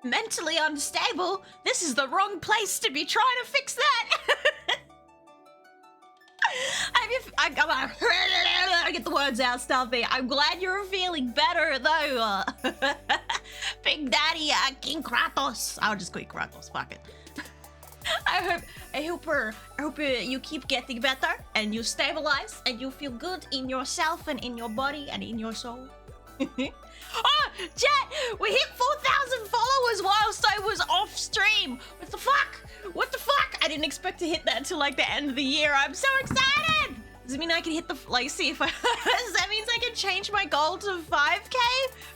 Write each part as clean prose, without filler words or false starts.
mentally unstable. This is the wrong place to be trying to fix that. I get the words out, Stuffy. I'm glad you're feeling better, though. Big Daddy, King Kratos. I'll just call you Kratos. Fuck it. I hope you keep getting better and you stabilize and you feel good in yourself and in your body and in your soul. Oh, chat! We hit 4,000 followers whilst I was off stream. What the fuck? What the fuck? I didn't expect to hit that until like the end of the year. I'm so excited! Does it mean I can hit the, like, see if I, that means I can change my goal to 5K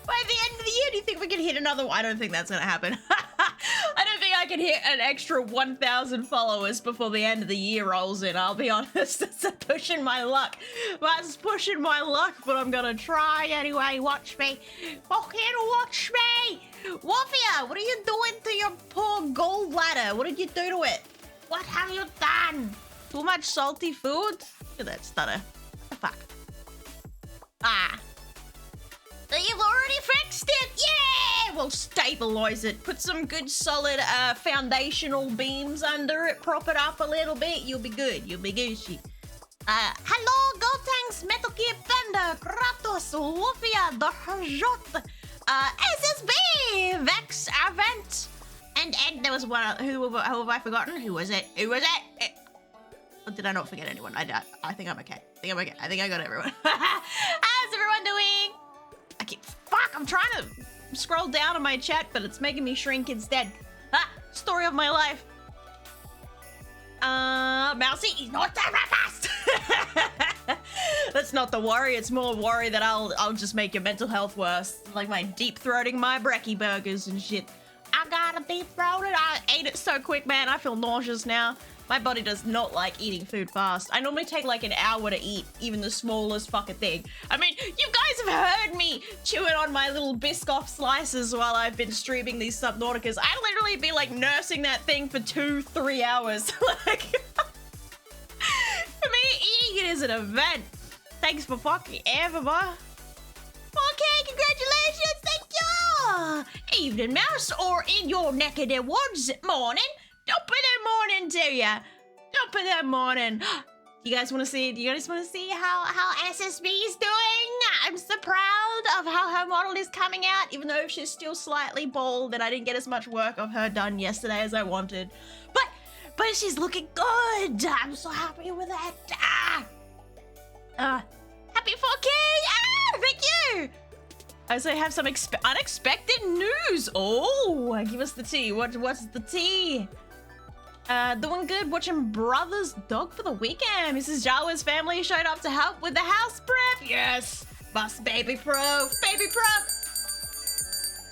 by the end of the year? Do you think we can hit another one? I don't think that's gonna happen. I don't think I can hit an extra 1,000 followers before the end of the year rolls in, I'll be honest. It's pushing my luck. That's pushing my luck, but I'm gonna try anyway. Watch me. Fucking watch me! Wolfia, what are you doing to your poor gold ladder? What did you do to it? What have you done? Too much salty food? Look at that stutter. What the fuck? Ah. So you've already fixed it! Yeah! We'll stabilize it. Put some good solid foundational beams under it. Prop it up a little bit. You'll be good. You'll be Gucci. Hello, Gotenks, Metal Gear Thunder, Kratos, Wolfia, the Hajot, SSB, Vex, Avent, and there was one. Who have I forgotten? Who was it? Who was it? Or did I not forget anyone? I think I'm okay. I think I'm okay. I think I got everyone. How's everyone doing? Fuck, I'm trying to scroll down on my chat, but it's making me shrink instead. Ah, story of my life. Mousy, he's not that fast. That's not the worry. It's more worry that I'll just make your mental health worse. Like my deep throating my brekkie burgers and shit. I got a deep throated. I ate it so quick, man. I feel nauseous now. My body does not like eating food fast. I normally take like an hour to eat even the smallest fucking thing. I mean, you guys have heard me chewing on my little Biscoff slices while I've been streaming these Subnauticas. I literally be like nursing that thing for 2-3 hours. Like, for me, eating it is an event. Thanks for fucking ever, boy. Okay, congratulations, thank you. Evening, mouse, or in your neck of the woods, morning. Top of the morning to ya. Top of the morning. You guys want to see? Do you guys want to see how SSB is doing? I'm so proud of how her model is coming out, even though she's still slightly bald and I didn't get as much work of her done yesterday as I wanted. But she's looking good. I'm so happy with that. Happy 4K. Thank you. I also have some unexpected news. Oh, give us the tea. What's the tea? Doing good, watching Brother's Dog for the weekend. Mrs. Jawa's family showed up to help with the house prep. Yes. Bus baby pro. Baby pro.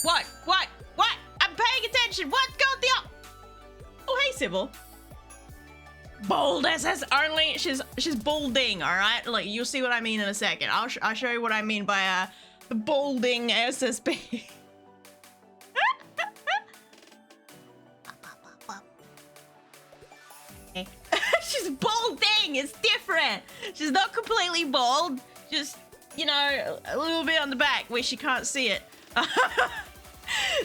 What? I'm paying attention. What's going on? Oh, hey, Sybil. Bold SS only. She's balding, all right? Like, you'll see what I mean in a second. I'll show you what I mean by, the balding SSB. She's balding. It's different. She's not completely bald. Just, you know, a little bit on the back where she can't see it.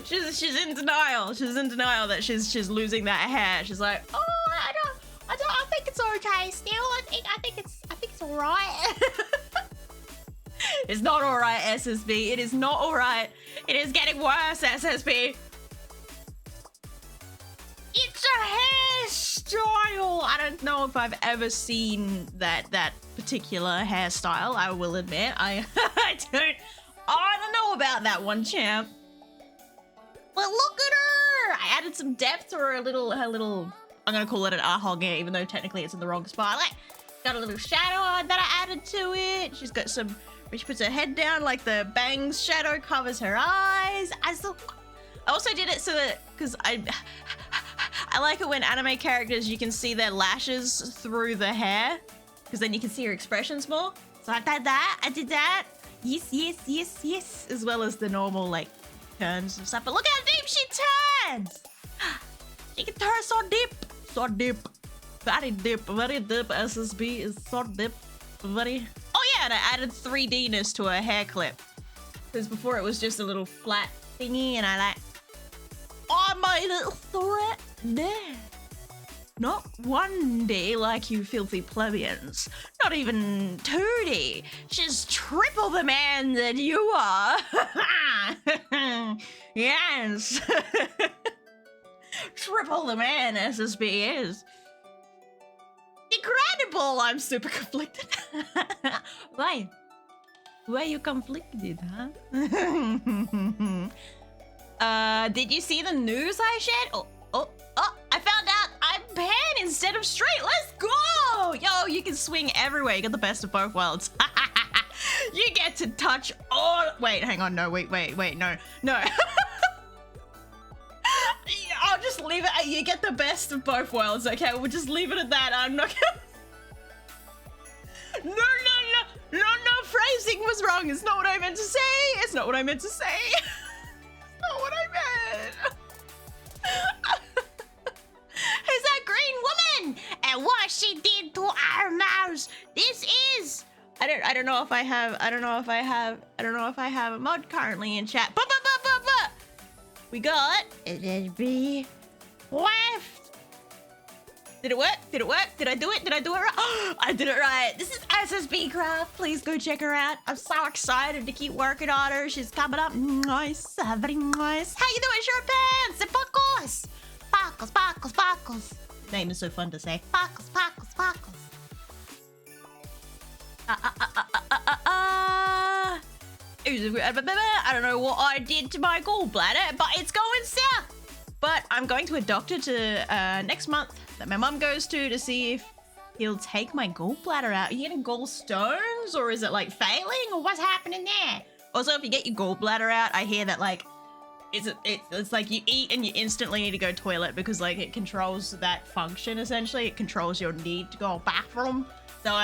She's in denial. She's in denial that she's losing that hair. She's like, oh, I think it's okay still. I think it's all right. It's not all right, SSB. It is not all right. It is getting worse, SSB. It's a hairstyle. I don't know if I've ever seen that particular hairstyle. I will admit, I don't know about that one, champ. But look at her. I added some depth to her little. I'm gonna call it an ahog, even though technically it's in the wrong spot. Like, got a little shadow that I added to it. She's got some. She puts her head down, like the bangs shadow covers her eyes. I also did it so that, because I like it when anime characters, you can see their lashes through the hair, because then you can see her expressions more. So I did that. Yes. As well as the normal, like, turns and stuff. But look how deep she turns. She can turn so deep. Very deep. SSB is so deep. Very. Oh yeah, and I added 3D-ness to her hair clip. Because before it was just a little flat thingy, and I like my little threat there. Not 1D like you filthy plebeians. Not even 2D. Just triple the man that you are. Yes. Triple the man SSB is. Incredible! I'm super conflicted. Why? Why are you conflicted, huh? Did you see the news I shared? Oh, I found out I'm pan instead of straight. Let's go! Yo, you can swing everywhere. You got the best of both worlds. You get to touch all... Wait, hang on. No, wait, no. I'll just leave it at you get the best of both worlds, okay? We'll just leave it at that. I'm not gonna... No, phrasing was wrong. It's not what I meant to say. It's not what I meant. It's not what I meant. Who's that green woman? And what she did to our mouse? This is... I don't know if I have a mod currently in chat. But. We got SSB left. Did it work? Did I do it? Right? Oh, I did it right. This is SSB Craft. Please go check her out. I'm so excited to keep working on her. She's coming up nice. Very nice. How you doing, Short Pants? And Sparkles. Name is so fun to say. Sparkles. I don't know what I did to my gallbladder, but it's going south. But I'm going to a doctor to next month that my mum goes to see if he'll take my gallbladder out. Are you getting gallstones, or is it like failing, or what's happening there? Also, if you get your gallbladder out, I hear that like it's like you eat and you instantly need to go toilet because like it controls that function essentially. It controls your need to go to the bathroom. So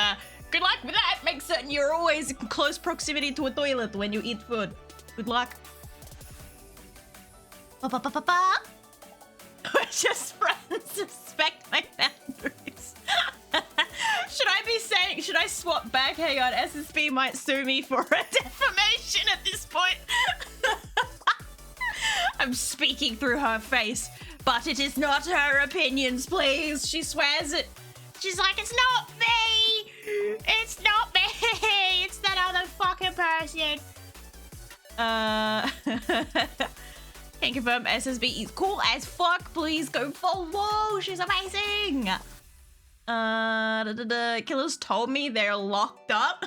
good luck with that. Make certain you're always in close proximity to a toilet when you eat food. Good luck. We're just friends. Respect my boundaries. Should I swap back? Hang on, SSB might sue me for a defamation at this point. I'm speaking through her face, but it is not her opinions, please. She swears it. She's like, it's not me. It's not me. It's that other fucking person. Can confirm SSB is cool as fuck. Please go follow. She's amazing. Killers told me they're locked up.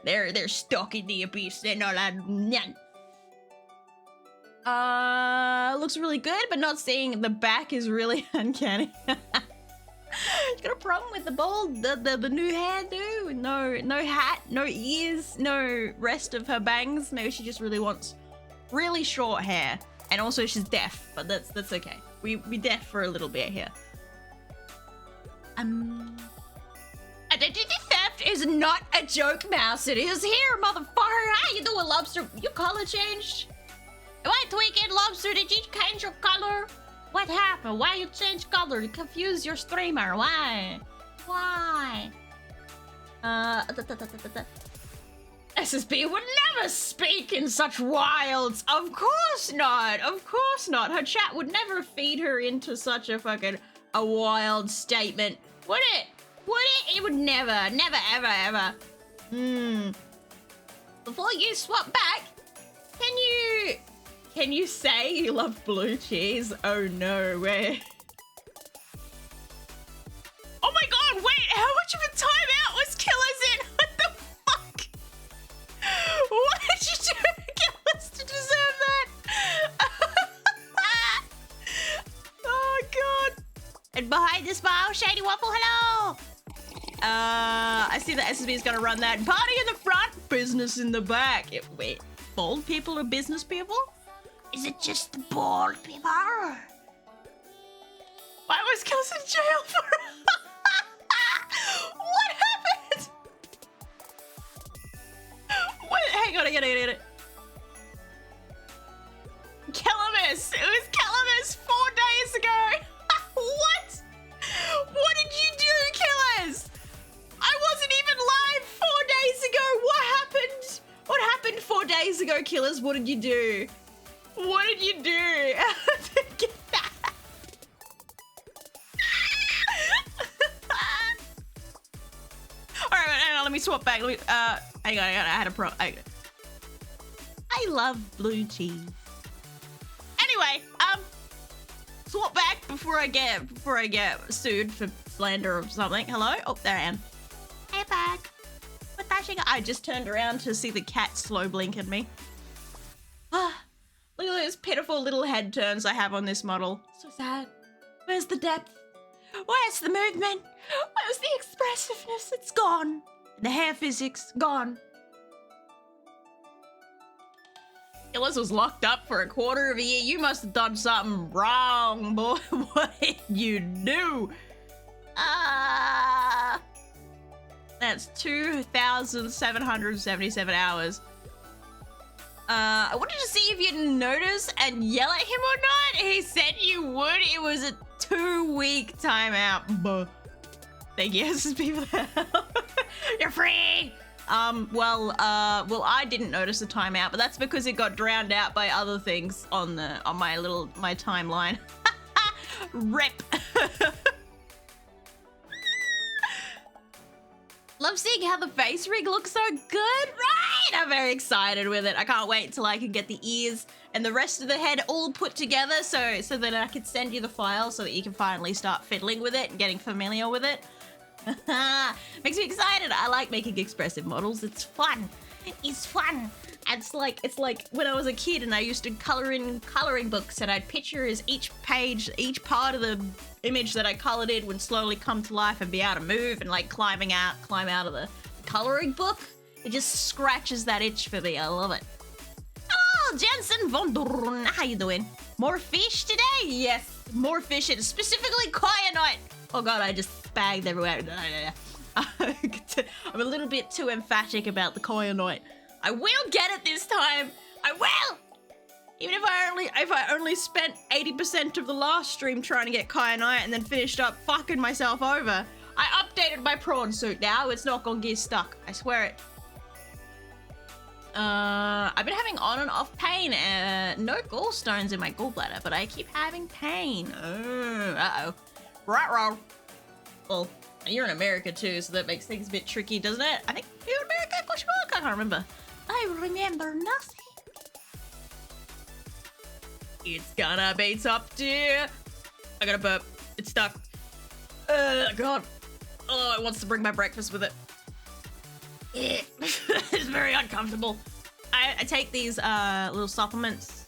They're stuck in the abyss. They're not allowed. Looks really good, but not seeing the back is really uncanny. She's got a problem with the bald, the new hairdo. No hat, no ears, no rest of her bangs. No, she just really wants really short hair. And also she's deaf, but that's okay. We deaf for a little bit here. Identity theft is not a joke, Mouse. It is here, motherfucker. How you doing, Lobster? Your color changed? Am I tweaking, Lobster? Did you change your color? What happened? Why you change color? You confuse your streamer. Why? SSB would never speak in such wilds. Of course not. Her chat would never feed her into such a wild statement. Would it? It would never, ever. Before you swap back, can you say you love blue cheese? Oh no, wait. Oh my god, wait, how much of a timeout was Killers in? What the fuck? What did you do, Killers, to deserve that? Oh god. And behind this bar, Shady Waffle, hello! I see that SSB is gonna run that. Party in the front, business in the back. Wait, bald people are business people? Is it just the bald people? Why was Killers in jail for? What happened? Wait, hang on, I get it. Calamus! It was Calamus 4 days ago! What? What did you do, Killers? I wasn't even live 4 days ago! What happened? What happened 4 days ago, Killers? What did you do? What did you do to get that? Alright, hang on, let me swap back. Hang on, I had a pro. I love blue cheese. Anyway, swap back before I get sued for slander or something. Hello? Oh, there I am. Hey, back. What the shit? I just turned around to see the cat slow blink at me. Ah, look at those pitiful little head turns I have on this model. So sad. Where's the depth? Where's the movement? Where's the expressiveness? It's gone. The hair physics, gone. Illis was locked up for a quarter of a year. You must have done something wrong, boy. What did you do? That's 2,777 hours. I wanted to see if you'd notice and yell at him or not. He said you would. It was a 2-week timeout. Buh. Thank you, people. You're free. Well, I didn't notice the timeout, but that's because it got drowned out by other things on my timeline. Rip. Love seeing how the face rig looks so good, right? I'm very excited with it. I can't wait till I can get the ears and the rest of the head all put together so that I can send you the file so that you can finally start fiddling with it and getting familiar with it. Makes me excited. I like making expressive models. It's fun. It's fun. It's like when I was a kid and I used to color in coloring books and I'd picture as each page, each part of the image that I colored in would slowly come to life and be able to move and like climb out of the coloring book. It just scratches that itch for me. I love it. Oh, Jensen von Dorn, how you doing? More fish today? Yes, more fish, and specifically kyanite. Oh god, I just bagged everywhere. I'm a little bit too emphatic about the kyanite. I will get it this time. I will. Even if I only spent 80% of the last stream trying to get kyanite and then finished up fucking myself over. I updated my prawn suit now. It's not gonna get stuck. I swear it. I've been having on and off pain. No gallstones in my gallbladder, but I keep having pain. Uh-oh. Right. Well, you're in America too, so that makes things a bit tricky, doesn't it? I think you're in America? Question mark? I can't remember. I remember nothing. It's gonna be top tier. I gotta burp. It's stuck. God. Oh, it wants to bring my breakfast with it. It's very uncomfortable. I take these little supplements.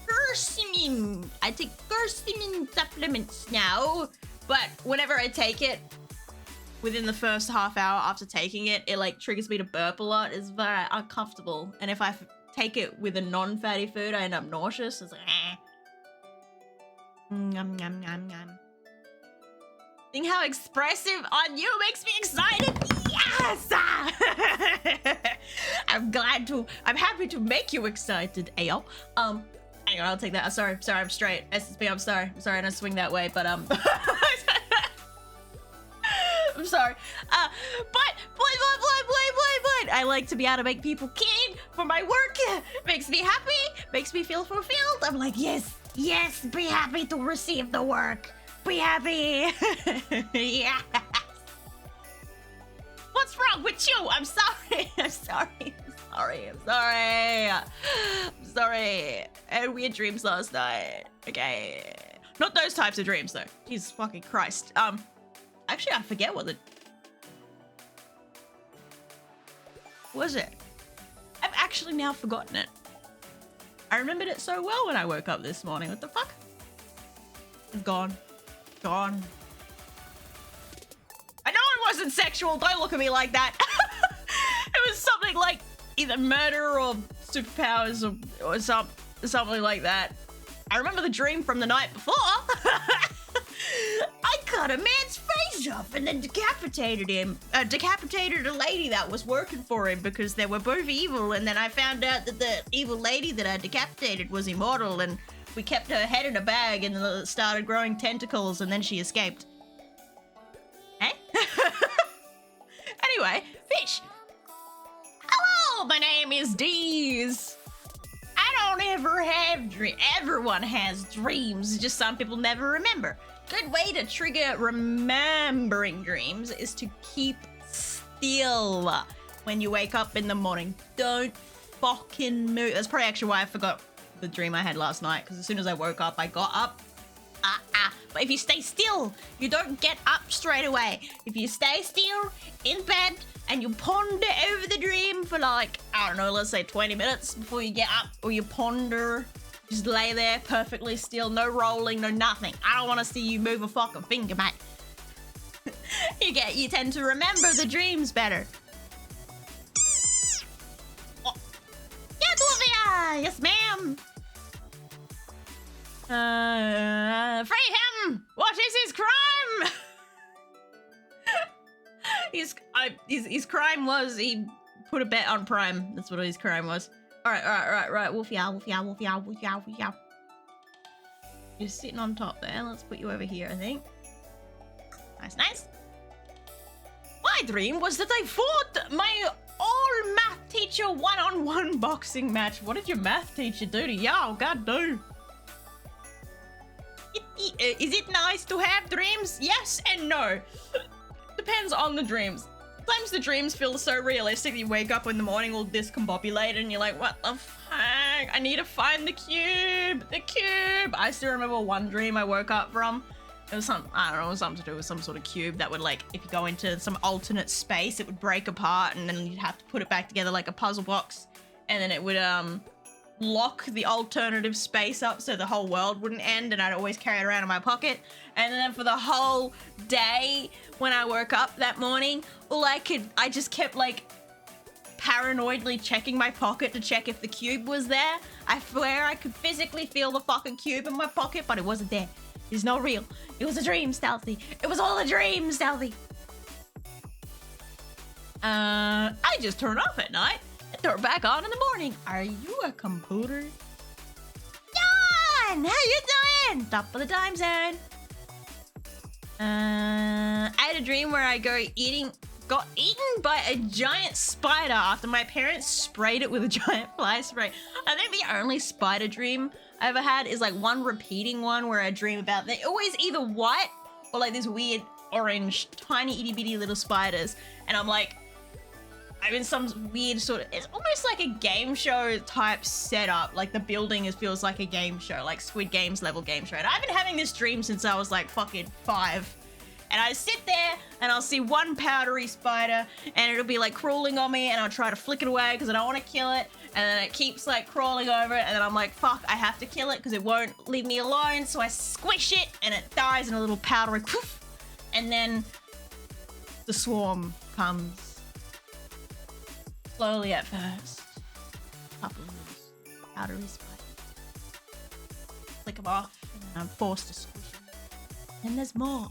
Quercetin. I take quercetin supplements now, but whenever I take it, within the first half hour after taking it, it like triggers me to burp a lot. It's very uncomfortable. And if I take it with a non-fatty food, I end up nauseous. It's like, Nom, nom, nom, nom. Seeing how expressive on you makes me excited. Yes! I'm happy to make you excited, Ayo. Hang on, I'll take that. I'm sorry, I'm straight. SSB, I'm sorry, I don't swing that way, but I'm sorry. But I like to be able to make people keen for my work. Makes me happy, makes me feel fulfilled. I'm like, yes, be happy to receive the work. Be happy. Yes. What's wrong with you? I'm sorry. I'm sorry. I had weird dreams last night. Okay. Not those types of dreams though. Jesus fucking Christ. Actually, I forget what was it? I've actually now forgotten it. I remembered it so well when I woke up this morning. What the fuck? It's gone. I know it wasn't sexual. Don't look at me like that. It was something like either murder or superpowers or something like that. I remember the dream from the night before. I cut a man's face off and then decapitated him. Decapitated a lady that was working for him because they were both evil, and then I found out that the evil lady that I decapitated was immortal, and we kept her head in a bag and it started growing tentacles, and then she escaped. Eh? Anyway, fish. Hello, my name is Deez. I don't ever have dreams. Everyone has dreams, just some people never remember. Good way to trigger remembering dreams is to keep still when you wake up in the morning. Don't fucking move. That's probably actually why I forgot the dream I had last night, because as soon as I woke up, I got up. But if you stay still, you don't get up straight away. If you stay still in bed and you ponder over the dream for like, I don't know, let's say 20 minutes before you get up, or you ponder, just lay there perfectly still, no rolling, no nothing. I don't want to see you move a fucking finger, mate. You tend to remember the dreams better. Oh. Yeah, Olivia! Yes, ma'am! Free him! What is his crime? His crime was he put a bet on Prime. That's what his crime was. Alright. Wolf yow. You're sitting on top there. Let's put you over here, I think. Nice. My dream was that I fought my old math teacher one-on-one boxing match. What did your math teacher do to you? God, no. Is it nice to have dreams? Yes and no. Depends on the dreams. Sometimes the dreams feel so realistic you wake up in the morning all discombobulated and you're like, what the fuck? I need to find the cube. The cube. I still remember one dream I woke up from. It was something to do with some sort of cube that would, like, if you go into some alternate space, it would break apart and then you'd have to put it back together like a puzzle box. And then it would, lock the alternative space up so the whole world wouldn't end, and I'd always carry it around in my pocket. And then for the whole day when I woke up that morning, I just kept like paranoidly checking my pocket to check if the cube was there. I swear I could physically feel the fucking cube in my pocket, but it wasn't there. It's not real. It was a dream, Stealthy. It was all a dream, Stealthy. I just turn off at night. Throw it back on in the morning. Are you a computer? John! How you doing? Top of the time zone. I had a dream where I got eaten by a giant spider after my parents sprayed it with a giant fly spray. I think the only spider dream I ever had is like one repeating one where I dream about they're always either white or like this weird orange tiny itty bitty little spiders, and I'm like, I'm in some weird sort of, it's almost like a game show type setup. Like the building feels like a game show, like Squid Games level game show. And I've been having this dream since I was like fucking 5. And I sit there and I'll see one powdery spider and it'll be like crawling on me and I'll try to flick it away because I don't want to kill it. And then it keeps like crawling over it and then I'm like, fuck, I have to kill it because it won't leave me alone. So I squish it and it dies in a little powdery poof. And then the swarm comes. Slowly at first. Couple of powdery spiders. Flick them off, and then I'm forced to squish them. And there's more.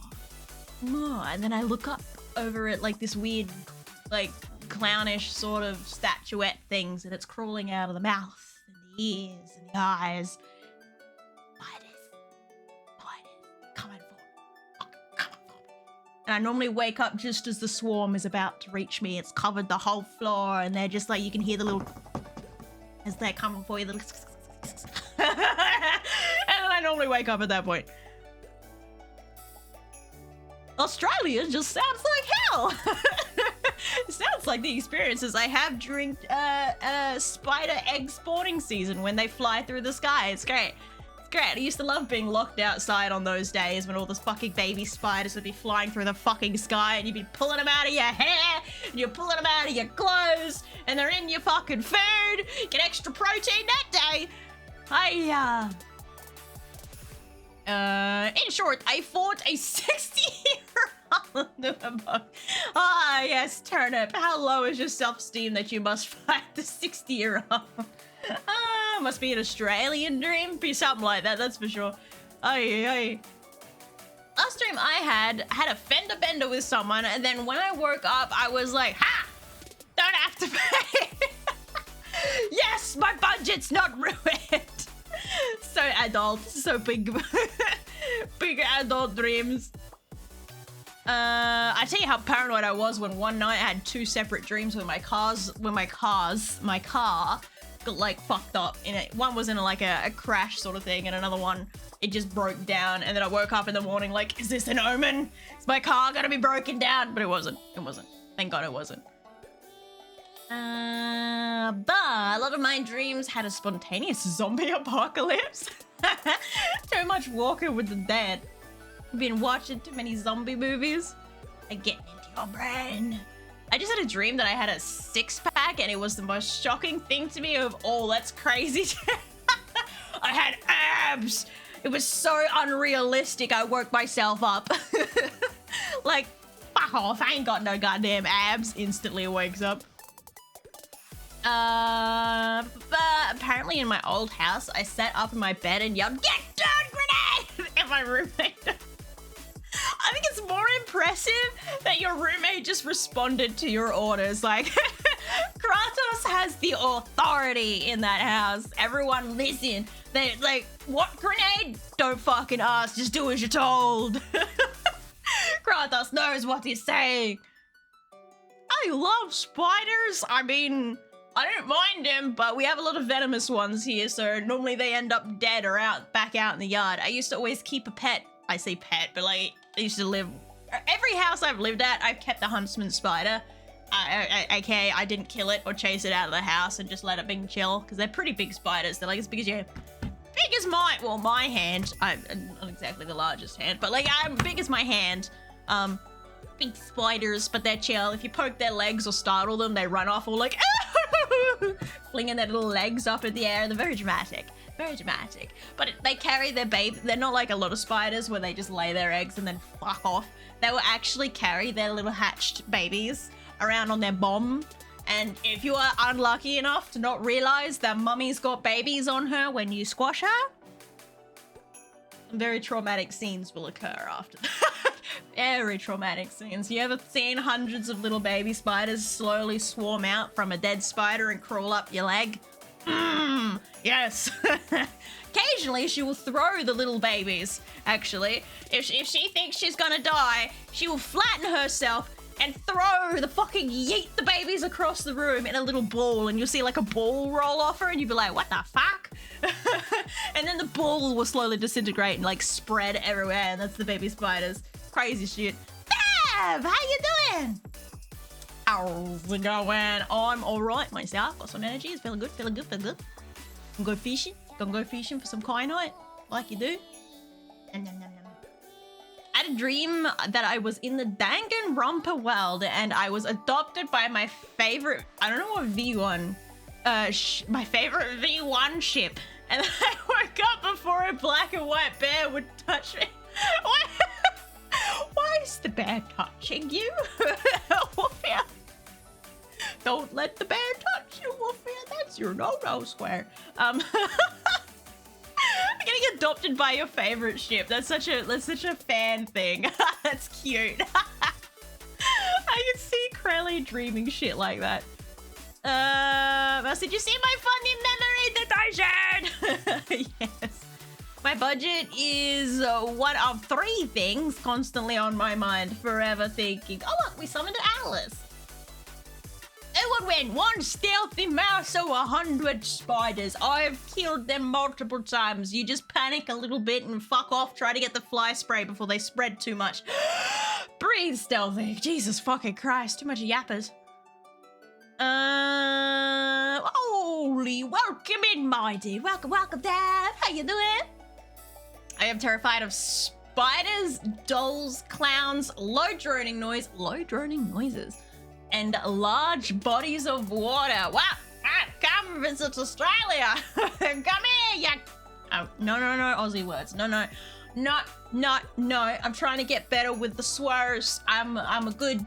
And then I look up over it like this weird, like, clownish sort of statuette things, and it's crawling out of the mouth, and the ears, and the eyes. Spiders. Coming for me. And I normally wake up just as the swarm is about to reach me. It's covered the whole floor, and they're just like, you can hear the little, as they're coming for you, little and then I normally wake up at that point. Australia just sounds like hell. It sounds like the experiences I have during spider egg spawning season when they fly through the sky. It's great. Great. I used to love being locked outside on those days when all those fucking baby spiders would be flying through the fucking sky and you'd be pulling them out of your hair and you're pulling them out of your clothes and they're in your fucking food. Get extra protein that day. In short, I fought a 60-year-old. Ah, yes, Turnip. How low is your self-esteem that you must fight the 60-year-old? Must be an Australian dream. Be something like that, that's for sure. Last dream I had a fender bender with someone, and then when I woke up, I was like, ha! Don't have to pay! Yes, my budget's not ruined! So adult, so big, big adult dreams. I tell you how paranoid I was when one night I had 2 separate dreams where my car got like fucked up in it. One was in like a crash sort of thing, and another one it just broke down. And then I woke up in the morning like, is this an omen? Is my car gonna be broken down? But it wasn't. It wasn't. Thank God it wasn't. But a lot of my dreams had a spontaneous zombie apocalypse. Too much walking with the dead. Been watching too many zombie movies. They're getting into your brain. I just had a dream that I had a 6-pack and it was the most shocking thing to me of all. That's crazy. I had abs. It was so unrealistic. I woke myself up. Like, fuck off. I ain't got no goddamn abs. Instantly wakes up. But apparently in my old house, I sat up in my bed and yelled, "Get down, grenade!" And my roommate... I think it's more impressive that your roommate just responded to your orders. Like, Kratos has the authority in that house. Everyone listen. They like, what grenade? Don't fucking ask. Just do as you're told. Kratos knows what he's saying. I love spiders. I mean, I don't mind them, but we have a lot of venomous ones here, so normally they end up dead or back out in the yard. I used to always keep a pet. I say pet, but like, I used to live... Every house I've lived at, I've kept a huntsman spider. Okay, I didn't kill it or chase it out of the house and just let it be chill, because they're pretty big spiders. They're like as big as your... Big as my hand. I'm not exactly the largest hand, but like, I'm big as my hand. Big spiders, but they're chill. If you poke their legs or startle them, they run off all like... flinging their little legs up in the air. They're very dramatic. Very dramatic. But they carry their baby. They're not like a lot of spiders where they just lay their eggs and then fuck off. They will actually carry their little hatched babies around on their bum. And if you are unlucky enough to not realize that mummy's got babies on her when you squash her, very traumatic scenes will occur after that. Very traumatic scenes. You ever seen hundreds of little baby spiders slowly swarm out from a dead spider and crawl up your leg? Yes. Occasionally she will throw the little babies, actually. If she thinks she's gonna die, she will flatten herself and throw the fucking yeet the babies across the room in a little ball, and you'll see like a ball roll off her and you'll be like, what the fuck? And then the ball will slowly disintegrate and like spread everywhere, and that's the baby spiders. Crazy shit. Bev, how you doing? How's it going? I'm alright myself. Got some energy. It's feeling good, feeling good, feeling good. Gonna go fishing. Gonna go fishing for some kyanite, like you do. I had a dream that I was in the Danganronpa world and I was adopted by my favorite, I don't know what V1, my favorite V1 ship. And I woke up before a black and white bear would touch me. Why is the bear touching you? Wolfia. Don't let the bear touch you, Wolfia. That's your no-no square. Getting adopted by your favorite ship. That's such a fan thing. That's cute. I can see Crowley dreaming shit like that. Did you see my funny memory that I shared? Yes. My budget is one of 3 things constantly on my mind, forever thinking, oh look, we summoned Alice. It would win 1 stealthy mouse or 100 spiders. I've killed them multiple times. You just panic a little bit and fuck off, try to get the fly spray before they spread too much. Breathe stealthy. Jesus fucking Christ, too much yappers. Holy, welcome in, my dude. Welcome, welcome, Dad. How you doing? I am terrified of spiders, dolls, clowns, low droning noises, and large bodies of water. Wow, come visit Australia. Come here, ya. Oh, no, Aussie words. No. I'm trying to get better with the swears. I'm a good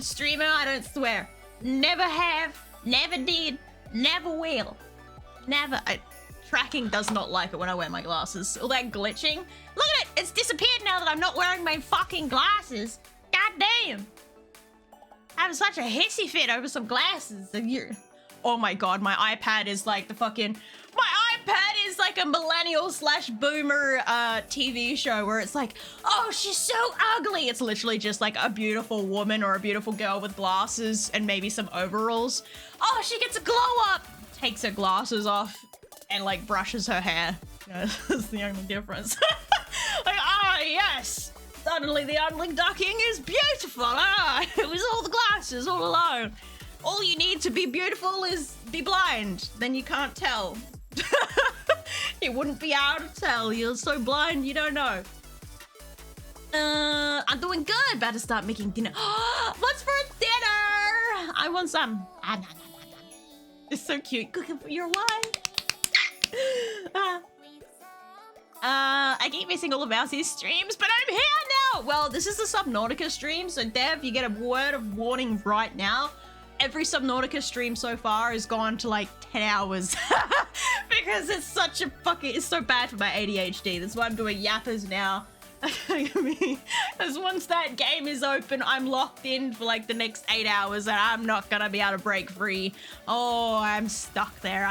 streamer. I don't swear. Never have, never did, never will. Never. Tracking does not like it when I wear my glasses. All that glitching. Look at it! It's disappeared now that I'm not wearing my fucking glasses. God damn. Having such a hissy fit over some glasses. Oh my god, my iPad is like the fucking... My iPad It's like a millennial slash boomer TV show where it's like, oh, she's so ugly. It's literally just like a beautiful woman or a beautiful girl with glasses and maybe some overalls. Oh, she gets a glow up, takes her glasses off and like brushes her hair. You know, that's the only difference. Like, ah, yes. Suddenly the ugly ducking is beautiful. Ah, it was all the glasses all alone. All you need to be beautiful is be blind. Then you can't tell. You wouldn't be able to tell. You're so blind you don't know. I'm doing good. About to start making dinner. What's for dinner? I want some. It's so cute. Cooking for your wife. I keep missing all of Mousie's streams, but I'm here now. Well, this is the Subnautica stream, so Dev, you get a word of warning right now. Every Subnautica stream so far has gone to like 10 hours because it's such a it's so bad for my ADHD. That's why I'm doing yappers now. Because once that game is open, I'm locked in for like the next 8 hours and I'm not gonna be able to break free. Oh, I'm stuck there.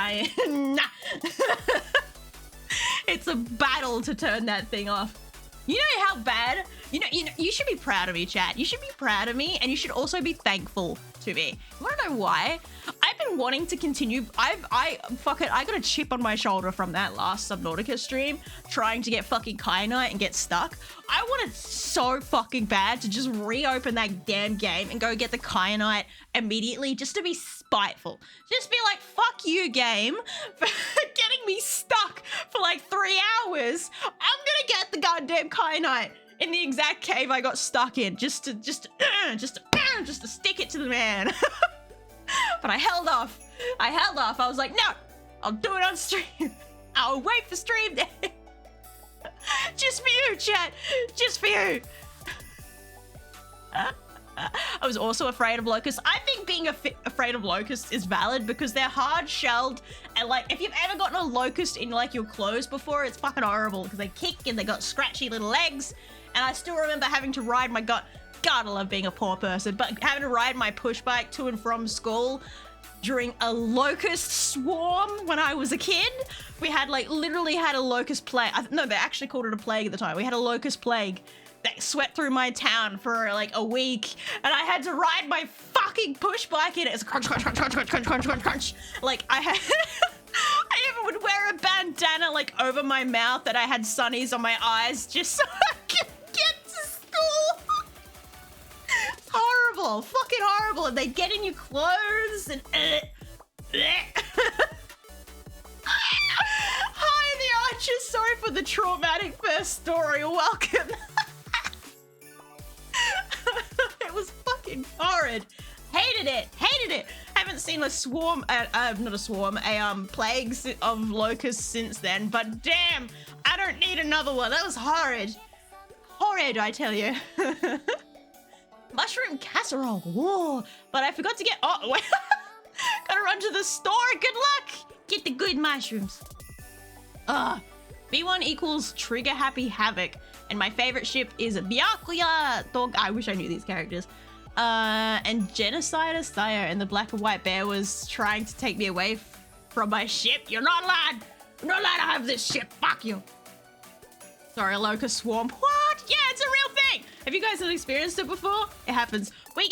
It's a battle to turn that thing off. You know how bad? You know, you should be proud of me, chat. You should be proud of me, and you should also be thankful to me. You wanna know why? I've been wanting to continue. Fuck it, I got a chip on my shoulder from that last Subnautica stream, trying to get fucking kyanite and get stuck. I wanted so fucking bad to just reopen that damn game and go get the kyanite immediately, just to be spiteful. Just be like, fuck you, game, for getting me stuck for like 3 hours. I'm gonna get the goddamn kyanite in the exact cave I got stuck in, just to stick it to the man. But I held off. I was like, no, I'll do it on stream. I'll wait for stream day. Just for you, chat. Just for you. I was also afraid of locusts. I think being afraid of locusts is valid because they're hard-shelled, and like if you've ever gotten a locust in like your clothes before, it's fucking horrible because they kick and they got scratchy little legs. And I still remember having to ride my God, I love being a poor person, but having to ride my push bike to and from school during a locust swarm when I was a kid. We had like literally had a locust plague. No, they actually called it a plague at the time. We had a locust plague that swept through my town for like a week, and I had to ride my fucking push bike in it. It's crunch, crunch, crunch, crunch, crunch, crunch, crunch, crunch, crunch. Like I had, I even would wear a bandana like over my mouth that I had sunnies on my eyes just so I could get to school. Horrible, fucking horrible. And they'd get in your clothes and Hi, the Archers. Sorry for the traumatic first story. Welcome. It was fucking horrid. Hated it. Haven't seen a swarm, not a swarm, a plagues of locusts since then, but damn, I don't need another one. That was horrid. Horrid, I tell you. Mushroom casserole. Whoa. But I forgot to get, oh, wait. Gotta run to the store. Good luck. Get the good mushrooms. B1 equals Trigger Happy Havoc. And my favorite ship is Byakuya Dog. I wish I knew these characters. And Genocider Sire, and the black and white bear was trying to take me away from my ship. You're not allowed. You're not allowed to have this ship. Fuck you. Sorry, a locust swarm. What? Yeah, it's a real thing. Have you guys experienced it before? It happens. We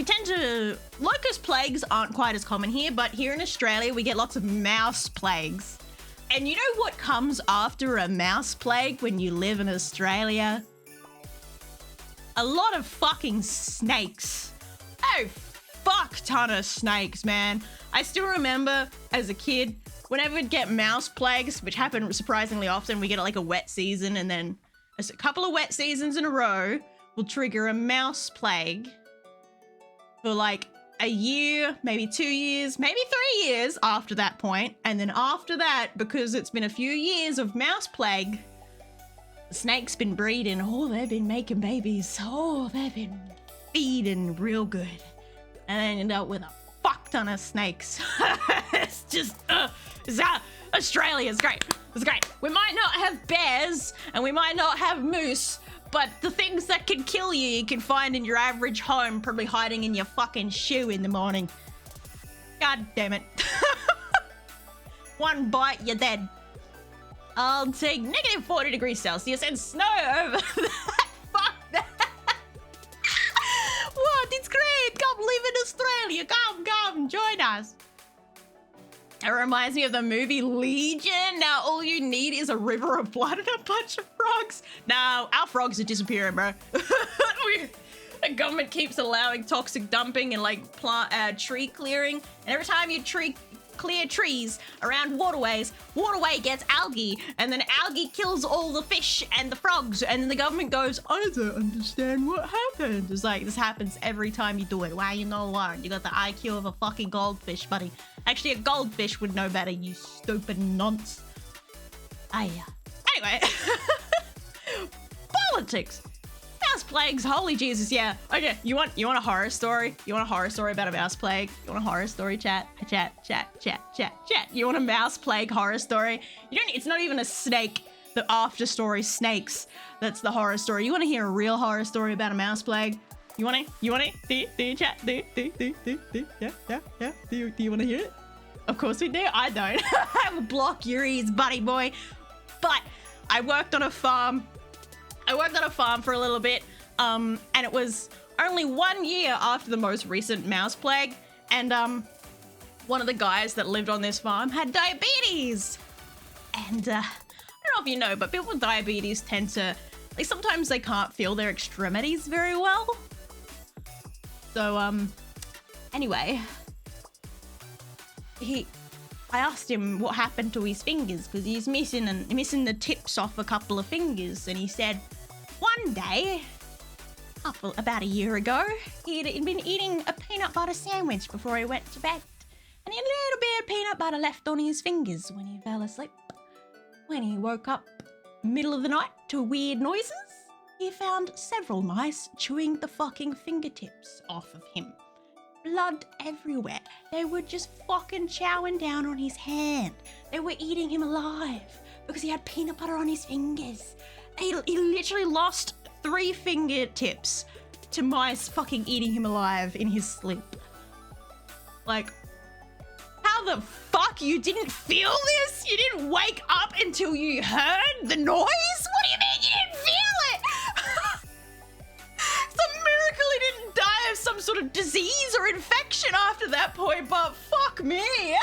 tend to, locust plagues aren't quite as common here, but here in Australia, we get lots of mouse plagues. And you know what comes after a mouse plague when you live in Australia? A lot of fucking snakes. Oh, fuck ton of snakes, man. I still remember as a kid, whenever we'd get mouse plagues, which happened surprisingly often, we get like a wet season, and then a couple of wet seasons in a row will trigger a mouse plague for like a year, maybe 2 years, maybe 3 years after that point. And then after that, because it's been a few years of mouse plague, the snake's been breeding. Oh, they've been making babies. Oh, they've been feeding real good. And I ended up with a fuck ton of snakes. It's just, Australia's great. It's great. We might not have bears and we might not have moose, but the things that can kill you, you can find in your average home, probably hiding in your fucking shoe in the morning. God damn it. One bite, you're dead. I'll take negative 40 degrees Celsius and snow over that. Fuck that. What? It's great. Come live in Australia. Come, join us. It reminds me of the movie Legion. Now all you need is a river of blood and a bunch of frogs. Now our frogs are disappearing, bro. The government keeps allowing toxic dumping and like tree clearing, and every time you clear trees around waterways, waterway gets algae, and then algae kills all the fish and the frogs, and then the government goes, I don't understand what happened. It's like, this happens every time you do it. Why you not learn? You got the IQ of a fucking goldfish, buddy. Actually, a goldfish would know better, you stupid nonce. Anyway. Politics. Mouse plagues, holy Jesus, yeah. Okay, you want a horror story? You want a horror story about a mouse plague? You want a horror story? Chat. You want a mouse plague horror story? It's not even a snake. The after story snakes. That's the horror story. You want to hear a real horror story about a mouse plague? You want it? Do you chat? Do you want to hear it? Of course we do. I don't. I will block your ears, buddy boy. But I worked on a farm for a little bit, and it was only 1 year after the most recent mouse plague, and one of the guys that lived on this farm had diabetes. And I don't know if you know, but people with diabetes tend to, like, sometimes they can't feel their extremities very well. So anyway, I asked him what happened to his fingers, because he's missing the tips off a couple of fingers, and he said one day, about a year ago, he'd been eating a peanut butter sandwich before he went to bed, and he had a little bit of peanut butter left on his fingers when he fell asleep. When he woke up middle of the night to weird noises, he found several mice chewing the fucking fingertips off of him. Blood everywhere. They were just fucking chowing down on his hand. They were eating him alive because he had peanut butter on his fingers. He literally lost 3 fingertips to mice fucking eating him alive in his sleep. Like, how the fuck you didn't feel this? You didn't wake up until you heard the noise? What do you mean you didn't feel it? It's a miracle he didn't die of some sort of disease or infection after that point, but fuck me. I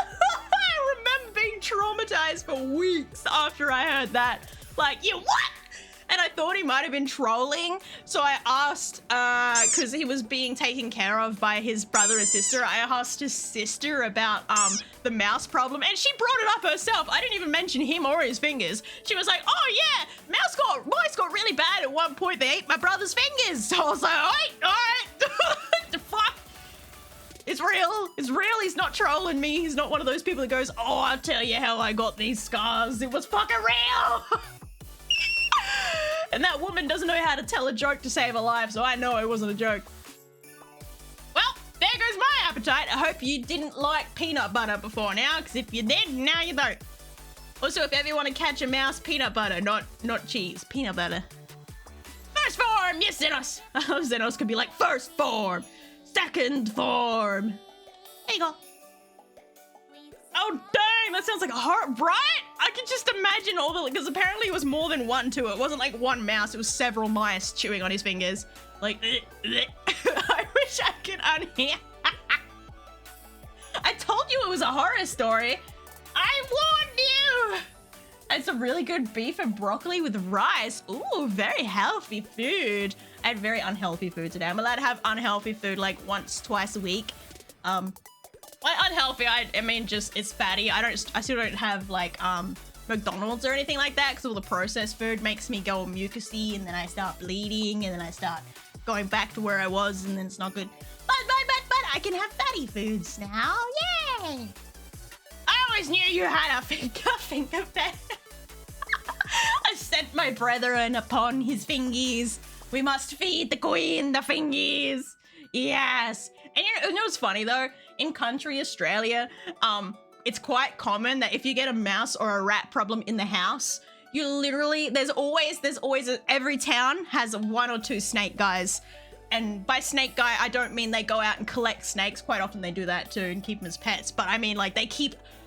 remember being traumatized for weeks after I heard that. Like, you what? And I thought he might have been trolling, so I asked, because he was being taken care of by his brother and sister, I asked his sister about the mouse problem, and she brought it up herself. I didn't even mention him or his fingers. She was like, oh yeah, mice got really bad at one point. They ate my brother's fingers. So I was like, all right. The fuck? It's real. It's real. He's not trolling me. He's not one of those people that goes, oh, I'll tell you how I got these scars. It was fucking real. And that woman doesn't know how to tell a joke to save her life, so I know it wasn't a joke. Well, there goes my appetite. I hope you didn't like peanut butter before now, because if you did, now you don't. Also, if ever you want to catch a mouse, peanut butter, not cheese, peanut butter. First form, yes, Xenos. Xenos could be like, first form, second form. There you go. Oh, dang, that sounds like a heart, right? I can just imagine all the, because apparently it was more than one too. It wasn't like one mouse, it was several mice chewing on his fingers. Like, I wish I could unhear. I told you it was a horror story. I warned you. It's a really good beef and broccoli with rice. Ooh, very healthy food. I had very unhealthy food today. I'm allowed to have unhealthy food like once, twice a week. Like unhealthy, I mean just it's fatty. I still don't have like McDonald's or anything like that because all the processed food makes me go mucousy and then I start bleeding and then I start going back to where I was and then it's not good. But I can have fatty foods now. Yay! I always knew you had a finger fat. I sent my brethren upon his fingies. We must feed the queen the fingies. Yes. And you know what's funny though? In country Australia, it's quite common that if you get a mouse or a rat problem in the house, you literally, there's always every town has 1 or 2 snake guys. And by snake guy, I don't mean they go out and collect snakes. Quite often they do that too and keep them as pets. But I mean like they keep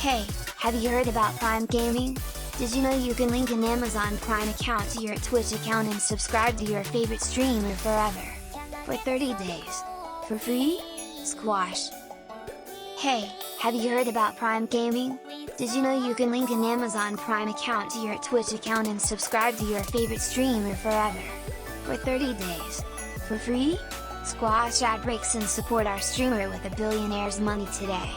Hey, have you heard about Prime Gaming? Did you know you can link an Amazon Prime account to your Twitch account and subscribe to your favorite streamer forever? For 30 days. For free? Squash! Hey, have you heard about Prime Gaming? Did you know you can link an Amazon Prime account to your Twitch account and subscribe to your favorite streamer forever? For 30 days. For free? Squash ad breaks and support our streamer with a billionaire's money today.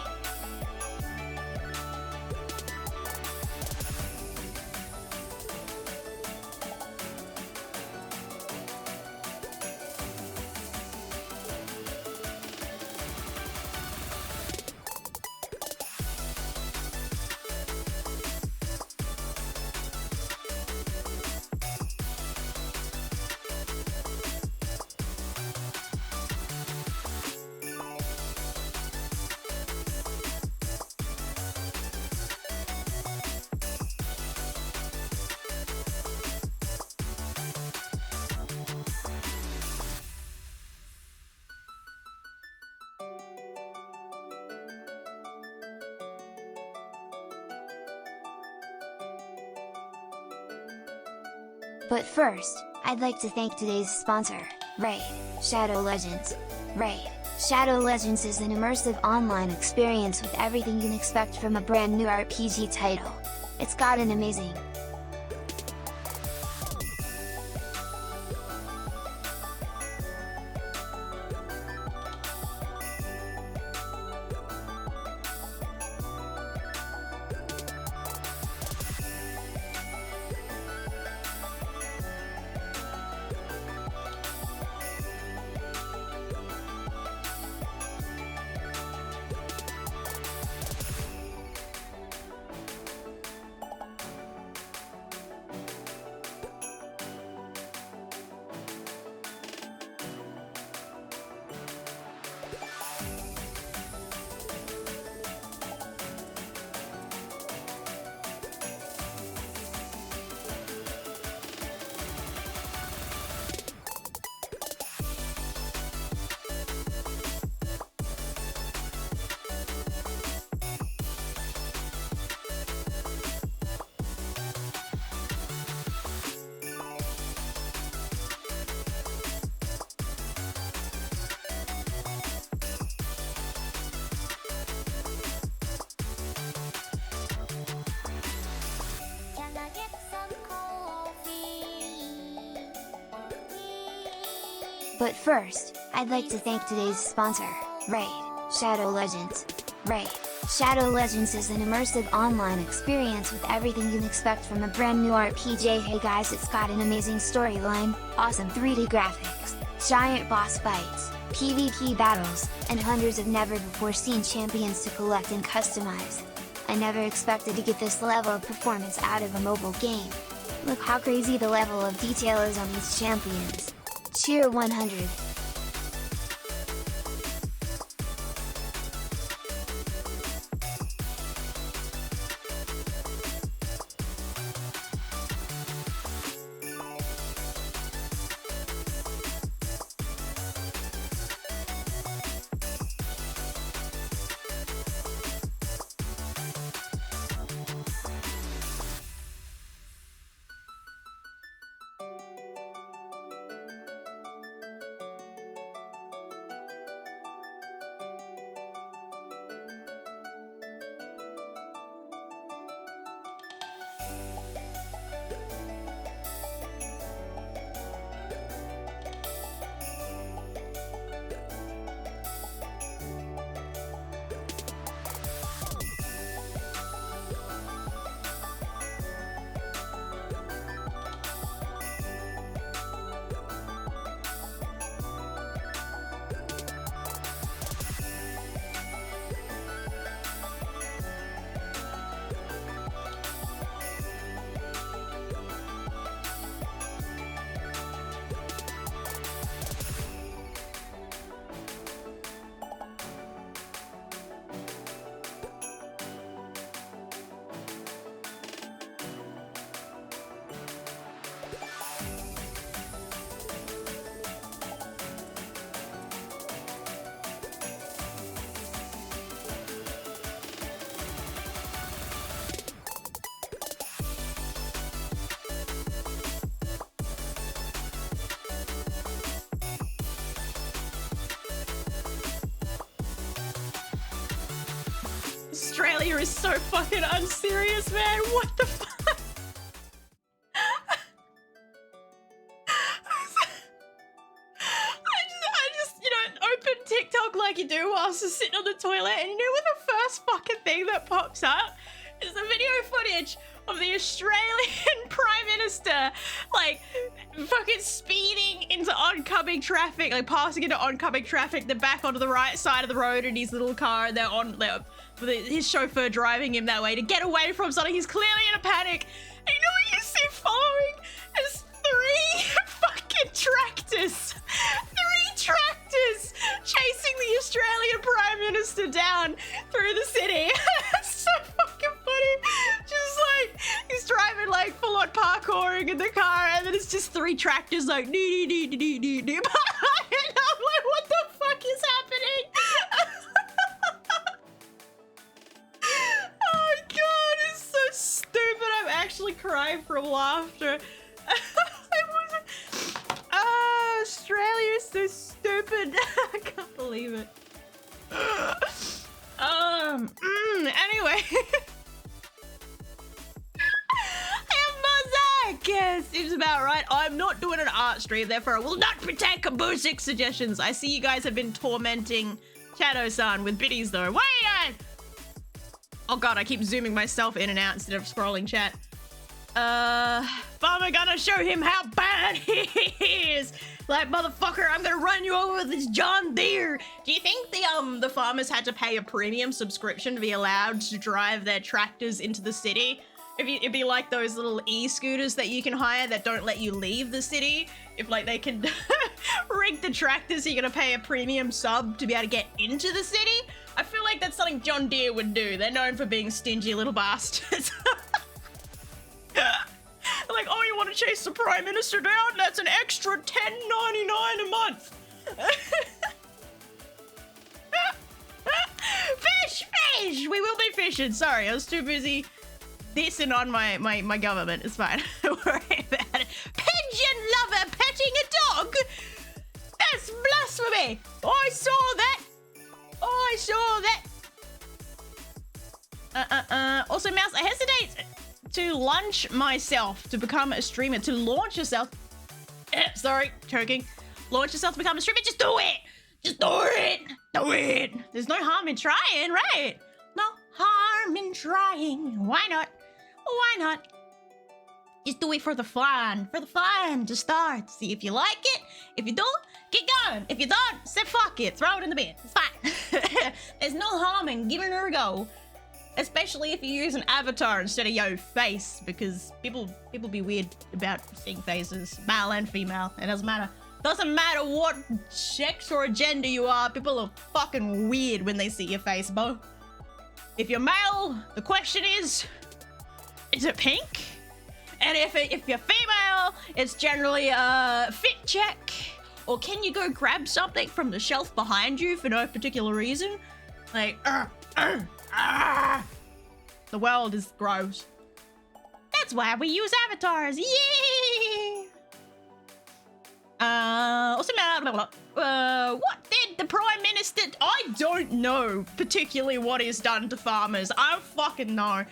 But first, I'd like to thank today's sponsor, Raid Shadow Legends. Raid Shadow Legends is an immersive online experience with everything you can expect from a brand new RPG title. It's got an amazing But first, I'd like to thank today's sponsor, Raid Shadow Legends. Raid Shadow Legends is an immersive online experience with everything you can expect from a brand new RPG. Hey guys, it's got an amazing storyline, awesome 3D graphics, giant boss fights, PvP battles, and hundreds of never-before-seen champions to collect and customize. I never expected to get this level of performance out of a mobile game. Look how crazy the level of detail is on these champions. Cheer 100! Australia is so fucking unserious, man. What the fuck? I just, you know, open TikTok like you do whilst just sitting on the toilet, and you know what the first fucking thing that pops up is the video footage of the Australian Prime Minister, like, fucking speeding into oncoming traffic, like passing into oncoming traffic, then back onto the right side of the road in his little car, and his chauffeur driving him that way to get away from something. He's clearly in a panic. And you know what you see following is 3 fucking tractors. 3 tractors chasing the Australian Prime Minister down through the city. It's so fucking funny. Just like, he's driving like full on parkouring in the car, and then it's just 3 tractors like dee dee dee dee dee dee. And I'm like, what the fuck is happening? Oh god, it's so stupid. I'm actually crying from laughter. Australia is so stupid. I can't believe it. Anyway. Mosaic seems about right. I'm not doing an art stream, therefore I will not partake of music suggestions. I see you guys have been tormenting Shadow-san with biddies though. Wait! Oh god, I keep zooming myself in and out instead of scrolling chat. Farmer gonna show him how bad he is. Like, motherfucker, I'm gonna run you over with this John Deere. Do you think the farmers had to pay a premium subscription to be allowed to drive their tractors into the city? It'd be like those little e-scooters that you can hire that don't let you leave the city. If like they can rig the tractors, so you're gonna pay a premium sub to be able to get into the city. I feel like that's something John Deere would do. They're known for being stingy little bastards. Like, oh, you want to chase the Prime Minister down? That's an extra $10.99 a month. Fish! We will be fishing. Sorry, I was too busy dissing on my government. It's fine. Don't worry about it. Pigeon lover petting a dog? That's blasphemy. I saw that. Also, Mouse, I hesitate to launch myself to become a streamer. To launch yourself. Sorry, choking. Launch yourself to become a streamer. Just do it. Just do it. Do it. There's no harm in trying, right? No harm in trying. Why not? Why not? Just do it for the fun. For the fun to start. See if you like it. If you don't, keep going. If you don't, say fuck it. Throw it in the bin. It's fine. There's no harm in giving her a go. Especially if you use an avatar instead of your face, because people be weird about seeing faces, male and female. It doesn't matter. Doesn't matter what sex or gender you are. People are fucking weird when they see your face, bro. If you're male, the question is it pink? And if you're female, it's generally a fit check. Or can you go grab something from the shelf behind you for no particular reason? Like, the world is gross. That's why we use avatars. Yay! What did the Prime Minister... I don't know particularly what is done to farmers. I don't fucking know.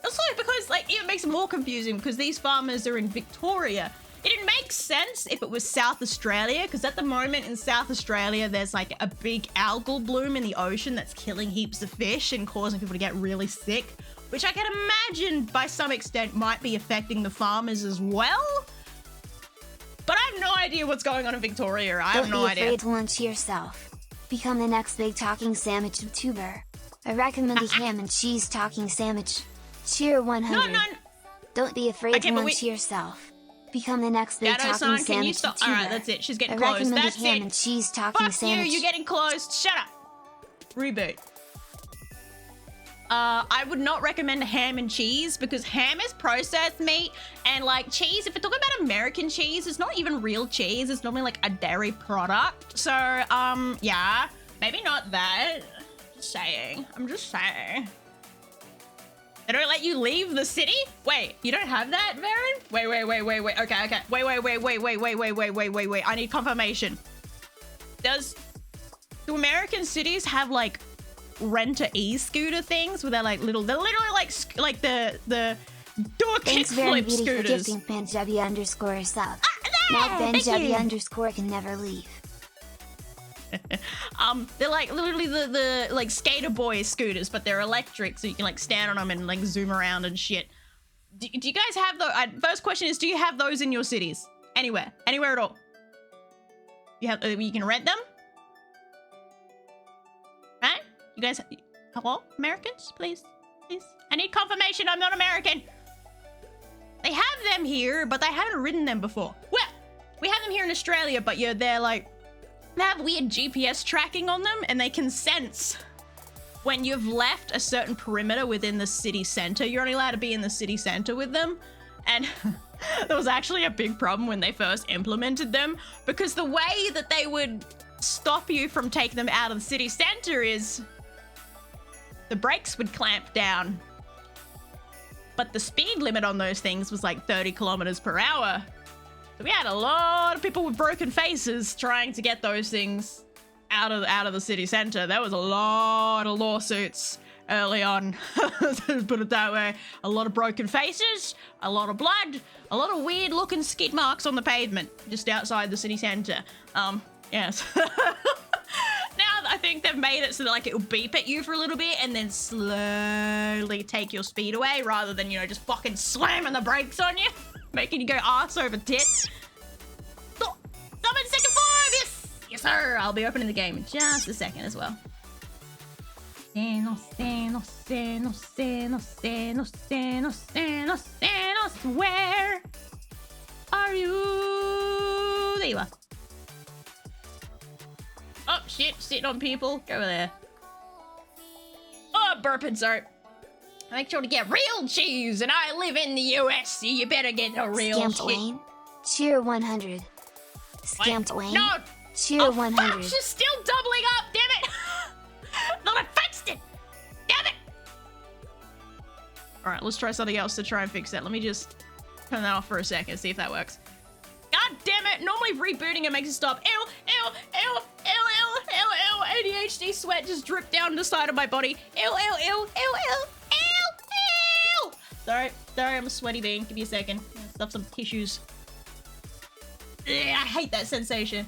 Also, because, like, it makes it more confusing because these farmers are in Victoria. It'd make sense if it was South Australia, because at the moment in South Australia, there's like a big algal bloom in the ocean that's killing heaps of fish and causing people to get really sick, which I can imagine by some extent might be affecting the farmers as well. But I have no idea what's going on in Victoria. I have no idea. Don't be afraid to launch yourself. Become the next big talking sandwich YouTuber. I recommend a ham and cheese talking sandwich. Cheer 100. No. Don't be afraid to launch yourself. Become the next big talking sandwich YouTuber. Alright, that's it. She's getting close. That's ham and cheese talking sandwich. You're getting close. Shut up. Reboot. I would not recommend ham and cheese because ham is processed meat, and like cheese, if we're talking about American cheese, it's not even real cheese. It's normally like a dairy product. So, yeah, maybe not that. I'm just saying. They don't let you leave the city? Wait, you don't have that, Varen? Wait. Okay. Wait. I need confirmation. Do American cities have like rent a e-scooter things where they're like they're literally like the door kick flip scooters. For gifting _sub. Now Ben__ can never leave. They're like literally the like skater boy scooters, but they're electric, so you can like stand on them and like zoom around and shit. Do you guys have those? First question is, do you have those in your cities? Anywhere at all? You can rent them? Right? You guys, hello? Americans, please? I need confirmation I'm not American. They have them here, but I haven't ridden them before. Well, we have them here in Australia, but yeah, they have weird GPS tracking on them, and they can sense when you've left a certain perimeter within the city center. You're only allowed to be in the city center with them. And there was actually a big problem when they first implemented them, because the way that they would stop you from taking them out of the city center is the brakes would clamp down. But the speed limit on those things was like 30 kilometers per hour. So we had a lot of people with broken faces trying to get those things out of the city center. There was a lot of lawsuits early on. Let's put it that way. A lot of broken faces, a lot of blood, a lot of weird looking skid marks on the pavement just outside the city center. Yes. Now I think they've made it so that like it'll beep at you for a little bit and then slowly take your speed away, rather than, you know, just fucking slamming the brakes on you, making you go arse over tit. Oh, summon second form! Yes, sir. I'll be opening the game in just a second as well. Where are you? There you are. Oh shit, sitting on people. Go over there. Oh, burping, sorry. Make sure to get real cheese, and I live in the US, so you better get the real Scamped shit. Wayne. Cheer 100. Scamped Wayne. No! Cheer 100. Fuck, she's still doubling up, damn it! No, I fixed it! Damn it! Alright, let's try something else to try and fix that. Let me just turn that off for a second, see if that works. God damn it! Normally rebooting it makes it stop. Ew, ew, ew, ew, ew, ew, ew. ADHD sweat just dripped down the side of my body. Ew, ew, ew, ew, ew, ew, ew. Sorry, I'm a sweaty being. Give me a second. Stuff some tissues. Ugh, I hate that sensation.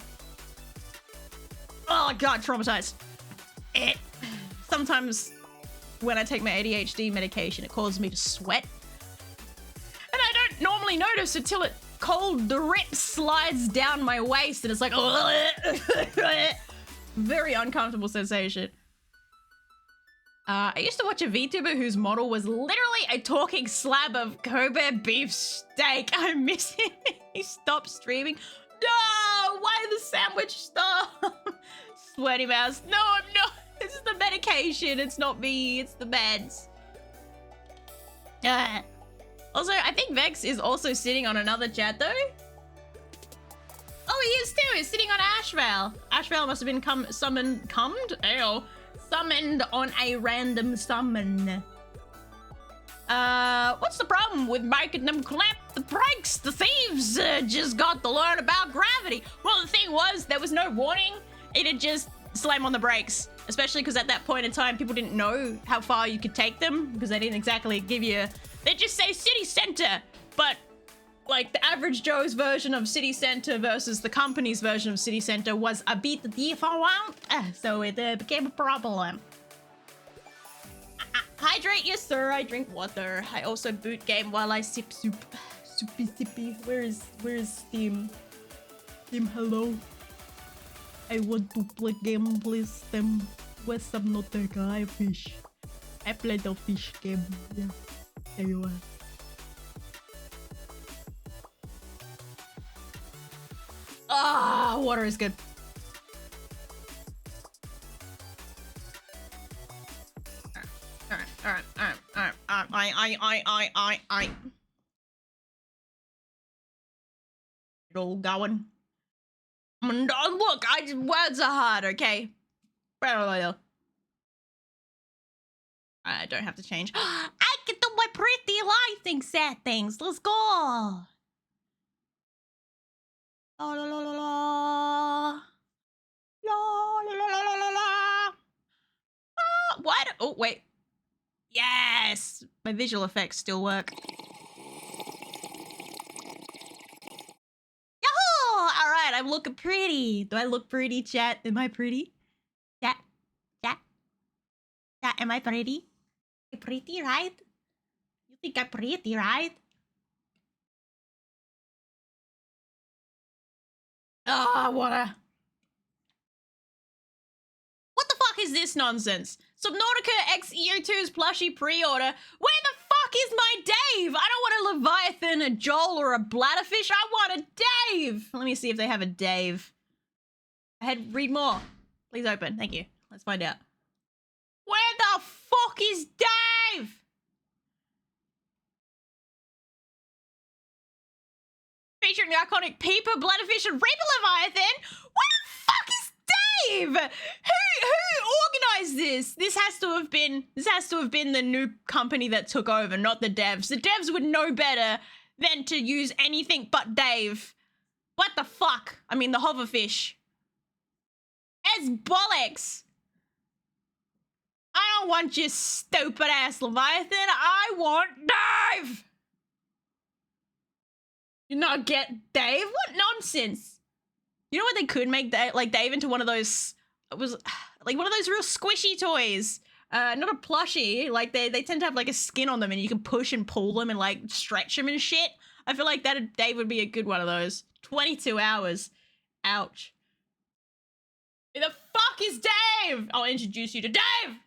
Oh god, traumatized. Sometimes when I take my ADHD medication, it causes me to sweat. And I don't normally notice until it cold drip slides down my waist and it's like very uncomfortable sensation. I used to watch a VTuber whose model was literally a talking slab of Kobe beef steak. I miss him. He stopped streaming. No, why the sandwich stop? Sweaty mouse. No, I'm not. This is the medication. It's not me. It's the meds. Also, I think Vex is also sitting on another chat, though. Oh, he is too. He's sitting on Ashvale. Ashvale must have been summoned on a random summon. What's the problem with making them clamp the brakes? The thieves just got to learn about gravity. Well, the thing was, there was no warning. It'd just slam on the brakes. Especially because at that point in time, people didn't know how far you could take them, because they didn't exactly give you... They just say city center, but like the average Joe's version of city center versus the company's version of city center was a bit different, so it became a problem. Hydrate, yes sir, I drink water. I also boot game while I sip soup. Soupy sippy. Where is Steam? Steam, hello. I want to play game, please. Steam. Where's Subnautica? I fish. I played the fish game. Yeah. There you are. Ah, water is good. Alright. It all going. Look, words are hard, okay? I don't have to change. I can do my pretty lighting settings. Let's go. La la la la la. La la la la la la. What? Oh, wait. Yes! My visual effects still work. Yahoo! All right, I'm looking pretty. Do I look pretty, chat? Am I pretty? Chat? Chat? Chat, am I pretty? I'm pretty, right? You think I'm pretty, right? Ah, water. What the fuck is this nonsense? Subnautica X EO2's plushie pre-order. Where the fuck is my Dave? I don't want a Leviathan, a Joel, or a bladderfish. I want a Dave. Let me see if they have a Dave. Read more. Please open. Thank you. Let's find out. Where the fuck is Dave? Featuring the iconic Peeper, Bladderfish, and Reaper Leviathan? Where the fuck is Dave? Who organized this? This has to have been the new company that took over, not the devs. The devs would know better than to use anything but Dave. What the fuck? I mean, the hoverfish. It's bollocks. I don't want your stupid ass Leviathan. I want Dave. You not get Dave? What nonsense? You know what they could make Dave into one of those, it was like one of those real squishy toys. Not a plushie. Like they tend to have like a skin on them and you can push and pull them and like stretch them and shit. I feel like Dave would be a good one of those. 22 hours. Ouch. Who the fuck is Dave? I'll introduce you to Dave.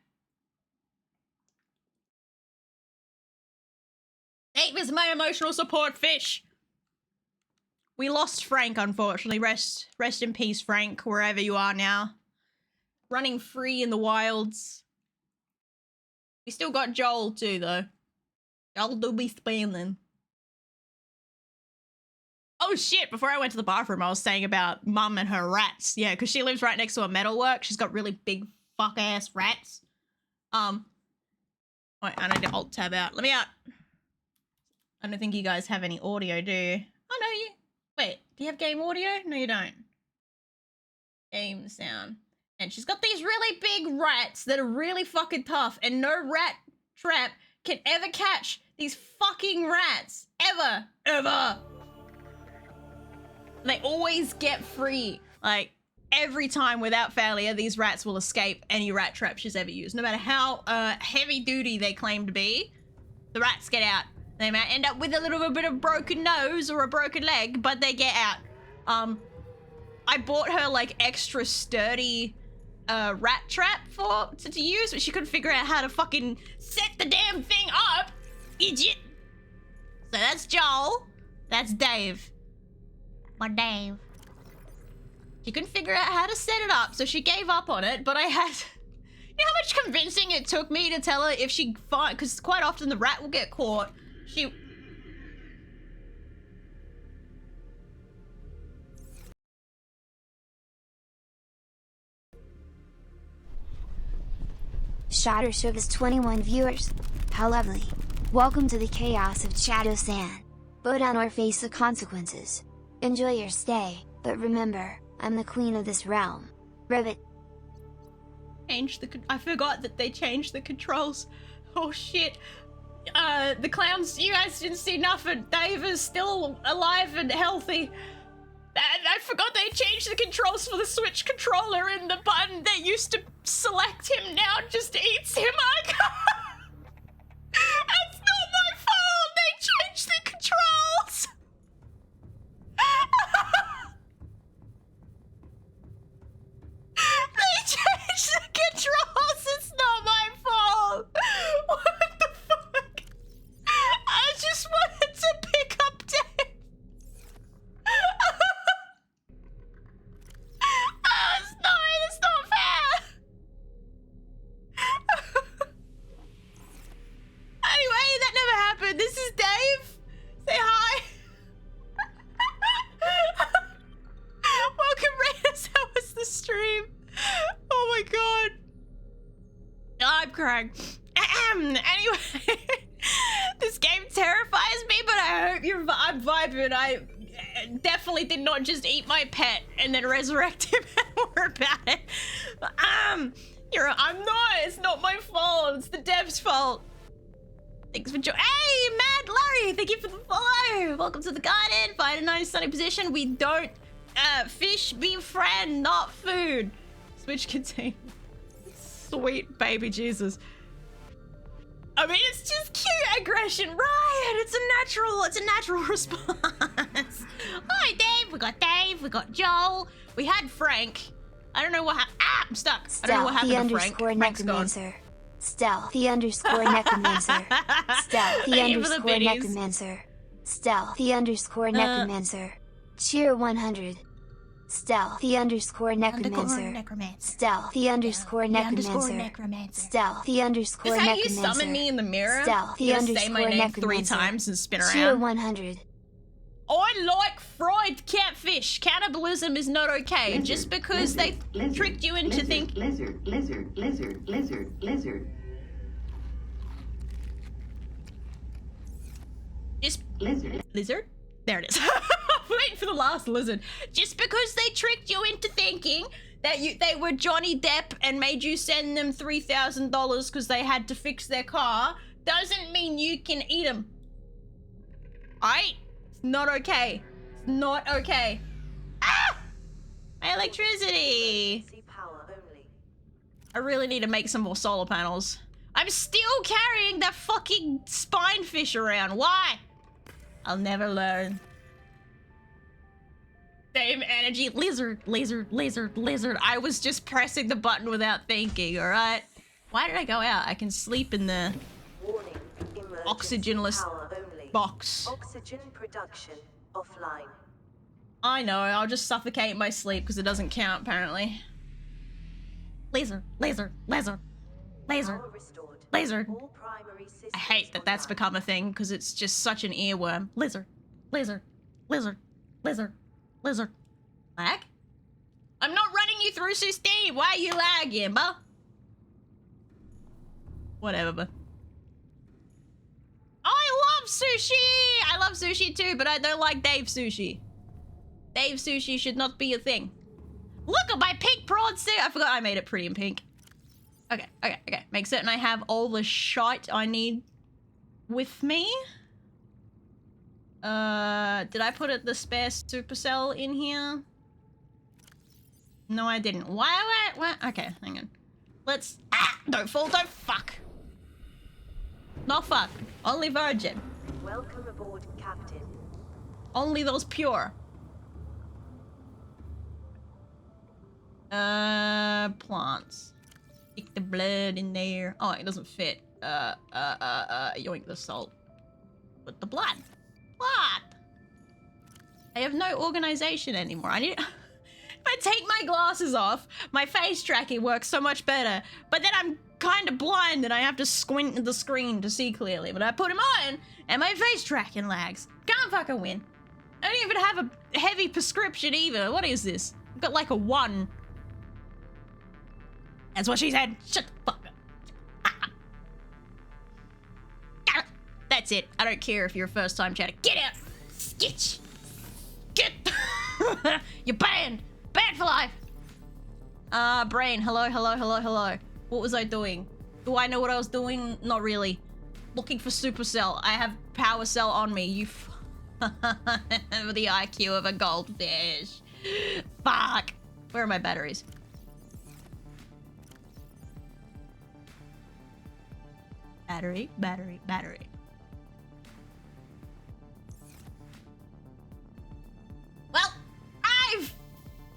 Dave is my emotional support fish. We lost Frank, unfortunately. Rest in peace, Frank, wherever you are now. Running free in the wilds. We still got Joel too, though. Joel do be spending. Oh shit, before I went to the bathroom, I was saying about Mum and her rats. Yeah, because she lives right next to a metalwork. She's got really big fuck-ass rats. Wait, I need to alt-tab out. Let me out. I don't think you guys have any audio, do you? Oh, no, you... Wait, do you have game audio? No, you don't. Game sound. And she's got these really big rats that are really fucking tough, and no rat trap can ever catch these fucking rats. Ever. Ever. They always get free. Like, every time without failure, these rats will escape any rat trap she's ever used. No matter how heavy duty they claim to be, the rats get out. They might end up with a little bit of broken nose or a broken leg, but they get out. I bought her like extra sturdy rat trap to use, but she couldn't figure out how to fucking set the damn thing up. Idiot. So that's Joel. That's Dave. My Dave. She couldn't figure out how to set it up, so she gave up on it, but I had... You know how much convincing it took me to tell her if she... Because quite often the rat will get caught. She... Shatter Service 21 viewers. How lovely. Welcome to the chaos of Shadow-san. Bow down or face the consequences. Enjoy your stay, but remember, I'm the queen of this realm. Rivet. I forgot that they changed the controls. Oh shit. The clowns, you guys didn't see nothing. Dave is still alive and healthy. I forgot they changed the controls for the Switch controller, and the button that used to select him now just eats him. I can't. That's not my fault. They changed the controls. They changed the controls. It's not my fault. What the fuck? I just wanted to pick up Dave. It's not fair. Anyway, that never happened. This is Dave. Say hi. Welcome, Raiders. How was the stream? Oh my god. I'm crying. Anyway, this game terrifies me, but I hope I'm vibing. I definitely did not just eat my pet and then resurrect him and more about it. I'm not. It's not my fault. It's the dev's fault. Thanks for joining. Hey, Mad Larry, thank you for the follow. Welcome to the garden. Find a nice sunny position. We don't fish, be friend, not food. Switch container. Sweet baby Jesus. I mean, it's just cute aggression, right? It's a natural response. Hi, Dave. We got Joel. We had Frank. I don't know what happened. Ah, I'm stuck. I don't know what happened to Frank. Frank's gone. Stealthy underscore necromancer. Stealthy underscore necromancer. Stealthy underscore necromancer. Cheer 100. Stealthy underscore necromancer. Stealthy underscore necromancer. Stealthy underscore necromancer. Is that you summon me in the mirror? Stealthy underscore say my name 3 times and spin around? Cheer 100. I like fried catfish. Cannibalism is not okay. Lizard, just because they tricked you into thinking. Lizard. Just lizard. Lizard? There it is. Waiting for the last lizard. Just because they tricked you into thinking that they were Johnny Depp and made you send them $3,000 because they had to fix their car doesn't mean you can eat them. Alright? It's not okay. It's not okay. Ah! My electricity. I really need to make some more solar panels. I'm still carrying that fucking spine fish around. Why? I'll never learn. Same energy. Lizard. I was just pressing the button without thinking, alright? Why did I go out? I can sleep in the oxygenless box. Oxygen production offline. I know, I'll just suffocate in my sleep because it doesn't count apparently. Laser. I hate that that's become a thing because it's just such an earworm. Lizard. Lag? I'm not running you through, Steve. Why are you lagging, bro? Whatever, but. I love sushi! I love sushi too, but I don't like Dave sushi. Dave sushi should not be a thing. Look at my pink prawn suit! I forgot I made it pretty in pink. Okay. Make certain I have all the shite I need with me. Did I put the spare supercell in here? No, I didn't. Why? Okay, hang on. Let's... Ah! Don't fall, don't fuck! Not fuck. Only virgin. Welcome aboard, Captain. Only those pure. Plants. Stick the blood in there. Oh, it doesn't fit. Yoink the salt. Put the blood. What? I have no organization anymore. I need... If I take my glasses off, my face tracking works so much better. But then I'm kind of blind and I have to squint at the screen to see clearly. But I put them on and my face tracking lags. Can't fucking win. I don't even have a heavy prescription either. What is this? I've got like a 1. That's what she said. Shut the fuck up. That's it. I don't care if you're a first time chatter. Get out. Skitch. Get. You're banned. Banned for life. Brain. Hello. What was I doing? Do I know what I was doing? Not really. Looking for supercell. I have power cell on me. You with the IQ of a goldfish. Fuck. Where are my batteries? Battery. Well, I've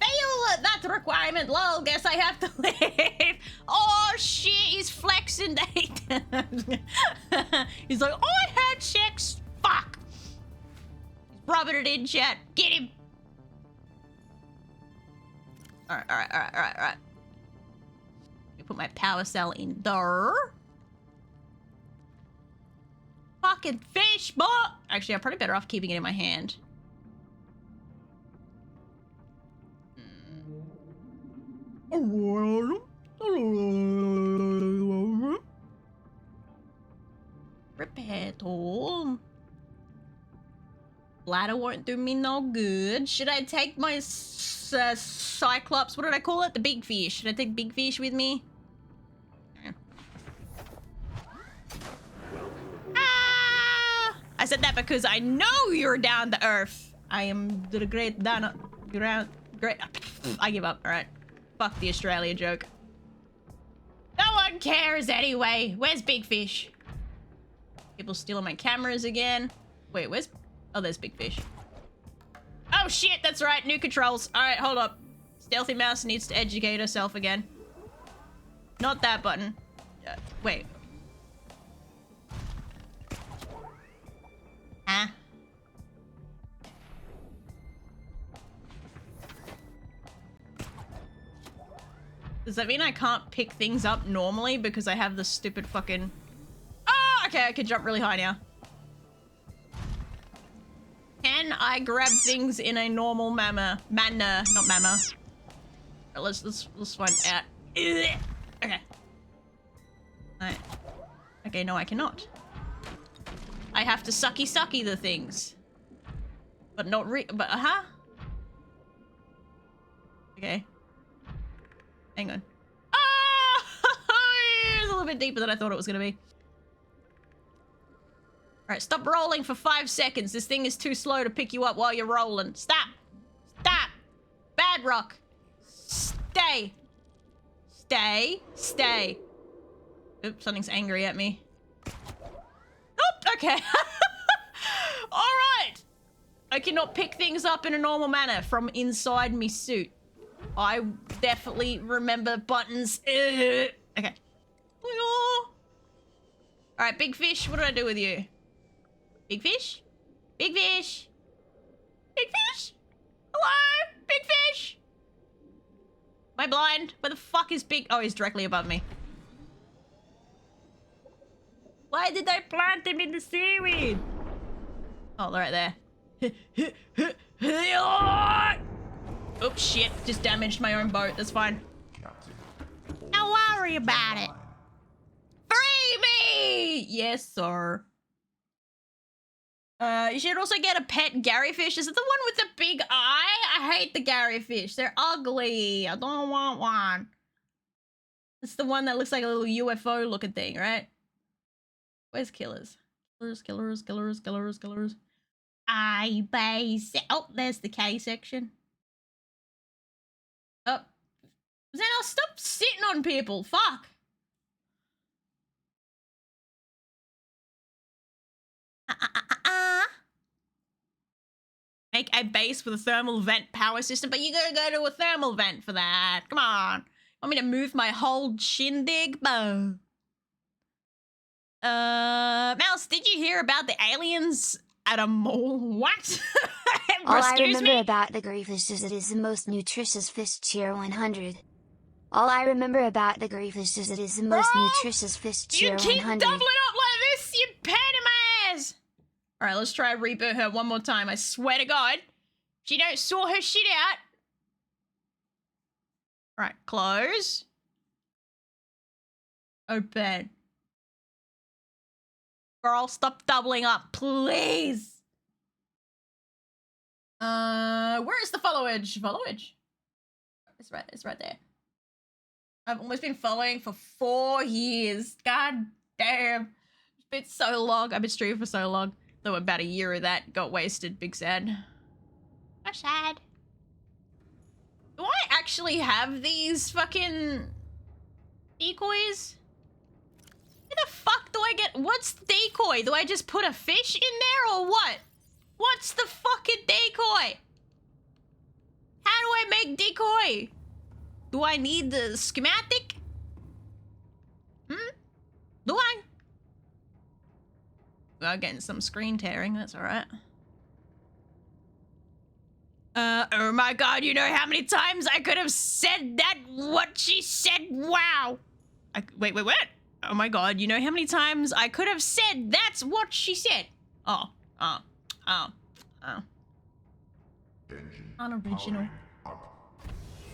failed that requirement. Lol, guess I have to leave. Oh shit, he's flexing. He's like, I had sex. Fuck. He's rubbing it in, chat. Get him. Alright. Let me put my power cell in there. Fucking fish, boy! Actually, I'm probably better off keeping it in my hand. Repair tool. Bladder won't do me no good. Should I take my Cyclops? What did I call it? The big fish. Should I take big fish with me? said that because I know you're down to earth. I am the great down ground. Great. I give up. All right. Fuck the Australia joke. No one cares anyway. Where's Big Fish? People stealing my cameras again. Wait, where's... Oh, there's Big Fish. Oh, shit. That's right. New controls. All right, hold up. Stealthy Mouse needs to educate herself again. Not that button. Wait. Huh? Does that mean I can't pick things up normally because I have the stupid fucking... Oh, okay, I can jump really high now. Can I grab things in a normal manner? Not manner. Let's find out. Okay. Alright. Okay, no, I cannot. I have to sucky the things. But not Okay. Hang on. Oh! It's a little bit deeper than I thought it was gonna be. Alright, stop rolling for 5 seconds. This thing is too slow to pick you up while you're rolling. Stop! Stop! Bad rock! Stay! Stay! Stay! Oops, something's angry at me. Oop! Okay. Alright! I cannot pick things up in a normal manner from inside me suit. I definitely remember buttons. Okay. Alright, Big Fish, what did I do with you? Big Fish? Big Fish? Big Fish? Hello? Big Fish? Am I blind? Where the fuck is Big... Oh, he's directly above me. Why did I plant him in the seaweed? Oh, they're right there. Oops, shit. Just damaged my own boat. That's fine. Don't worry about it. Free me! Yes, sir. You should also get a pet Gary fish. Is it the one with the big eye? I hate the Gary fish. They're ugly. I don't want one. It's the one that looks like a little UFO looking thing, right? Where's killers? Killers. I base. Oh, there's the K section. Oh. Then I'll stop sitting on people. Fuck. Make a base with a thermal vent power system, but you gotta go to a thermal vent for that. Come on. Want me to move my whole shindig? Mouse, did you hear about the aliens at a mall? What? All I remember about the greyfish is it is the most nutritious fish tier 100. All I remember about the greyfish is it is the most nutritious fish tier 100. You keep doubling up like this, you pain in my ass! Alright, let's try and reboot her one more time. I swear to God, she don't sort her shit out. Alright, close. Open. Girl, stop doubling up, please. Where is the followage? Followage? It's right there. I've almost been following for 4 years. God damn. It's been so long. I've been streaming for so long. Though about a year of that got wasted. Big sad. So sad. Do I actually have these fucking decoys? Where the fuck do I get... What's decoy? Do I just put a fish in there or what? What's the fucking decoy? How do I make decoy? Do I need the schematic? Do I? Well, getting some screen tearing, that's alright. Oh my God, you know how many times I could have said that? What she said? Wow. Wait, what? Oh my God, you know how many times I could have said that's what she said? Oh. Unoriginal.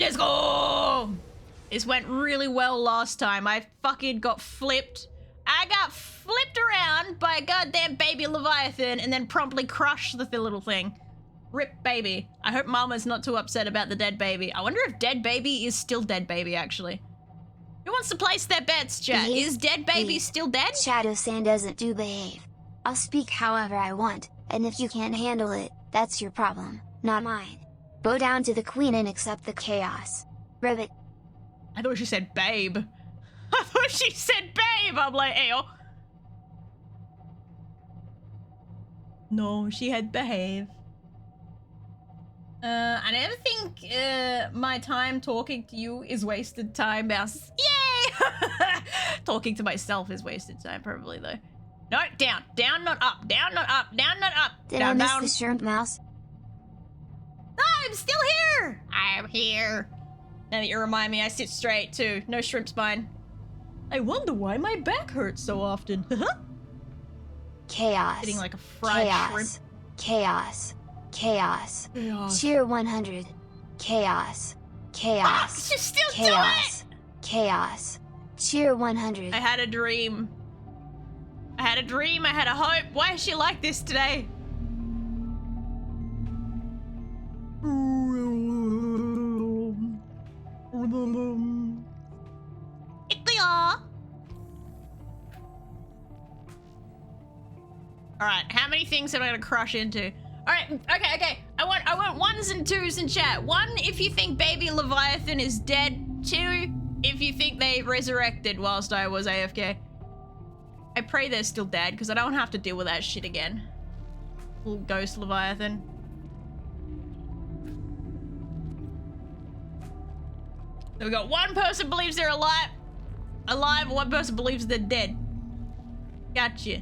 Let's go! This went really well last time. I fucking got flipped. I got flipped around by a goddamn baby Leviathan and then promptly crushed the little thing. Rip baby. I hope Mama's not too upset about the dead baby. I wonder if dead baby is still dead baby, actually. Who wants to place their bets, chat? Is dead baby still dead? Shadow Sand doesn't do behave. I'll speak however I want, and if you can't handle it, that's your problem, not mine. Bow down to the queen and accept the chaos. Ribbit. I thought she said babe. I thought she said babe. I'm like, ew. No, she had behave. I never think my time talking to you is wasted time, mouse. Yay! Talking to myself is wasted time, probably, though. No, down. Down, not up. Down, not up. Down, not up. Did down, I miss down. the shrimp mouse? No, I'm still here. I'm here. Now that you remind me, I sit straight, too. No shrimp spine. I wonder why my back hurts so often. Chaos. Sitting like a fried shrimp. Chaos. Chaos. Chaos. Cheer 100. Chaos. Chaos. Just still Chaos. do it! Chaos. Cheer 100. I had a dream. I had a dream. I had a hope. Why is she like this today? Alright, how many things am I gonna crush into? Alright, okay. I want ones and twos in chat. 1, if you think baby Leviathan is dead. 2, if you think they resurrected whilst I was AFK. I pray they're still dead, because I don't have to deal with that shit again. Little ghost Leviathan. So we got one person believes they're alive, one person believes they're dead. Gotcha.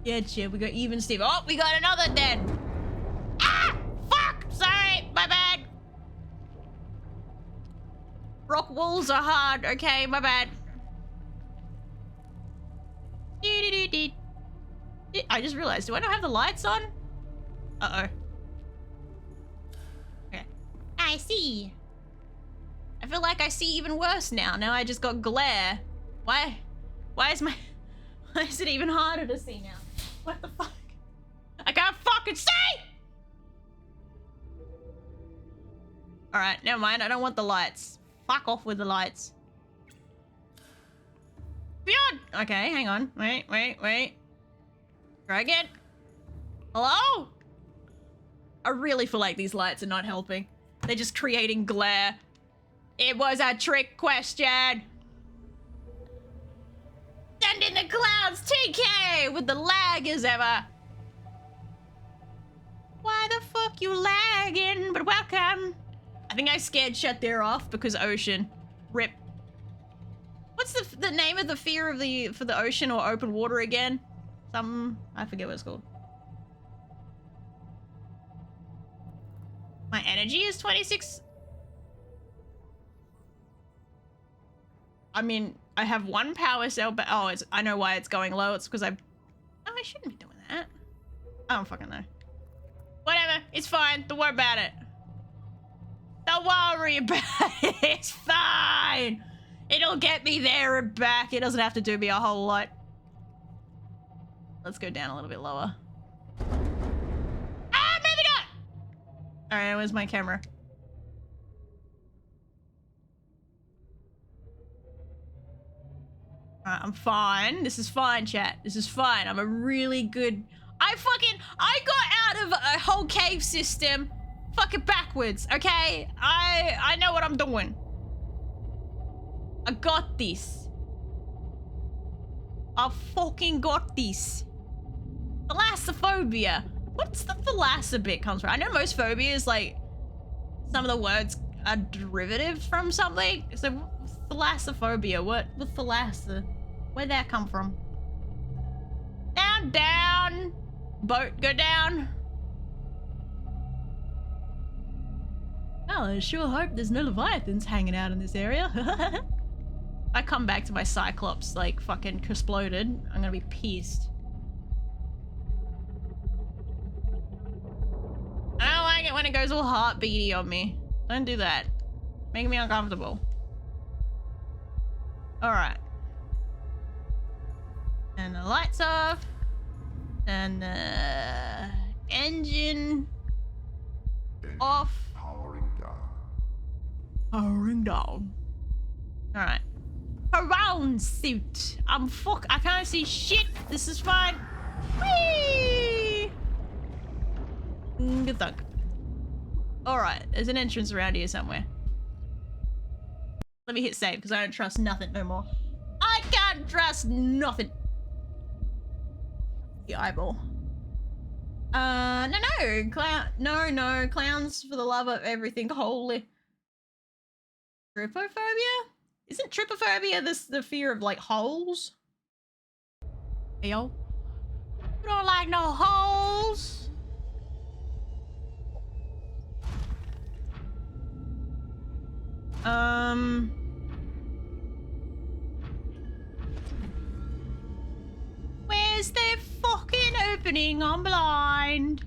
Gotcha, we got even Steve. Oh, we got another dead. Ah! Fuck! Sorry, my bad. Rock walls are hard. Okay, my bad. I just realized, do I not have the lights on? Uh-oh. Okay. I see. I feel like I see even worse now. Now I just got glare. Why is it even harder to see now? What the fuck? I can't fucking see! Alright, never mind. I don't want the lights. Fuck off with the lights. Beyond! Okay, hang on. Wait. Try again. Hello? I really feel like these lights are not helping. They're just creating glare. It was a trick question. Send in the clouds, TK, with the lag as ever. Why the fuck you lagging? But welcome. I think I scared shut there off because ocean. Rip. What's the name of the fear of for the ocean or open water again? I forget what it's called. My energy is 26. I mean, I have 1 power cell, but I know why it's going low. It's because I shouldn't be doing that. I don't fucking know. Whatever, it's fine. Don't worry about it. Don't worry about it. It's fine. It'll get me there and back. It doesn't have to do me a whole lot. Let's go down a little bit lower. Ah, maybe not. All right, where's my camera? Alright, I'm fine. This is fine, chat. This is fine. I'm a really good... I got out of a whole cave system fucking backwards, okay? I know what I'm doing. I got this. I fucking got this. Thalassophobia. What's the thalassa bit comes from? I know most phobias, like, some of the words are derivative from something. So, thalassophobia. What's thalassa? Where'd that come from? Down. Boat, go down. Well, I sure hope there's no leviathans hanging out in this area. I come back to my Cyclops, like, fucking exploded. I'm gonna be pissed. I don't like it when it goes all heartbeaty on me. Don't do that. Making me uncomfortable. Alright. And the lights off. And the engine off. Powering down. Powering down. Alright. Around suit. I can't see shit. This is fine. Whee! Good luck. Alright, there's an entrance around here somewhere. Let me hit save because I don't trust nothing no more. I can't trust nothing. The eyeball. No, clowns for the love of everything holy. Trypophobia? Isn't trypophobia the fear of like holes? Hey yo. You don't like no holes? Where's the fucking opening? I'm blind.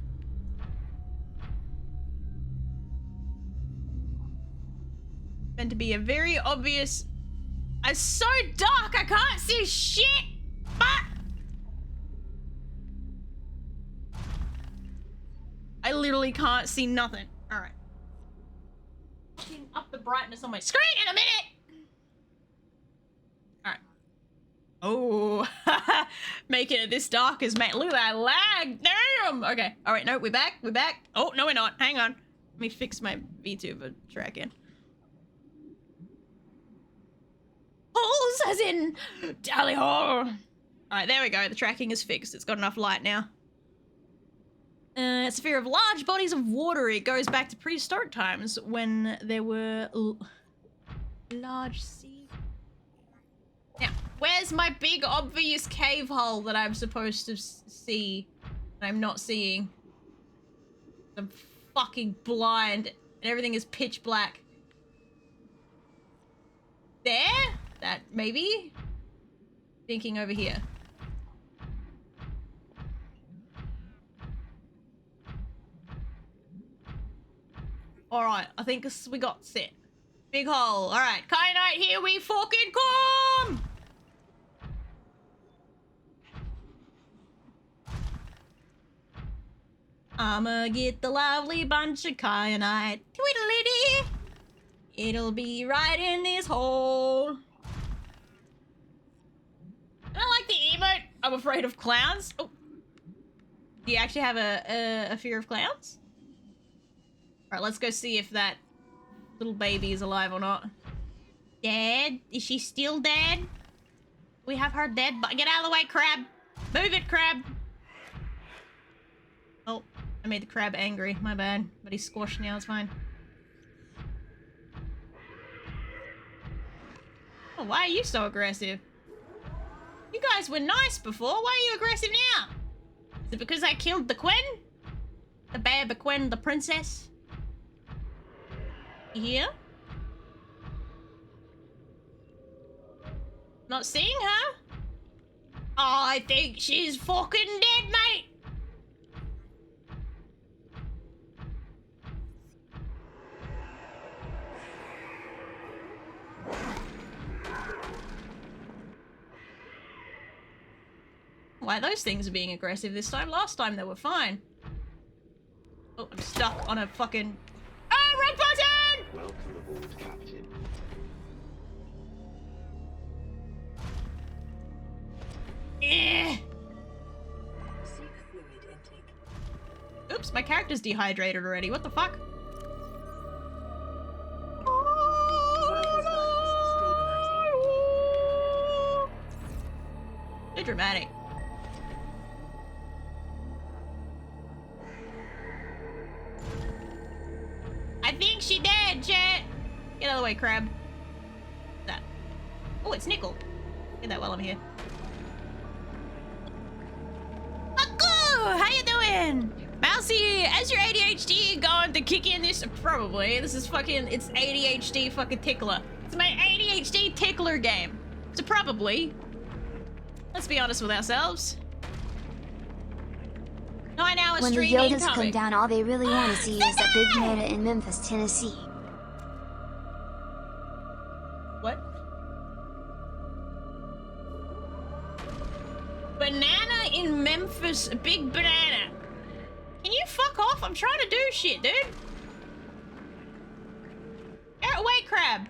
Meant to be a very obvious. It's so dark, I can't see shit. But I literally can't see nothing. All right. Up the brightness on my screen in a minute. All right. Oh, making it this dark is mate. Look at that lag. Damn. Okay. All right. No, we're back. We're back. Oh no, we're not. Hang on. Let me fix my VTuber tracking. Holes as in tally hole. All right, there we go. The tracking is fixed. It's got enough light now. It's a fear of large bodies of water. It goes back to prehistoric times when there were large sea. Now, where's my big obvious cave hole that I'm supposed to see that I'm not seeing? I'm fucking blind and everything is pitch black. There? That maybe? Thinking over here. Alright, I think we got set. Big hole. Alright, Kyanite, here we fucking come! I'ma get the lovely bunch of Kyanite. Tweedledee! It'll be right in this hole. I don't like the emote. I'm afraid of clowns. Oh. Do you actually have a fear of clowns? Alright, let's go see if that little baby is alive or not. Dead? Is she still dead? We have her dead, but get out of the way, crab! Move it, crab! Oh, I made the crab angry. My bad. But he's squashed now, it's fine. Oh, why are you so aggressive? You guys were nice before. Why are you aggressive now? Is it because I killed the queen? The babe queen, the princess? You here? Not seeing her? Oh, I think she's fucking dead, mate. Why those things are being aggressive this time? Last time they were fine. Oh, I'm stuck on a fucking... Oh, red button! Welcome aboard, Captain. Seek fluid intake. Oops, my character's dehydrated already. What the fuck? Too dramatic. I think she dead, chat. Get out of the way, crab. What's that? Oh, it's nickel. Get that while I'm here. Aku! How you doing? Mousy, as your ADHD going to kick in this? Probably. This is fucking, it's ADHD fucking tickler. It's my ADHD tickler game. So probably. Let's be honest with ourselves. 9 hours When the stream Yodas incoming. come down, all they really want to see is a big meta in Memphis, Tennessee. What? Banana in Memphis, a big banana. Can you fuck off? I'm trying to do shit, dude. Get away, crab.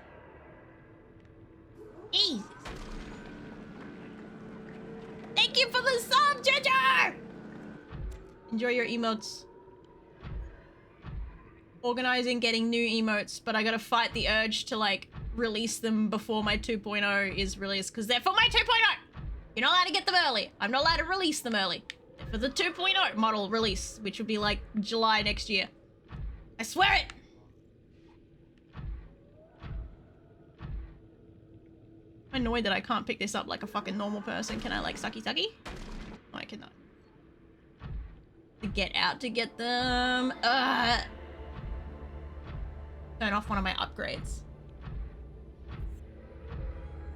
Jesus. Enjoy your emotes. Organizing getting new emotes, but I gotta fight the urge to like release them before my 2.0 is released, because they're for my 2.0! You're not allowed to get them early. I'm not allowed to release them early. They're for the 2.0 model release, which will be like July next year. I swear it! I'm annoyed that I can't pick this up like a fucking normal person. Can I like sucky sucky? No, I cannot. To get out to get them. Turn off one of my upgrades.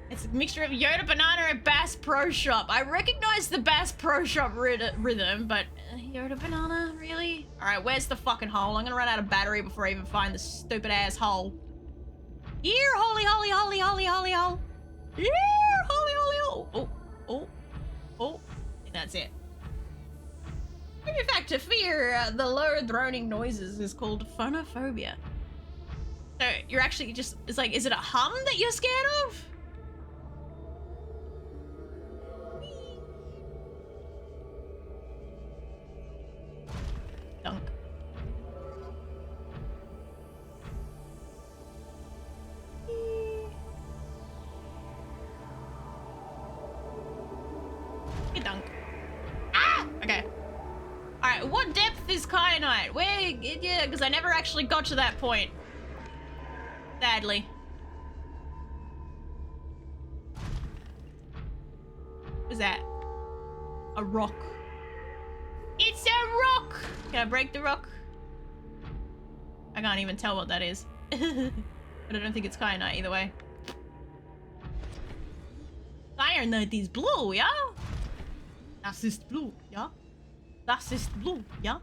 It's a mixture of Yoda Banana and Bass Pro Shop. I recognize the Bass Pro Shop rhythm, but Yoda Banana, really? Alright, where's the fucking hole? I'm gonna run out of battery before I even find the stupid ass hole. Here, holy, holy, holy, holy, holy, hole. Here, holy, holy, hole. Oh, oh, oh. And that's it. In fact, to fear the low droning noises is called phonophobia. So you're actually just, it's like, is it a hum that you're scared of? Dunk. Dunk. Ah! Okay. Alright, what depth is kyanite? Where, yeah, because I never actually got to that point. Sadly. What is that? A rock. It's a rock! Can I break the rock? I can't even tell what that is. But I don't think it's kyanite either way. Kyanite is blue, yeah? Das ist blue, yeah? Das ist blue, yeah?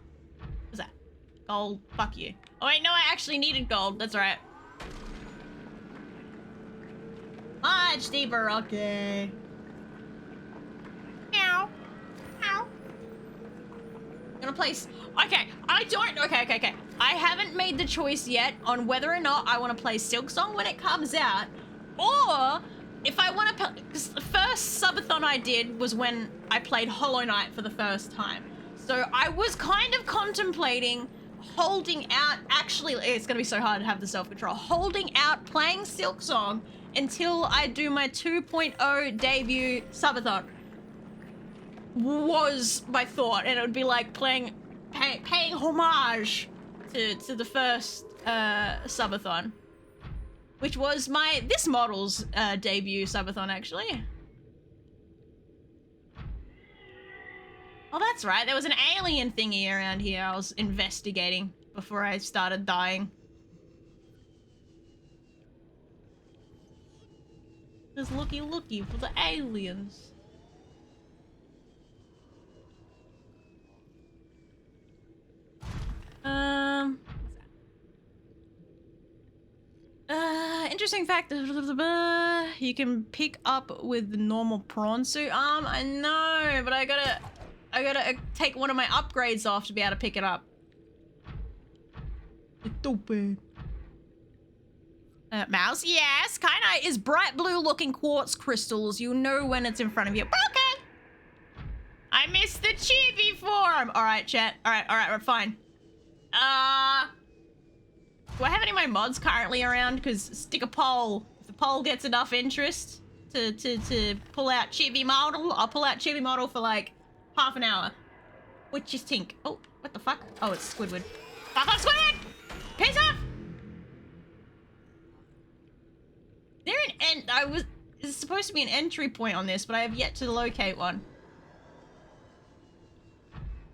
What's that? Gold. Fuck you. Oh wait, no, I actually needed gold. That's right. Much deeper, okay. Meow. Meow. I'm gonna place. Okay, I don't. Okay. I haven't made the choice yet on whether or not I want to play Silksong when it comes out, or if I want to. Because the first subathon I did was when I played Hollow Knight for the first time. So I was kind of contemplating holding out. Actually, it's gonna be so hard to have the self-control. Holding out playing Silksong until I do my 2.0 debut subathon was my thought, and it would be like paying homage to the first subathon, which was this model's debut subathon actually. Oh, that's right. There was an alien thingy around here I was investigating before I started dying. Just looky for the aliens. Interesting fact. You can pick up with the normal prawn suit arm. I know, but I gotta take one of my upgrades off to be able to pick it up. It's stupid. Mouse, yes. Kyanite is bright blue looking quartz crystals. You know when it's in front of you. Okay. I missed the chibi form. All right, chat. All right, we're fine. Do I have any of my mods currently around? Because stick a poll. If the poll gets enough interest to pull out chibi model, I'll pull out chibi model for like half an hour. What you think? Oh, what the fuck? Oh, it's Squidward. Fuck off, Squidward! Piss off! There an end? There's supposed to be an entry point on this, but I have yet to locate one.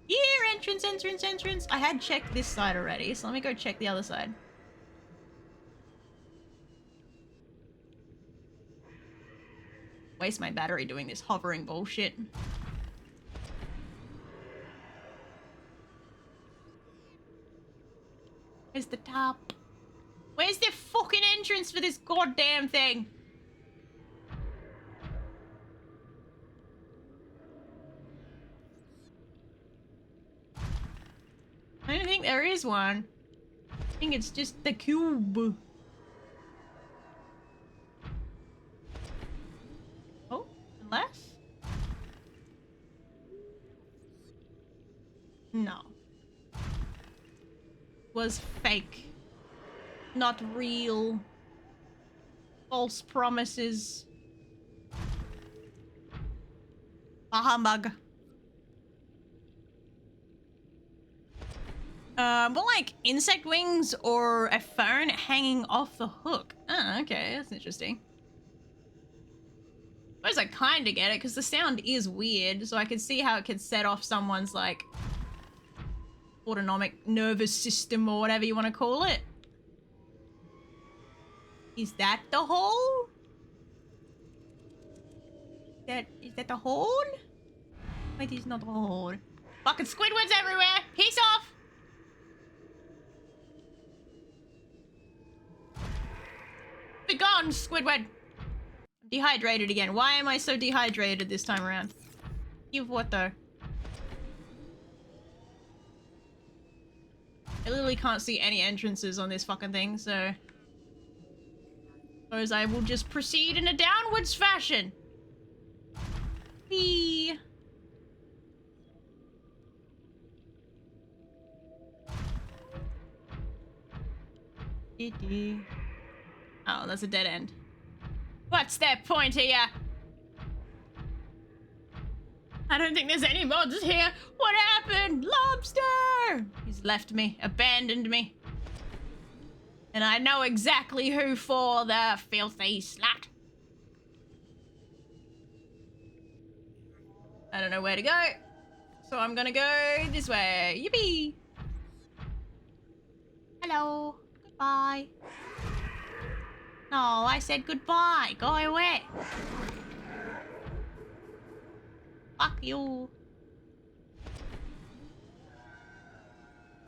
Here, entrance. I had checked this side already, so let me go check the other side. Waste my battery doing this hovering bullshit. Where's the top? Where's the fucking entrance for this goddamn thing? I don't think there is one. I think it's just the cube. Oh, unless? No. was fake. Not real. False promises. A humbug. More like insect wings or a phone hanging off the hook. Oh, okay, that's interesting. I suppose I kind of get it because the sound is weird, so I can see how it could set off someone's like autonomic nervous system or whatever you want to call it. Is that the hole? Is that the hole? Wait, it's not the hole. Fucking Squidwards everywhere! Peace off! Be gone, Squidward! I'm dehydrated again. Why am I so dehydrated this time around? Give what though? I literally can't see any entrances on this fucking thing, so... suppose I will just proceed in a downwards fashion. Whee! Oh, that's a dead end. What's their point here? I don't think there's any mods here. What happened? Lobster! He's left me, abandoned me. And I know exactly who for, the filthy slut. I don't know where to go. So I'm gonna go this way. Yippee! Hello. Goodbye. No, I said goodbye. Go away. Fuck you.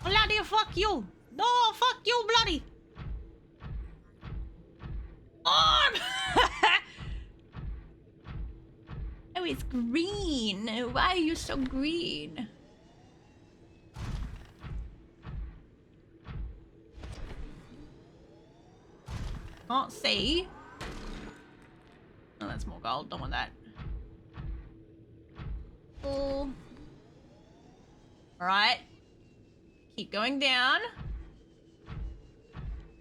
Bloody fuck you. No, fuck you, bloody. Arm! Oh, it's green. Why are you so green? Can't see. Oh, that's more gold. Don't want that. Cool. Alright. Keep going down.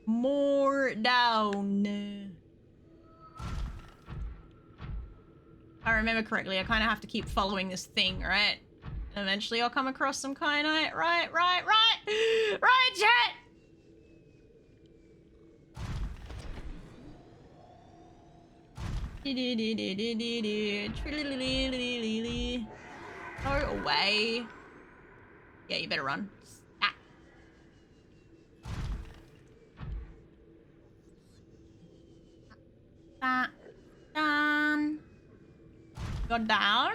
More down. If I remember correctly, I kind of have to keep following this thing, right? And eventually I'll come across some kyanite. Right. Right, chat! Go away. Yeah, you better run. Down. Go down.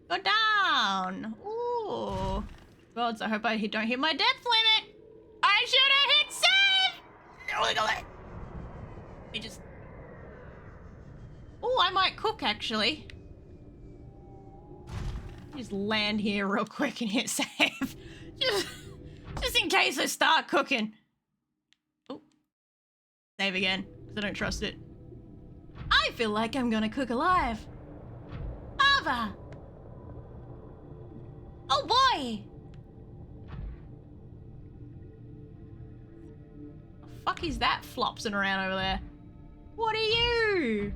Go down. Ooh. Gods, I hope I don't hit my depth limit. I should have hit save. Let me just... oh, I might cook, actually. Just land here real quick and hit save. just in case I start cooking. Oh. Save again, because I don't trust it. I feel like I'm gonna cook alive. Lava! Oh boy! The fuck is that flopsing around over there? What are you?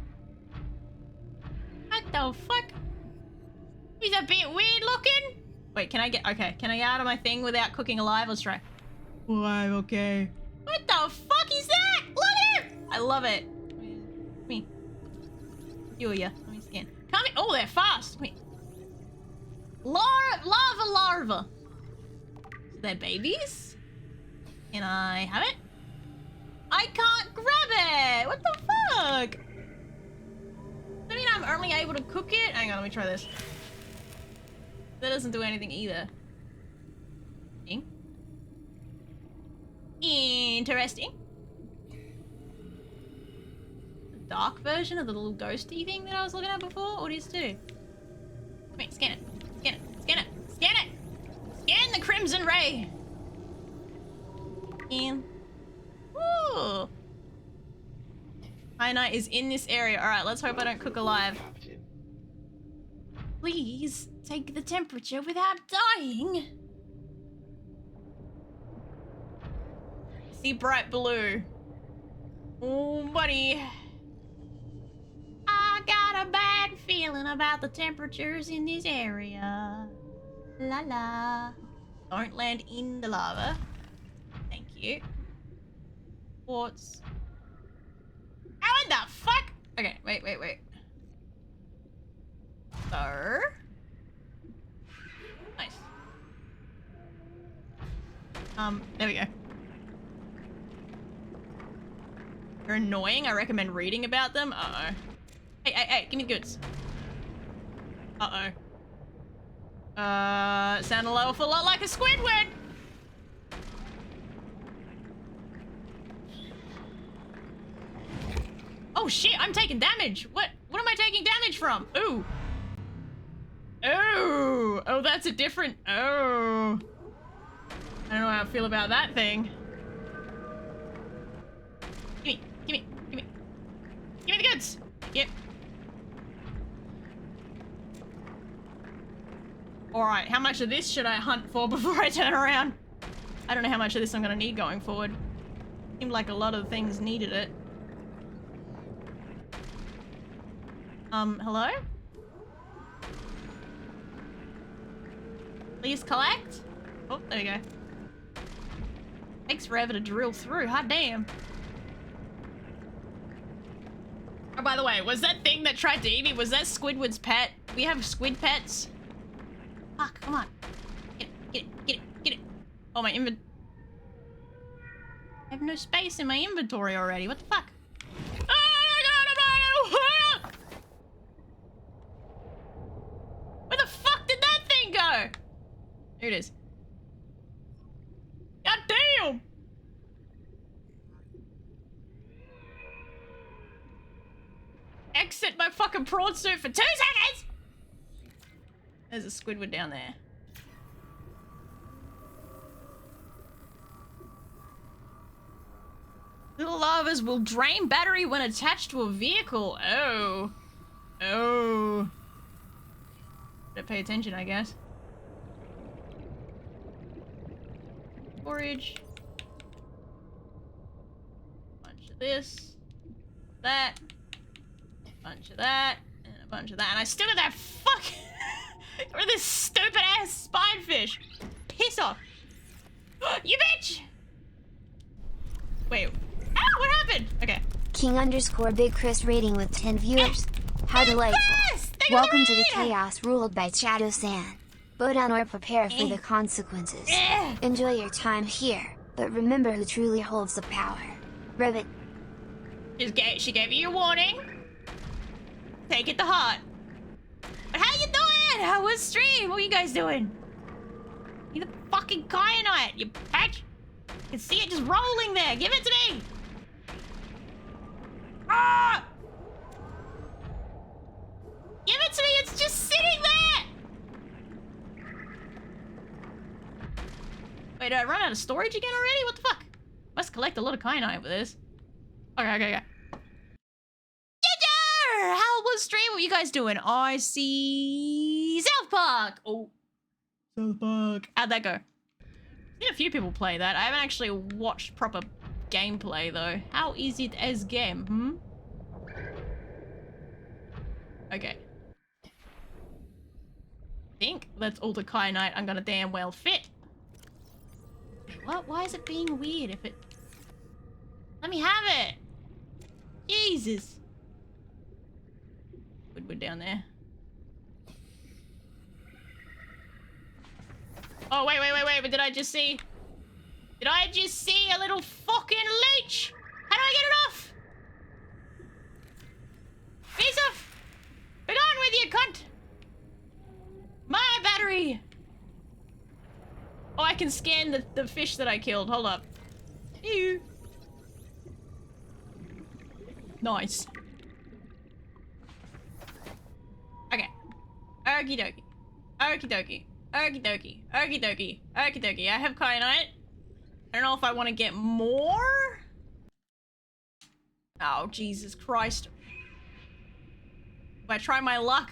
What the fuck? He's a bit weird looking. Wait, can I get out of my thing without cooking alive? Let's try. Alive, okay. What the fuck is that? Look at him! I love it. Come here. You or ya? Let me scan. Come here. Oh, they're fast. Wait. Lava larva. So they're babies? Can I have it? I can't grab it! What the fuck? I mean, I'm only able to cook it? Hang on, let me try this. That doesn't do anything either. Interesting. The dark version of the little ghosty thing that I was looking at before? What does it do? Come here, scan it. Scan it. Scan it. Scan it! Scan the crimson ray! Scan. Ooh. Kyanite is in this area. Alright, let's hope I don't cook alive. Please take the temperature without dying. See bright blue. Oh, buddy. I got a bad feeling about the temperatures in this area. La la. Don't land in the lava. Thank you. Quartz. How in the fuck? Okay, wait. So. Nice. There we go. They're annoying. I recommend reading about them. Uh-oh. Hey, give me the goods. Uh-oh. Sound a awful lot like a Squidward. Oh shit, I'm taking damage. What am I taking damage from? Ooh. Oh, that's a different, oh. I don't know how I feel about that thing. Give me the goods. Yep. Alright, how much of this should I hunt for before I turn around? I don't know how much of this I'm gonna need going forward. Seemed like a lot of things needed it. Hello? Please collect? Oh, there we go. Takes forever to drill through, hot damn. Oh, by the way, was that thing that tried to eat me, was that Squidward's pet? We have squid pets? Fuck, come on. Get it. Oh, my I have no space in my inventory already. What the fuck? Oh my god, where the fuck did that thing go? Here it is. God damn! Exit my fucking prawn suit for 2 seconds! There's a Squidward down there. Little lavas will drain battery when attached to a vehicle. Oh. Better pay attention, I guess. Storage. Bunch of this. That. Bunch of that. And a bunch of that. And I still got that fucking... or this stupid ass spinefish. Piss off. You bitch! Wait. Ah, what happened? Okay. King_Big Chris rating with 10 viewers. How delightful. Welcome to the chaos ruled by Shadow San. Bow down or prepare for the consequences. Enjoy your time here, but remember who truly holds the power. Ribbit. She gave you a warning. Take it to heart. But how you doing? How was stream? What are you guys doing? You the fucking kyanite, you bitch. I can see it just rolling there. Give it to me. Ah! Give it to me. It's just sitting there. Wait, did I run out of storage again already? What the fuck? Must collect a lot of kyanite with this. Okay. How was stream? What you guys doing? I see South Park. Oh, South Park. How'd that go? Seen a few people play that. I haven't actually watched proper gameplay though. How is it as game? Okay. I think that's all the kyanite I'm gonna damn well fit. What? Why is it being weird if it... Let me have it! Jesus! Woodward down there. Oh, wait, but did I just see a little fucking leech? How do I get it off? Face off! Be gone with you, cunt! My battery! Oh, I can scan the fish that I killed. Hold up. Ew. Nice. Okay. Okie dokie. Okie dokie. Okie dokie. Okie dokie. Okie dokie. I have kyanite. I don't know if I want to get more. Oh, Jesus Christ. If I try my luck,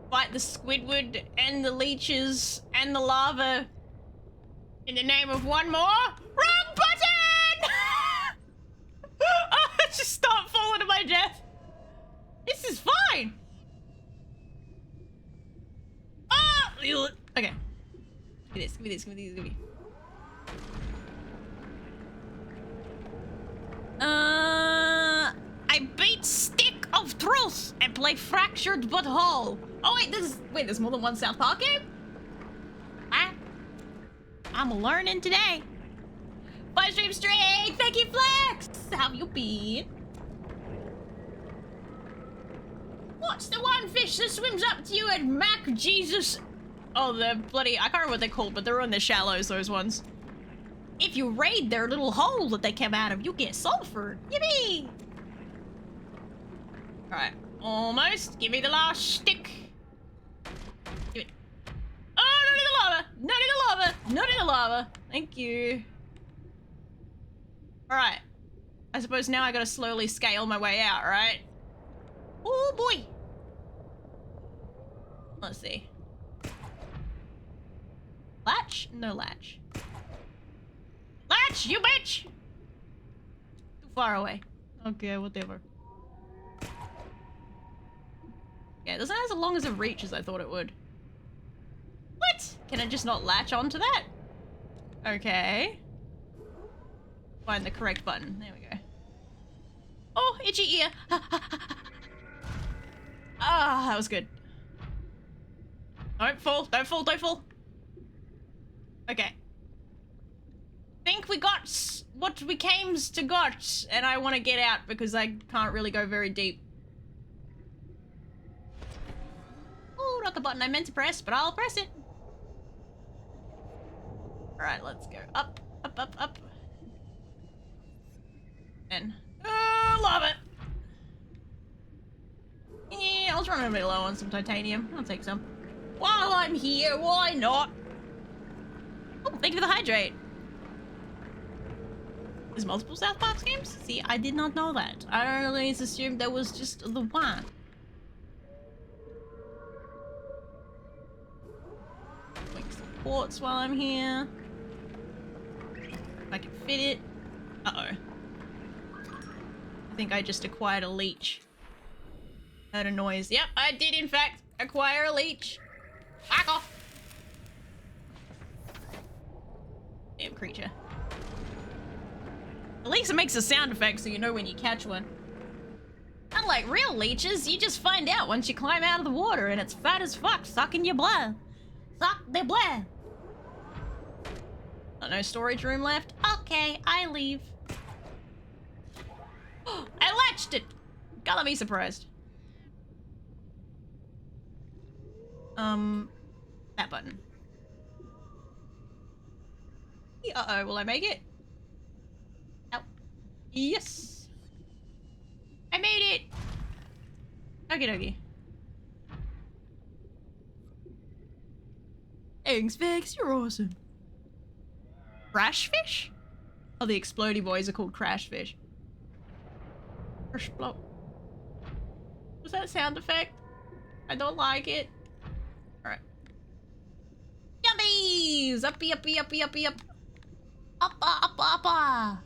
fight the Squidward and the leeches and the lava in the name of one more. Wrong stop falling to my death. This is fine. Ah! Okay. Give me this, give me this, give me this, give me. I beat Stick of Truth and play Fractured But Whole. Oh wait, there's more than one South Park game? Huh? I'm learning today. 5 streams straight, thank you Flex! How have you been? What's the one fish that swims up to you and Mac Jesus? Oh, the bloody, I can't remember what they're called, but they're in the shallows, those ones. If you raid their little hole that they came out of, you get sulfur. Yippee! Alright, almost. Give me the last stick. Give it. Oh, not in the lava! Not in the lava! Not in the lava! Thank you. Alright. I suppose now I gotta slowly scale my way out, right? Oh boy! Let's see. Latch? No latch. Latch, you bitch! Too far away. Okay, whatever. Yeah, it doesn't have as long as a reach as I thought it would. What? Can I just not latch onto that? Okay. Find the correct button. There we go. Oh, itchy ear. Ah, that was good. Don't fall, don't fall, don't fall. Okay. Think we got what we came to got, and I want to get out because I can't really go very deep. Oh, not the button I meant to press, but I'll press it. Alright, let's go up, up, up, up. And love it. Yeah, I was running a bit low on some titanium. I'll take some. While I'm here, why not? Oh, thank you for the hydrate. There's multiple South Park games? See, I did not know that. I always assumed there was just the one. Make some ports while I'm here. If I can fit it. Uh-oh. I think I just acquired a leech. Heard a noise. Yep, I did in fact acquire a leech. Back off! Damn creature. At least it makes a sound effect so you know when you catch one. Unlike real leeches, you just find out once you climb out of the water and it's fat as fuck, sucking your blood. Suck their blood. Oh, no storage room left? Okay, I leave. I latched it! God, let me surprised. That button. Uh-oh, will I make it? Oh. Yes! I made it! Okie dokie. Thanks, Vex, you're awesome. Crash fish? Oh, the explodey boys are called crash fish. Explode. Was that a sound effect? I don't like it. Alright. Yummies! Uppy, uppy, uppy, uppy, up. Uppa, uppa, uppa.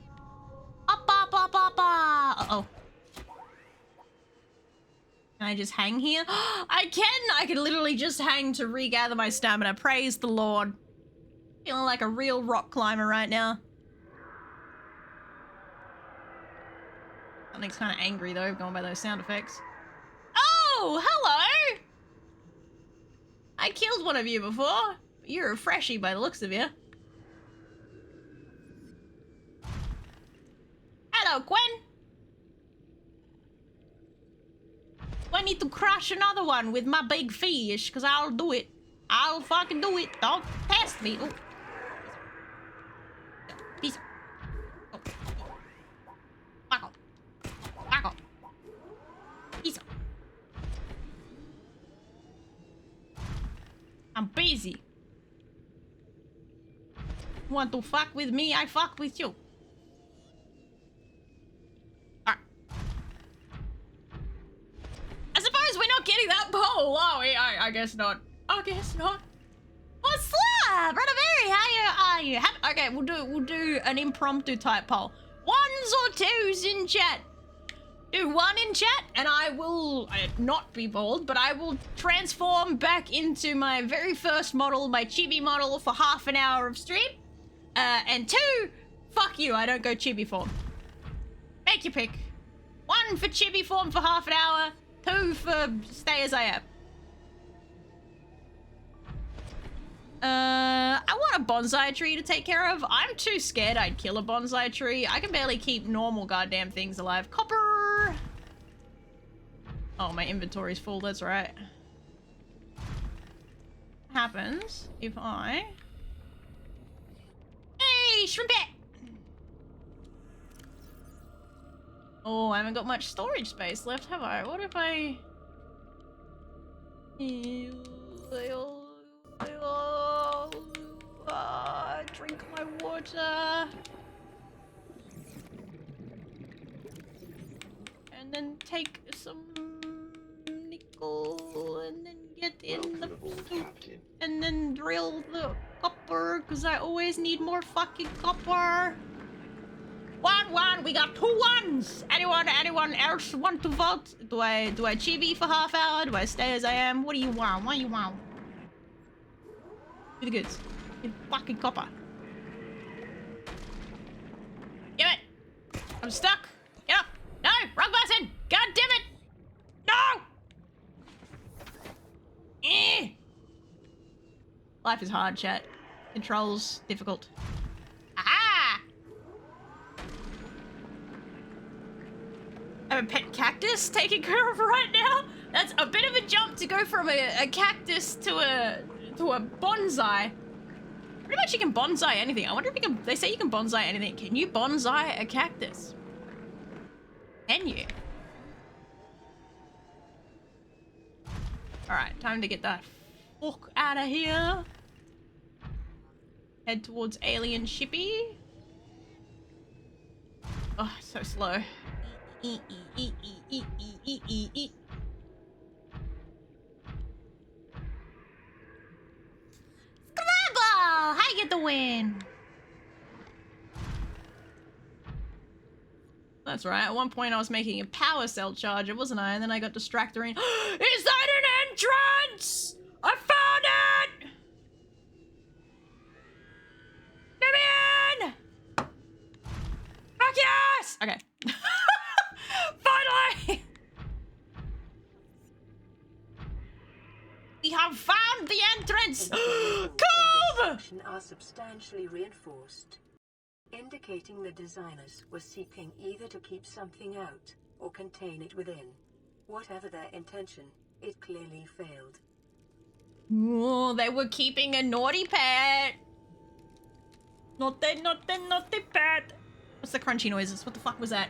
Uppa, uppa, uppa, uppa. Uh-oh. Can I just hang here? I can! I can literally just hang to regather my stamina. Praise the Lord. Feeling like a real rock climber right now. Something's kind of angry though, going by those sound effects. Oh, hello! I killed one of you before. You're a freshie by the looks of you. Hello, Gwen. I need to crush another one with my big fish, because I'll do it. I'll fucking do it. Don't test me. Oh. Peace. Oh. Back off. Back off. Peace. I'm busy. Want to fuck with me? I fuck with you. Alright. I suppose we're not getting that poll, are we? I guess not. I guess not. What's up? Brotherberry, how are you? Okay, we'll do an impromptu type poll. Ones or twos in chat? do one in chat, and I will not be bald, but I will transform back into my very first model, my chibi model, for half an hour of stream. And 2, fuck you, I don't go chibi form. Make your pick. 1 for chibi form for half an hour, 2 for stay as I am. I want a bonsai tree to take care of. I'm too scared I'd kill a bonsai tree. I can barely keep normal goddamn things alive. Copper! Oh, my inventory's full, that's right. Happens if I... Hey, shrimpet! Oh, I haven't got much storage space left, have I? What if I... drink my water. And then take some nickel and then get in the soup and then drill the copper because I always need more fucking copper. 1-1, we got 2 1s. Anyone else want to vote? Do I chibi for half hour? Do I stay as I am? What do you want? What do you want? Do the goods. Get fucking copper. Give it. I'm stuck. Get up. No, wrong button. God damn it. No. Life is hard, chat. Controls difficult. Aha! I have a pet cactus taken care of right now. That's a bit of a jump to go from a cactus to a bonsai. Pretty much you can bonsai anything. I wonder if you can. They say you can bonsai anything. Can you bonsai a cactus? Can you? All right, time to get the fuck out of here. Head towards alien shippy. Oh, so slow. I get the win. That's right. At one point I was making a power cell charger, wasn't I? And then I got distracted. Is that an entrance? I found it! Let me in! Fuck yes! Okay. Finally! We have found the entrance! Cool! Are substantially reinforced, indicating the designers were seeking either to keep something out or contain it within. Whatever their intention, it clearly failed. Oh, they were keeping a naughty pet. Naughty pet. What's the crunchy noises? What the fuck was that?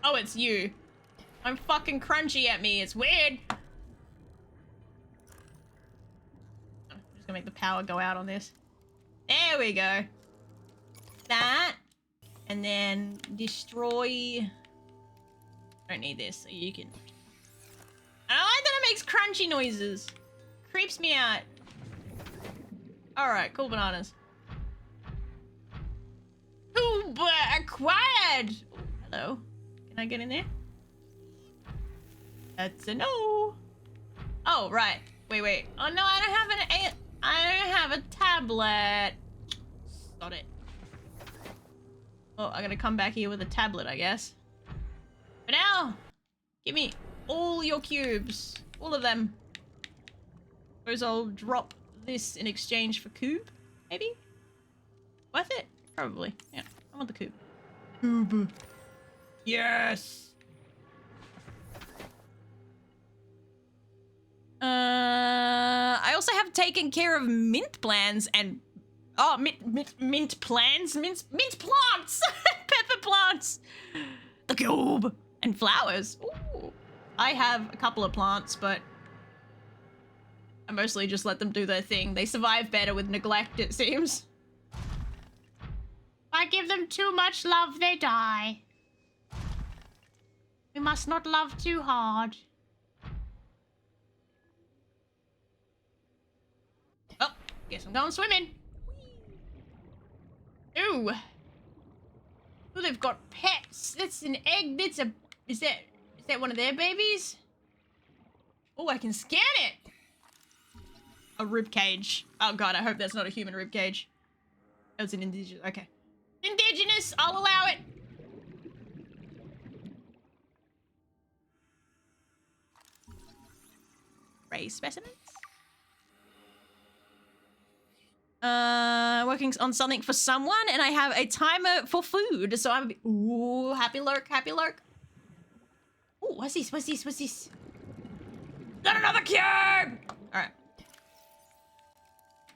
Oh, it's you. I'm fucking crunchy at me. It's weird. I'm just gonna make the power go out on this. There we go. That. And then destroy... I don't need this, so you can... I don't like that it makes crunchy noises. Creeps me out. Alright, cool bananas. Ooh, acquired! Ooh, hello. Can I get in there? That's a no. Oh, right. Wait. Oh no, I don't have a tablet. Got it. Oh, I gotta come back here with a tablet, I guess. For now, give me all your cubes. All of them. Suppose I'll drop this in exchange for cube, maybe? Worth it? Probably. Yeah, I want the cube. Cube. Yes! I also have taken care of mint plants and... Oh, mint plants? Mint plants! Pepper plants! The cube! And flowers. Ooh. I have a couple of plants, but... I mostly just let them do their thing. They survive better with neglect, it seems. If I give them too much love, they die. We must not love too hard. Oh, guess I'm going swimming. Ooh. Oh, they've got pets. That's an egg. That's a... Is that one of their babies? Oh, I can scan it. A rib cage. Oh god, I hope that's not a human rib cage. Oh, it's an indigenous. Okay. Indigenous, I'll allow it. Ray specimens. Working on something for someone, and I have a timer for food, so I'm... Ooh, happy lurk, happy lurk. Ooh, what's this, what's this, what's this? Got another cube! Alright.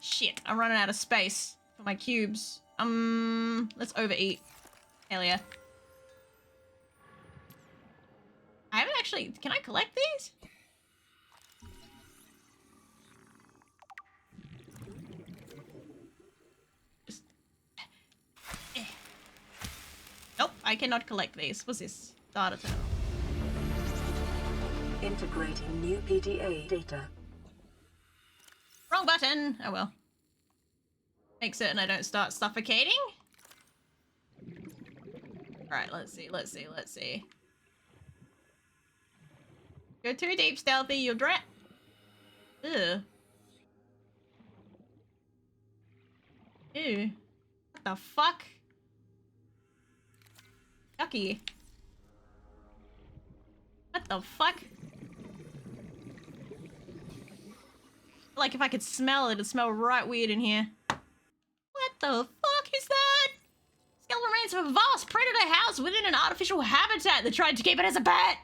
Shit, I'm running out of space for my cubes. Let's overeat. Hell yeah. I haven't actually... Can I collect these? Nope, I cannot collect these. What's this? Data terminal. Integrating new PDA data. Wrong button! Oh well. Make certain I don't start suffocating. Alright, let's see, let's see, let's see. Go too deep, stealthy, you'll drown. Ugh. Ew. What the fuck? Yucky. What the fuck? Like if I could smell it, it'd smell right weird in here. What the fuck is that? Skeleton remains of a vast predator housed within an artificial habitat that tried to keep it as a pet.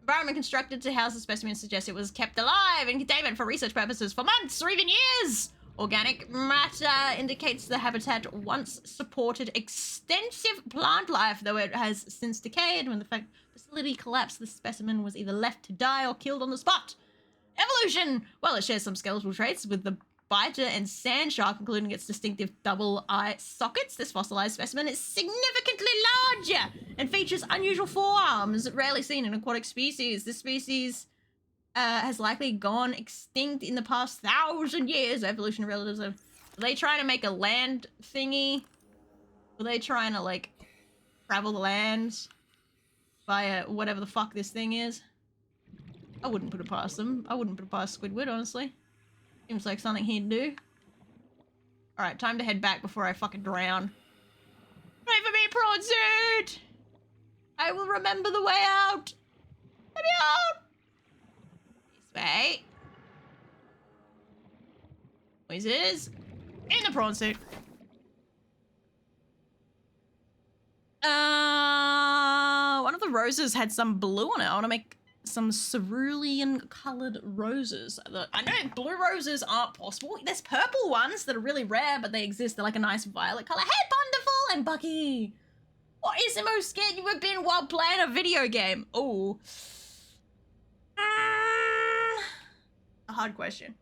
Environment constructed to house the specimen suggests it was kept alive and containment for research purposes for months or even years. Organic matter indicates the habitat once supported extensive plant life, though it has since decayed. When the facility collapsed, the specimen was either left to die or killed on the spot. Evolution! Well, it shares some skeletal traits with the biter and sand shark, including its distinctive double eye sockets. This fossilized specimen is significantly larger and features unusual forearms, rarely seen in aquatic species. This species has likely gone extinct in the past 1,000 years. Evolution relatives are they trying to make a land thingy? Are they trying to, like, travel the land via whatever the fuck this thing is? I wouldn't put it past them. I wouldn't put it past Squidward, honestly. Seems like something he'd do. Alright, time to head back before I fucking drown. Wait for me, prawn suit! I will remember the way out! Let me out! This way. Noises. In the prawn suit. One of the roses had some blue on it. I want to make some cerulean colored roses. I know blue roses aren't possible. There's purple ones that are really rare, but they exist. They're like a nice violet color. Hey, Wonderful and Bucky! What is the most scared you have been while playing a video game? Oh. A hard question.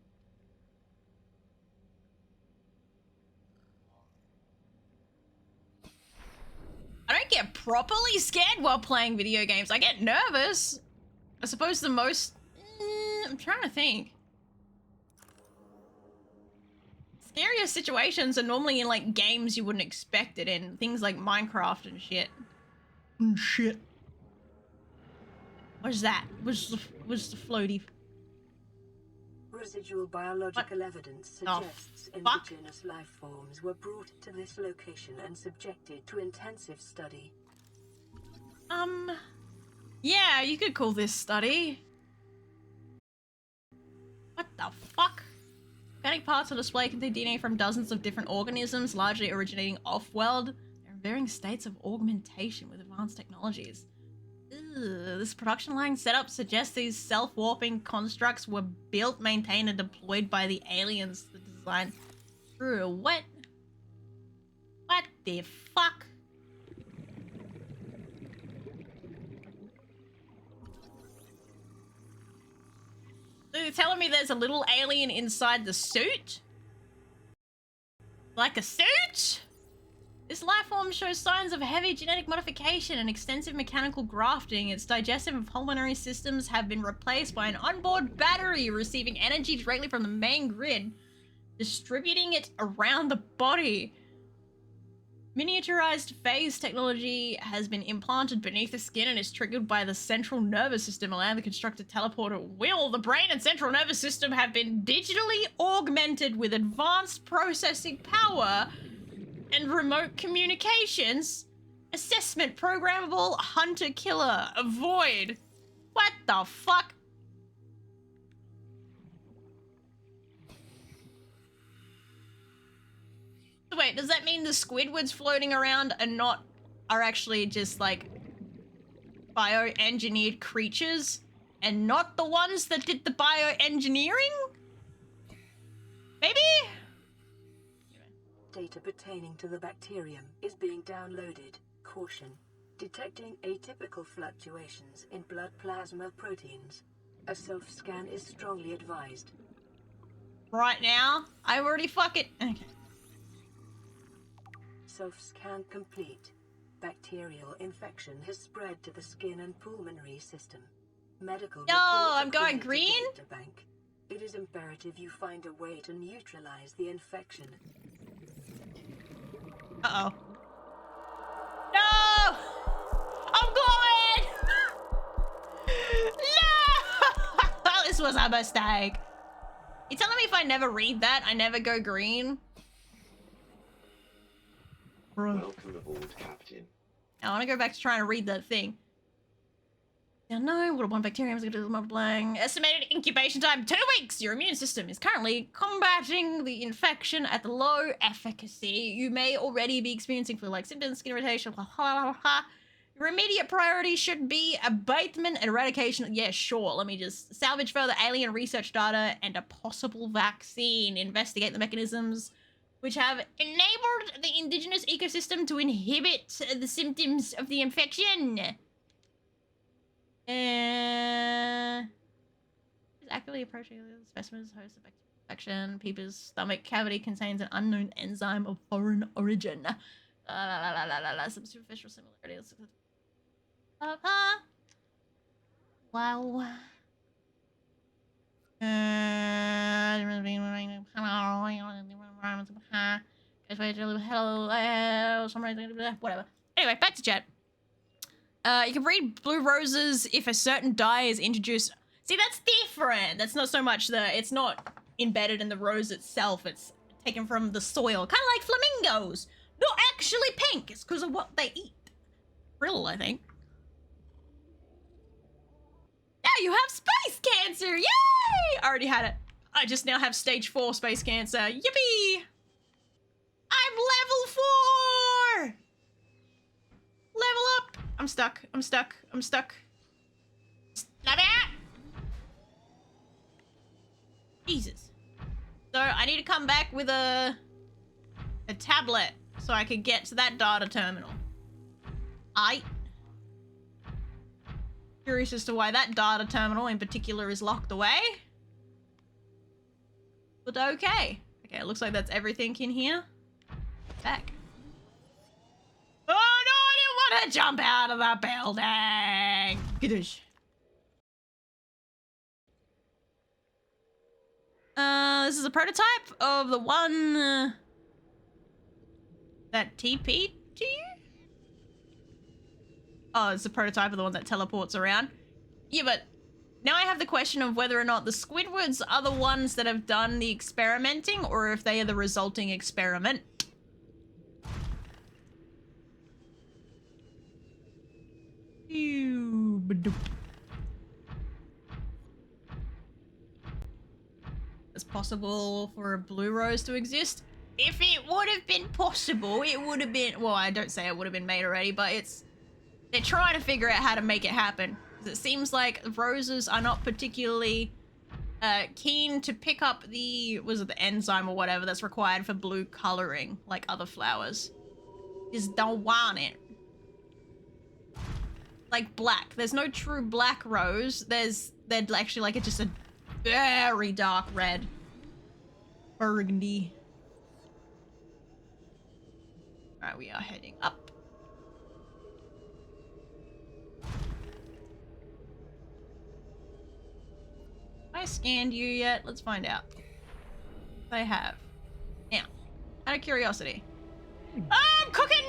I don't get properly scared while playing video games. I get nervous. I suppose the most... I'm trying to think. Scariest situations are normally in, like, games you wouldn't expect it in. Things like Minecraft and shit. Shit. What is that? What's the floaty? Residual biological evidence suggests indigenous life forms were brought to this location and subjected to intensive study. Yeah, you could call this study. What the fuck? Organic parts on display contain DNA from dozens of different organisms, largely originating off-world. They're in varying states of augmentation with advanced technologies. Ugh, this production line setup suggests these self-warping constructs were built, maintained, and deployed by the aliens that designed through what? What the fuck? So you're telling me there's a little alien inside the suit? Like a suit? This life form shows signs of heavy genetic modification and extensive mechanical grafting. Its digestive and pulmonary systems have been replaced by an onboard battery receiving energy directly from the main grid, distributing it around the body. Miniaturized phase technology has been implanted beneath the skin and is triggered by the central nervous system, allowing the constructed teleporter will. The brain and central nervous system have been digitally augmented with advanced processing power and remote communications. Assessment programmable hunter-killer. Avoid. What the fuck? Wait, does that mean the Squidwards floating around are actually just like bioengineered creatures and not the ones that did the bioengineering? Maybe? Data pertaining to the bacterium is being downloaded. Caution. Detecting atypical fluctuations in blood plasma proteins. A self-scan is strongly advised. Right now? I already fucking... Okay. Self-scan complete. Bacterial infection has spread to the skin and pulmonary system. Medical No, reports I'm going according to green? Data bank. It is imperative you find a way to neutralize the infection. Uh-oh. No! I'm going! No! This was a mistake. You telling me if I never read that, I never go green? Welcome aboard, Captain. I want to go back to trying to read that thing. Now, no, what one bacterium is going to do with blank. Estimated incubation time, 2 weeks. Your immune system is currently combating the infection at the low efficacy. You may already be experiencing flu-like symptoms, skin irritation, blah, blah, blah, blah. Your immediate priority should be abatement and eradication. Yeah, sure. Let me just salvage further alien research data and a possible vaccine. Investigate the mechanisms which have enabled the indigenous ecosystem to inhibit the symptoms of the infection. Is actively approaching the specimen's host of infection. Peeper's stomach cavity contains an unknown enzyme of foreign origin. Some superficial similarities. Wow. Whatever. Anyway, back to chat. You can breed blue roses if a certain dye is introduced. See, that's different. That's not so much it's not embedded in the rose itself. It's taken from the soil. Kind of like flamingos. Not actually pink. It's because of what they eat. Frill, I think. Now you have space cancer. Yay! I already had it. I just now have stage 4 space cancer. Yippee! I'm level 4! Level up! I'm stuck. I'm stuck. I'm stuck. Stop it! Jesus. So I need to come back with a tablet so I can get to that data terminal. Curious as to why that data terminal in particular is locked away. But okay. Okay, it looks like that's everything in here. Back. Oh no, I didn't want to jump out of the building! Gadoosh. This is a prototype of the one that TP'd to you? Oh, it's a prototype of the one that teleports around. Yeah, but now I have the question of whether or not the Squidwards are the ones that have done the experimenting or if they are the resulting experiment. It's possible for a blue rose to exist. If it would have been possible, it would have been... Well, I don't say it would have been made already, but it's... They're trying to figure out how to make it happen. It seems like roses are not particularly keen to pick up the enzyme or whatever that's required for blue coloring, like other flowers. Just don't want it. Like black. There's no true black rose. They're actually like just a very dark red. Burgundy. Alright, we are heading up. Have I scanned you yet? Let's find out. If I have. Now, out of curiosity, I'm cooking!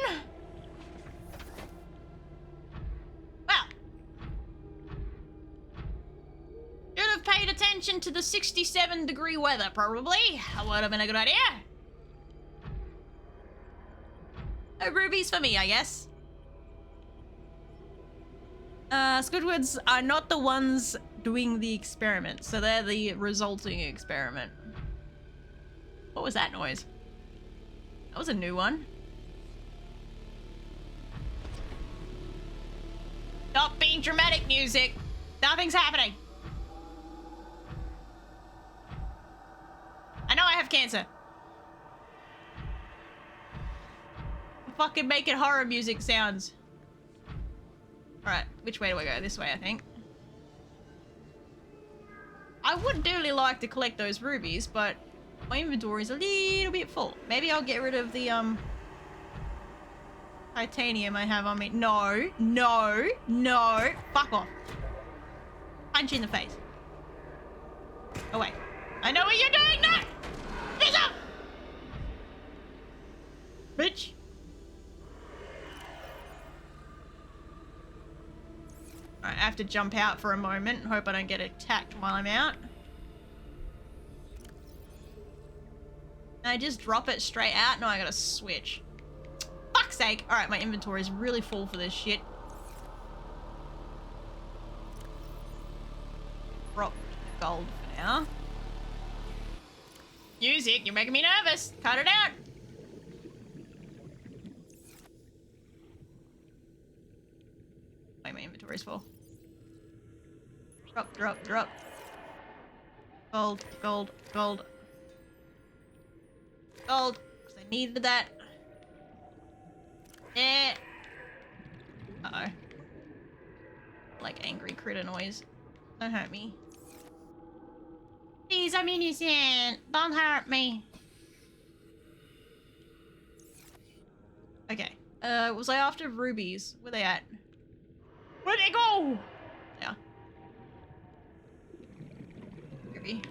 Well. Should have paid attention to the 67-degree weather, probably. That would have been a good idea. No rubies for me, I guess. Squidwards are not the ones doing the experiment, so they're the resulting experiment. What was that noise? That was a new one. Stop being dramatic, music. Nothing's happening. I know I have cancer. Fucking making horror music sounds. Alright, which way do I go? This way, I think. I would dearly like to collect those rubies, but my inventory is a little bit full. Maybe I'll get rid of the, titanium I have on me. No, no, no. Fuck off. Punch you in the face. Oh, wait. I know what you're doing! No! Piss off! Bitch. Alright, I have to jump out for a moment and hope I don't get attacked while I'm out. I just drop it straight out? No, I gotta switch. Fuck's sake! Alright, my inventory is really full for this shit. Drop gold for now. Music, you're making me nervous. Cut it out. Wait, my inventory's full. Drop, drop, drop. Gold, gold, gold. Gold, because I needed that. Yeah. Uh-oh. Like angry critter noise. Don't hurt me. Please, I'm innocent. Don't hurt me. Okay. Was I after rubies? Where they at? Where'd they go? Yeah. Ruby.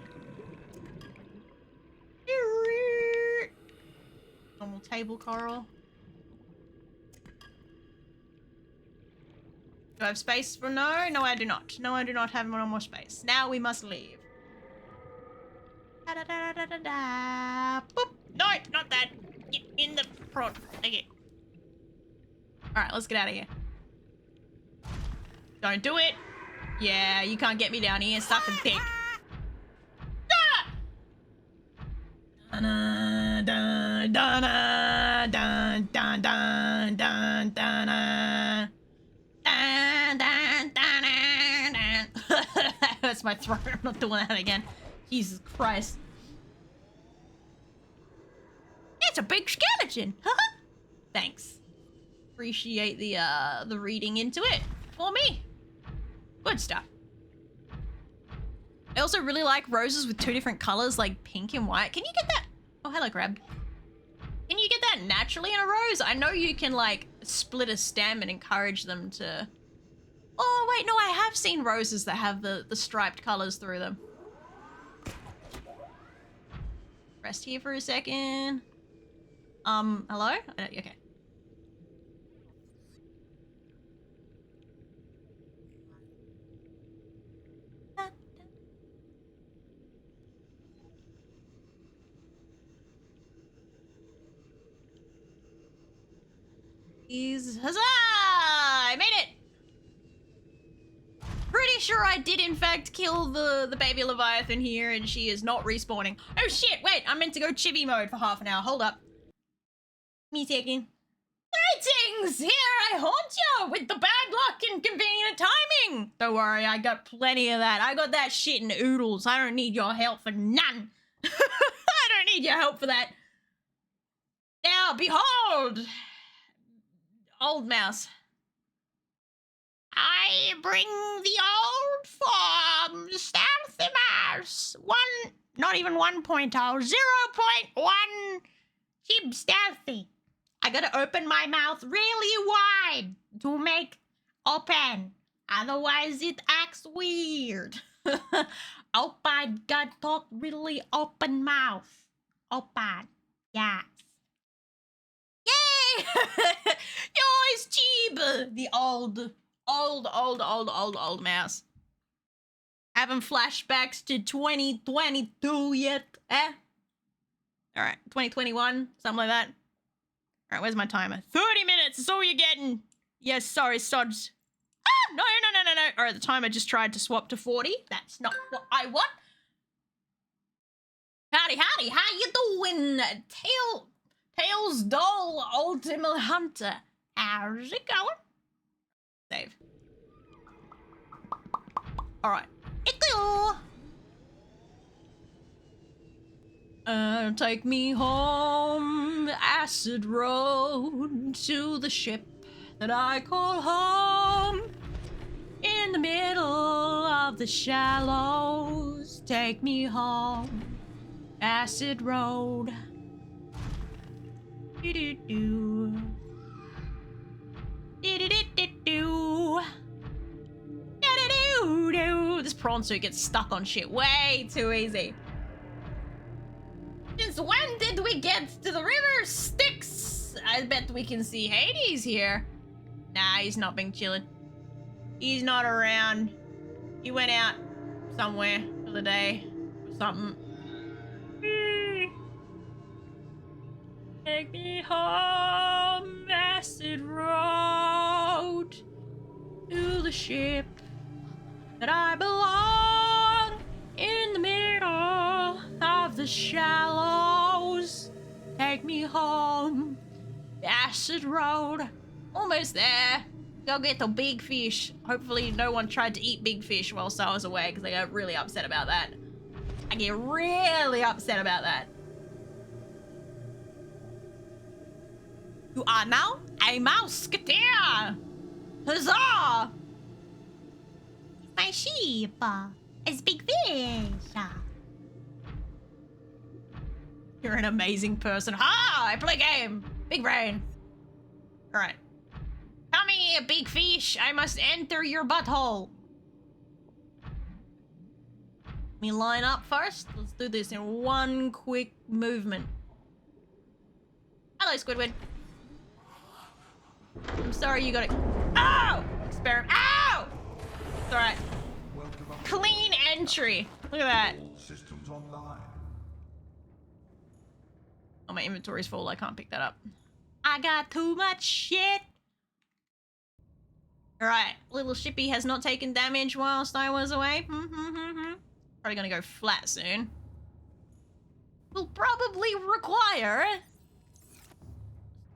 Normal table coral. Do I have space for no? No, I do not. No, I do not have no more space. Now we must leave. Da da da da da da. Boop. No, not that. Get in the front. Okay. Alright, let's get out of here. Don't do it. Yeah, you can't get me down here. Suck and pick. Dun dun dun dun dun dun dun dun dun. Dun, dun, dun, dun, dun. That hurts my throat. I'm not doing that again. Jesus Christ. It's a big skeleton. Thanks. Appreciate the reading into it for me. Good stuff. I also really like roses with two different colors, like pink and white. Can you get that? Oh, hello, Crab. Can you get that naturally in a rose? I know you can, like, split a stem and encourage them to... Oh, wait, no, I have seen roses that have the striped colors through them. Rest here for a second. Hello? Okay. Huzzah! I made it! Pretty sure I did in fact kill the baby Leviathan here and she is not respawning. Oh shit, wait, I'm meant to go chibi mode for half an hour. Hold up. Me second. Greetings! Here I haunt you with the bad luck and convenient timing! Don't worry, I got plenty of that. I got that shit in oodles. I don't need your help for none. I don't need your help for that. Now, behold! Old mouse. I bring the old form, stealthy mouse. Not even 1.0, 0.1 chib stealthy. I gotta open my mouth really wide to make open. Otherwise it acts weird. Open, gotta talk really open mouth. Open, yeah. Yay! Yo, it's cheap. The old mouse. Having flashbacks to 2022 yet, eh? All right, 2021, something like that. All right, where's my timer? 30 minutes is all you're getting. Yes, sorry, sods. Ah, no. All right, the timer just tried to swap to 40. That's not what I want. Howdy, how you doing? Tails Doll Ultimate Hunter. How's it going? Save. All right. Take me home, acid road, to the ship that I call home. In the middle of the shallows, take me home, acid road. Do-do-do. Do-do-do-do-do. Do-do-do-do. This prawn suit gets stuck on shit way too easy. Since when did we get to the river Styx? I bet we can see Hades here. Nah, he's not being chillin'. He's not around. He went out somewhere for the day or something. Take me home, acid road, to the ship that I belong, in the middle of the shallows. Take me home, acid road. Almost there. Go get the big fish. Hopefully no one tried to eat big fish whilst I was away, because I get really upset about that. I get really upset about that. You are now a mouseketeer! Huzzah! My sheep is big fish. You're an amazing person. Ha! I play game. Big brain. Alright. Come here, big fish. I must enter your butthole. Let me line up first. Let's do this in one quick movement. Hello, Squidward. I'm sorry you got it. Ow! Experiment. Ow! It's alright. Clean entry. Look at that. Systems online. Oh, my inventory's full. I can't pick that up. I got too much shit. Alright. Little shippy has not taken damage whilst I was away. Probably gonna go flat soon. Will probably require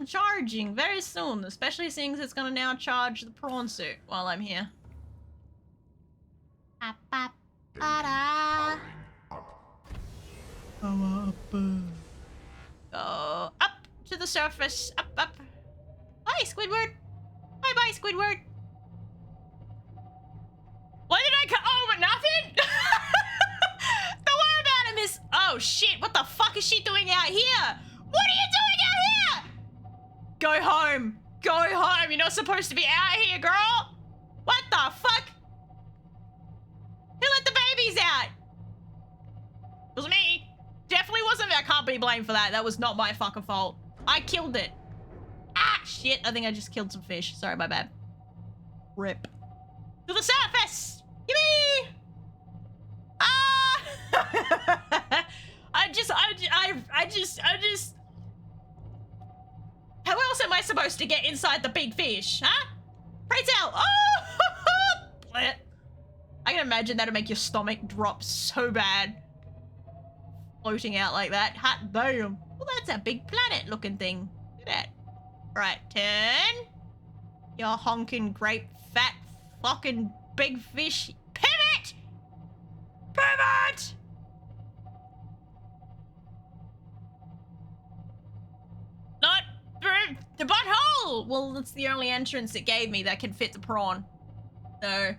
charging very soon, especially since it's gonna now charge the prawn suit while I'm here. Go up to the surface. Up. Bye, Squidward. Bye, Squidward. Why did I oh, but nothing? Don't worry about it, miss. Oh, shit. What the fuck is she doing out here? What are you doing out here? Go home. Go home. You're not supposed to be out here, girl. What the fuck? Who let the babies out? It was me. Definitely wasn't. I can't be blamed for that. That was not my fucking fault. I killed it. Ah, shit. I think I just killed some fish. Sorry, my bad. Rip. To the surface. Yippee! Ah! I just. How else am I supposed to get inside the big fish, huh? Pray tell. Oh! I can imagine that'd make your stomach drop so bad. Floating out like that. Hot damn. Well, that's a big planet looking thing. Look at that. Right, turn. Your honking grape fat fucking big fish. Pivot! Pivot! Not through the butthole! Well, that's the only entrance it gave me that can fit the prawn. So,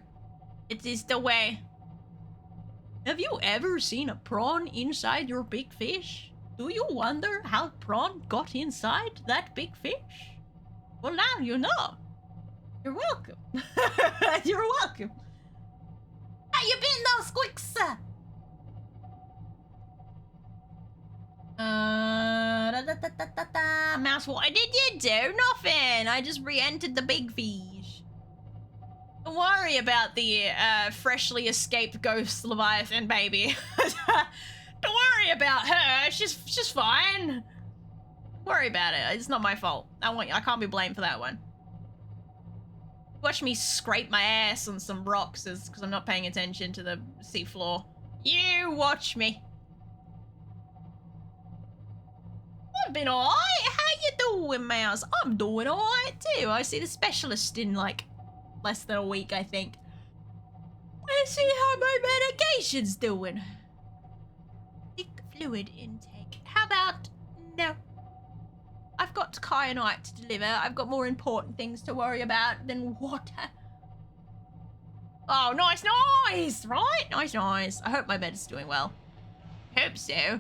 it is the way. Have you ever seen a prawn inside your big fish? Do you wonder how prawn got inside that big fish? Well, now you know. You're welcome. You're welcome. How you been, though, Squicks? Mouse, what did you do? Nothing. I just re-entered the big fish. Don't worry about the freshly escaped ghost Leviathan baby. Don't worry about her. She's fine. Don't worry about it. It's not my fault. I can't be blamed for that one. Watch me scrape my ass on some rocks because I'm not paying attention to the seafloor. You watch me. I've been alright. How you doing, Mouse? I'm doing alright too. I see the specialist in like less than a week, I think. Let's see how my medication's doing. Thick fluid intake. How about no? I've got kyanite to deliver. I've got more important things to worry about than water. Oh, nice, right? Nice. I hope my bed's doing well. Hope so.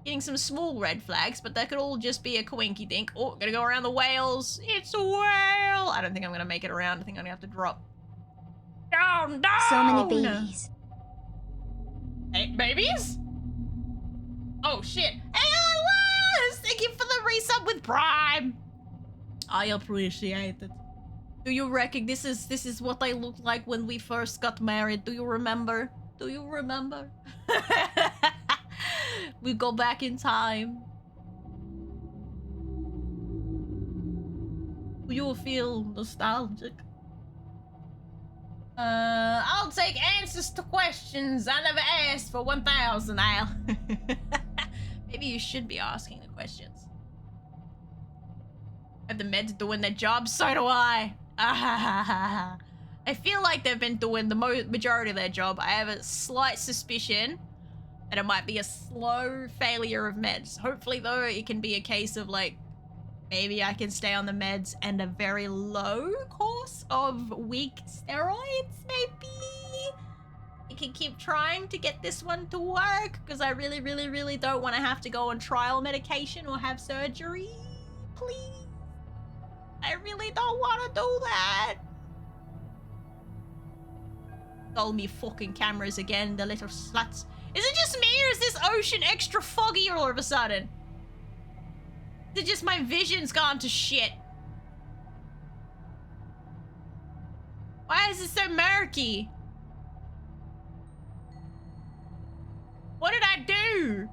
Getting some small red flags, but that could all just be a coinky dink. Oh, gotta go around the whales. It's a whale. I don't think I'm gonna make it around. I think I'm gonna have to drop. Down. So many babies. Hey, babies? Oh, shit. Hey, Liz! Thank you for the resub with Prime. I appreciate it. Do you reckon this is what they looked like when we first got married? Do you remember? We go back in time. You'll feel nostalgic. I'll take answers to questions I never asked for 1,000, Al. Maybe you should be asking the questions. Have the meds doing their job? So do I. I feel like they've been doing the majority of their job. I have a slight suspicion that it might be a slow failure of meds. Hopefully, though, it can be a case of, like, maybe I can stay on the meds and a very low course of weak steroids, maybe? I can keep trying to get this one to work, because I really, really, really don't want to have to go on trial medication or have surgery. Please. I really don't want to do that. Stole me fucking cameras again, the little sluts. Is it just me, or is this ocean extra foggy all of a sudden? Is it just my vision's gone to shit? Why is it so murky? What did I do?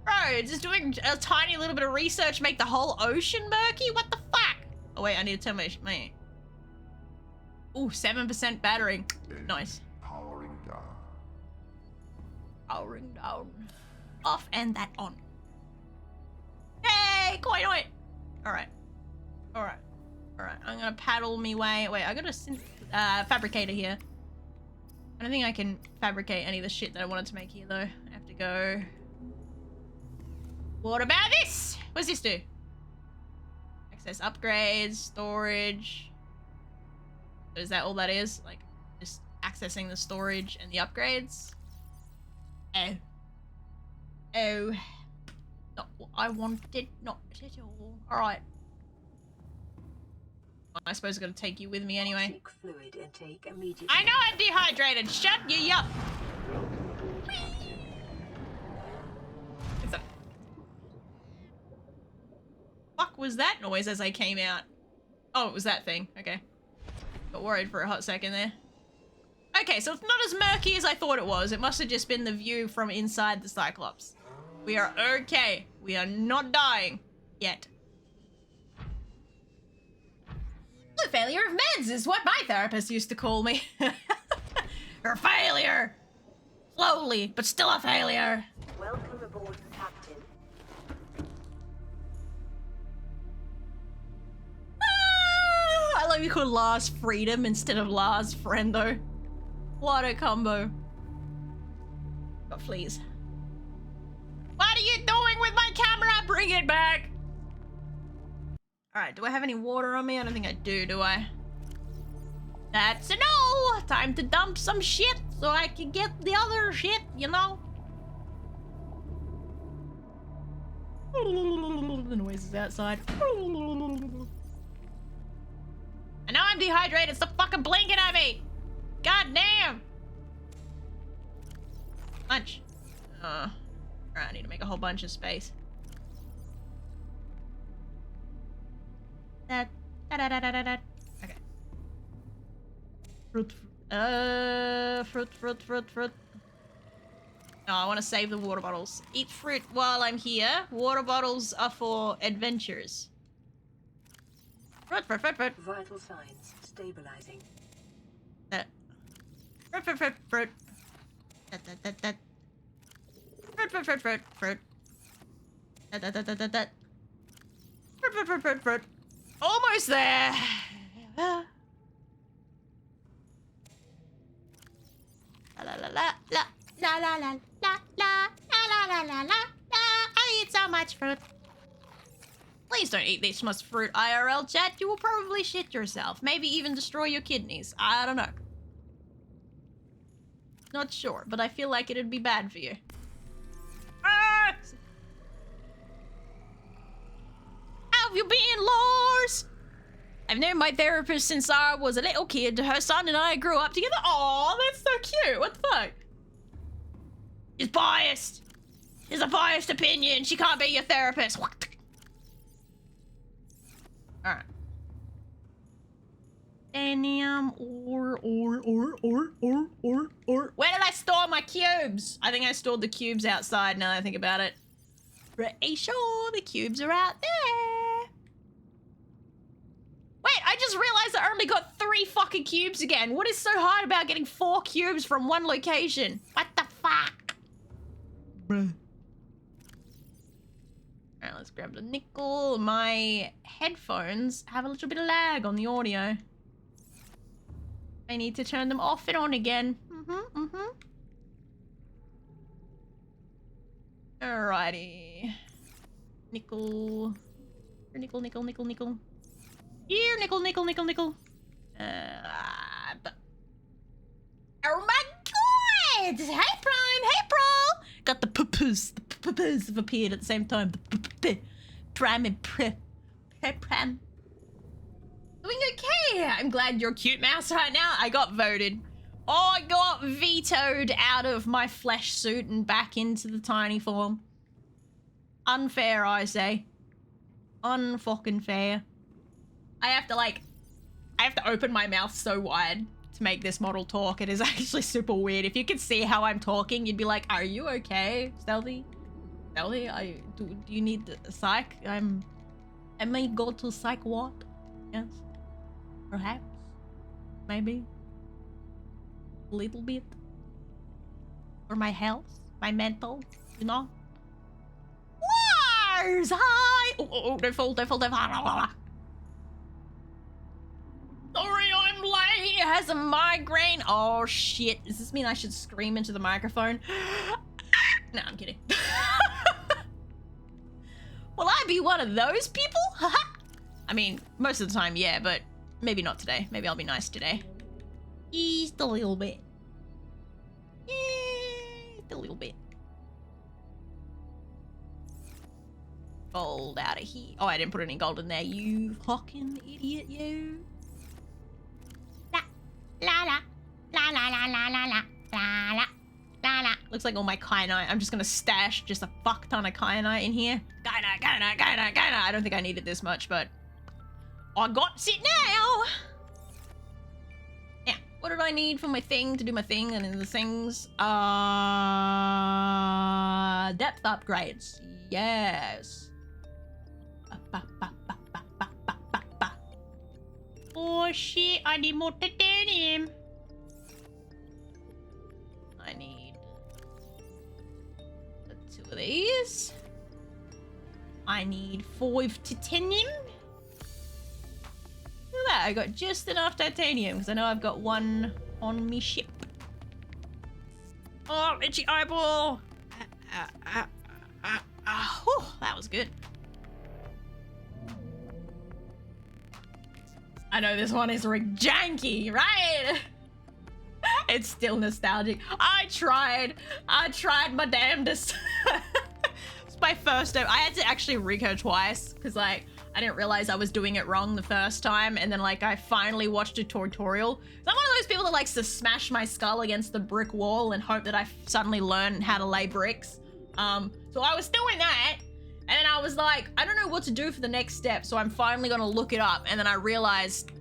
Bro, just doing a tiny little bit of research make the whole ocean murky? What the fuck? Oh wait, I need to turn my... Ooh, 7% battery. Nice. Powering down. Powering down. Off and that on. Hey, coin on it. Alright. Alright. Alright, I'm gonna paddle me way. Wait, I got a fabricator here. I don't think I can fabricate any of the shit that I wanted to make here, though. I have to go... What about this? What does this do? Access upgrades, storage. Is that all that is? Like, just accessing the storage and the upgrades? Oh. Oh. Not what I wanted. Not at all. Alright. I suppose I'm gonna take you with me anyway. Seek fluid intake immediately. I know I'm dehydrated. Shut you up. Welcome aboard, Captain. What's that? Fuck was that noise as I came out? Oh, it was that thing. Okay. Got worried for a hot second there. Okay, so it's not as murky as I thought it was. It must have just been the view from inside the Cyclops. We are okay. We are not dying. Yet. The failure of meds is what my therapist used to call me. You're a failure. Slowly, but still a failure. Welcome aboard, Captain. I love you called Lars Freedom instead of Lars Friendo. What a combo. But please. What are you doing with my camera? Bring it back. Alright, do I have any water on me? I don't think I do I? That's a no! Time to dump some shit so I can get the other shit, you know? The noises outside. I know I'm dehydrated, stop fucking blinking at me! God damn! Lunch. Alright, I need to make a whole bunch of space. Okay. Fruit. Fruit. No, I want to save the water bottles. Eat fruit while I'm here. Water bottles are for adventures. Fruit. Vital signs stabilizing. Fruit. Fruit. Almost there. I eat so much fruit. Please don't eat this much fruit, IRL chat. You will probably shit yourself. Maybe even destroy your kidneys. I don't know. Not sure, but I feel like it'd be bad for you. Ah! How have you been, Lars? I've known my therapist since I was a little kid. Her son and I grew up together. Aw, that's so cute. What the fuck? She's biased. She's a biased opinion. She can't be your therapist. Alright. Damn. Or. Where did I store my cubes? I think I stored the cubes outside now that I think about it. Pretty sure the cubes are out there. Wait, I just realized I only got 3 fucking cubes again. What is so hard about getting 4 cubes from one location? What the fuck? Bruh. Alright, let's grab the nickel. My headphones have a little bit of lag on the audio. I need to turn them off and on again. Alrighty. Nickel. Nickel. Here, nickel. Oh my god! Hey, Prime! Hey, Bro! Got the poo-poos. The poo-poos have appeared at the same time. The Prime and Prime. Doing okay. I'm glad you're cute, mouse, right now. I got voted. Oh, I got vetoed out of my flesh suit and back into the tiny form. Unfair, I say. Unfucking fair. I have to open my mouth so wide to make this model talk. It is actually super weird. If you could see how I'm talking, you'd be like, are you okay, Stealthy? Stealthy, do you need a psych? I may go to psych ward. Yes. Perhaps. Maybe. A little bit. For my health, my mental, you know? Wars! Hi! Oh, don't fall. Sorry, I'm late. It has a migraine. Oh, shit. Does this mean I should scream into the microphone? No, I'm kidding. Will I be one of those people? I mean, most of the time, yeah, but maybe not today. Maybe I'll be nice today. Just a little bit. Just a little bit. Gold out of here. Oh, I didn't put any gold in there. You fucking idiot, you. La. Looks like all my kyanite. I'm just gonna stash just a fuck ton of kyanite in here. Kyanite. I don't think I needed this much, but I got it now. Yeah, what did I need for my thing to do my thing? And then the things depth upgrades. Yes. Oh shit, I need more titanium. I need 2 of these. I need 5 titanium. Look at that, I got just enough titanium because I know I've got 1 on me ship. Oh, itchy eyeball. Whew, that was good. I know this one is janky, right? It's still nostalgic. I tried my damnedest. It's my first time. I had to actually recode twice because like I didn't realize I was doing it wrong the first time, and then like I finally watched a tutorial. I'm one of those people that likes to smash my skull against the brick wall and hope that I suddenly learn how to lay bricks. So I was doing that, and then I was like, I don't know what to do for the next step, so I'm finally gonna look it up, and then I realized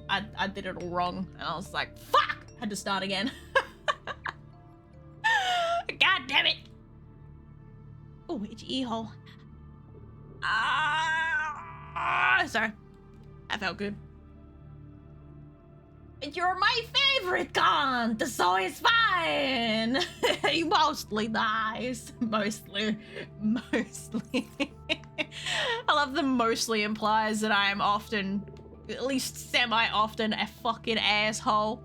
I did it all wrong, and I was like, fuck! Had to start again. God damn it! Oh, itchy e-hole. Sorry. That felt good. You're my favorite cunt, so it's fine. You mostly nice. Mostly. I love the mostly implies that I am often, at least semi-often, a fucking asshole.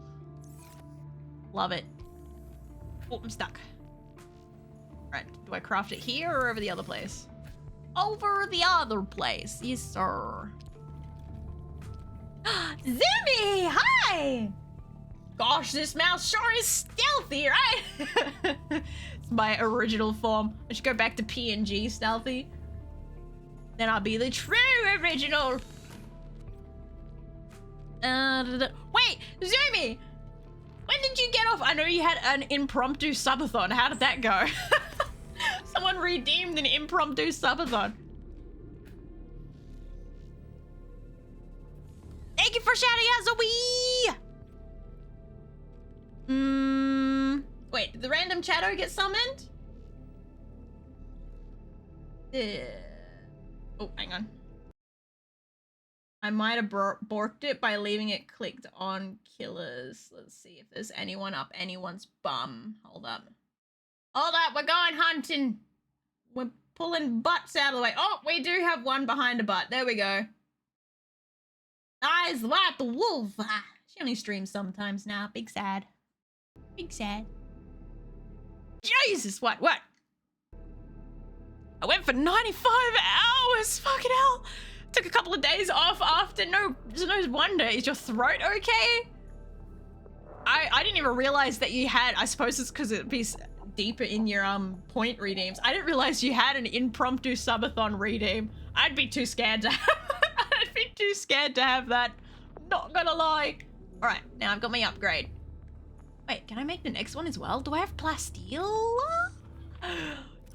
Love it. Oh, I'm stuck. Right, do I craft it here or over the other place? Over the other place, yes sir. Zoomy, hi! Gosh, this mouse sure is stealthy, right? It's my original form. I should go back to PNG stealthy. Then I'll be the true original. Wait, Zoomy! When did you get off? I know you had an impromptu subathon. How did that go? Someone redeemed an impromptu subathon. Thank you for shouting out, Zoe! Wait, did the random chatto get summoned? Oh, hang on. I might have borked it by leaving it clicked on killers. Let's see if there's anyone up anyone's bum. Hold up. Hold up, we're going hunting. We're pulling butts out of the way. Oh, we do have one behind a butt. There we go. Eyes like the wolf. She only streams sometimes now. Big sad. Big sad. Jesus, what? I went for 95 hours. Fucking hell. Took a couple of days off after. No wonder. Is your throat okay? I didn't even realize that you had, I suppose it's because it'd be deeper in your point redeems. I didn't realize you had an impromptu subathon redeem. I'd be too scared to have I'd be too scared to have that. Not gonna lie. Alright, now I've got my upgrade. Wait, can I make the next one as well? Do I have plasteel?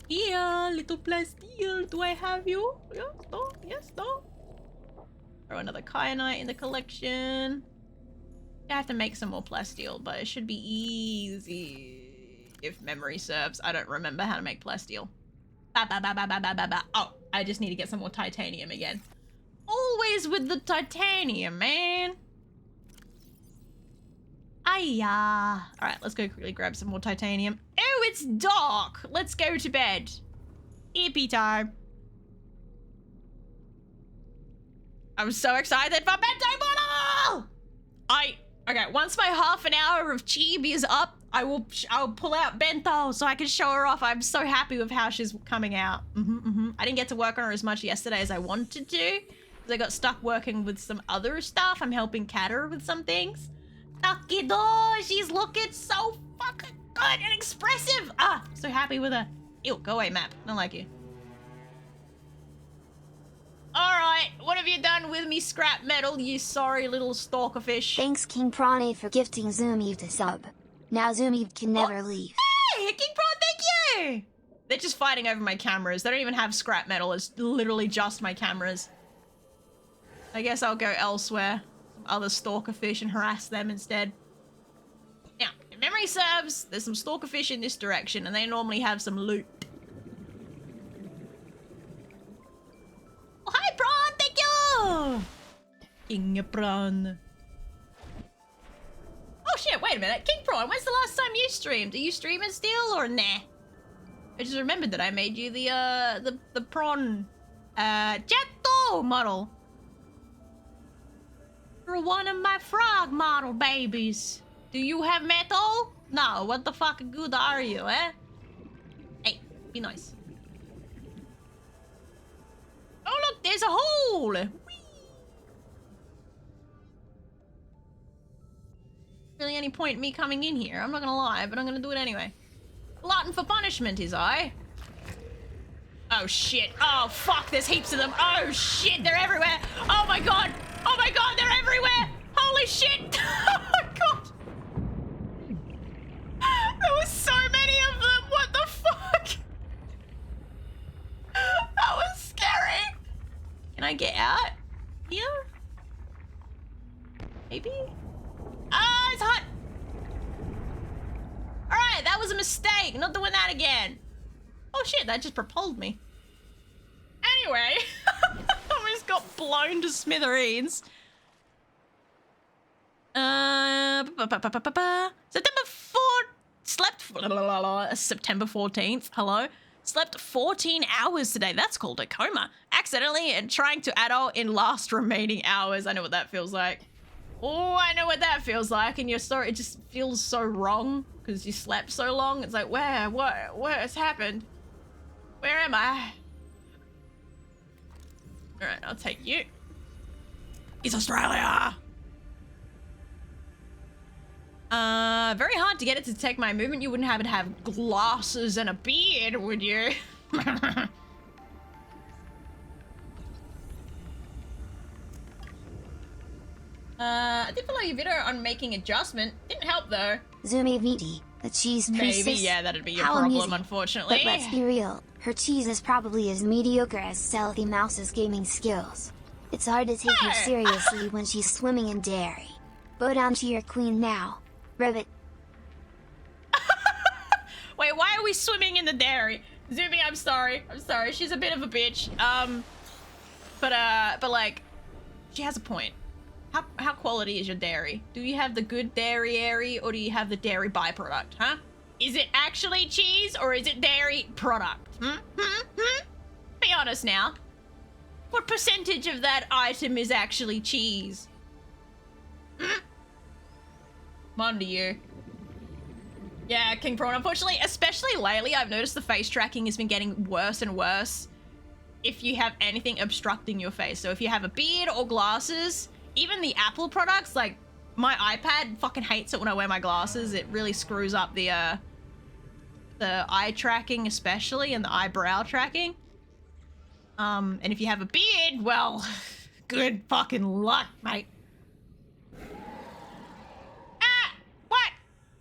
Yeah, little plasteel. Do I have you? Yes, no, yes, no. Throw another kyanite in the collection. I have to make some more plasteel, but it should be easy if memory serves. I don't remember how to make plasteel. Oh, I just need to get some more titanium again. Always with the titanium, man. Ayah. Alright, let's go quickly grab some more titanium. Oh, it's dark. Let's go to bed. Hippie time. I'm so excited for bedtime bottle! Okay, once my half an hour of chibi is up, I'll pull out Bento so I can show her off. I'm so happy with how she's coming out. I didn't get to work on her as much yesterday as I wanted to, because I got stuck working with some other stuff. I'm helping Katter with some things. Takido, she's looking so fucking good and expressive. So happy with her. Ew, go away, map. I don't like you. Alright, what have you done with me scrap metal, you sorry little stalkerfish? Thanks King Prane for gifting Zoomy to sub. Now Zoomy can never leave. Hey, King Prawn, thank you! They're just fighting over my cameras. They don't even have scrap metal. It's literally just my cameras. I guess I'll go elsewhere. Some other stalkerfish and harass them instead. Now, if memory serves, there's some stalkerfish in this direction and they normally have some loot. Oh, hi, Prawn! Thank you! King Prawn. Oh shit, wait a minute. King Prawn, when's the last time you streamed? Are you streaming still or nah? I just remembered that I made you the prawn Jetto model. You're one of my frog model babies. Do you have metal? No, what the fuck good are you, eh? Hey, be nice. Oh look, there's a hole! Whee! Really any point in me coming in here. I'm not gonna lie, but I'm gonna do it anyway. Glutton for punishment is I. Oh shit. Oh fuck, there's heaps of them. Oh shit, they're everywhere. Oh my god. Oh my god, they're everywhere. Holy shit. Oh my god. There was so many of them. What the fuck? I get out here? Maybe? Ah, it's hot! Alright, that was a mistake. Not doing that again. Oh shit, that just propelled me. Anyway, almost got blown to smithereens. September 14th, hello. Slept 14 hours today. That's called a coma. Accidentally and trying to adult in last remaining hours. I know what that feels like. Oh, I know what that feels like. And it just feels so wrong because you slept so long. It's like, where? What has happened? Where am I? All right, I'll take you. It's Australia. Very hard to get it to detect my movement. You wouldn't happen to have glasses and a beard, would you? I did follow your video on making adjustment. Didn't help though. Zumi Viti, the cheese priestess. Maybe, yeah, that'd be your How problem, amusing. unfortunately. But let's be real, her cheese is probably as mediocre as Stealthy Mouse's gaming skills. It's hard to take her seriously when she's swimming in dairy. Bow down to your queen now. Ribbit. Wait, why are we swimming in the dairy? Zumi, I'm sorry. She's a bit of a bitch. But like, she has a point. How quality is your dairy? Do you have the good dairy or do you have the dairy byproduct, huh? Is it actually cheese or is it dairy product? Be honest now. What percentage of that item is actually cheese? Come on to you. Yeah, King Prawn, unfortunately, especially lately, I've noticed the face tracking has been getting worse and worse if you have anything obstructing your face. So if you have a beard or glasses, even the Apple products, like my iPad fucking hates it when I wear my glasses. It really screws up the eye tracking especially and the eyebrow tracking. And if you have a beard, well, good fucking luck, mate.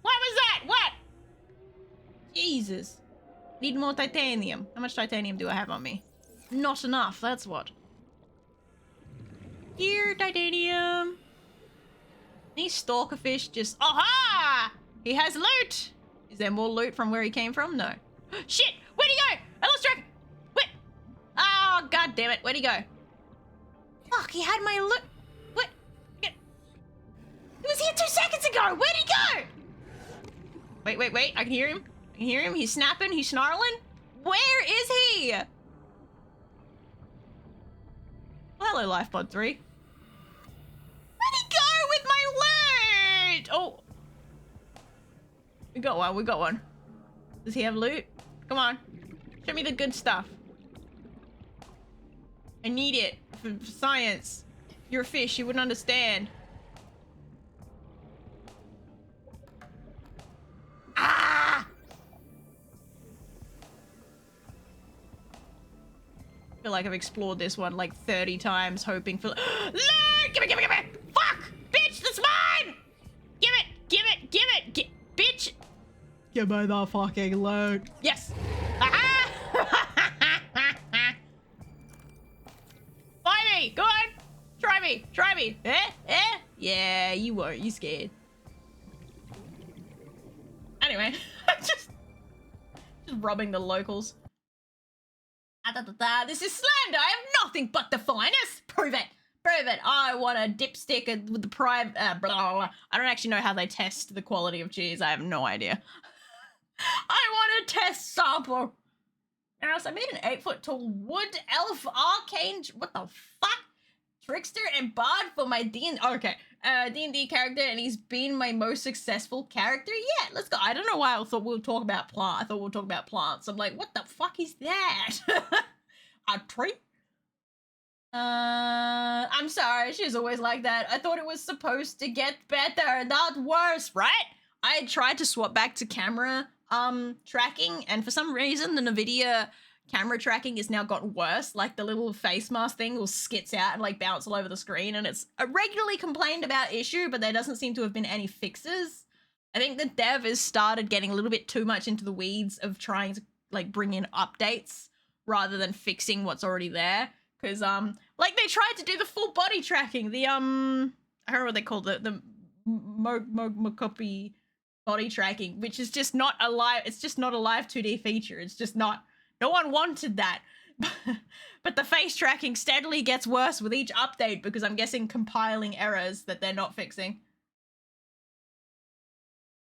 What was that? What? Jesus. Need more titanium. How much titanium do I have on me? Not enough, that's what. Here, titanium. These stalkerfish just... Aha! He has loot! Is there more loot from where he came from? No. Shit! Where'd he go? I lost track! Where? Oh, god damn it. Where'd he go? Fuck, he had my loot. What? He was here 2 seconds ago! Where'd he go? Wait. I can hear him. He's snapping. He's snarling. Where is he? Well, hello, Lifebot 3. Where'd he go with my loot? Oh. We got one. Does he have loot? Come on. Show me the good stuff. I need it for science. You're a fish. You wouldn't understand. Ah! I feel like I've explored this one like 30 times hoping for... Loot! Give it! Fuck! Bitch, that's mine! Give it! Bitch! Give me the fucking loot. Yes! Aha! Find me! Go on! Try me! Eh? Yeah, you won't. You scared. Anyway, just robbing the locals. This is slander. I have nothing but the finest. Prove it. I want a dipstick with the prime. Blah, blah, blah. I don't actually know how they test the quality of cheese. I have no idea. I want a test sample. And else, I made an 8-foot tall wood elf arcane. What the fuck? Trickster and bard for my D&D character, and he's been my most successful character. Yeah, let's go. I don't know why I thought we'll talk about plants. I thought we'll talk about plants. I'm like, what the fuck is that? A tree? I'm sorry. She's always like that. I thought it was supposed to get better, not worse, right? I tried to swap back to camera tracking, and for some reason the NVIDIA camera tracking has now gotten worse. Like the little face mask thing will skits out and like bounce all over the screen, and it's a regularly complained about issue, but there doesn't seem to have been any fixes. I think the dev has started getting a little bit too much into the weeds of trying to like bring in updates rather than fixing what's already there. Because, like they tried to do the full body tracking, the, I don't know what they called it, the Mokopi body tracking, which is just not a live, it's just not a live 2D feature. It's just not, no one wanted that. But the face tracking steadily gets worse with each update because I'm guessing compiling errors that they're not fixing.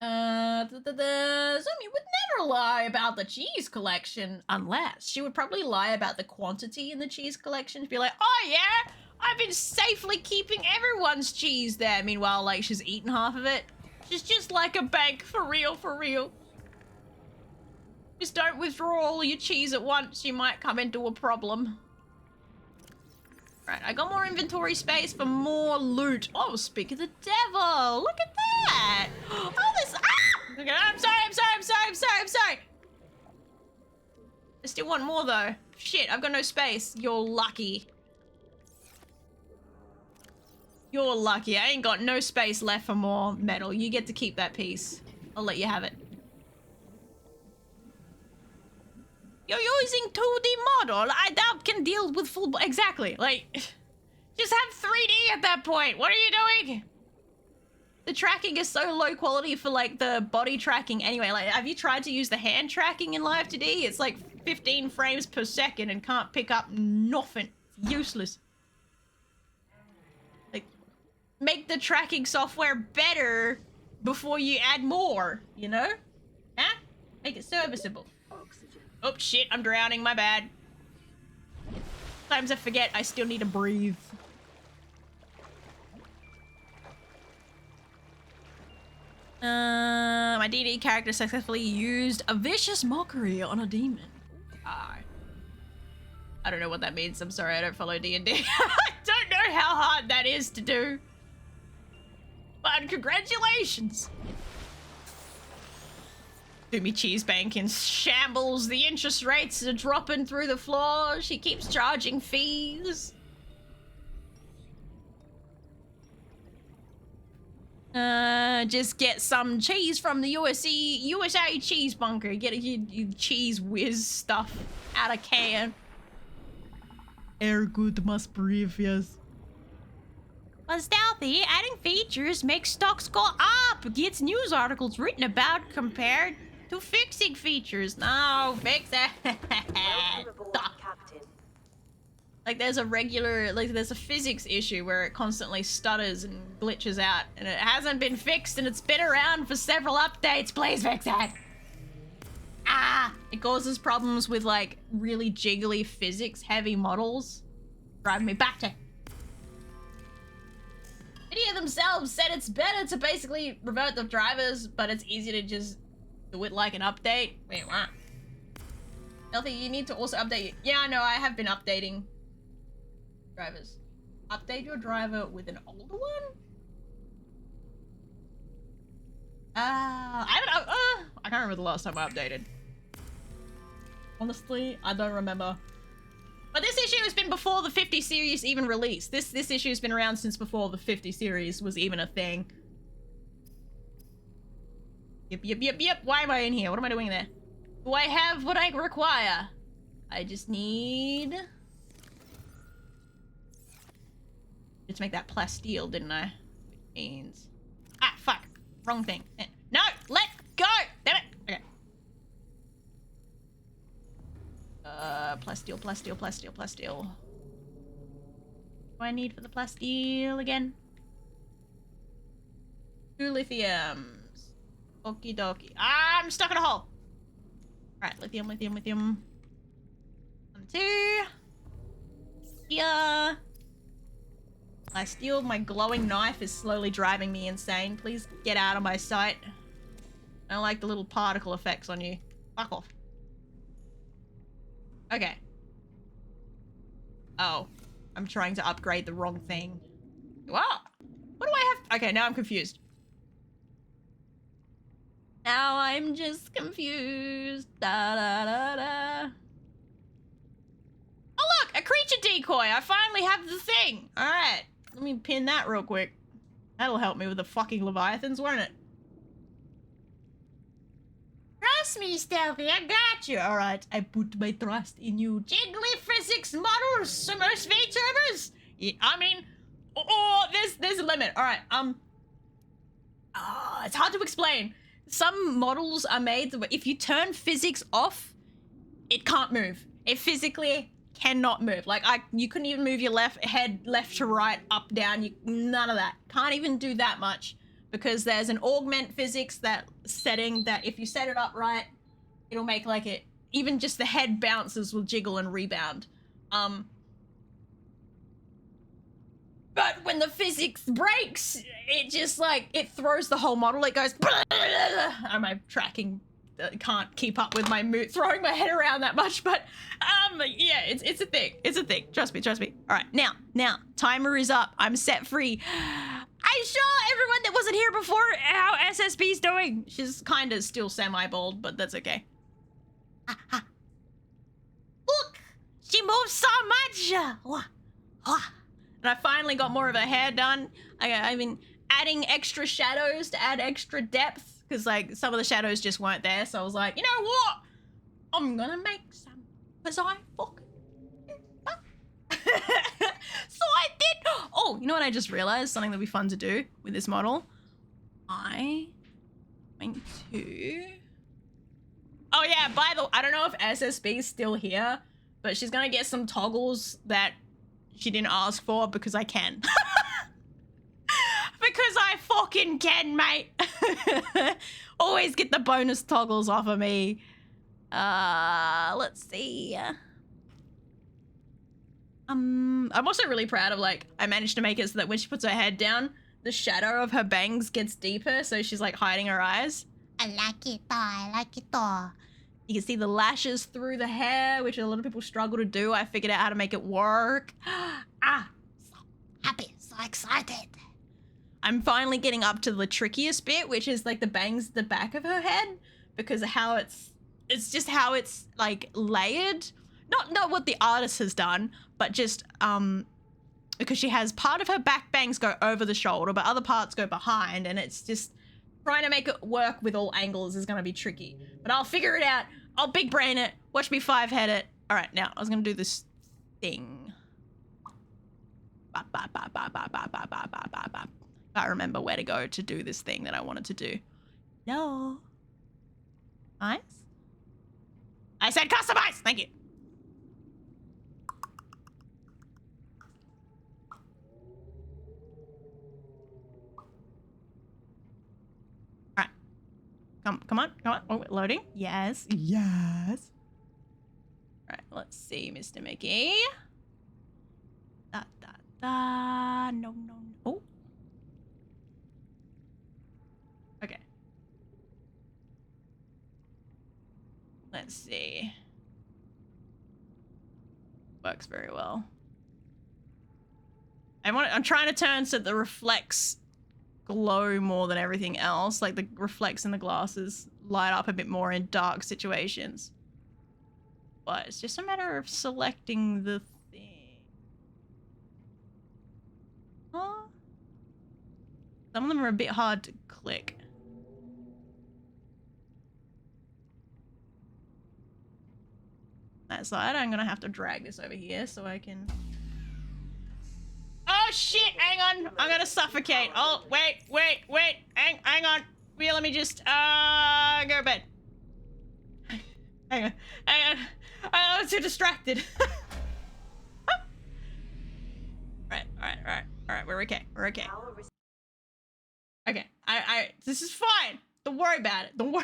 Zombie would never lie about the cheese collection unless she would probably lie about the quantity in the cheese collection. She'd be like, oh yeah, I've been safely keeping everyone's cheese there. Meanwhile, like, she's eaten half of it. She's just like a bank, for real, for real. Just don't withdraw all your cheese at once. You might come into a problem. Right, I got more inventory space for more loot. Oh, speak of the devil. Look at that. Oh, this... Ah! Okay, I'm sorry. I still want more, though. Shit, I've got no space. You're lucky. You're lucky. I ain't got no space left for more metal. You get to keep that piece. I'll let you have it. You're using 2D model. I doubt can deal with full... Exactly. Like, just have 3D at that point. What are you doing? The tracking is so low quality for, like, the body tracking anyway. Like, have you tried to use the hand tracking in Live 2D? It's like 15 frames per second and can't pick up nothing. It's useless. Like, make the tracking software better before you add more, you know? Huh? Make it serviceable. Oh shit, I'm drowning, my bad. Sometimes I forget I still need to breathe. My D&D character successfully used a vicious mockery on a demon. I don't know what that means. I'm sorry, I don't follow D&D. I don't know how hard that is to do. But congratulations. Doomy Cheese Bank in shambles. The interest rates are dropping through the floor. She keeps charging fees. Just get some cheese from the USA cheese bunker. Get your cheese whiz stuff out of can. Air good must breathe, yes. Well, stealthy, adding features makes stocks go up. Gets news articles written about compared to fixing features. No, fix it. Like there's a regular, like there's a physics issue where it constantly stutters and glitches out and it hasn't been fixed and it's been around for several updates. Please fix it. Ah, it causes problems with like really jiggly physics heavy models. Driving me back to. Video themselves said it's better to basically revert the drivers, but it's easy to just do it like an update. Wait, what? Nothing, you need to also update. Yeah, I know, I have been updating drivers. Update your driver with an older one? I can't remember the last time I updated. Honestly, I don't remember. But this issue has been before the 50 series even released. This issue has been around since before the 50 series was even a thing. Yep. Why am I in here? What am I doing there? Do I have what I require? I just need... to make that plasteel, didn't I? Which means... Ah, fuck. Wrong thing. No! Let go! Damn it! Okay. Plasteel. What do I need for the plasteel again? 2 lithiums. Okie dokie. Ah, I'm stuck in a hole! Alright, lithium. 1, 2. Here. Plasteel, my glowing knife is slowly driving me insane. Please get out of my sight. I don't like the little particle effects on you. Fuck off. Okay. Oh. I'm trying to upgrade the wrong thing. What? What do I have? Okay, now I'm confused. Now I'm just confused. Da. Oh look! A creature decoy! I finally have the thing! Alright. Let me pin that real quick. That'll help me with the fucking leviathans, won't it? Press trust me, Stealthy. I got you. All right, I put my trust in you. Jiggly physics models, submerged VTubers. Yeah, I mean, there's a limit. All right, it's hard to explain. Some models are made that if you turn physics off, it can't move. It physically cannot move. Like you couldn't even move your head left to right, up, down. None of that. Can't even do that much because there's an augment physics that setting that if you set it up right, it'll make like it. Even just the head bounces will jiggle and rebound. But when the physics breaks, it just like it throws the whole model. It goes. Am I tracking? Can't keep up with my mood, throwing my head around that much, but yeah, it's a thing. It's a thing. Trust me. All right, now, timer is up. I'm set free. I saw everyone that wasn't here before how SSB's doing. She's kind of still semi-bald, but that's okay. Look, she moves so much. And I finally got more of her hair done. I've been adding extra shadows to add extra depth. Because, like, some of the shadows just weren't there. So I was like, you know what? I'm gonna make some. Because I fucking... So I did. Oh, you know what I just realized? Something that'd be fun to do with this model. I went to... Oh, yeah, by the way, I don't know if SSB is still here. But she's gonna get some toggles that she didn't ask for because I can. Because I fucking can, mate. Always get the bonus toggles off of me. Let's see. I'm also really proud of, like, I managed to make it so that when she puts her head down, the shadow of her bangs gets deeper, so she's, like, hiding her eyes. I like it, though. You can see the lashes through the hair, which a lot of people struggle to do. I figured out how to make it work. So happy, so excited. I'm finally getting up to the trickiest bit, which is like the bangs at the back of her head, because of how it's just how it's like layered. Not what the artist has done, but just because she has part of her back bangs go over the shoulder, but other parts go behind, and it's just trying to make it work with all angles is gonna be tricky. But I'll figure it out. I'll big brain it. Watch me 5-head it. All right, now I was gonna do this thing. I remember where to go to do this thing that I wanted to do. No. Nice. I said customize! Thank you. Alright. Come on. Oh, loading? Yes. Alright, let's see, Mr. Mickey. No. Oh. Okay. Let's see. Works very well. I'm trying to turn so the reflects glow more than everything else. Like the reflects in the glasses light up a bit more in dark situations. But it's just a matter of selecting the thing. Huh? Some of them are a bit hard to click. That side, I'm gonna have to drag this over here so I can... Oh shit, hang on, I'm gonna suffocate. Oh, wait, hang on. Wait, let me just, go to bed. hang on. I was too distracted. Alright, we're okay. Okay, this is fine. Don't worry about it. Whee!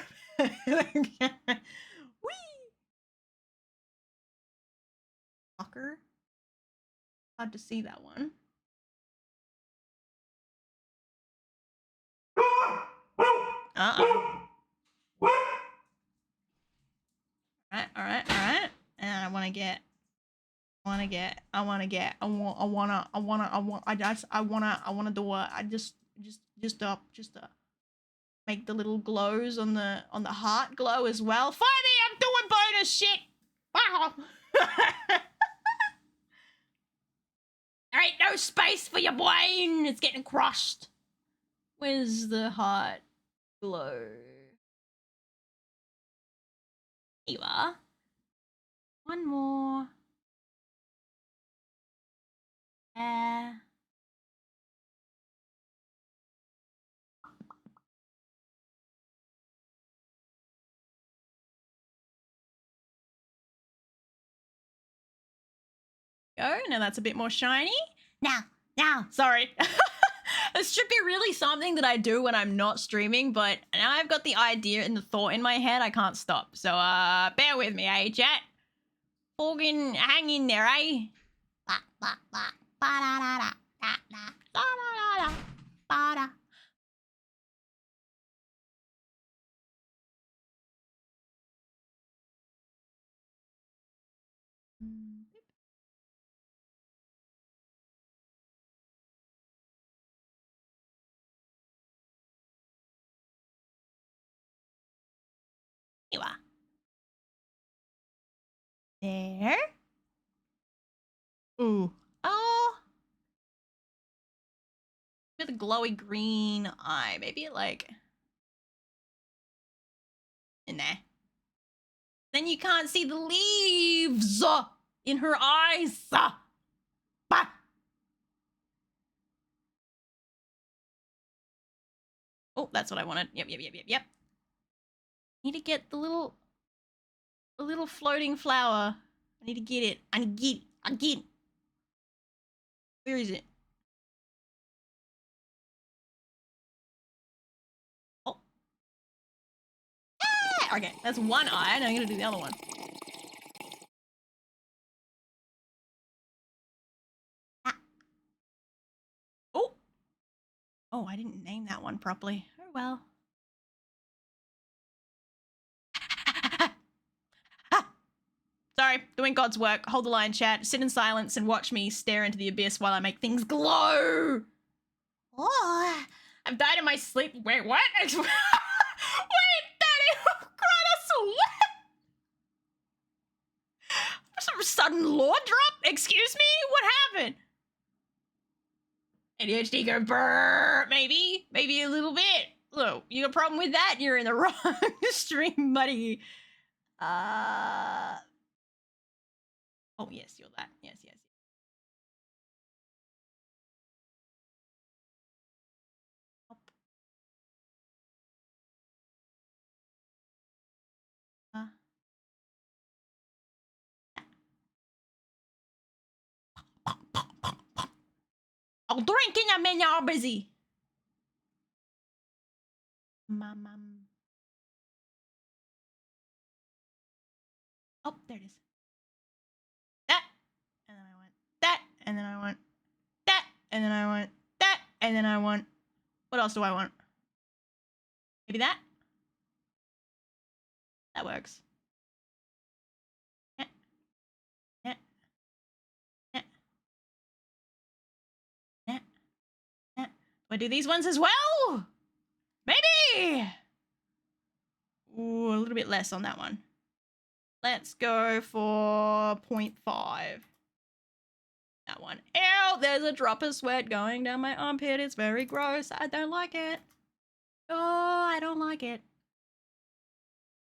Fucker. Hard to see that one. Alright. And I wanna do what? Make the little glows on the heart glow as well. Fire me! I'm doing bonus shit! Wow. Alright, no space for your brain! It's getting crushed. Where's the heart glow? you are. One more. Go. Now that's a bit more shiny. Now. Sorry. This should be really something that I do when I'm not streaming, but now I've got the idea and the thought in my head, I can't stop. So, bear with me, eh, chat? Fucking hang in there, eh? You are. There. Ooh. Oh. With a glowy green eye. Maybe like in there. Then you can't see the leaves in her eyes. Bah. Oh, that's what I wanted. Yep. Need to get the little floating flower. I need to get it. I get it. Where is it? Oh. Ah! Okay, that's one eye. Now I'm gonna do the other one. Ah. Oh. Oh, I didn't name that one properly. Oh well. Sorry, doing God's work. Hold the line, chat. Sit in silence and watch me stare into the abyss while I make things glow. Oh, I've died in my sleep. Wait, what? Wait, Daddy, Kratos, what? Some sudden lore drop? Excuse me? What happened? ADHD go brrr, maybe a little bit. Look, you got a problem with that? You're in the wrong stream, buddy. Oh, yes, you're that. Yes. I'll drink in a minute, I'm busy. Mom. Oh, there it is. That. And then I want that. And then I want that. And then I want that. And then I want... What else do I want? Maybe that? That works. Yeah. Do I do these ones as well? Maybe! Ooh, a little bit less on that one. Let's go for 0.5. That one. Ew, there's a drop of sweat going down my armpit. It's very gross. I don't like it. Oh, I don't like it.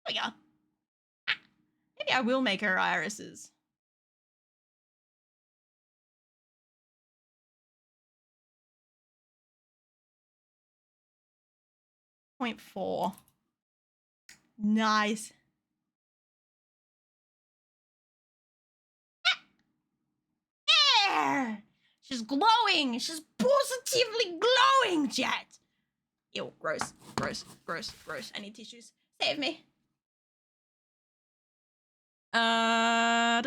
There we go. Maybe I will make her irises. Point 0.4. Nice. There! She's glowing. She's positively glowing, chat. Ew, gross. I need tissues. Save me. Had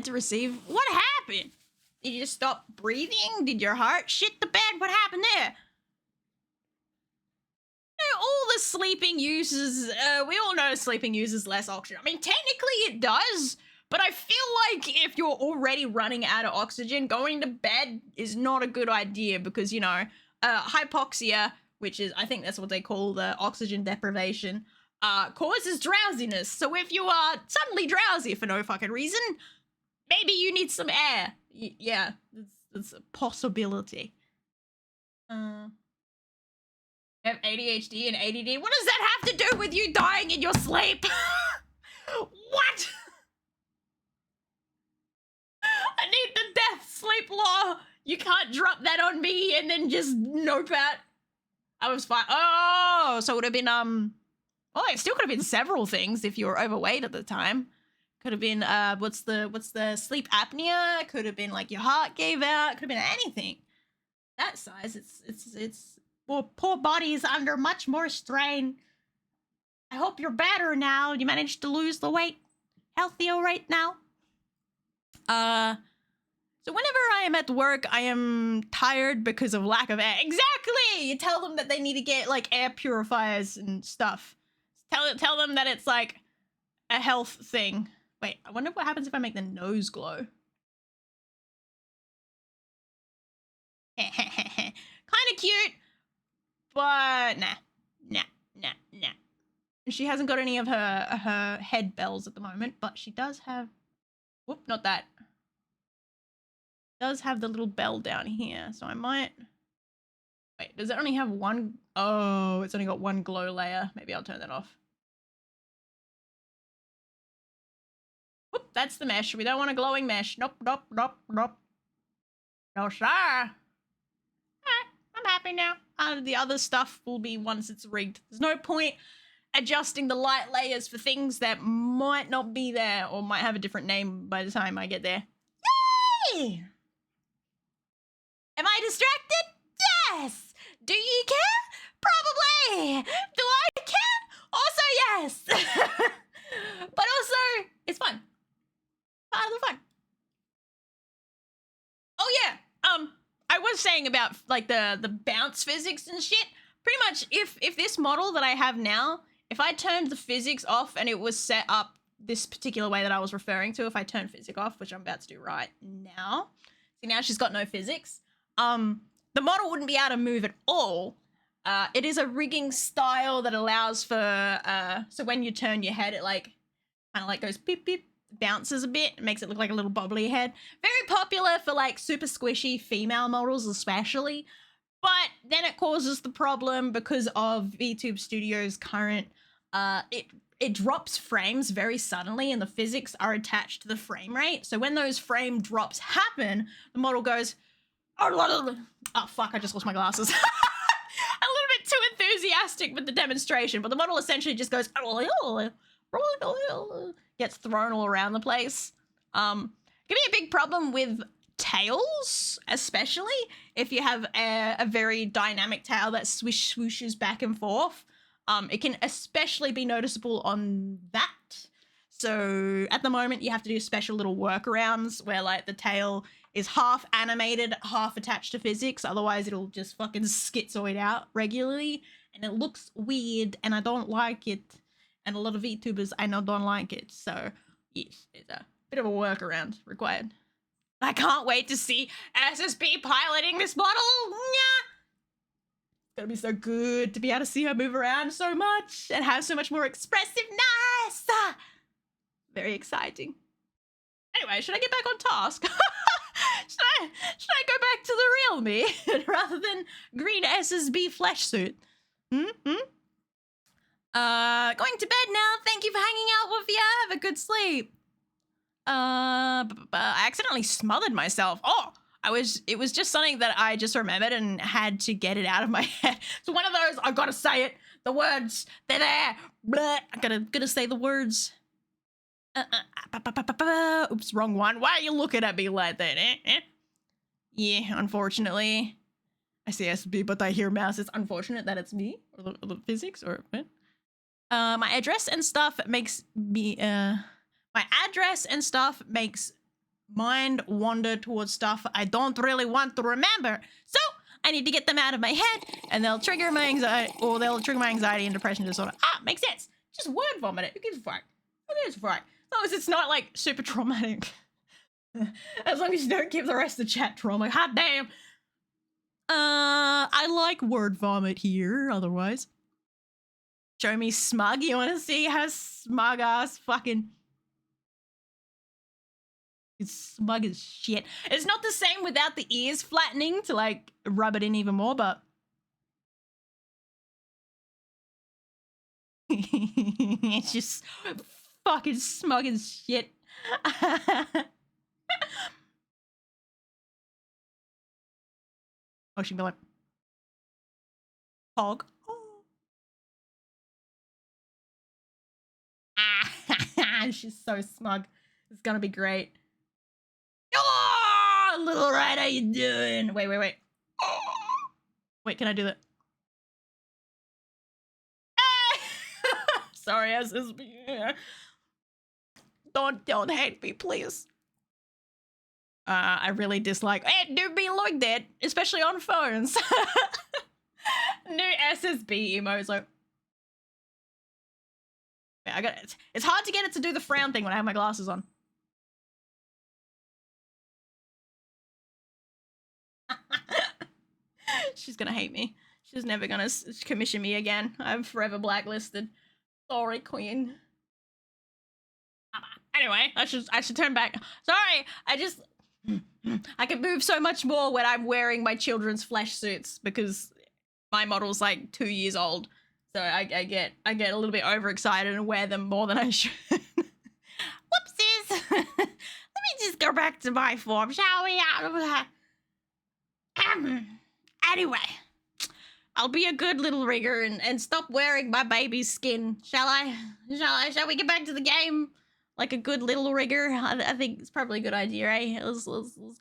to receive. What happened? Did you just stop breathing? Did your heart shit the bed? What happened there? All the sleeping uses, we all know sleeping uses less oxygen. I mean, technically it does, but I feel like if you're already running out of oxygen, going to bed is not a good idea because, you know, hypoxia, which is, I think that's what they call the oxygen deprivation, causes drowsiness. So if you are suddenly drowsy for no fucking reason, maybe you need some air. Yeah, it's a possibility. You have ADHD and ADD. What does that have to do with you dying in your sleep? What? I need the death sleep law. You can't drop that on me and then just nope out. I was fine. Oh, so it would have been, well, it still could have been several things if you were overweight at the time. Could have been, what's the sleep apnea? Could have been like your heart gave out. Could have been anything. That size, it's poor body is under much more strain. I hope you're better now. You managed to lose the weight. Healthier right now. So whenever I am at work, I am tired because of lack of air. Exactly! You tell them that they need to get, like, air purifiers and stuff. Tell them that it's, like, a health thing. Wait, I wonder what happens if I make the nose glow. Kind of cute, but nah. She hasn't got any of her head bells at the moment, but she does have, whoop, not that. Does have the little bell down here, so I might, wait, does it only have one? Oh, it's only got one glow layer. Maybe I'll turn that off. Whoop, that's the mesh. We don't want a glowing mesh. Nope. No, sir. Alright, I'm happy now. The other stuff will be once it's rigged. There's no point adjusting the light layers for things that might not be there or might have a different name by the time I get there. Yay! Am I distracted? Yes! Do you care? Probably! Do I care? Also yes! But also, it's fun. Part of the fun. Oh yeah, I was saying about like the bounce physics and shit. Pretty much if this model that I have now, if I turned the physics off and it was set up this particular way that I was referring to, if I turn physics off, which I'm about to do right now. See, now she's got no physics. The model wouldn't be able to move at all. It is a rigging style that allows for, so when you turn your head, it like, kind of like goes beep beep, bounces a bit, makes it look like a little bobbly head. Very popular for like super squishy female models especially, but then it causes the problem because of VTube Studio's current, it drops frames very suddenly and the physics are attached to the frame rate. So when those frame drops happen, the model goes, oh fuck, I just lost my glasses. A little bit too enthusiastic with the demonstration, but the model essentially just goes, gets thrown all around the place. Can be a big problem with tails, especially if you have a very dynamic tail that swooshes back and forth. It can especially be noticeable on that. So at the moment you have to do special little workarounds where like the tail is half animated, half attached to physics. Otherwise it'll just fucking schizoid out regularly and it looks weird and I don't like it. And a lot of VTubers I know don't like it. So yes, it's a bit of a workaround required. I can't wait to see SSB piloting this model. Nyah! It's gonna be so good to be able to see her move around so much and have so much more expressiveness. Very exciting. Anyway, should I get back on task? should I go back to the real me rather than green SSB flesh suit? Going to bed now. Thank you for hanging out with ya. Have a good sleep. I accidentally smothered myself. Oh, it was just something that I just remembered and had to get it out of my head. So one of those, I've got to say it. The words, they're there. Blah, I gotta say the words. Oops, wrong one. Why are you looking at me like that? Yeah, unfortunately. I say SB, but I hear mouse. It's unfortunate that it's me, or the physics, or what? My address and stuff makes me, my address and stuff makes mind wander towards stuff I don't really want to remember. So I need to get them out of my head and they'll trigger my anxiety, or they'll trigger my anxiety and depression disorder. Ah, makes sense. Just word vomit it. Who gives a fuck? Who gives a fuck? As long as it's not like super traumatic. As long as you don't give the rest of the chat trauma. Hot damn. I like word vomit here, otherwise. Show me smug. You want to see how smug ass fucking... It's smug as shit. It's not the same without the ears flattening to like rub it in even more, but It's just fucking smug as shit. Oh, she'd be like, hog. She's so smug. It's gonna be great. Oh, little rat, how you doing? Wait. Wait, can I do that? Sorry, SSB. Don't hate me, please. I really dislike. Hey, do be like that, especially on phones. New SSB emotes. Like, yeah, I got it. It's hard to get it to do the frown thing when I have my glasses on. She's gonna hate me. She's never gonna commission me again. I'm forever blacklisted. Sorry, queen. Anyway, I should turn back. Sorry, I can move so much more when I'm wearing my children's flesh suits because my model's like 2 years old. So I get a little bit overexcited and wear them more than I should. Whoopsies. Let me just go back to my form, shall we? Anyway, I'll be a good little rigger and stop wearing my baby's skin. Shall I? Shall we get back to the game? Like a good little rigger? I think it's probably a good idea, eh? Let's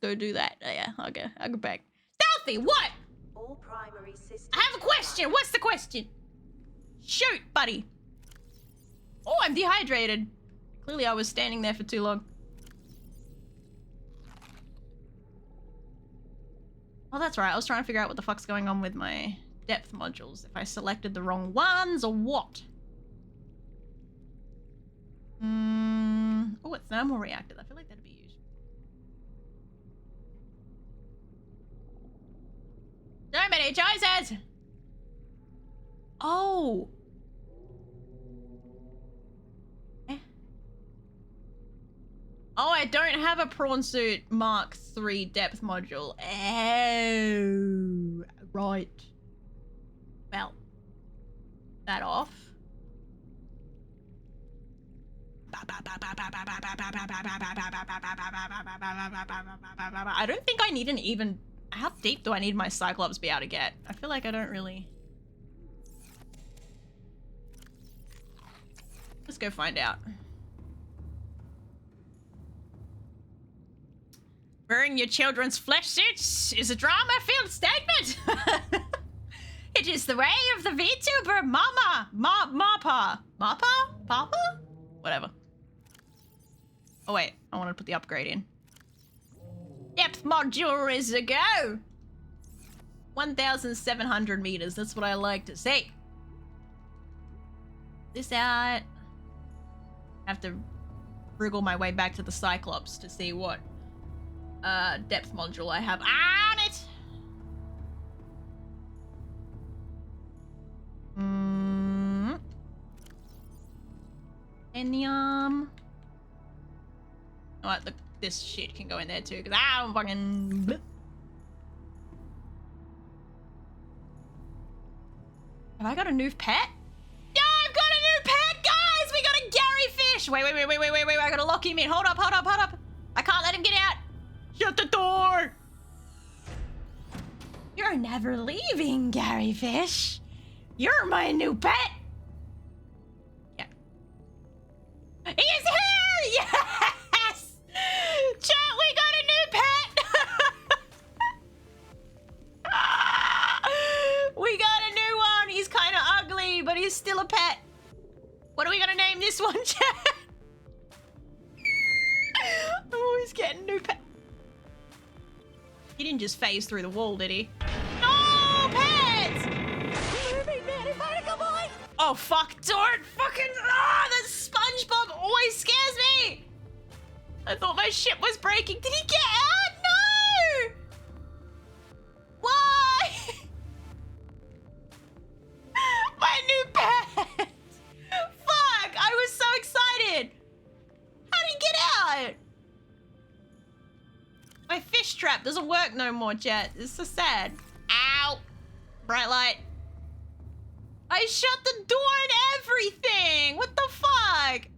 go do that. Yeah, I'll go back. Stealthy, what? All primary systems. I have a question. What's the question? Shoot, buddy. Oh, I'm dehydrated. Clearly I was standing there for too long. Oh, that's right. I was trying to figure out what the fuck's going on with my depth modules. If I selected the wrong ones or what. Oh, it's thermal reactors. I feel like that'd be used. So many choices! Oh! Oh, I don't have a prawn suit Mark III depth module. Oh, right. Well, that off. I don't think I need an even... How deep do I need my Cyclops be able to get? I feel like I don't really... Let's go find out. Wearing your children's flesh suits is a drama-filled statement. It is the way of the VTuber Mama. Mappa? Papa? Whatever. Oh wait, I want to put the upgrade in. Depth module is a go. 1,700 meters. That's what I like to see. This out. I have to wriggle my way back to the Cyclops to see what depth module I have on it. Enium. Alright, this shit can go in there too, because I'm fucking... Blip. Have I got a new pet? Yeah, I've got a new pet, guys! We got a Gary fish! Wait, I gotta lock him in. Hold up. I can't let him get out. Shut the door! You're never leaving, Gary fish. You're my new pet. Yeah. He is here! Yes! Chat, we got a new pet! We got a new one. He's kind of ugly, but he's still a pet. What are we gonna name this one, chat? Oh, he's getting a new pet. He didn't just phase through the wall, did he? No, pets! Oh, fuck, don't fucking... Ah, that SpongeBob always scares me! I thought my ship was breaking. Did he get out? No! Why? My new pet! Fuck, I was so excited! How did he get out? My fish trap doesn't work no more, chat. It's so sad. Ow! Bright light. I shut the door and everything! What the fuck?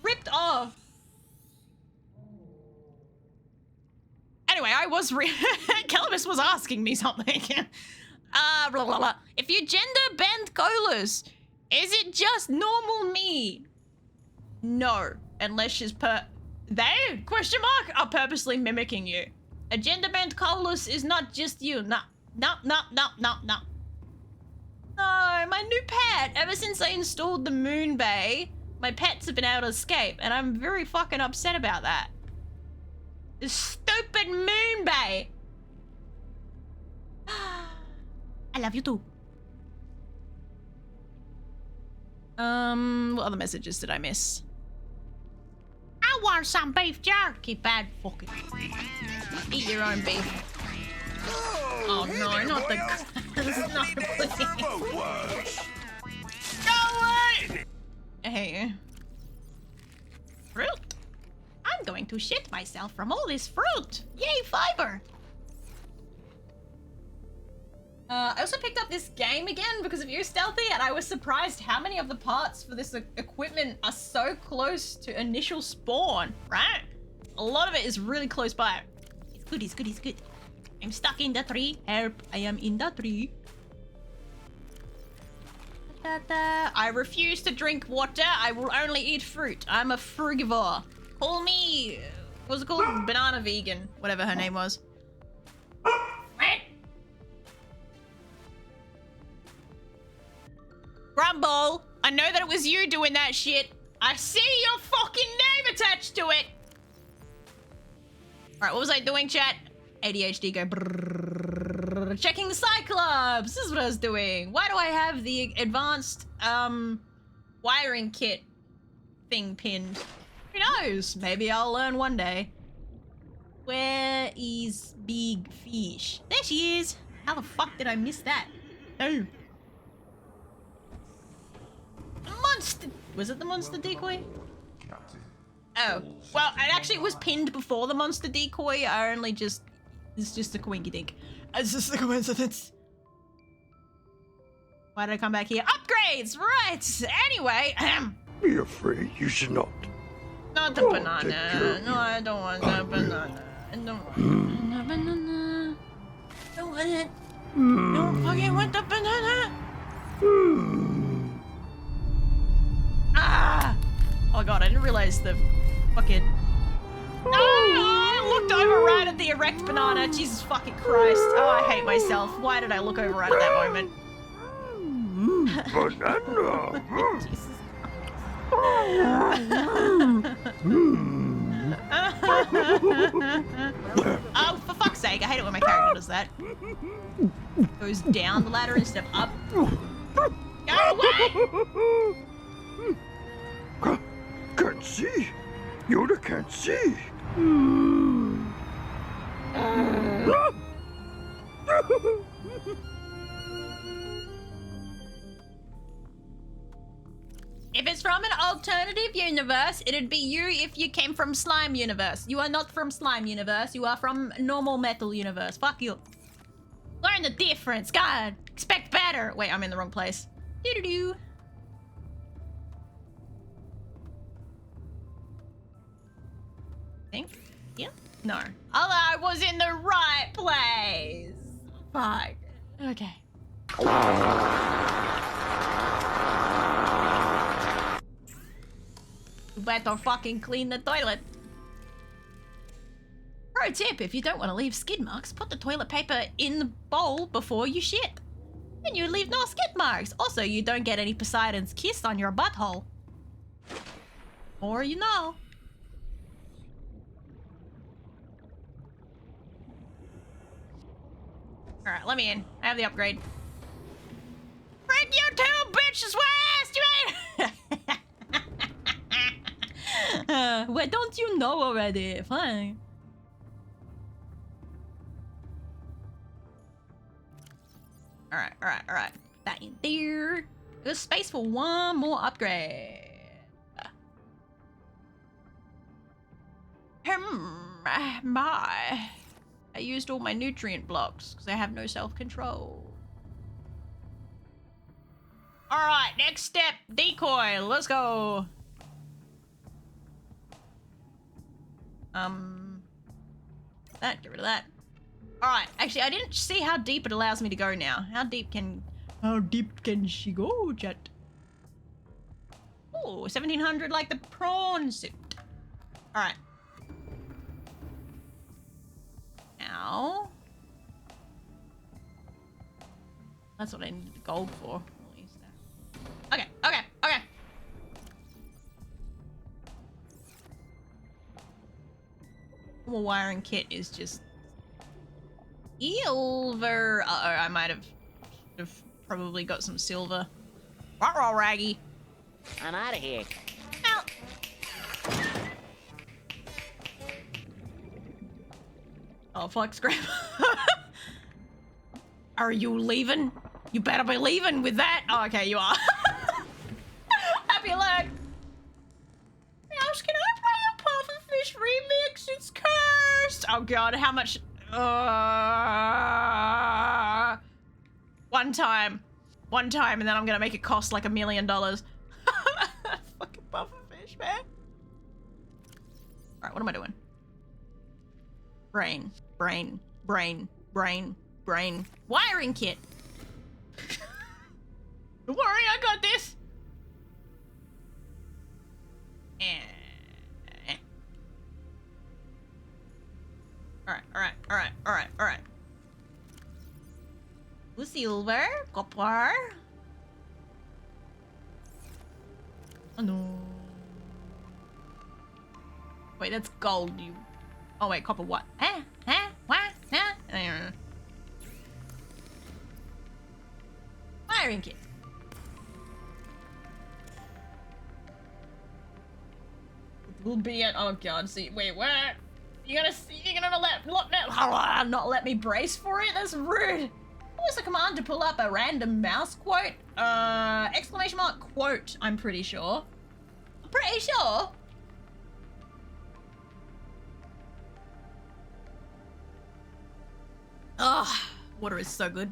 Ripped off. Anyway, I was Calibus was asking me something. Blah, blah, blah. If you gender bend colas, is it just normal me? No, unless she's they, question mark, are purposely mimicking you. A gender bent colas is not just you. No. No, my new pet. Ever since I installed the moon bay, my pets have been able to escape, and I'm very fucking upset about that. The stupid moon bay. I love you too. What other messages did I miss? I want some beef jerky, bad fucking. Eat your own beef. Oh no, not the. This is not the pussy. Go away! Hey. Fruit. I'm going to shit myself from all this fruit. Yay, fiber. I also picked up this game again because of you, Stealthy, and I was surprised how many of the parts for this equipment are so close to initial spawn, right? A lot of it is really close by. It's good, it's good, it's good. I'm stuck in the tree. Help, I am in the tree. I refuse to drink water. I will only eat fruit. I'm a frugivore. Call me, what's it called? Banana vegan, whatever her name was. Grumble, I know that it was you doing that shit. I see your fucking name attached to it. All right, what was I doing, chat? ADHD go brrrr. Checking the Cyclops. This is what I was doing. Why do I have the advanced wiring kit thing pinned? Who knows? Maybe I'll learn one day. Where is Big Fish? There she is. How the fuck did I miss that? Oh. Monster. Was it the monster decoy? Oh. Well, it actually was pinned before the monster decoy. I only just... It's just a coinky dink. It's just a coincidence. Why did I come back here? Upgrades! Right! Anyway, Be afraid, you should not. not the banana. No, I don't want the banana. I don't want the banana. Don't want it. Don't fucking want the banana. Ah! Oh god, I didn't realize the fucking... No! I looked over right at the erect banana. Jesus fucking Christ. Oh, I hate myself. Why did I look over right at that moment? Banana. Jesus. Oh, for fuck's sake, I hate it when my character does that. Goes down the ladder instead of up. Go away! Can't see. Yoda can't see. If it's from an alternative universe, it'd be you if you came from Slime Universe. You are not from Slime Universe. You are from normal Metal Universe. Fuck you. Learn the difference. God, expect better. Wait, I'm in the wrong place. Doo-doo-doo. Think? Yeah? No. Although I was in the right place. Fuck. Okay. You better fucking clean the toilet. Pro tip, if you don't want to leave skid marks, put the toilet paper in the bowl before you shit. Then you leave no skid marks. Also, you don't get any Poseidon's kiss on your butthole. Or you know. Alright, let me in. I have the upgrade. Frick you too, bitch! Is what I asked you! Well, don't you know already? Fine. Alright. That in there. There's space for one more upgrade. My. I used all my nutrient blocks because I have no self-control. All right, next step, decoy. Let's go. That, get rid of that. All right, actually, I didn't see how deep it allows me to go now. How deep can she go, chat? Oh, 1700 like the prawn suit. All right. Now. That's what I needed the gold for. We'll use that. Okay, okay, okay. Normal wiring kit is just silver. Uh-oh, I might have probably got some silver. Ruh-roh, Raggy. I'm out of here. Out. Oh, fuck, scrap. Are you leaving? You better be leaving with that. Oh, okay, you are. Happy luck. Else can I play a Pufferfish remix? It's cursed. Oh god, how much? One time, and then I'm gonna make it cost like $1 million. Fucking Pufferfish, man. All right, what am I doing? Brain. Wiring kit. Don't worry, I got this. All right. Blue silver, copper. Oh no. Wait, that's gold. You. Oh wait, copper what? Huh? What? Huh? I don't know. Wiring kit. It will be at. Oh god. See, wait, what? You're gonna not let me brace for it? That's rude. What was the command to pull up a random mouse quote? Exclamation mark quote. I'm pretty sure. Ugh, water is so good.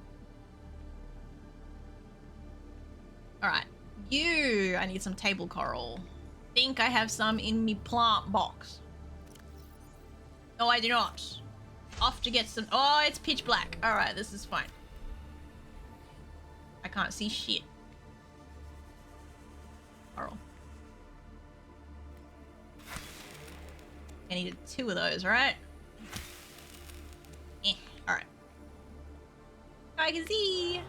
Alright, I need some table coral. Think I have some in me plant box. No, I do not. Off to get some, oh, it's pitch black. Alright, this is fine. I can't see shit. Coral. I needed 2 of those, right? Alright. I can see.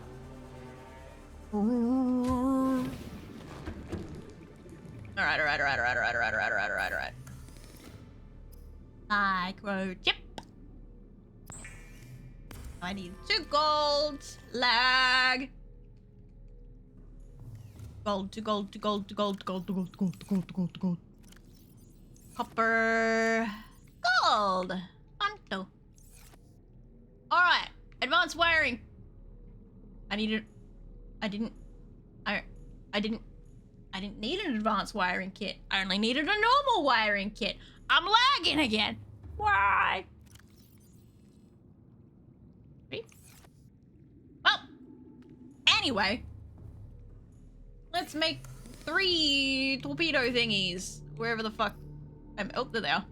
Alright. Microchip. I need 2 gold. Lag. Gold. Copper. Gold. Panto. Alright. Advanced wiring. I didn't need an advanced wiring kit. I only needed a normal wiring kit. I'm lagging again. Why? Well, anyway, let's make 3 torpedo thingies. Wherever the fuck. Oh, there they are.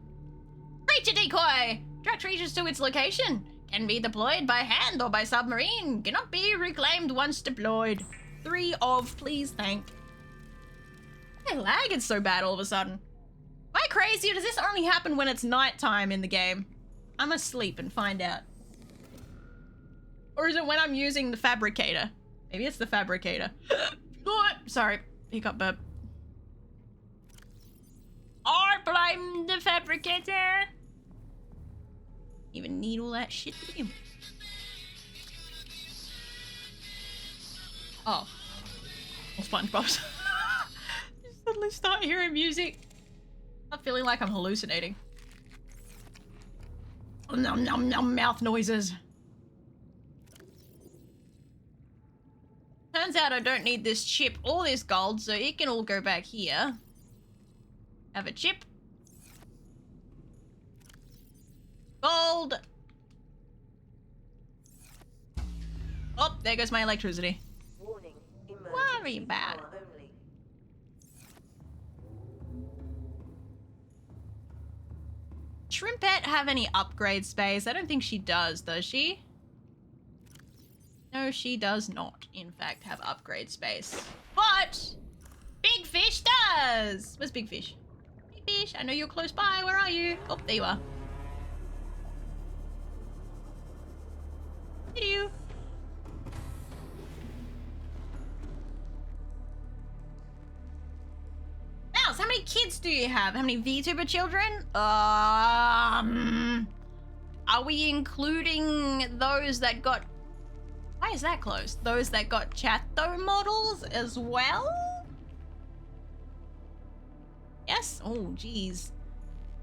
Creature decoy! Track creatures to its location. Can be deployed by hand or by submarine. Cannot be reclaimed once deployed. 3 of, please, thank. My lag is so bad all of a sudden. Am I crazy or does this only happen when it's nighttime in the game? I'm asleep and find out. Or is it when I'm using the fabricator? Maybe it's the fabricator. Sorry, hiccup burp. I blame the fabricator. Even need all that shit to begin with. Oh. Well, SpongeBob's. Just suddenly start hearing music. I'm feeling like I'm hallucinating. Nom nom nom mouth noises. Turns out I don't need this chip or this gold, so it can all go back here. Have a chip. Gold. Oh, there goes my electricity. Warning, emergency. Very bad. Only. Shrimpette have any upgrade space? I don't think she does she? No, she does not, in fact, have upgrade space. But Big Fish does! Where's Big Fish? Big Fish, I know you're close by. Where are you? Oh, there you are. Hello. Mouse, how many kids do you have? How many VTuber children? Are we including those that got... Why is that closed? Those that got Chatto models as well? Yes? Oh, geez.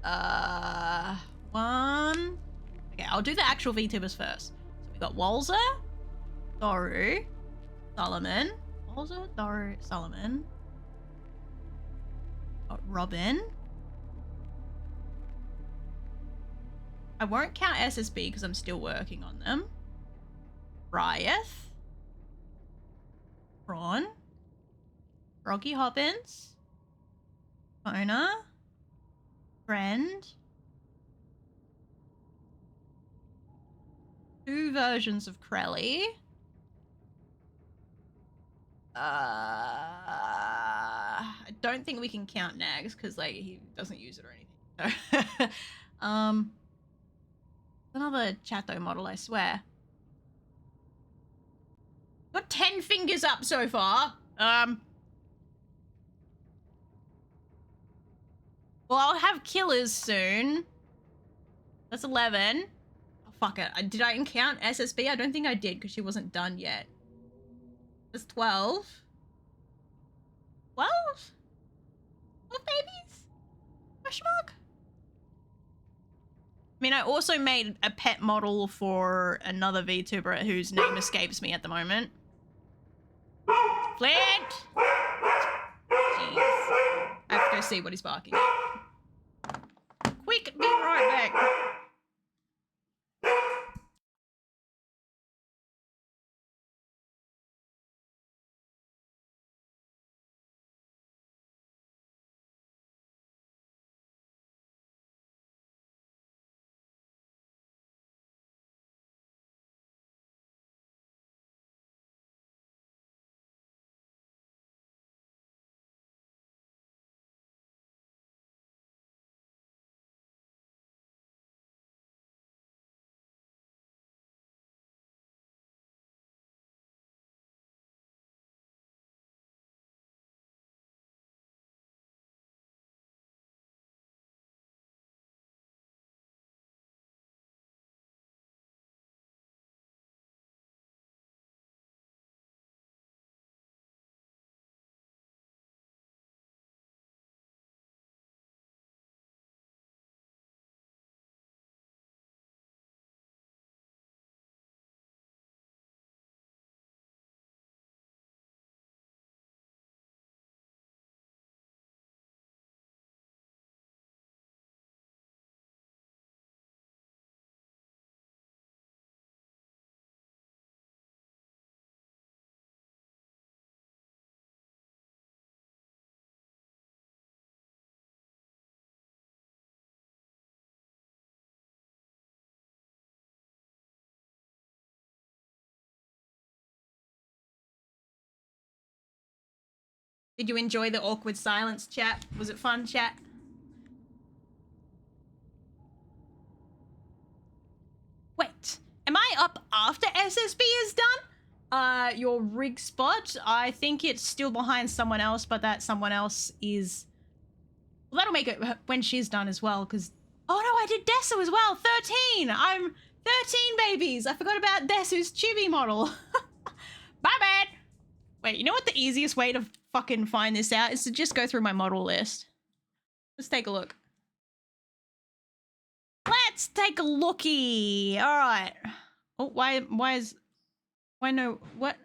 One... Okay, I'll do the actual VTubers first. So we got Walzer, Doru, Solomon. Walzer, Doru, Solomon. Got Robin. I won't count SSB because I'm still working on them. Ryeth. Prawn. Rocky Hoppins. Mona. Friend. 2 versions of Krelly. I don't think we can count Nags because like he doesn't use it or anything. So another Chatto model, I swear. Got 10 fingers up so far. Well, I'll have killers soon. That's 11. Oh, fuck it. Did I count SSB? I don't think I did because she wasn't done yet. That's 12. 12? 12 babies? Question mark? I mean, I also made a pet model for another VTuber whose name escapes me at the moment. Flint! Jeez. I have to go see what he's barking at. Quick, be right back. Did you enjoy the awkward silence, chat? Was it fun, chat? Wait, am I up after SSB is done? Your rig spot, I think it's still behind someone else, but that someone else is... Well, that'll make it when she's done as well, because... Oh no, I did Desu as well, 13! I'm 13 babies! I forgot about Desu's chibi model. My bad! Wait, you know what the easiest way to fucking find this out is to just go through my model list. Let's take a look. Let's take a looky. All right. Oh, why no, what?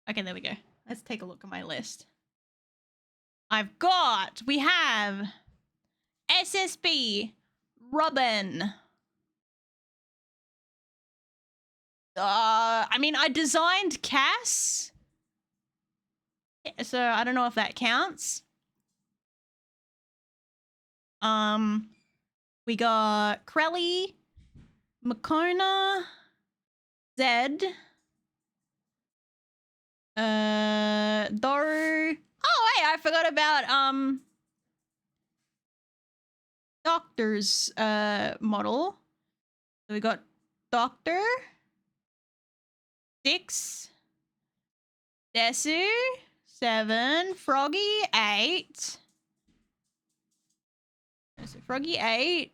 Okay, there we go. Let's take a look at my list. We have SSB, Robin. I mean, I designed Cass. So I don't know if that counts. We got Crelly, Makona, Zed, Doru. Oh wait, I forgot about Doctor's model. So we got Doctor, 6, Desu, 7, Froggy, 8. So Froggy 8.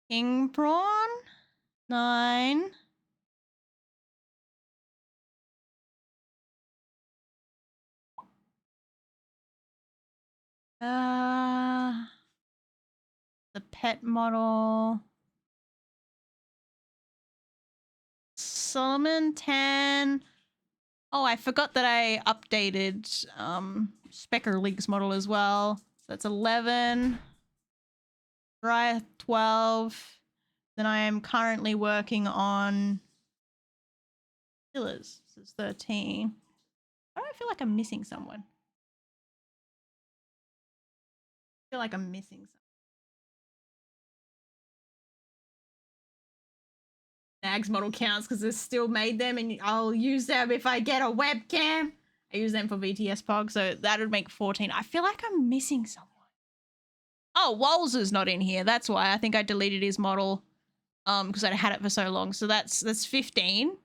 King Prawn 9. The pet model. Solomon 10. Oh, I forgot that I updated Specker League's model as well. So that's 11. Riot 12. Then I am currently working on Pillars. This is 13. Why do I feel like I'm missing someone? I feel like I'm missing someone. Nags model counts because I still made them and I'll use them if I get a webcam. I use them for VTS Pog, so that would make 14. I feel like I'm missing someone. Oh, Walzer's not in here. That's why I think I deleted his model because I had it for so long. So that's 15.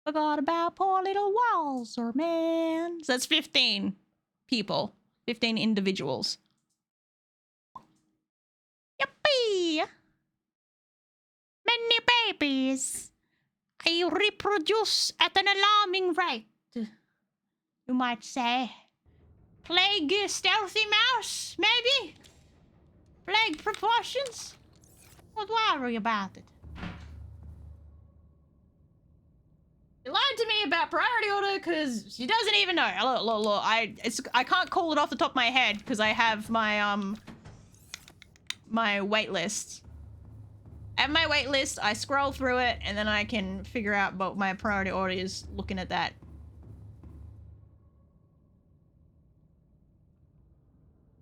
Forgot about poor little Walzer, man. So that's 15 people. 15 individuals. Yippee! Many babies. I reproduce at an alarming rate. You might say. Plague stealthy mouse, maybe? Plague proportions? Don't worry about it. She lied to me about priority order because she doesn't even know. Look, I can't call it off the top of my head because I have my my wait list. I have my wait list, I scroll through it, and then I can figure out what my priority order is looking at that.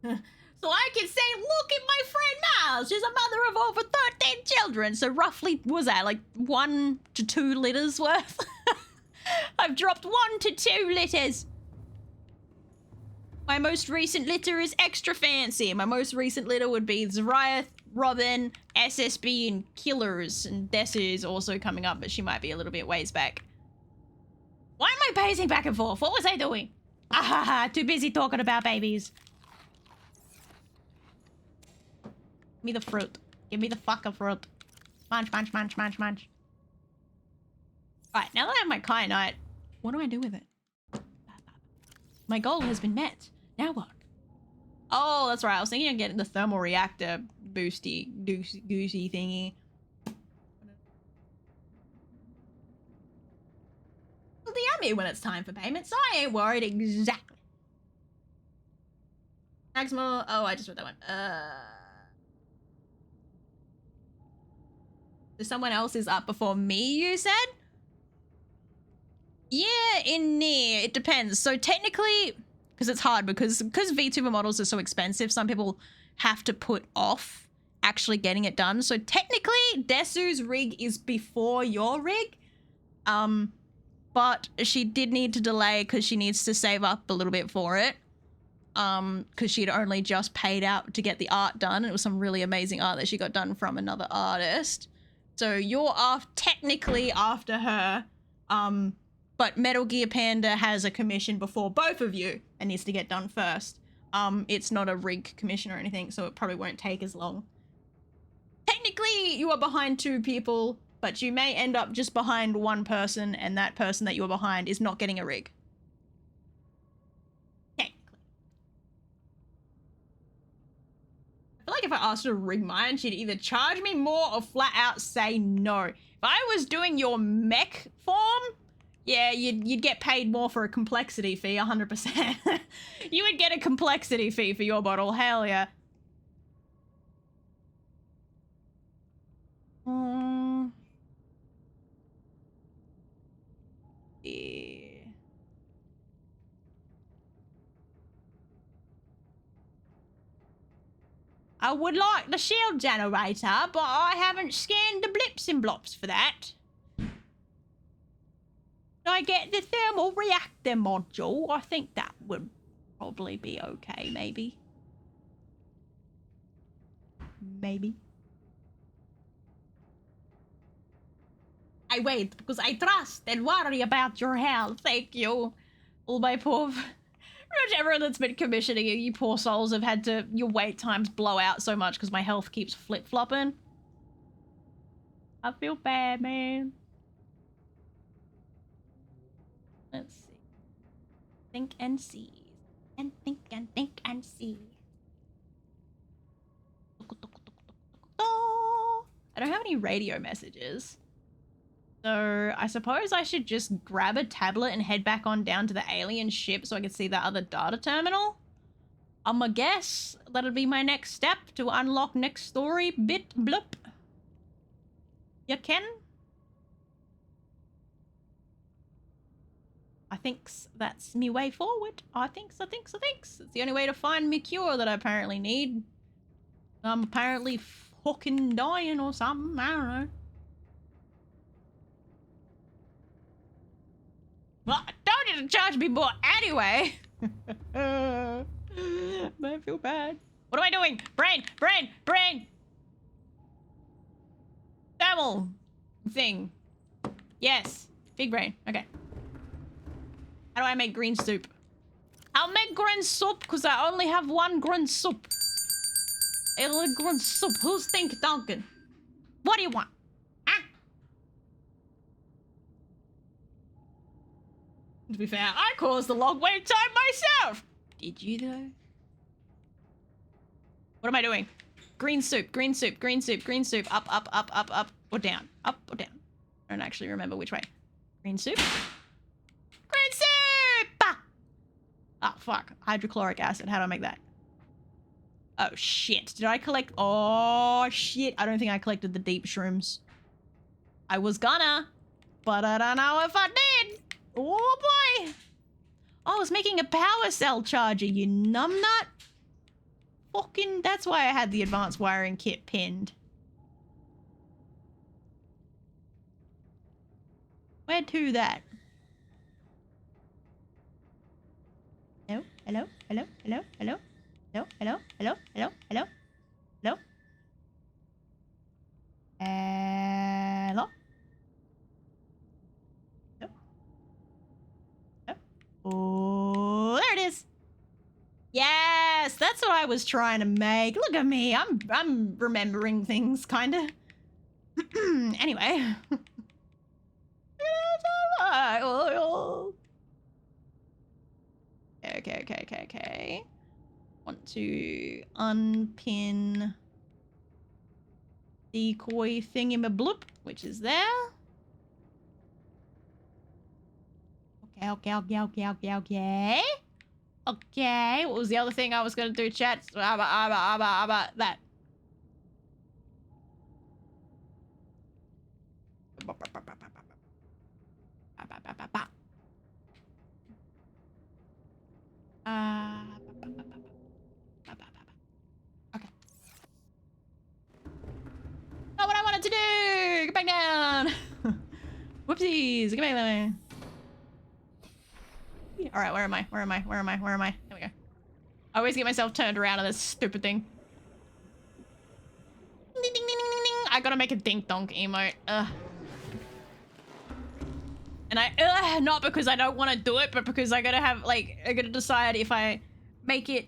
So I can say, look at my friend Miles. She's a mother of over 13 children. So roughly, what was that, like 1 to 2 litters worth? I've dropped 1 to 2 litters. My most recent litter is extra fancy. My most recent litter would be Zariath, Robin, SSB, and Killers. And Desu is also coming up, but she might be a little bit ways back. Why am I pacing back and forth? What was I doing? Ah, too busy talking about babies. Give me the fruit. Give me the fucking fruit. Munch, munch, munch, munch, munch. Alright, now that I have my kyanite, what do I do with it? My goal has been met. Now what? Oh, that's right. I was thinking of getting the thermal reactor boosty, goosey thingy. Well, DM me when it's time for payment, so I ain't worried exactly. Maximal. Oh, I just read that one. So someone else is up before me, you said? Yeah, in near. It depends. So technically, because it's hard because VTuber models are so expensive, some people have to put off actually getting it done. So technically, Desu's rig is before your rig. But she did need to delay because she needs to save up a little bit for it. Because she'd only just paid out to get the art done. And it was some really amazing art that she got done from another artist. So you're technically after her. But Metal Gear Panda has a commission before both of you and needs to get done first. It's not a rig commission or anything, so it probably won't take as long. Technically, you are behind 2 people, but you may end up just behind 1 person, and that person that you are behind is not getting a rig. Technically. I feel like if I asked her to rig mine, she'd either charge me more or flat out say no. If I was doing your mech form, yeah, you'd get paid more for a complexity fee, 100%. You would get a complexity fee for your bottle, hell yeah. I would like the shield generator, but I haven't scanned the blips and blops for that. I get the thermal reactor module. I think that would probably be okay, maybe. Maybe. I wait because I trust and worry about your health. Thank you. All my poor... Pretty much everyone that's been commissioning you poor souls have had to... Your wait times blow out so much because my health keeps flip-flopping. I feel bad, man. Let's see. Think and see. And think and think and see. I don't have any radio messages. So I suppose I should just grab a tablet and head back on down to the alien ship so I can see that other data terminal. I'm a guess that'll be my next step to unlock next story bit bloop. You can? I thinks that's me way forward. I thinks. It's the only way to find me cure that I apparently need. I'm apparently fucking dying or something. I don't know. Well, I told you to charge me more anyway. I feel bad. What am I doing? Brain! Thermal thing. Yes. Big brain. Okay. How do I make green soup? I'll make green soup because I only have one green soup. A little green soup. Who's think Duncan? What do you want? Huh? To be fair, I caused the long wait time myself. Did you though? What am I doing? Green soup. Up or down. Up or down. I don't actually remember which way. Green soup. Green soup! Oh, fuck. Hydrochloric acid. How do I make that? Oh, shit. Did I collect... Oh, shit. I don't think I collected the deep shrooms. I was gonna, but I don't know if I did. Oh, boy. Oh, I was making a power cell charger, you numbnut. Fucking... That's why I had the advanced wiring kit pinned. Where to that? Hello? Hello? Hello? Hello? Hello? Hello? Hello? Hello? Hello? Hello? Hello? Hello? Hello? Oh, there it is. Yes, that's what I was trying to make. Look at me. I'm remembering things, kinda. Anyway. Okay. Want to unpin decoy thingamabloop, which is there. Okay. Okay, what was the other thing I was gonna do, chat? That. Okay. Not what I wanted to do! Get back down! Whoopsies! Get back down! Alright, where am I? There we go. I always get myself turned around on this stupid thing. Ding, ding, ding, ding, ding. I gotta make a dink-donk emote. Ugh. And not because I don't want to do it, but because I gotta have, like, I gotta decide if I make it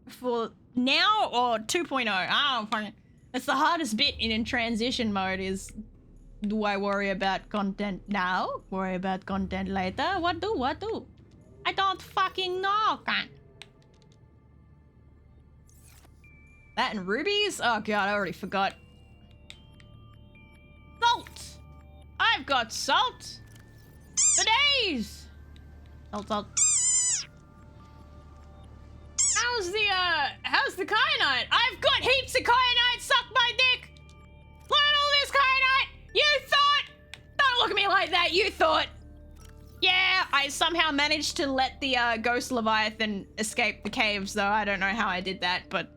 for now or 2.0. I don't fucking... That's the hardest bit in transition mode is, do I worry about content now? Worry about content later? What do? I don't fucking know, cunt. That and rubies? Oh god, I already forgot. Salt! I've got salt! For days! Salt. How's the kyanite? I've got heaps of kyanite! Suck my dick! Look at all this kyanite! You thought! Don't look at me like that, you thought! Yeah, I somehow managed to let the ghost leviathan escape the caves, though. I don't know how I did that, but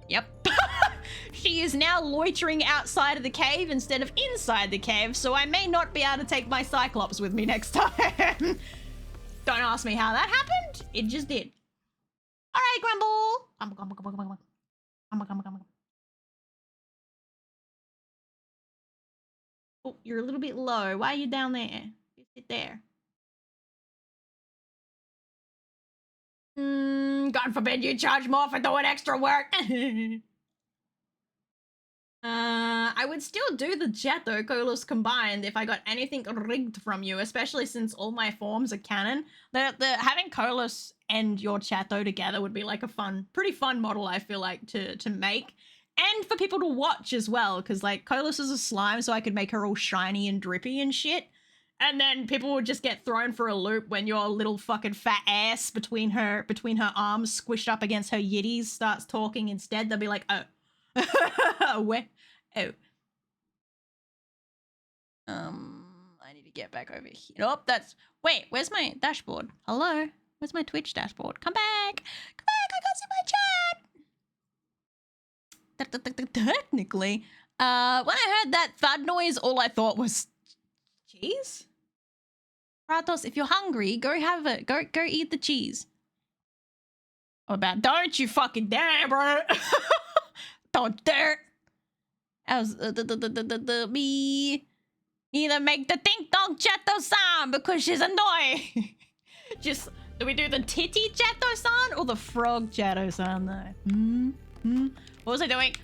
Yep. She is now loitering outside of the cave instead of inside the cave, so I may not be able to take my Cyclops with me next time. Don't ask me how that happened. It just did. All right, Grumble. Oh, you're a little bit low. Why are you down there? You sit there. God forbid you charge more for doing extra work. I would still do the Jetto Colos combined if I got anything rigged from you, especially since all my forms are canon. The having Colos and your Chatto together would be like a pretty fun model, I feel like, to make. And for people to watch as well, because like Colos is a slime, so I could make her all shiny and drippy and shit. And then people would just get thrown for a loop when your little fucking fat ass between her arms squished up against her yitties starts talking instead. They'll be like, oh. Where? Oh. I need to get back over here. Nope, wait, where's my dashboard? Hello? Where's my Twitch dashboard? Come back! Come back, I can't see my chat! Technically, when I heard that thud noise, all I thought was cheese? Kratos, if you're hungry, go have it. Go eat the cheese. Don't you fucking dare, bro! Don't dare! That was me. Either make the ding dong Chatto sound because she's annoying. Do we do the titty Chatto sound or the frog Chatto sound though? What was I doing?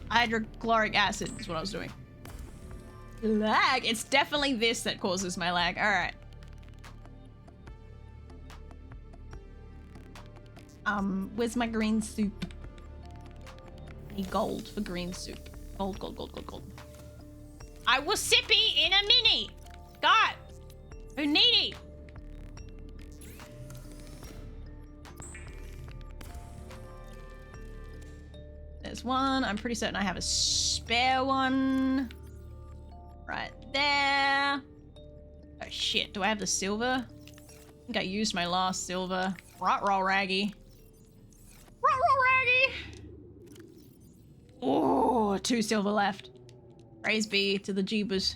Hydrochloric acid is what I was doing. Lag? It's definitely this that causes my lag. Alright. Where's my green soup? I need gold for green soup. Gold. I will sippy in a minute. God. Who needy? There's one. I'm pretty certain I have a spare one. Right there. Oh shit, do I have the silver? I think I used my last silver. Rot-roll raggy. Rot-roll raggy! Oh, 2 silver left. Praise be to the Jeebus.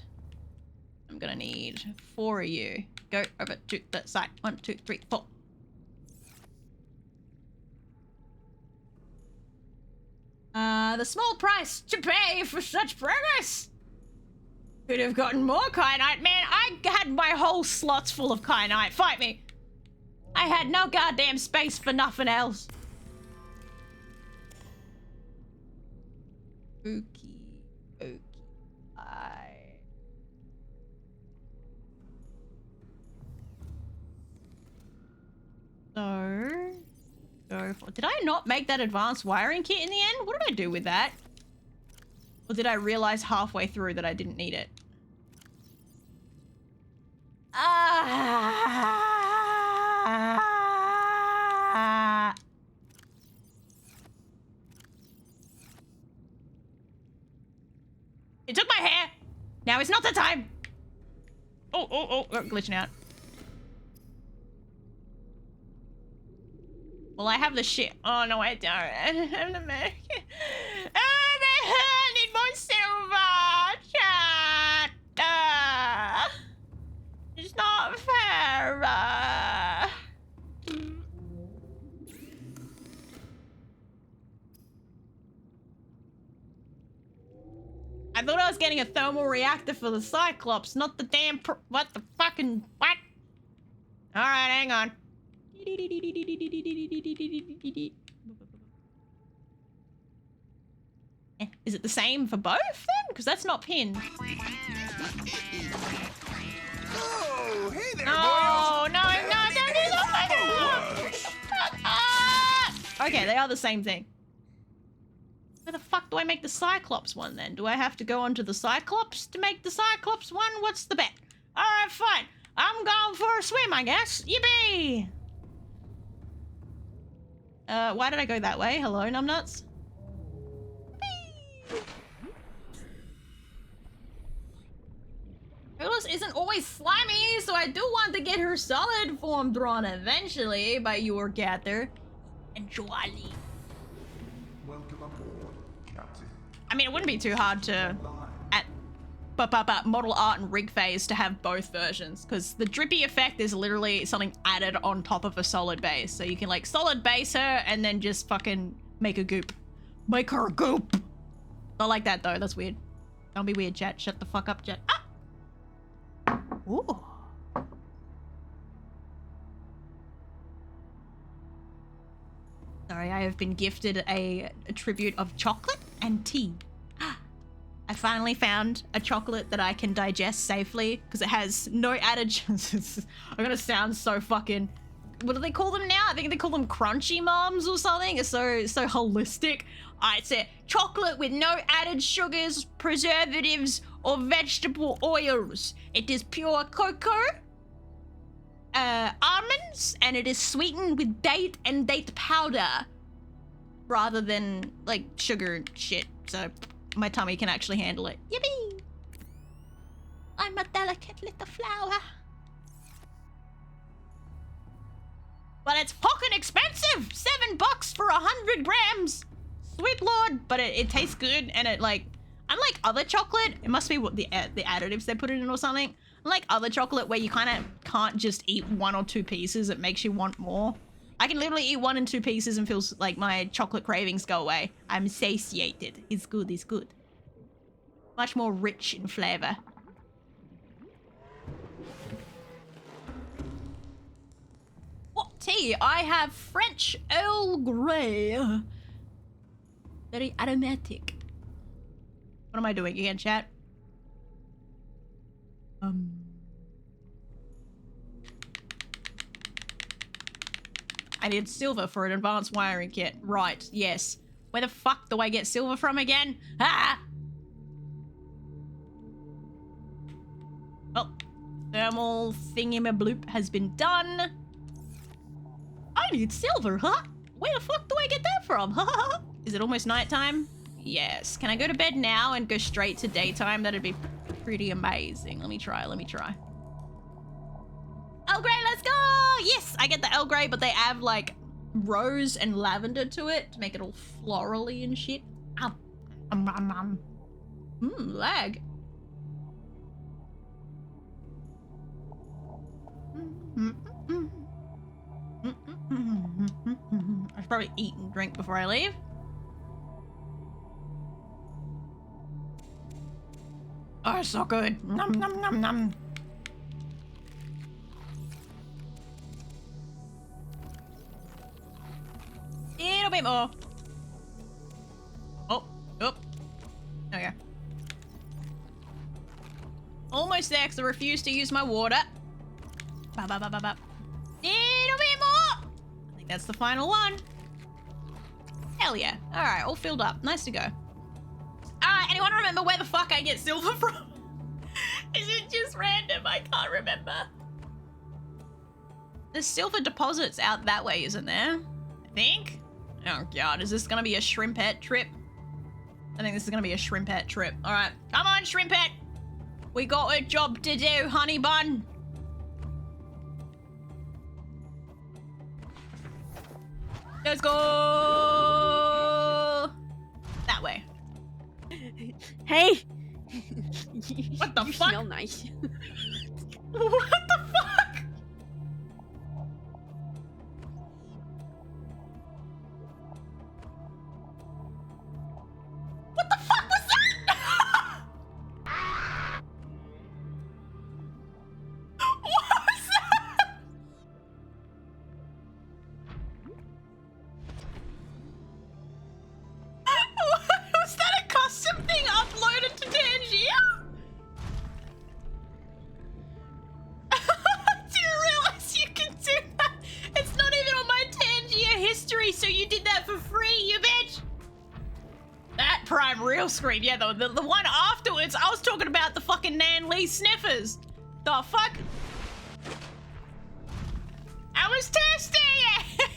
I'm gonna need 4 of you. Go over to the side. 1, 2, 3, 4. The small price to pay for such progress! Could have gotten more kyanite. Man, I had my whole slots full of kyanite. Fight me! I had no goddamn space for nothing else. Okay. Did I not make that advanced wiring kit in the end? What did I do with that? Or did I realize halfway through that I didn't need it? It took my hair! Now is not the time! Oh, glitching out. Well, I have the shit. Oh, no, I don't. I have the American. Oh, I need more silver! Chat! It's not fair! I thought I was getting a thermal reactor for the Cyclops, not the damn what the fucking what? Alright, hang on. Is it the same for both then? Because that's not pinned. Oh, hey there, no, don't do that! Okay, they are the same thing. Where the fuck do I make the Cyclops one then? Do I have to go onto the Cyclops to make the Cyclops one? What's the bet? Alright, fine. I'm going for a swim, I guess. Yippee! Why did I go that way? Hello, numbnuts? Ulis isn't always slimy, so I do want to get her solid form drawn eventually by your gather. Enjoy. Welcome aboard, Captain. I mean, it wouldn't be too hard to, at model art and rig phase, to have both versions, because the drippy effect is literally something added on top of a solid base. So you can like solid base her and then just fucking make a goop. Make her a goop. Not like that though, that's weird. Don't be weird, chat. Shut the fuck up, chat. Ah! Ooh. Sorry, I have been gifted a tribute of chocolate and tea. I finally found a chocolate that I can digest safely because it has no added. I'm gonna sound so fucking. What do they call them now? I think they call them crunchy moms or something. It's so holistic. It's a chocolate with no added sugars, preservatives, or vegetable oils. It is pure cocoa, almonds, and it is sweetened with date and date powder rather than like sugar and shit. So my tummy can actually handle it. Yippee! I'm a delicate little flower. But it's fucking expensive! $7 for 100 grams! Sweet lord! But it tastes good, and it like, unlike other chocolate, it must be what the additives they put in or something. Unlike other chocolate where you kind of can't just eat 1 or 2 pieces, it makes you want more. I can literally eat 1 and 2 pieces and feel like my chocolate cravings go away. I'm satiated. It's good, it's good. Much more rich in flavor. What tea? I have French Earl Grey. Very aromatic. What am I doing again, chat? I need silver for an advanced wiring kit. Right, yes. Where the fuck do I get silver from again? Ah! Well, thermal thingy-ma-bloop has been done. I need silver, huh? Where the fuck do I get that from? Is it almost nighttime? Yes. Can I go to bed now and go straight to daytime? That'd be pretty amazing. Let me try. Earl Grey, let's go! Yes, I get the Earl Grey, but they add like rose and lavender to it to make it all florally and shit. Lag. I should probably eat and drink before I leave. Oh, it's so good. Nom nom nom nom. Little bit more. Oh. Okay. Almost there because I refuse to use my water. Little bit more. I think that's the final one. Hell yeah. All right, all filled up. Nice to go. Anyone remember where the fuck I get silver from? Is it just random? I can't remember. There's silver deposits out that way, isn't there? I think. Oh god, is this gonna be a shrimpette trip? I think this is gonna be a shrimpette trip. All right, come on, shrimpette. We got a job to do, honey bun. Let's go that way. Hey! What the You fuck? smell nice. What the fuck? What the fuck was that? What was that? Was that a custom thing uploaded to Tangier? Do you realize you can do that? It's not even on my Tangier history, so you did that for free, you bitch! That prime real screen, yeah, the one afterwards, I was talking about the fucking Nan Lee sniffers. The fuck? I was testing it!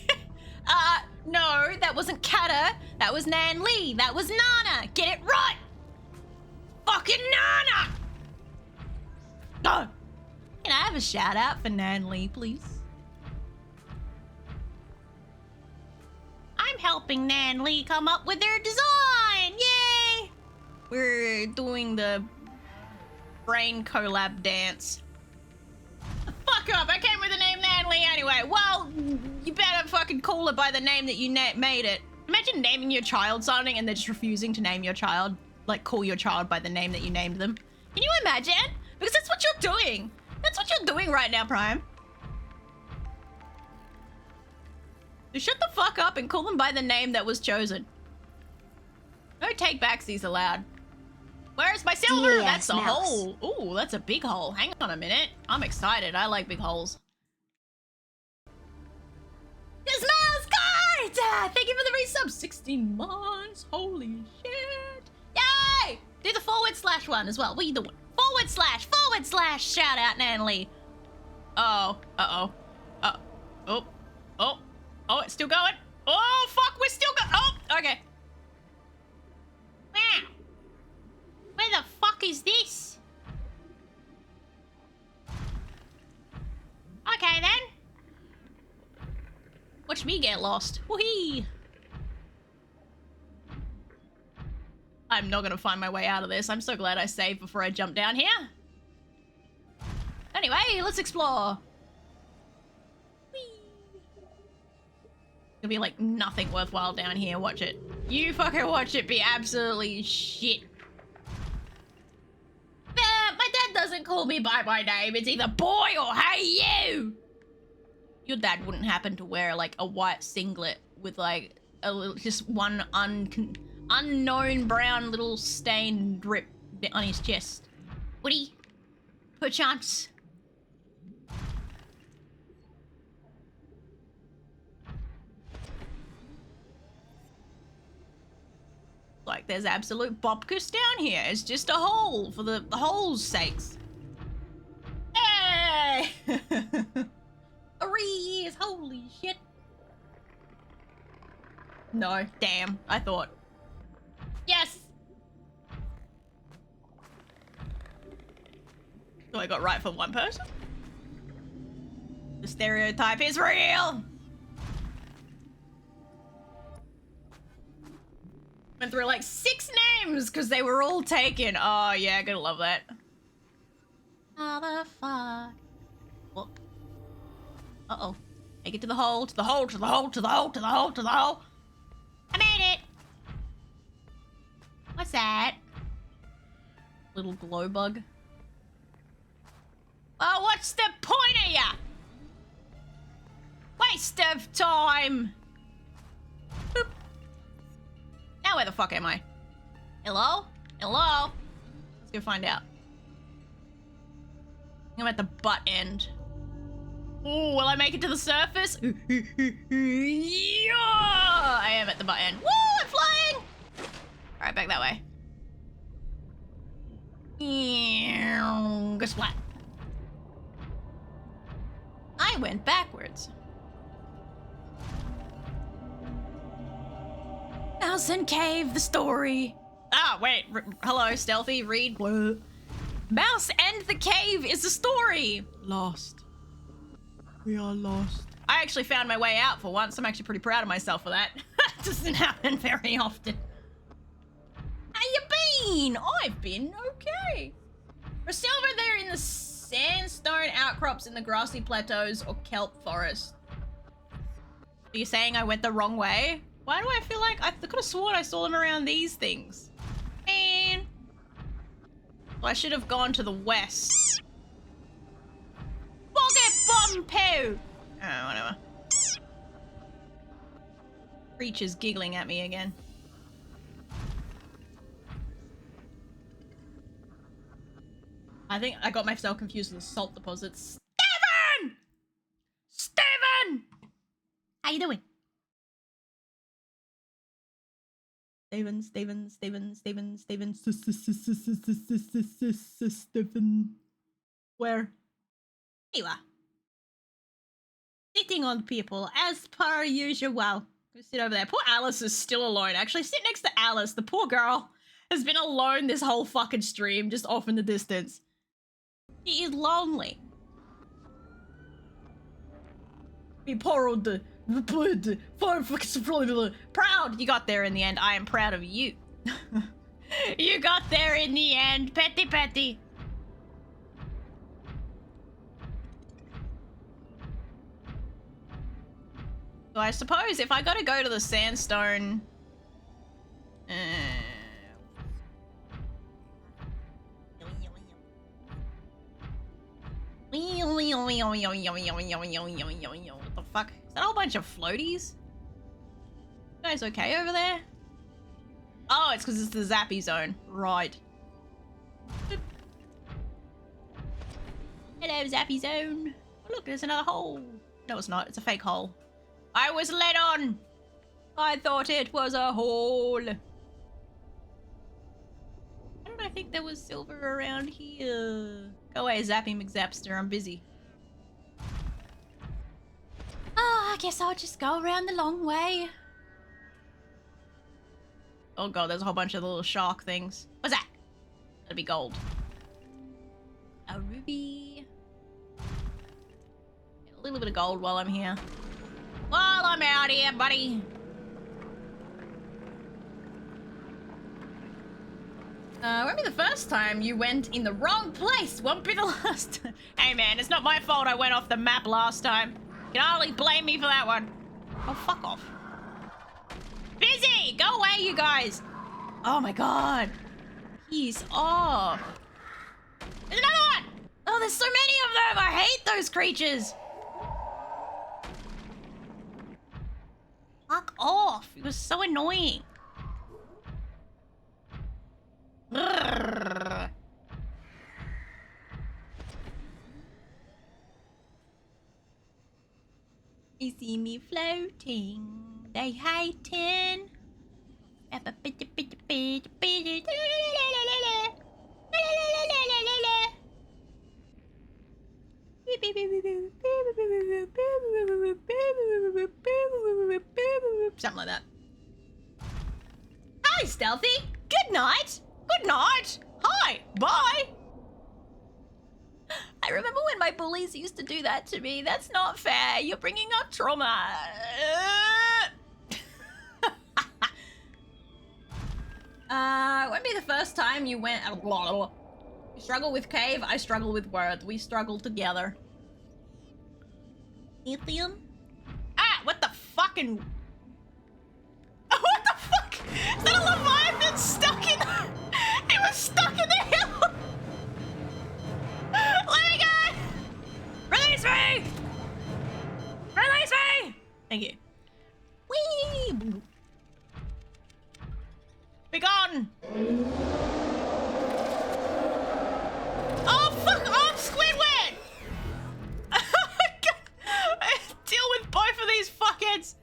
No, that wasn't Kata. That was Nan Lee. That was Nana. Get it right! Fucking Nana! Oh. Can I have a shout out for Nan Lee, please? helping Nan Lee come up with their design. Yay! We're doing the brain collab dance. Fuck up, I came with the name Nan Lee anyway. Well, you better fucking call it by the name that you made it. Imagine naming your child something and they're just refusing to name your child. Like, call your child by the name that you named them. Can you imagine? Because that's what you're doing. That's what you're doing right now, Prime. So shut the fuck up and call them by the name that was chosen. No take backsies allowed. Where's my silver? Yes, that's a mouse. hole. Ooh, that's a big hole. Hang on a minute. I'm excited. I like big holes. Yes, mouse, guys! Thank you for the resub. 16 months. Holy shit. Yay! Do the / one as well. What are you doing? / shout out, Nanley. Oh, uh-oh. Oh, it's still going. Oh, fuck, we're still going. Oh, okay. Wow. Where the fuck is this? Okay, then. Watch me get lost. Whee! I'm not gonna find my way out of this. I'm so glad I saved before I jumped down here. Anyway, let's explore. There'll be like nothing worthwhile down here. Watch it. You fucking watch it be absolutely shit. My dad doesn't call me by my name. It's either boy or hey you. Your dad wouldn't happen to wear like a white singlet with like a little, just one unknown brown little stain drip bit on his chest. Would he? Perchance. Like there's absolute bopkus down here. It's just a hole for the hole's sakes. Hey! Arees! Holy shit. No, damn. I thought. Yes! So I got right for one person? The stereotype is real! Went through like 6 names because they were all taken. Oh yeah, gotta love that. How the fuck? What? Uh-oh. Make it to the hole, to the hole, to the hole, to the hole, to the hole, to the hole. I made it! What's that? Little glow bug. Oh, what's the point of ya? Waste of time! Boop. Now where the fuck am I? Hello? Hello? Let's go find out. I'm at the butt end. Ooh, will I make it to the surface? Yeah! I am at the butt end. Woo! I'm flying! Alright, back that way. Go splat. I went backwards. Mouse and Cave, the story. Ah, wait. Hello, Stealthy. Read. What? Mouse and the Cave is the story. Lost. We are lost. I actually found my way out for once. I'm actually pretty proud of myself for that. That doesn't happen very often. How you been? I've been okay. We're still over there in the sandstone outcrops in the grassy plateaus or kelp forest. Are you saying I went the wrong way? Why do I feel like I could have sworn I saw them around these things? Man. Well, I should have gone to the west. Bogget bomb poo! Oh, whatever. Creature's giggling at me again. I think I got myself confused with the salt deposits. Steven! Steven! How you doing? Steven. Where? Here you are. Sitting on people, as per usual. Go sit over there. Poor Alice is still alone. Actually, sit next to Alice. The poor girl has been alone this whole fucking stream, just off in the distance. She is lonely. We poor old Proud! You got there in the end. I am proud of you. You got there in the end. Petty petty. So I suppose if I gotta go to the sandstone... What the fuck? Is that a whole bunch of floaties? You guys okay over there? Oh, it's because it's the zappy zone. Right. Hello, zappy zone. Oh, look, there's another hole. No, it's not. It's a fake hole. I was led on. I thought it was a hole. Why don't I think there was silver around here? Go away, Zappy McZapster. I'm busy. Oh, I guess I'll just go around the long way. Oh god, there's a whole bunch of little shark things. What's that? That'd be gold. A ruby. Get a little bit of gold while I'm here. While I'm out here, buddy. Won't be the first time you went in the wrong place. Won't be the last time. Hey man, it's not my fault I went off the map last time. You can hardly blame me for that one. Oh, fuck off. Busy! Go away, you guys! Oh my god. He's off. There's another one! Oh, there's so many of them! I hate those creatures! Fuck off. It was so annoying. Brrr. You see me floating. They hating. Something like that. Hi, Stealthy. Good night. Good night. Hi. Bye. I remember when my bullies used to do that to me. That's not fair. You're bringing up trauma. Won't be the first time you went... You struggle with cave, I struggle with word. We struggle together. Lithium? Ah, what the fucking... What the fuck? Is that a Leviathan stuck in... It was stuck in the hill! Let me go! Release me! Release me! Thank you. Whee! Be gone! Oh, fuck off, Squidward! Deal with both of these fuckheads!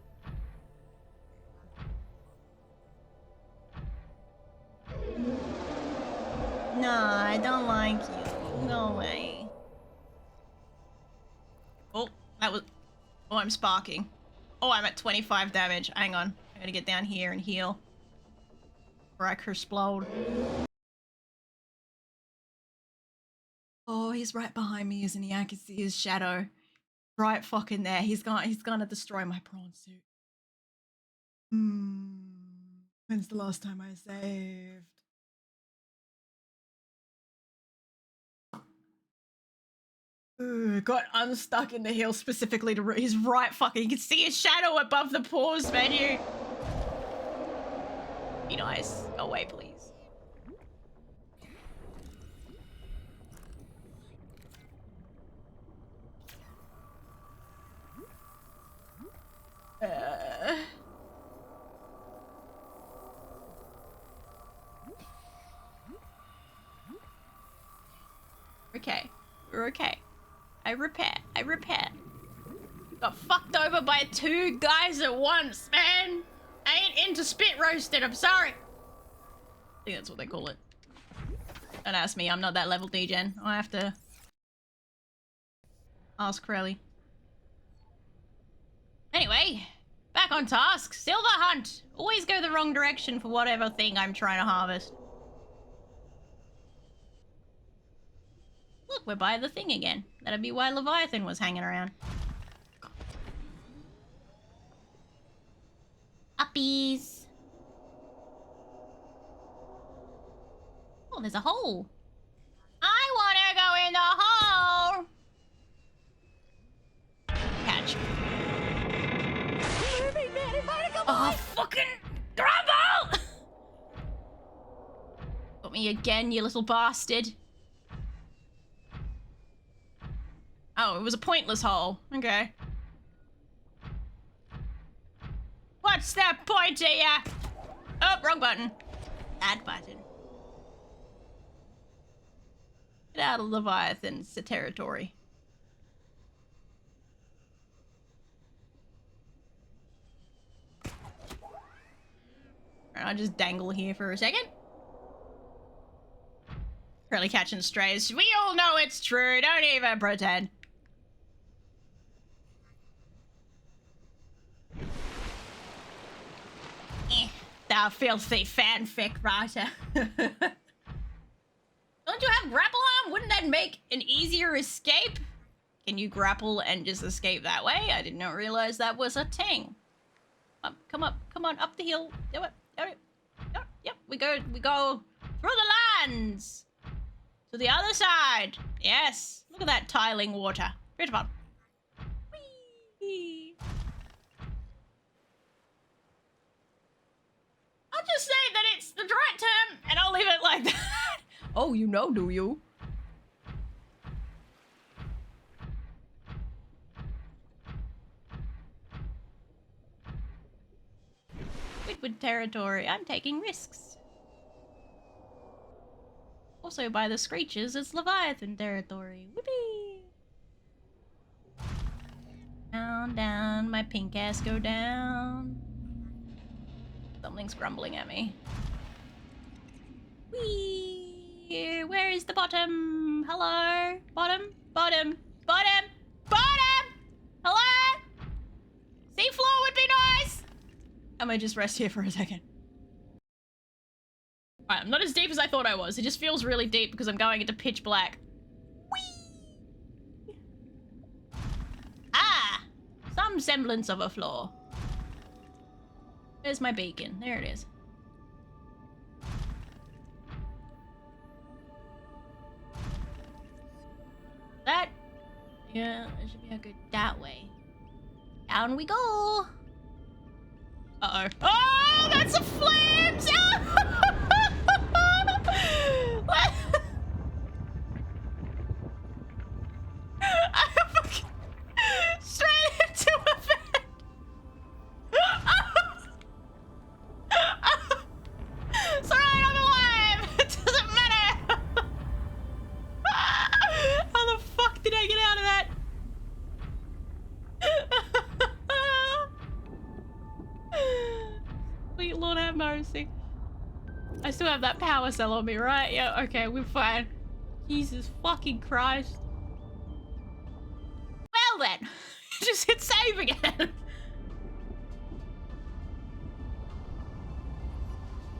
No, I don't like you. Go away. Oh, that was... Oh, I'm sparking. Oh, I'm at 25 damage. Hang on. I gotta get down here and heal. Or I explode. Oh, he's right behind me, isn't he? I can see his shadow. Right fucking there. He's gonna destroy my prawn suit. When's the last time I saved? Ooh, got unstuck in the hill specifically to... He's right fucking... You can see his shadow above the pause menu. Be nice. Go away, please. Okay. We're okay. I repair. Got fucked over by 2 guys at once, man. I ain't into spit roasted, I'm sorry. I think that's what they call it. Don't ask me, I'm not that level degen. I have to ask Crowley. Anyway, back on task. Silver hunt. Always go the wrong direction for whatever thing I'm trying to harvest. Look, we're by the thing again. That'd be why Leviathan was hanging around. puppies. Oh, there's a hole. I want to go in the hole. Catch. Oh, fucking grumble! Got me again, you little bastard. Oh, it was a pointless hole. Okay. What's the point of ya? Oh, wrong button. Add button. Get out of Leviathan's territory. I'll just dangle here for a second. Really catching strays. We all know it's true. Don't even pretend. Thou filthy fanfic writer. Don't you have grapple arm? Wouldn't that make an easier escape? Can you grapple and just escape that way? I did not realize that was a thing. Come on, up the hill. Do it. Yep, we go through the lands. To the other side. Yes. Look at that tiling water. Beautiful. Whee! I'll just say that it's the right term, and I'll leave it like that. Oh, you know, do you? Squidward territory. I'm taking risks. Also, by the screeches, it's Leviathan territory. Whoopee! Down, down, my pink ass go down. Something's grumbling at me. Whee! Where is the bottom? Hello? Bottom? Hello? Seafloor would be nice! I might just rest here for a second. Alright, I'm not as deep as I thought I was. It just feels really deep because I'm going into pitch black. Whee! Ah! Some semblance of a floor. There's my beacon. There it is. That? Yeah, it should be a good that way. Down we go! Uh-oh. Oh, that's a flames! What? I'm fucking straight into a vent! It's alright, I'm alive! It doesn't matter! How the fuck did I get out of that? Sweet Lord have mercy. I still have that power cell on me, right? Yeah, okay, we're fine. Jesus fucking Christ. Well then, just hit save again.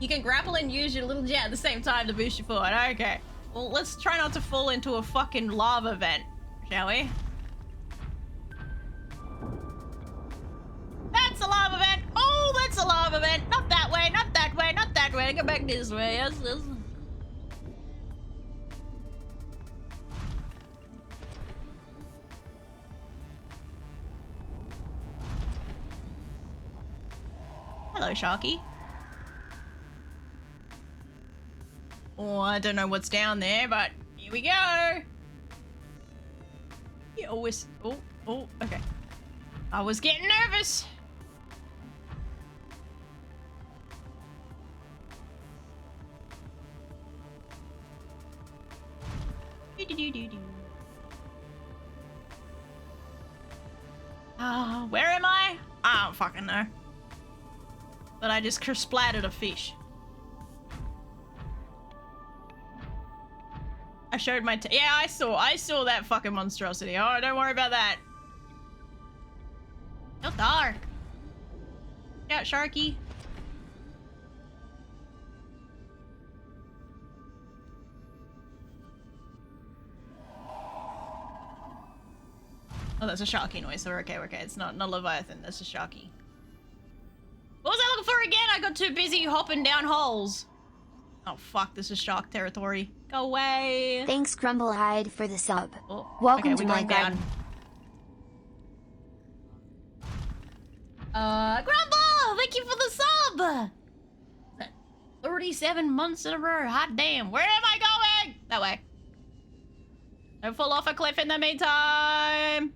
You can grapple and use your little jet at the same time to boost your forward. Okay. Well, let's try not to fall into a fucking lava vent, shall we? That's a lava vent! Oh, that's a lava vent! Not that way, not that way, not that way. Go back this way. Yes, yes. Hello, Sharky. Oh, I don't know what's down there, but here we go. You always... Oh, okay. I was getting nervous. Where am I? I don't fucking know. But I just splattered a fish. I showed my yeah, I saw that fucking monstrosity. Oh, don't worry about that. So dark. Yeah, Sharky. Oh, that's a Sharky noise. So we're okay, we're okay. It's not Leviathan, that's a Sharky. What was I looking for again? I got too busy hopping down holes. Oh fuck, this is shark territory. Go away. Thanks Crumblehyde for the sub. Oh, Welcome okay, to we're my going down. Grumble! Thank you for the sub! 37 months in a row. Hot damn. Where am I going? That way. Don't fall off a cliff in the meantime.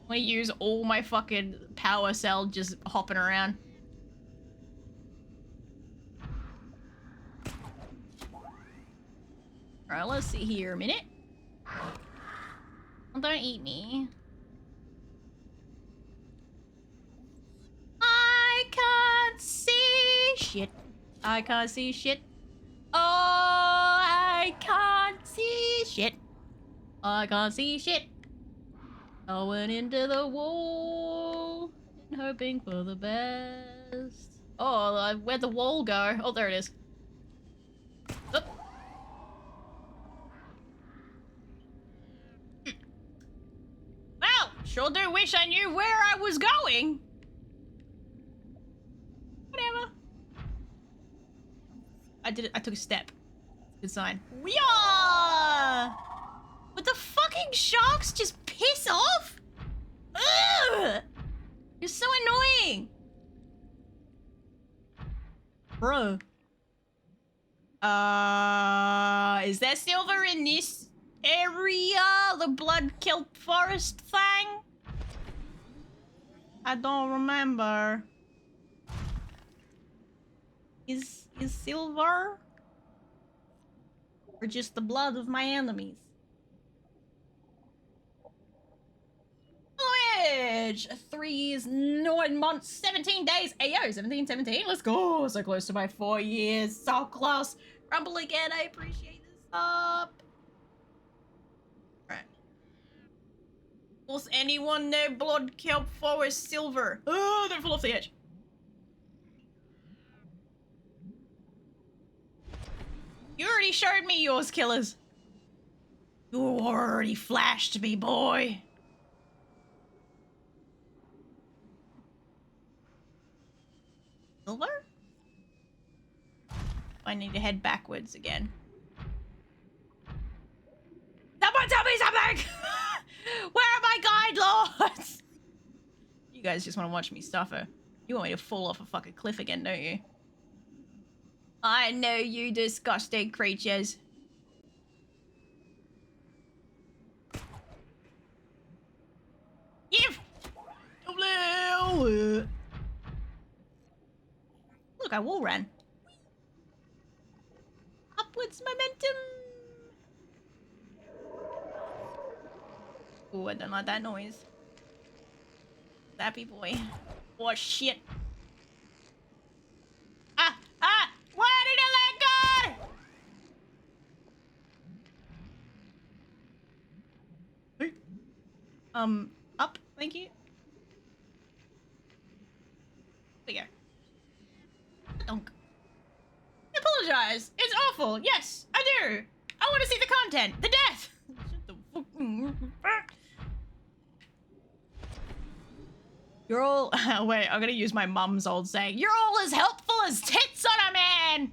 I'm gonna use all my fucking power cell just hopping around. Alright, let's see here a minute. Oh, don't eat me. I can't see shit. I can't see shit. Oh, I can't see shit. I can't see shit. Going into the wall and hoping for the best. Oh, where'd the wall go? Oh, there it is. Oop. Well, sure do wish I knew where I was going. Whatever. I did it. I took a step. Good sign. Yeah! But the fucking sharks just piss off? Ugh! You're so annoying. Bro. Is there silver in this area? The blood kelp forest thing? I don't remember. Is silver? Or just the blood of my enemies? Voyage! 3 years, 9 months, 17 days. Ayo, 17. Let's go. So close to my 4 years. So close. Rumble again. I appreciate this up. Alright. Does anyone know blood kelp forest silver? Oh, don't fall off the edge. You already showed me yours, killers. You already flashed me, boy. Silver? I need to head backwards again. Someone tell me something! Where are my guide lords? You guys just want to watch me suffer. You want me to fall off a fucking cliff again, don't you? I know you disgusting creatures. Give! Look, I wall ran. Upwards momentum. Oh, I don't like that noise. Zappy boy. Oh shit. Ah! Why did it let go? Hey. Up, thank you. There you go. Donk. I apologize. It's awful. Yes, I do. I want to see the content. The death. Shut the fucking... You're all... Wait, I'm gonna use my mum's old saying. You're all as helpful as tits on a man!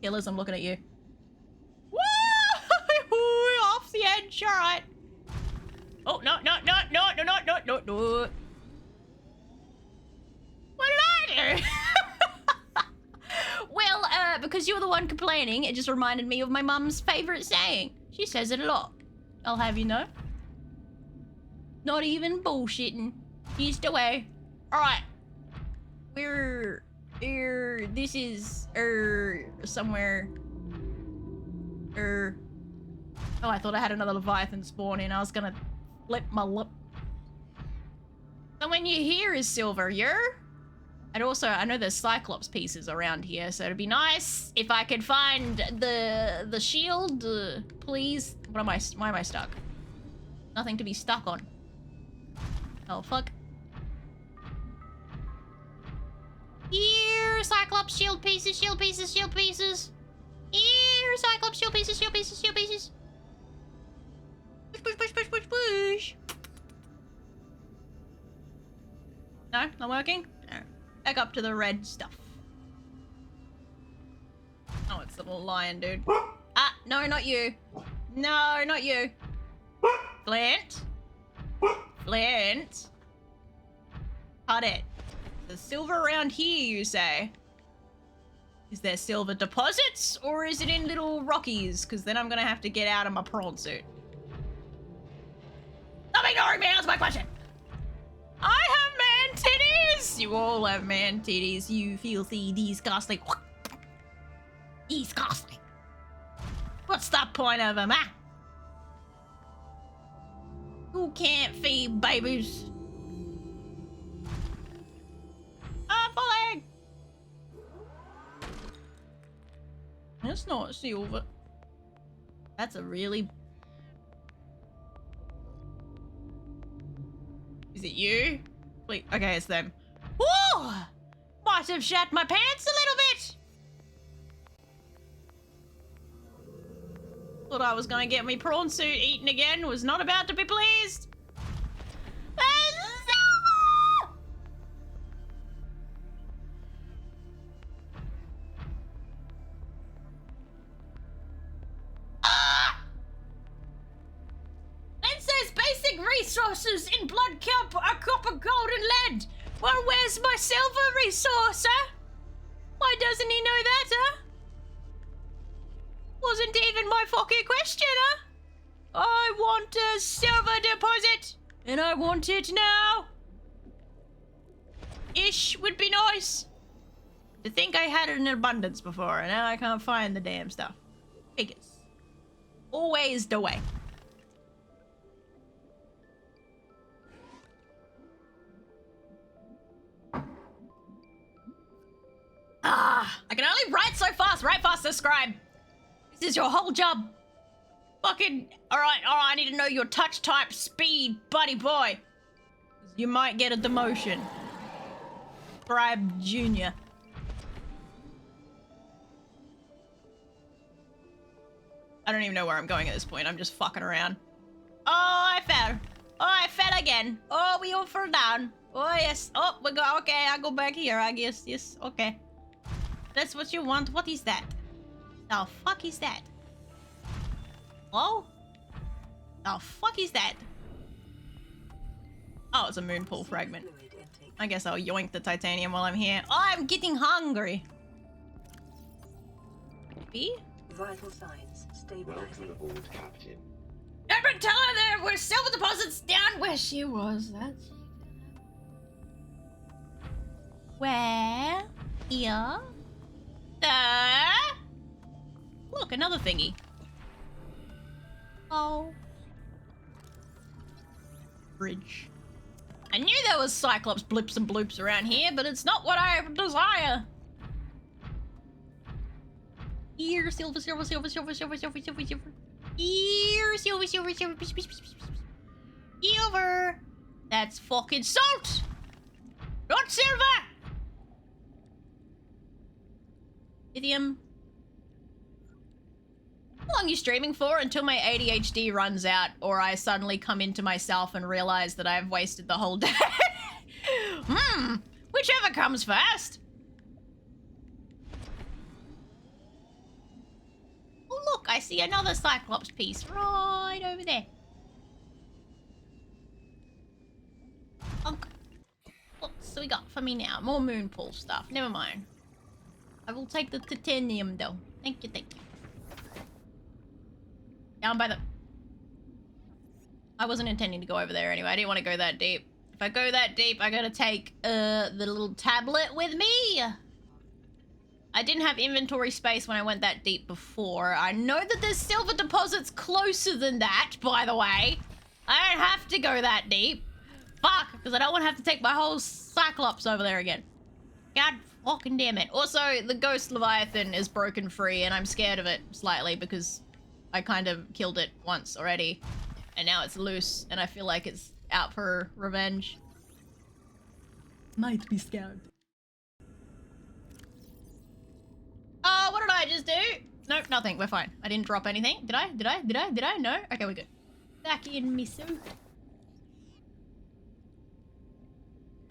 Killers, I'm looking at you. Woo! Off the edge, alright. Oh, no. What did I do? Well, because you were the one complaining, it just reminded me of my mum's favorite saying. She says it a lot. I'll have you know. Not even bullshitting. East away. Alright. This is, somewhere. Oh, I thought I had another Leviathan spawn in. I was gonna flip my lip. So when you hear is silver, and also, I know there's Cyclops pieces around here, so it'd be nice if I could find the shield, please. Why am I stuck? Nothing to be stuck on. Oh, fuck. Here, Cyclops, shield pieces. Here, Cyclops, shield pieces. Push. No? Not working? No. Back up to the red stuff. Oh, it's the little lion, dude. Ah, no, not you. No, not you. Flint. Flint. Cut it. There's silver around here, you say? Is there silver deposits, or is it in little rockies? Because then I'm gonna have to get out of my prawn suit. Stop ignoring me, answer my question! I have man titties! You all have man titties, you filthy, disgusting. Disgusting. What's the point of them, huh? Who can't feed babies? I'm falling! That's not silver. That's a really... Is it you? Wait, okay, it's them. Woo! Might have shat my pants a little bit! Thought I was gonna get me prawn suit eaten again, was not about to be pleased. It says basic resources in blood cup are copper, gold, and lead. Well, where's my silver resource, huh? Why doesn't he know that, huh? Wasn't even my fucking question, huh? I want a silver deposit, and I want it now. Ish would be nice. To think I had it in abundance before, and now I can't find the damn stuff. Figures. Always the way. Ah, I can only write so fast. Write faster, scribe. This is your whole job. Fucking... Alright, I need to know your touch type speed, buddy boy. You might get a demotion. Scribe Junior. I don't even know where I'm going at this point. I'm just fucking around. Oh, I fell. Oh, I fell again. Oh, we all fell down. Oh, yes. Oh, we go. Okay, I go back here, I guess. Yes, okay. That's what you want. What is that? The fuck is that? Oh? The fuck is that? Oh, it's a moon pool fragment. I guess I'll yoink the titanium while I'm here. Oh, I'm getting hungry. Maybe? Vital signs stabilizing. Welcome aboard, Captain. Never tell her there were silver deposits down where she was. That's... Where? Here? Look, another thingy. Oh. Bridge. I knew there was Cyclops blips and bloops around here, but it's not what I desire. Here, silver, silver, silver, silver, silver, silver, silver, silver. Here, silver, silver, silver, silver. That's fucking salt! Not silver! Lithium. How long are you streaming for? Until my ADHD runs out, or I suddenly come into myself and realize that I've wasted the whole day. Whichever comes first. Oh look, I see another Cyclops piece right over there. Okay. What's we got for me now? More moon pool stuff. Never mind. I will take the titanium though. Thank you, thank you. Down by the... I wasn't intending to go over there anyway. I didn't want to go that deep. If I go that deep, I gotta take the little tablet with me. I didn't have inventory space when I went that deep before. I know that there's silver deposits closer than that, by the way. I don't have to go that deep. Fuck, because I don't want to have to take my whole Cyclops over there again. God fucking damn it. Also, the ghost Leviathan is broken free, and I'm scared of it slightly because I kind of killed it once already. And now it's loose, and I feel like it's out for revenge. Might be scared. Oh, what did I just do? Nope, nothing. We're fine. I didn't drop anything. Did I? Did I? No? Okay, we're good. Back in me suit.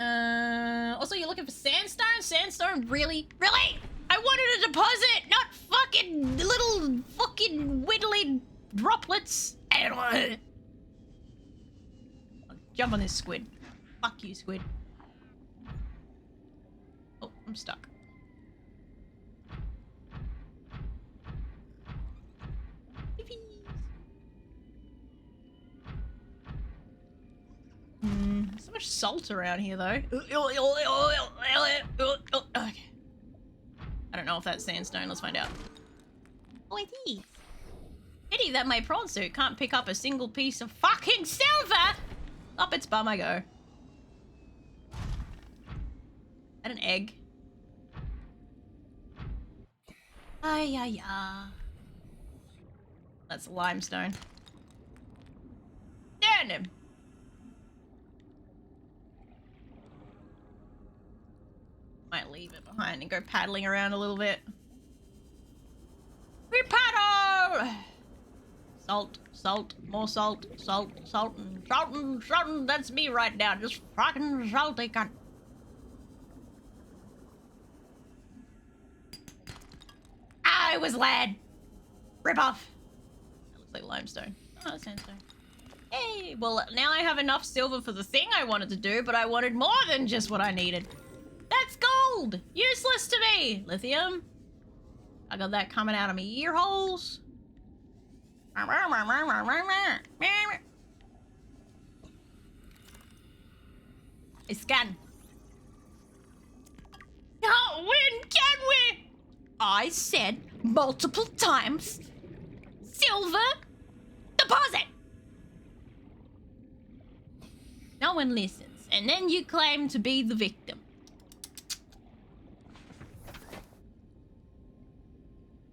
Also, you're looking for sandstone? Sandstone? Really? Really? I wanted a deposit, not fucking little fucking whittly droplets. Jump on this squid. Fuck you, squid. Oh, I'm stuck. So much salt around here, though. Okay. I don't know if that's sandstone. Let's find out. Oh, it is. Pity that my prawn suit can't pick up a single piece of fucking silver! Up its bum I go. And an egg. Ay, ay, ay. That's limestone. Damn him! Might leave it behind and go paddling around a little bit. We paddle! Salt, salt, more salt, salt, saltin', saltin', saltin'. That's me right now, just fucking salty cunt. I was lad. Rip off. That looks like limestone. Oh, that's sandstone. Hey, well now I have enough silver for the thing I wanted to do, but I wanted more than just what I needed. That's gold! Useless to me! Lithium. I got that coming out of my ear holes. Scan. Oh, when can we? I said multiple times. Silver deposit. No one listens, and then you claim to be the victim.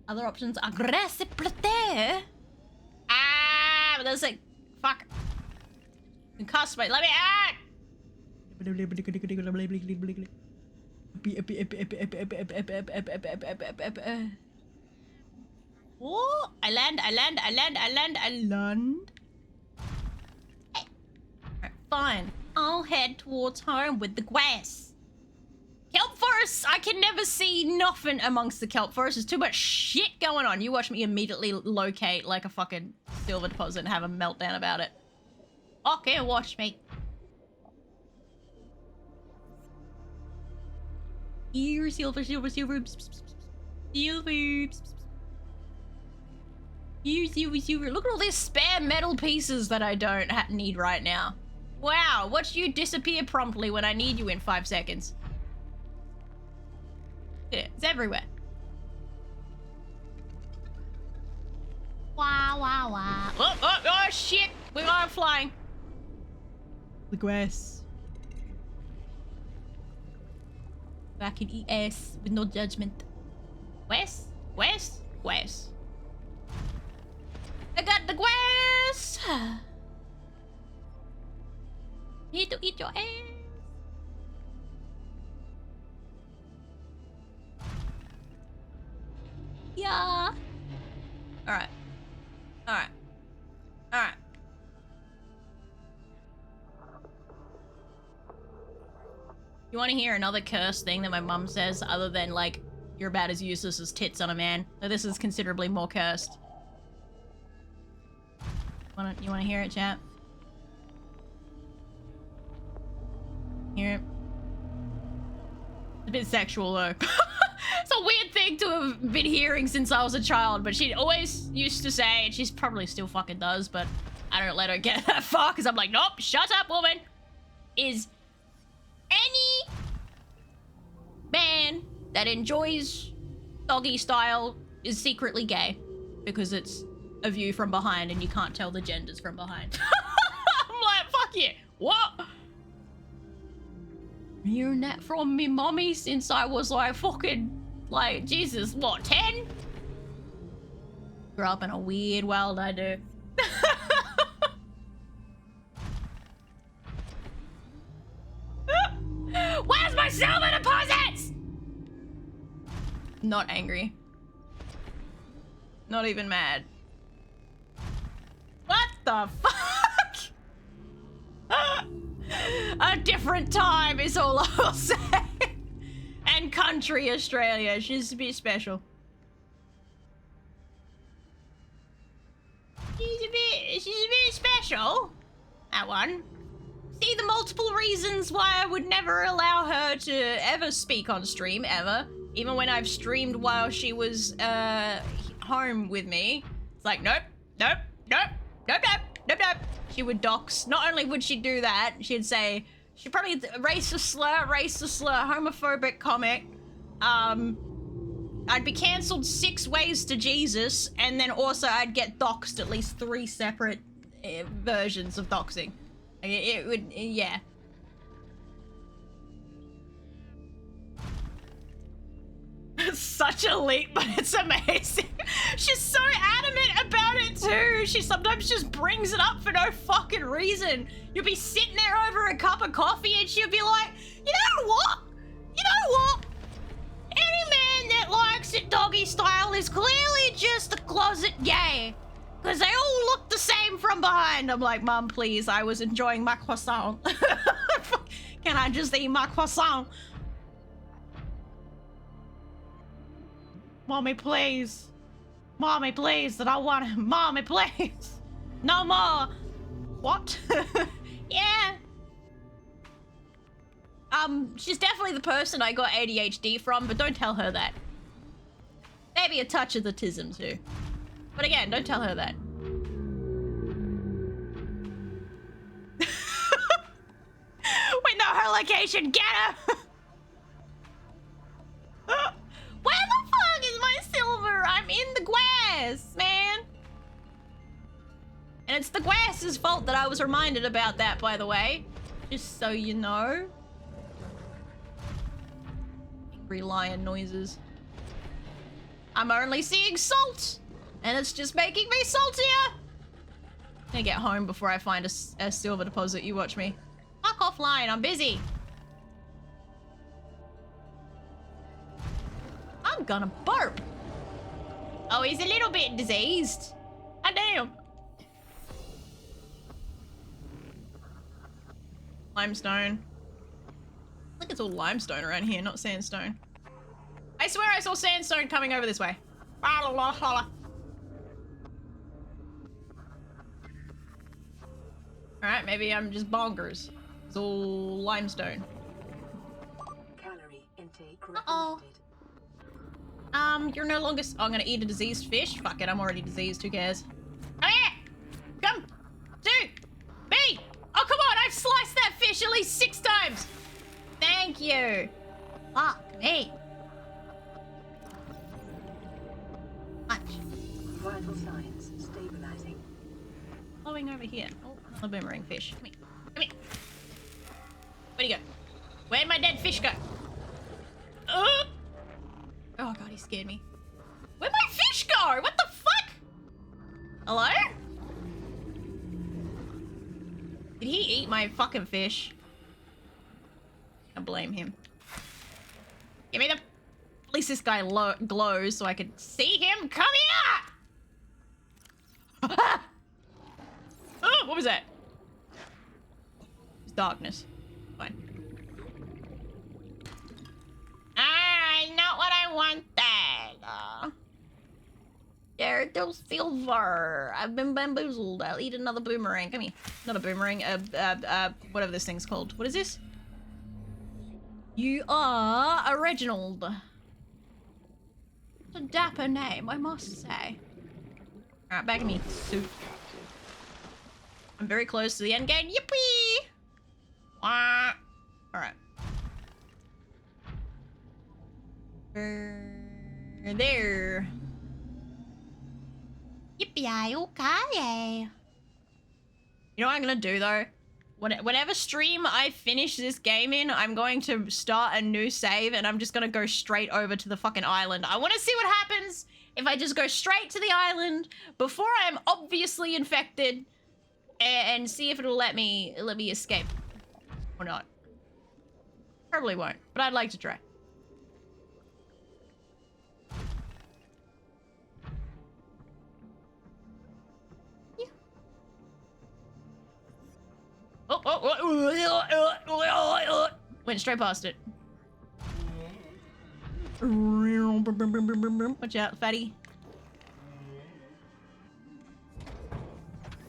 Other options are aggressive. Ah, but that's like fuck. Concussed by. Let me act. Oh, I land. Hey. Alright, fine. I'll head towards home with the grass. Kelp forests! I can never see nothing amongst the kelp forests. There's too much shit going on. You watch me immediately locate like a fucking silver deposit and have a meltdown about it. Okay, watch me. Here, silver, silver, silver. Silver. Here, silver, silver. Look at all these spare metal pieces that I don't need right now. Wow, watch you disappear promptly when I need you in 5 seconds. It's everywhere. Wow, wow, wow. Oh, shit! We are flying. The grass. I can eat ass with no judgment. West? West? West. I got the grass! Need to eat your ass. Yeah. Alright. Alright. Alright. You want to hear another cursed thing that my mum says other than, like, you're about as useless as tits on a man? So this is considerably more cursed. You wanna hear it, chat? Hear it? It's a bit sexual, though. It's a weird thing to have been hearing since I was a child, but she always used to say, and she's probably still fucking does, but I don't let her get that far, because I'm like, nope, shut up, woman! Is any man that enjoys doggy style is secretly gay, because it's a view from behind and you can't tell the genders from behind. I'm like, fuck yeah, what? Hearing that from me mommy since I was like fucking, like, Jesus, what, 10? Grew up in a weird world, I do. Where's my silver deposits? Not angry. Not even mad. What the fuck? A different time is all I'll say. And country Australia. She's a bit special. She's a bit special. That one. See the multiple reasons why I would never allow her to ever speak on stream, ever. Even when I've streamed while she was home with me. It's like, nope, nope, nope, nope, nope, nope, nope. She would dox. Not only would she do that, she'd say, she'd probably racist slur, homophobic comment. I'd be cancelled 6 ways to Jesus, and then also I'd get doxed at least 3 separate versions of doxing. It would, yeah. It's such a leap, but it's amazing. She's so adamant about it too. She sometimes just brings it up for no fucking reason. You'll be sitting there over a cup of coffee and she'll be like, you know what? You know what? Any man that likes it doggy style is clearly just a closet gay. Because they all look the same from behind. I'm like, Mum, please, I was enjoying my croissant. Can I just eat my croissant? Mommy, please. Mommy, please. That I want it. Mommy, please. No more. What? Yeah. She's definitely the person I got ADHD from, but don't tell her that. Maybe a touch of autism too. But again, don't tell her that. We know her location. Get her! Where the fuck is my silver? I'm in the grass, man. And it's the grass's fault that I was reminded about that, by the way. Just so you know. Angry lion noises. I'm only seeing salt. And it's just making me saltier. I'm gonna get home before I find a silver deposit. You watch me. Fuck offline. I'm busy. I'm gonna burp. Oh, he's a little bit diseased. God damn. Limestone. I think it's all limestone around here, not sandstone. I swear I saw sandstone coming over this way. Alright, maybe I'm just bonkers. It's all limestone. Calorie intake Uh-oh. You're no longer... Oh, I'm gonna eat a diseased fish? Fuck it, I'm already diseased, who cares? Come here! Come to me! Oh, come on, I've sliced that fish at least 6 times! Thank you! Fuck me. Much. Vital signs stabilizing. Following over here. Oh, another boomerang fish. Come here. Come here. Where'd he go? Where'd my dead fish go? Oh god, he scared me. Where'd my fish go? What the fuck? Hello? Did he eat my fucking fish? I blame him. Give me the... At least this guy glows so I can see him. Come here! Oh, what was that? It's darkness. Fine. Not what I wanted. There's no silver. I've been bamboozled. I'll eat another boomerang. Come here. Not a boomerang. Whatever this thing's called. What is this? You are a Reginald. It's a dapper name, I must say. Alright, back at me, soup. I'm very close to the end game. Yippee! Wah. Alright. There. Yippee, okay. You know what I'm gonna do though? Whenever stream I finish this game in, I'm going to start a new save and I'm just gonna go straight over to the fucking island. I wanna see what happens if I just go straight to the island before I'm obviously infected and see if it'll let me escape or not. Probably won't, but I'd like to try. Oh, Went straight past it. Watch out, fatty.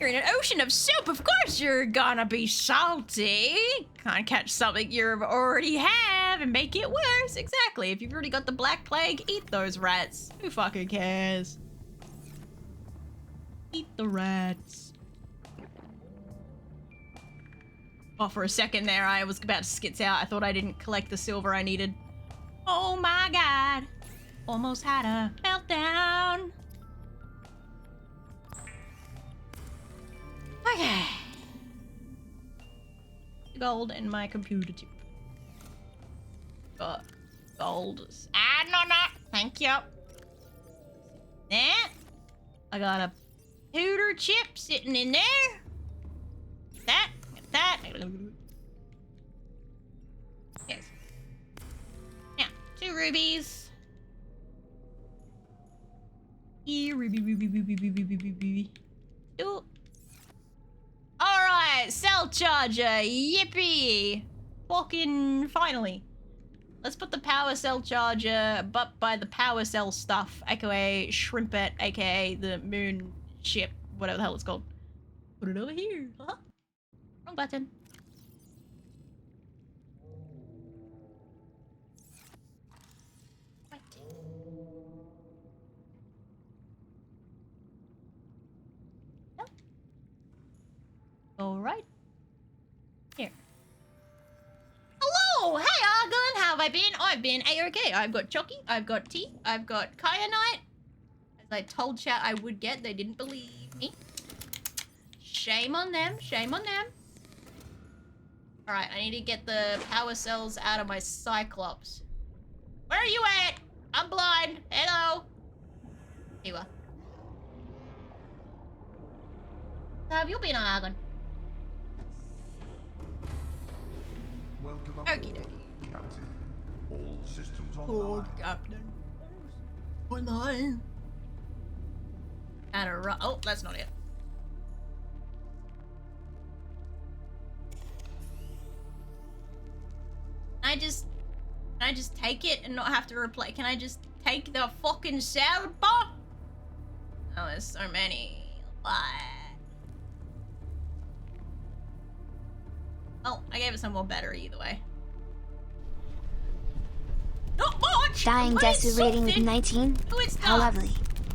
You're in an ocean of soup, of course you're gonna be salty. Can't catch something you already have and make it worse. Exactly. If you've already got the Black Plague, eat those rats. Who fucking cares? Eat the rats. Oh, for a second there, I was about to skits out. I thought I didn't collect the silver I needed. Oh my god. Almost had a meltdown. Okay. Gold in my computer chip. Got gold. Ah, no. Thank you. That. I got a computer chip sitting in there. That. Yes. Now, 2 rubies. Ruby. Two. Alright, cell charger, yippee! Fucking finally. Let's put the power cell charger but by the power cell stuff, aka Shrimpet, aka the moon ship, whatever the hell it's called. Put it over here. Huh? Wrong button. Alright. Here. Hello! Hey Argon! How have I been? I've been A-OK. I've got Chucky, I've got Tea, I've got Kyanite. As I told chat I would get, they didn't believe me. Shame on them, shame on them. Alright, I need to get the power cells out of my Cyclops. Where are you at? I'm blind. Hello. Here you are. How have you been, Argon? Okie dokie. Captain. All systems Oh, online. Captain. Online. And a oh, that's not it. Can I just take it and not have to replay? Can I just take the fucking sound bar? Oh, there's so many. What? Oh, I gave it some more battery either way. Not much! Dying But it's Desu rating with something. 19? No, it's How not. lovely.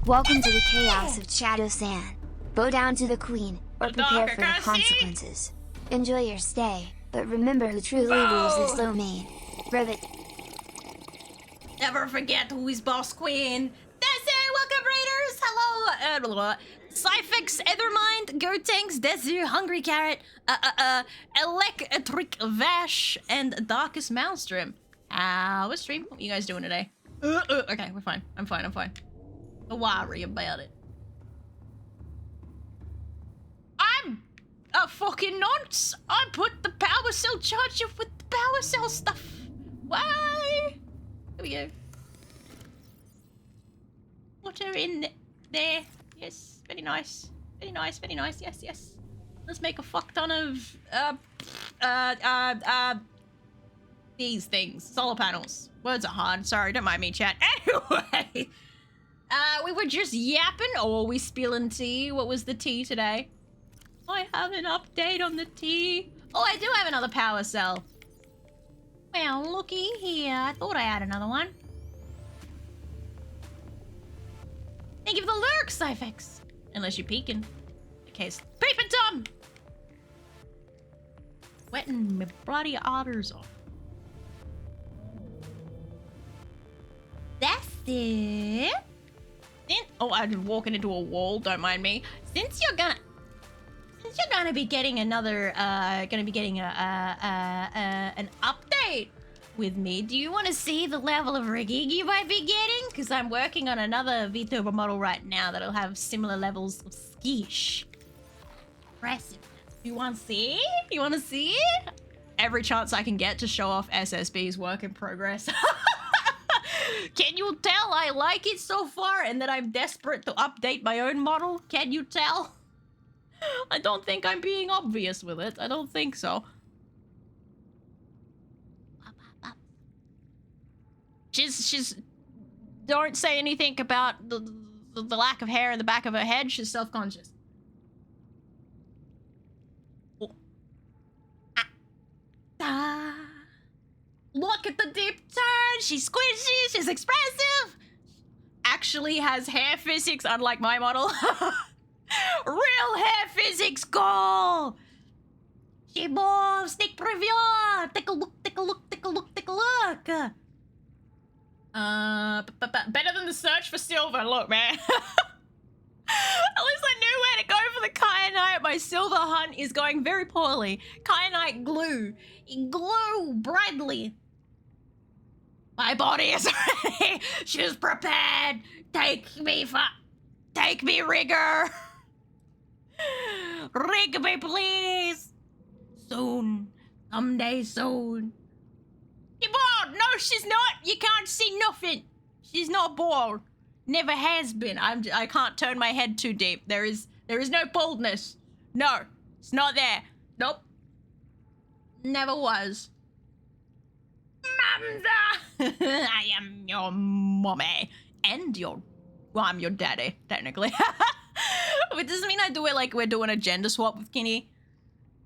Welcome to the chaos of Shadow-san. Bow down to the queen, or prepare for the consequences. Enjoy your stay, but remember who truly rules this domain. Rivet. Never forget who is boss queen. Desu, welcome raiders! Hello, Cyfix, Ethermind, Gotenks, Desu, Hungry Carrot, Electric Vash, and Darkest Maelstrom. How was stream? What are you guys doing today? Okay, we're fine. I'm fine. Don't worry about it. I'm a fucking nonce. I put the power cell charger with the power cell stuff. Why? Here we go. Water in there. Yes, very nice. Very nice. Yes. Let's make a fuck ton of these things. Solar panels. Words are hard. Sorry, don't mind me, chat. Anyway, we were just yapping. Oh, are we spilling tea? What was the tea today? I have an update on the tea. Oh, I do have another power cell. Well, looky here. I thought I had another one. Thank you for the lurk, Cyfix. Unless you're peeking. Okay, peeping Tom! Wetting my bloody otters off. That's it. Then, oh, I'm walking into a wall. Don't mind me. Since you're gonna be getting another, an update with me. Do you want to see the level of rigging you might be getting? Because I'm working on another VTuber model right now that'll have similar levels of skish. Impressive. You want to see? You want to see? Every chance I can get to show off SSB's work in progress. Can you tell I like it so far and that I'm desperate to update my own model? Can you tell? I don't think I'm being obvious with it. I don't think so. She's don't say anything about the lack of hair in the back of her head. She's self-conscious. Oh. Look at the deep turn. She's squishy. She's expressive. Actually has hair physics, unlike my model. Real hair physics, go! She moves, sneak preview! Take a look, take a look, take a look, take a look! Better than the search for silver, look, man. At least I knew where to go for the kyanite. My silver hunt is going very poorly. Kyanite glue. Glue brightly. My body is ready. She's prepared. Take me, rigger. Rig me, please. Soon. Someday soon. You're bald. No, she's not. You can't see nothing. She's not bald. Never has been. I can't turn my head too deep. There is no baldness. No, it's not there. Nope. Never was. Mamza! I am your mommy. And I'm your daddy, technically. It doesn't mean I do it like we're doing a gender swap with Kenny.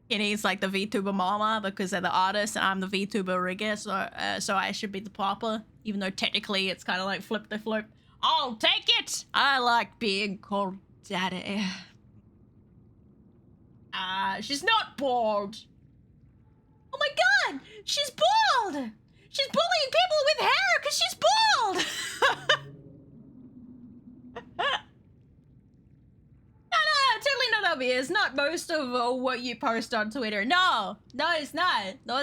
Kenny's like the VTuber mama because they're the artist and I'm the VTuber rigger, so I should be the papa, even though technically it's kind of like flip the flip. I'll take it! I like being called daddy. She's not bald. Oh my god! She's bald! She's bullying people with hair because she's bald! No, totally not obvious. Not most of what you post on Twitter. No, it's not. No.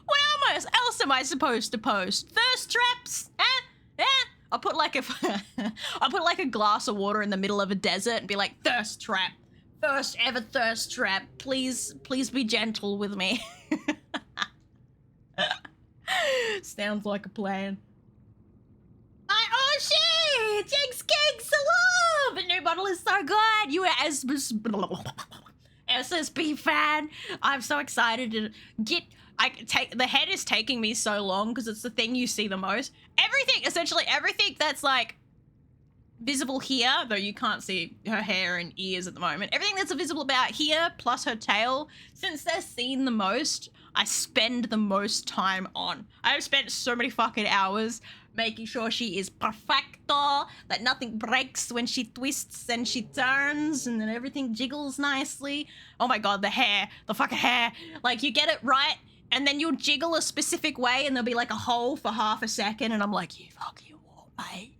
What else am I supposed to post? Thirst traps? I'll put like a glass of water in the middle of a desert and be like, thirst trap. First ever thirst trap. Please be gentle with me. Sounds like a plan. Oh shit! Jinx Kings, hello! The new bottle is so good. You are SSB fan. I'm so excited to get. The head is taking me so long because it's the thing you see the most. Essentially everything that's like visible here, though you can't see her hair and ears at the moment. Everything that's visible about here, plus her tail, since they're seen the most, I spend the most time on. I've spent so many fucking hours making sure she is perfecto, that nothing breaks when she twists and she turns, and then everything jiggles nicely. Oh my god, the hair, the fucking hair. Like, you get it right, and then you'll jiggle a specific way, and there'll be like a hole for half a second, and I'm like, you fucking what, mate?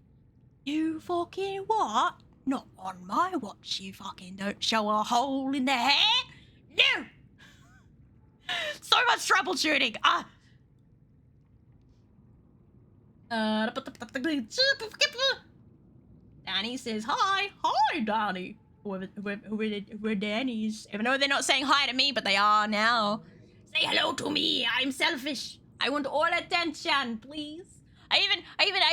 You fucking what? Not on my watch, you fucking don't show a hole in the hair? No! So much troubleshooting! Danny says hi. Hi, Danny. Who are Danny's? Even though they're not saying hi to me, but they are now. Say hello to me. I'm selfish. I want all attention, please. I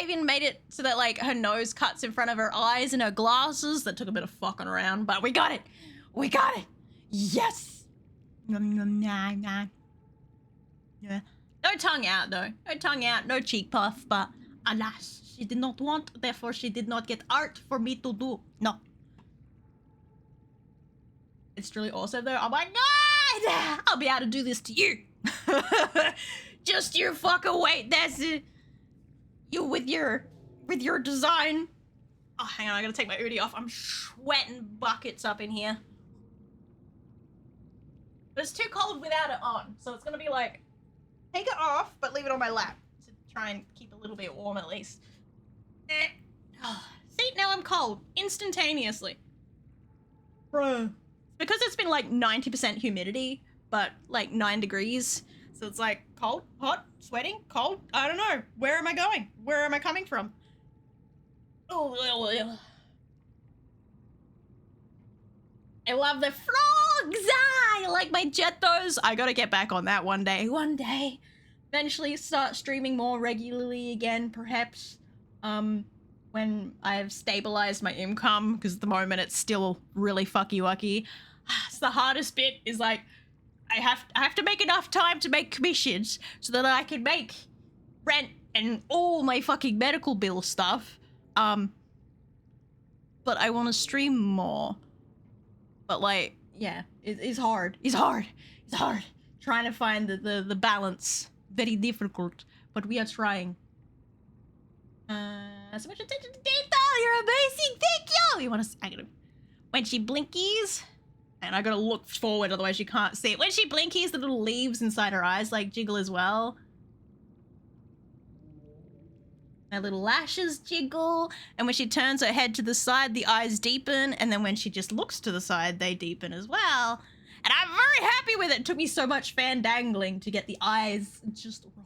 even made it so that like her nose cuts in front of her eyes and her glasses. That took a bit of fucking around, but we got it. We got it. Yes. Yeah. No tongue out though. No tongue out. No cheek puff. But alas, she did not want. Therefore, she did not get art for me to do. No. It's truly awesome though. Oh my god! I'll be able to do this to you. Just you fucking wait. That's it. You with your design. Oh, hang on, I gotta take my hoodie off. I'm sweating buckets up in here. But it's too cold without it on, so it's gonna be like, take it off, but leave it on my lap to try and keep a little bit warm at least. Oh, see, now I'm cold instantaneously. Bruh. Because it's been like 90% humidity, but like 9 degrees. So it's like cold, hot, sweating, cold. I don't know. Where am I going? Where am I coming from? Oh, I love the frogs. I like my Jettos. I gotta get back on that one day. One day. Eventually start streaming more regularly again, perhaps. when I've stabilized my income, because at the moment it's still really fucky-wucky. It's the hardest bit is like, I have to make enough time to make commissions so that I can make rent and all my fucking medical bill stuff. But I want to stream more. But like, yeah, it's hard. It's hard. It's hard. Trying to find the balance. Very difficult, but we are trying. So much attention to detail. You're amazing. Thank you. You want to? I gotta. When she blinkies, and I gotta look forward, otherwise you can't see it. When she blinkies, the little leaves inside her eyes like jiggle as well. Her little lashes jiggle, and when she turns her head to the side, the eyes deepen, and then when she just looks to the side, they deepen as well. And I'm very happy with it. It took me so much fandangling to get the eyes just right.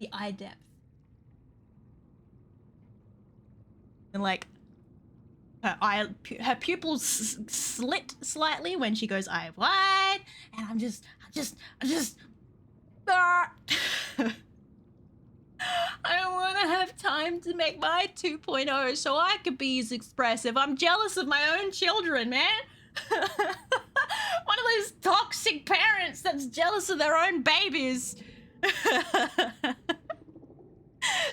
The eye depth. And like, her pupils slit slightly when she goes eye wide, and I'm just I don't want to have time to make my 2.0 so I could be as expressive. I'm jealous of my own children, man. One of those toxic parents that's jealous of their own babies.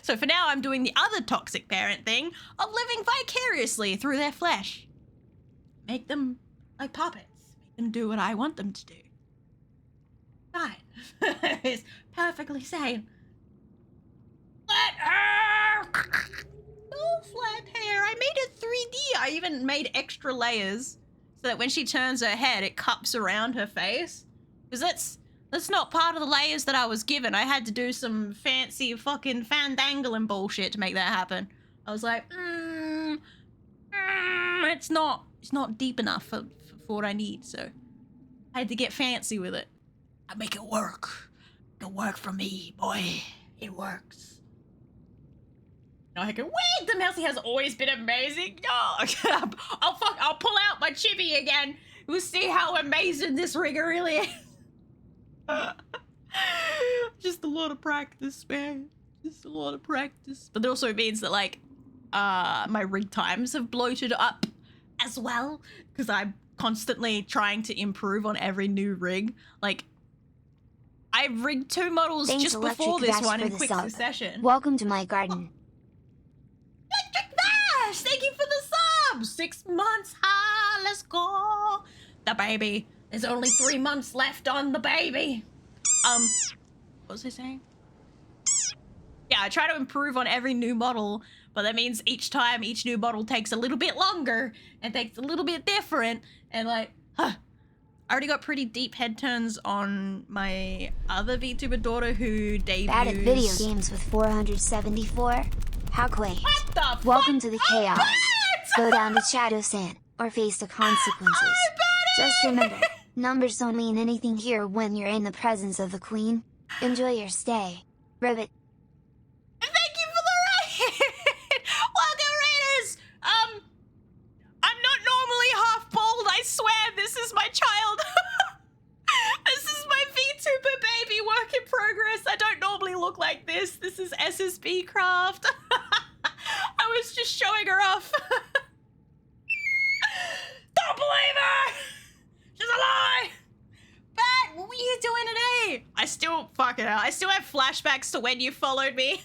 So for now, I'm doing the other toxic parent thing of living vicariously through their flesh. Make them like puppets. Make them do what I want them to do. Fine. It's perfectly sane. Flat hair! No flat hair. I made it 3D. I even made extra layers so that when she turns her head, it cups around her face. Because that's not part of the layers that I was given. I had to do some fancy fucking fandangling bullshit to make that happen. I was like, it's not deep enough for what I need, so I had to get fancy with it. I make it work. It'll work for me, boy. It works. I can wait. The Mousy has always been amazing. Oh, I'll pull out my chibi again. We'll see how amazing this rigger really is. Just a lot of practice, man. Just a lot of practice. But it also means that like, my rig times have bloated up as well because I'm constantly trying to improve on every new rig. Like, I rigged 2 models just before this one in quick succession. Welcome to my garden. Electric Bash! Thank you for the sub! 6 months, let's go! The baby. There's only 3 months left on the baby. What was I saying? Yeah, I try to improve on every new model, but that means each time each new model takes a little bit longer and takes a little bit different, and like, I already got pretty deep head turns on my other VTuber daughter who debuts... Bad at video games with 474? How quaint. What the fuck? Welcome to the chaos. Go down to Shadow Sand, or face the consequences. Just remember, numbers don't mean anything here when you're in the presence of the queen. Enjoy your stay. Ribbit. Thank you for the raid! Welcome, raiders! I'm not normally half bald, I swear, this is my child. This is my VTuber baby work in progress. I don't normally look like this. This is SSB craft. I was just showing her off. Don't believe her! She's a lie! Bat, what were you doing today? I still have flashbacks to when you followed me.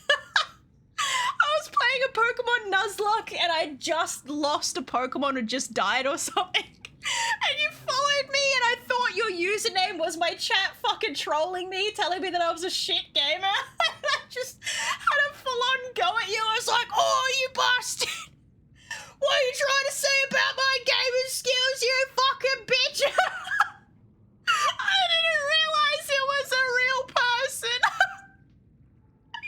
I was playing a Pokemon Nuzlocke and I just lost a Pokemon who just died or something. And you followed me and I thought your username was my chat fucking trolling me, telling me that I was a shit gamer. And I just had a full-on go at you. I was like, oh, you bastard! What are you trying to say about my gaming skills, you fucking bitch? I didn't realize it was a real person.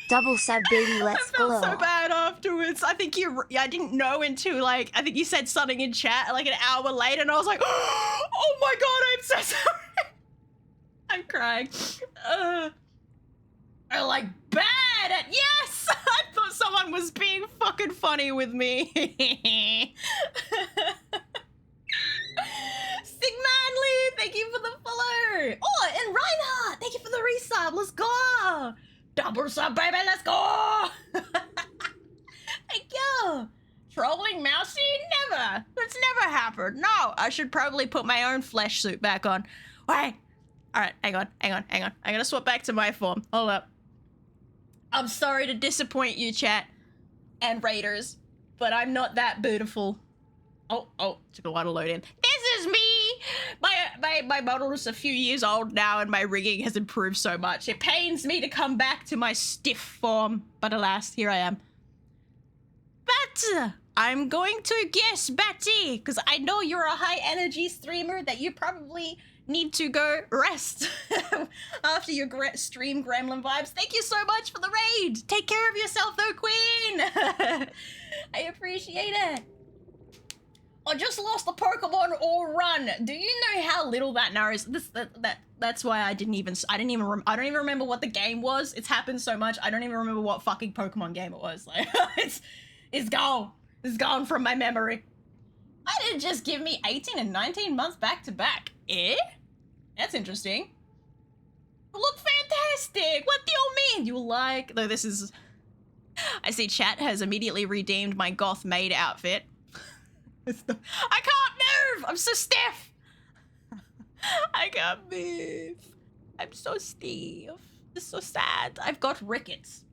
Double sub baby, let's go. I felt so bad afterwards. I think I didn't know until like, I think you said something in chat like an hour later and I was like, oh my god, I'm so sorry. I'm crying. I like bad at, yes! I thought someone was being fucking funny with me. Sig Manly, thank you for the follow. Oh, and Reinhardt, thank you for the resub. Let's go. Double sub, baby, let's go. Thank you. I should probably put my own flesh suit back on. Wait. All right, hang on. I gotta swap back to my form. Hold up. I'm sorry to disappoint you, chat and raiders, but I'm not that beautiful. Oh, took a while to load in. This is me! My model is a few years old now and my rigging has improved so much. It pains me to come back to my stiff form, but alas, here I am. But I'm going to guess, Batty, because I know you're a high energy streamer that you probably need to go rest after your stream gremlin vibes. Thank you so much for the raid. Take care of yourself though, Queen. I appreciate it. I just lost the Pokemon or run. Do you know how little that narrows? That's why I don't even remember what the game was. It's happened so much. I don't even remember what fucking Pokemon game it was. Like it's gone. It's gone from my memory. Why did it just give me 18 and 19 months back to back? Eh? That's interesting. Look fantastic. What do you mean? You like? Though this is. I see chat has immediately redeemed my goth maid outfit. I can't move! I'm so stiff! I can't move. I'm so stiff. It's so sad. I've got rickets.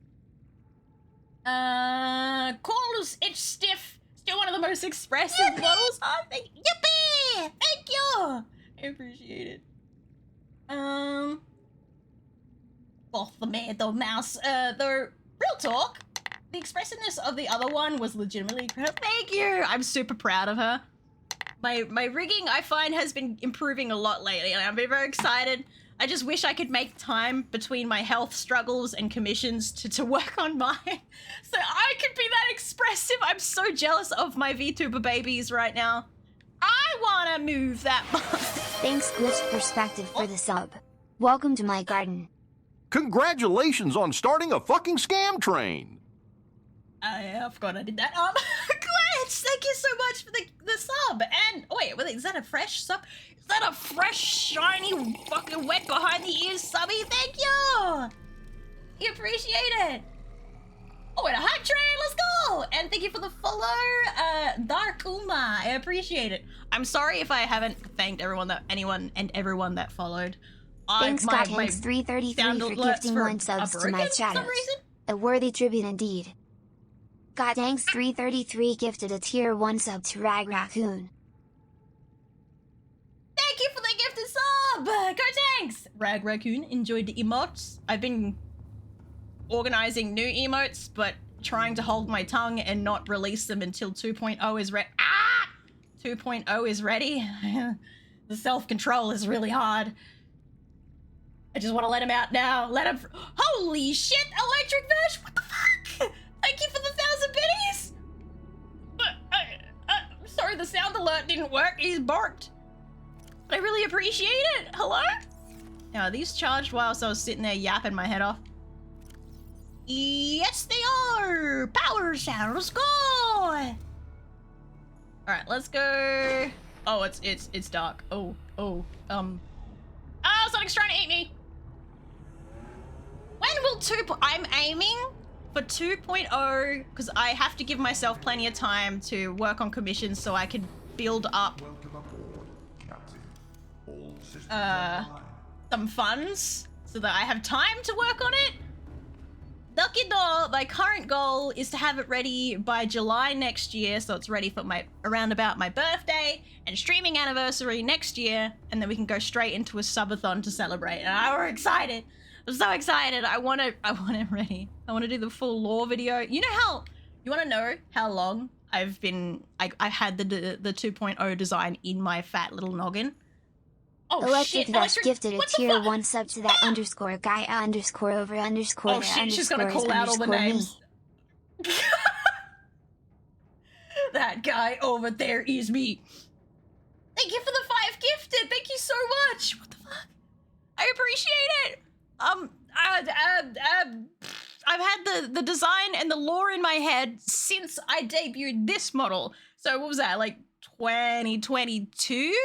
Corals, it's stiff. Still one of the most expressive models. Oh, yippee! Thank you! I appreciate it. Off the Meadow Mouse. Though, real talk. The expressiveness of the other one was legitimately incredible. Thank you! I'm super proud of her. My rigging, I find, has been improving a lot lately, and I'm very excited. I just wish I could make time between my health struggles and commissions to work on mine, so I could be that expressive. I'm so jealous of my VTuber babies right now. I wanna move that much. Thanks, Glitched Perspective, for the sub. Welcome to my garden. Congratulations on starting a fucking scam train. I forgot I did that. Glitch, thank you so much for the sub. And wait, is that a fresh sub? Is that a fresh, shiny, fucking wet behind the ears subby? Thank you. You appreciate it. Oh, and a hype train. Let's go. And thank you for the follow, Dark Uma. I appreciate it. I'm sorry if I haven't thanked everyone that followed. Thanks, Godhanks333 for gifting 1 subs to my channels. A worthy tribute indeed. Godhanks333 gifted a tier 1 sub to Rag Raccoon. Thank you for the gifted sub! Go thanks! Rag Raccoon enjoyed the emotes. I've been organizing new emotes, but trying to hold my tongue and not release them until 2.0 is ready. 2.0 is ready. The self-control is really hard. I just want to let him out now. Let him. Holy shit! Electric Verge! What the fuck? Thank you for the 1,000 biddies! I'm sorry the sound alert didn't work. He's barked. But I really appreciate it. Hello? Now, are these charged whilst I was sitting there yapping my head off? Yes, they are! Power sound, let's go! Alright, let's go. Oh, it's dark. Oh, Sonic's trying to eat me! When will I'm aiming for 2.0, because I have to give myself plenty of time to work on commissions so I can build up Welcome aboard, Captain. All systems some funds so that I have time to work on it. Ducky Doll, my current goal is to have it ready by July next year, so it's ready for around about my birthday and streaming anniversary next year, and then we can go straight into a subathon to celebrate. And I'm excited. I'm so excited. I want it ready. I want to do the full lore video. You want to know how long I've had the 2.0 design in my fat little noggin? Oh, Electric shit. Vesh gifted a tier 1 sub to that _guy _ Oh shit, she's gonna call out all the names. That guy over there is me. Thank you for the 5 gifted. Thank you so much. What the fuck? I appreciate it. I've had the design and the lore in my head since I debuted this model. So what was that, like 2022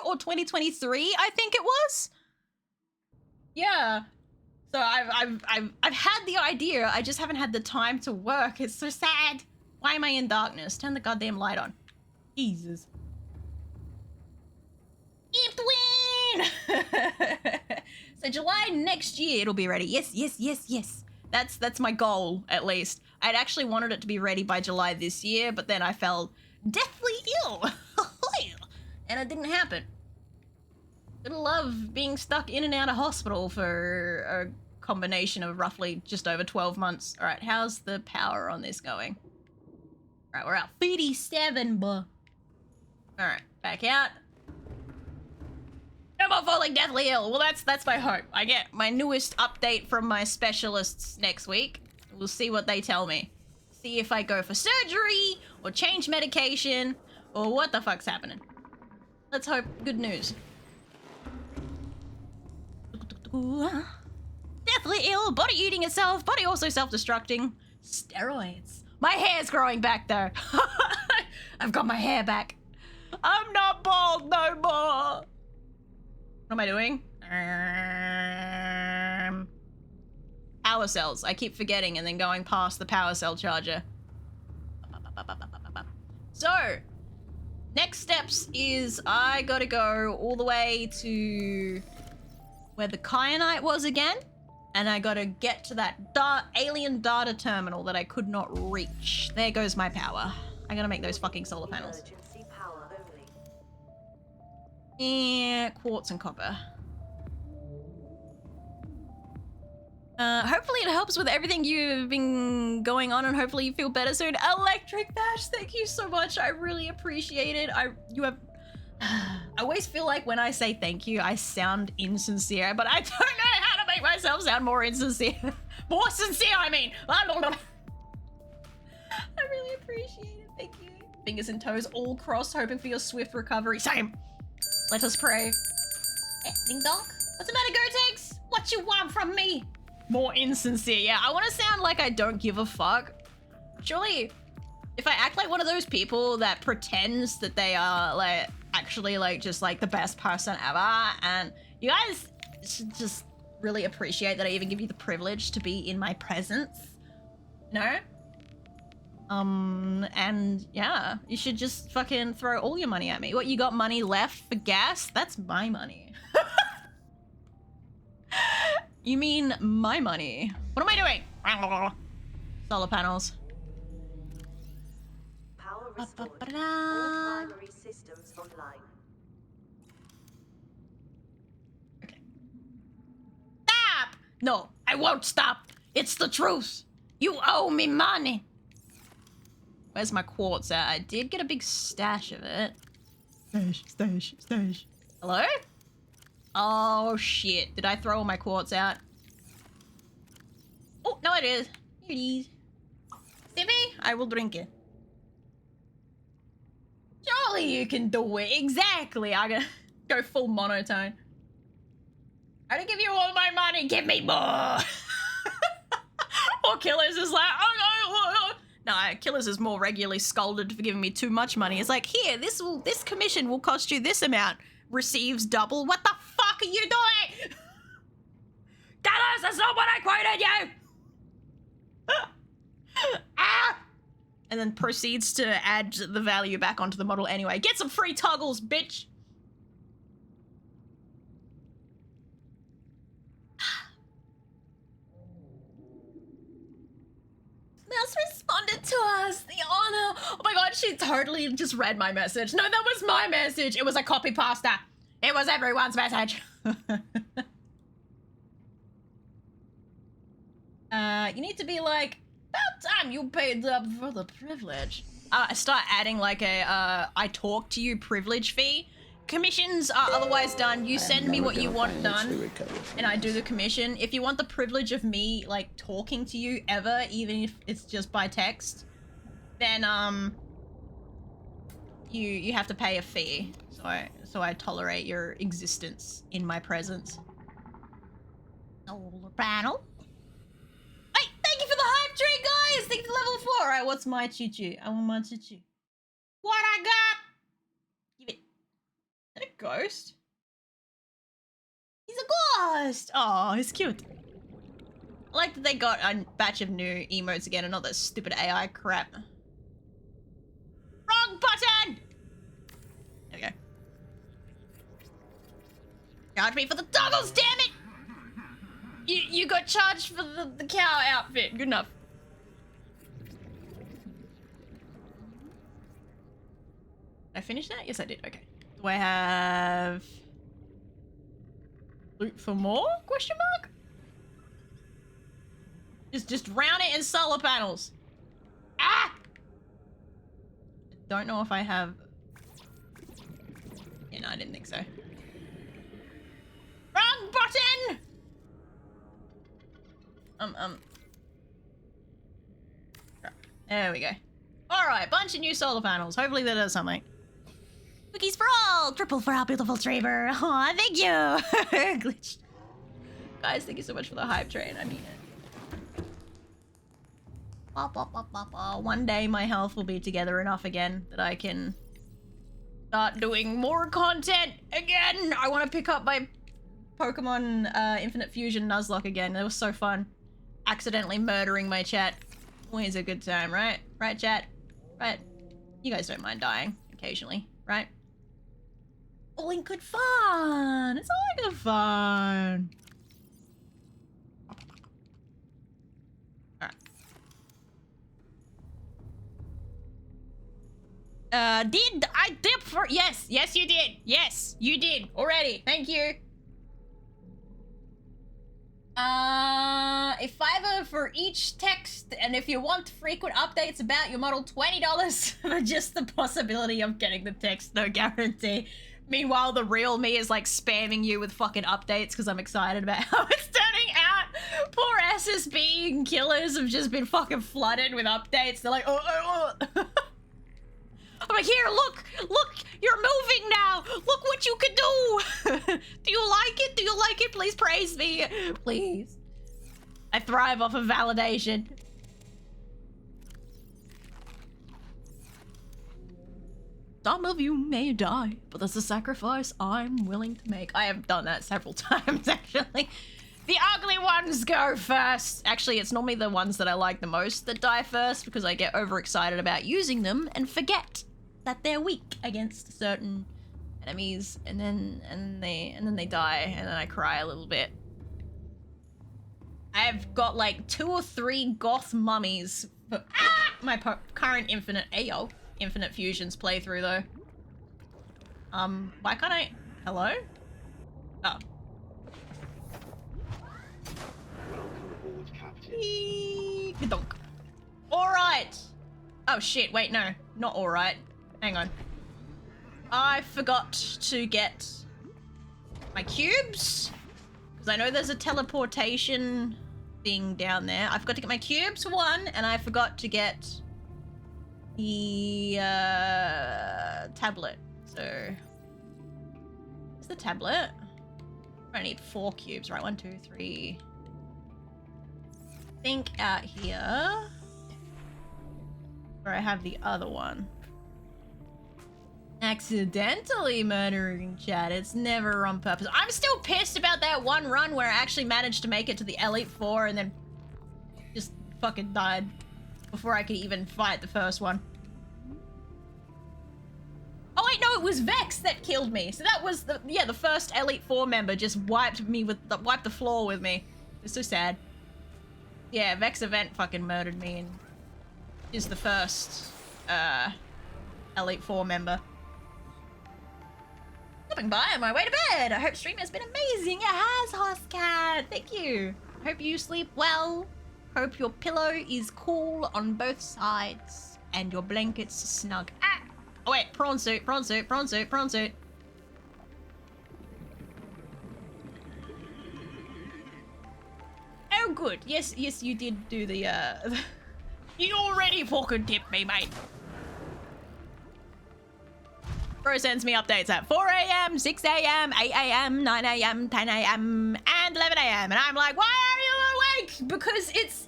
or 2023? I think it was. Yeah. So I've had the idea. I just haven't had the time to work. It's so sad. Why am I in darkness? Turn the goddamn light on. Jesus. So July next year it'll be ready. Yes, yes, yes, yes. That's my goal, at least. I'd actually wanted it to be ready by July this year, but then I fell deathly ill. And it didn't happen. Gonna love being stuck in and out of hospital for a combination of roughly just over 12 months. All right, how's the power on this going? All right, we're at 37, buh. All right, back out. No more falling deathly ill. Well, that's my hope. I get my newest update from my specialists next week. We'll see what they tell me. See if I go for surgery or change medication or what the fuck's happening. Let's hope good news. Deathly ill, body eating itself, body also self-destructing. Steroids. My hair's growing back though. I've got my hair back. I'm not bald no more. What am I doing? Power cells. I keep forgetting and then going past the power cell charger. So, next steps is I gotta go all the way to where the kyanite was again, and I gotta get to that alien data terminal that I could not reach. There goes my power. I gotta make those fucking solar panels. Emergency power only. Yeah, quartz and copper. Hopefully it helps with everything you've been going on, and hopefully you feel better soon. Electric Bash, thank you so much. I really appreciate it. I always feel like when I say thank you, I sound insincere, but I don't know how to make myself sound more insincere. More sincere, I mean. I really appreciate it. Thank you. Fingers and toes all crossed, hoping for your swift recovery. Same. Let us pray. Ding dong. What's the matter, Gotex? What you want from me? More insincere. Yeah, I want to sound like I don't give a fuck. Surely, if I act like one of those people that pretends that they are like actually like just like the best person ever, and you guys should just really appreciate that I even give you the privilege to be in my presence. No? And yeah, you should just fucking throw all your money at me. What, you got money left for gas? That's my money. You mean my money? What am I doing? Solar panels. Power restored. All primary systems online. Okay. Stop! No, I won't stop. It's the truth. You owe me money. Where's my quartz at? I did get a big stash of it. Stash. Hello? Oh shit. Did I throw all my quartz out? Oh, no it is. Here it is. Sippy, I will drink it. Surely you can do it. Exactly. I'm gonna go full monotone. I don't give you all my money. Give me more. Or Killers is like, oh. No, Killers is more regularly scolded for giving me too much money. It's like, here, this commission will cost you this amount. Receives double. What the fuck are you doing? Killers, that's not what I quoted you. Ah! And then proceeds to add the value back onto the model anyway. Get some free toggles, bitch. Mouse responded to us. The honor. Oh my god, she totally just read my message. No, that was my message. It was a copy pasta. It was everyone's message. You need to be like, about time you paid up for the privilege. Start adding like a I talk to you privilege fee. Commissions are otherwise done. You send me what you want done, and I do the commission. If you want the privilege of me like talking to you ever, even if it's just by text, then you have to pay a fee. So I tolerate your existence in my presence. Solar panel. Hey, thank you for the hype train, guys. Thank you for level 4. All right, what's my choo-choo? I want my choo-choo. What I got? Give it. Is that a ghost? He's a ghost! Oh, he's cute. I like that they got a batch of new emotes again and not that stupid AI crap. Wrong button! There we go. Charge me for the toggles, damn it! You got charged for the cow outfit. Good enough. Did I finish that? Yes, I did. Okay. Do I have loot for more? Question mark? Just round it in solar panels. Ah! I don't know if I have. Yeah, no, I didn't think so. Wrong button! There we go. Alright, bunch of new solar panels. Hopefully that does something. Cookies for all! Triple for our beautiful streamer. Aw, thank you! Glitch. Guys, thank you so much for the hype train. I mean it. One day my health will be together enough again that I can start doing more content again. I want to pick up my Pokemon Infinite Fusion Nuzlocke again. It was so fun. Accidentally murdering my chat. Always a good time, right? Right, chat? Right? You guys don't mind dying occasionally, right? All in good fun. It's all in good fun. Did I dip for? Yes, yes you did. Yes, you did already. Thank you. If $5 for each text, and if you want frequent updates about your model, $20 for just the possibility of getting the text, no guarantee. Meanwhile, the real me is like spamming you with fucking updates because I'm excited about how it's turning out. Poor SSB and killers have just been fucking flooded with updates. They're like, oh. I'm like, here, look, you're moving now. Look what you can do. Do you like it? Do you like it? Please praise me, please. I thrive off of validation. Some of you may die, but that's a sacrifice I'm willing to make. I have done that several times, actually. The ugly ones go first. Actually, it's normally the ones that I like the most that die first because I get overexcited about using them and forget that they're weak against certain enemies, and then they die, and then I cry a little bit. I've got like 2 or 3 goth mummies for my current Infinite Fusions playthrough though. Why can't I? Hello? Oh. Alright. Oh shit, wait, no. Not alright. Hang on. I forgot to get my cubes. Because I know there's a teleportation thing down there. I forgot to get my cubes for one, and I forgot to get the tablet. So, where's the tablet? I need 4 cubes, right? 1, 2, 3. I think out here. Where I have the other one. Accidentally murdering chat. It's never on purpose. I'm still pissed about that one run where I actually managed to make it to the Elite Four and then just fucking died before I could even fight the first one. Oh wait, no, it was Vex that killed me. So that was the first Elite Four member just wiped the floor with me. It's so sad. Yeah, Vex Event fucking murdered me and is the first Elite Four member. Stopping by on my way to bed. I hope stream has been amazing. It has, Hostcat. Thank you. Hope you sleep well. Hope your pillow is cool on both sides and your blankets snug. Ah! Oh wait, prawn suit. Oh good. Yes, you did do the You already fucking tipped me, mate. Bro sends me updates at 4 a.m., 6 a.m., 8 a.m., 9 a.m., 10 a.m., and 11 a.m. And I'm like, why are you awake? Because it's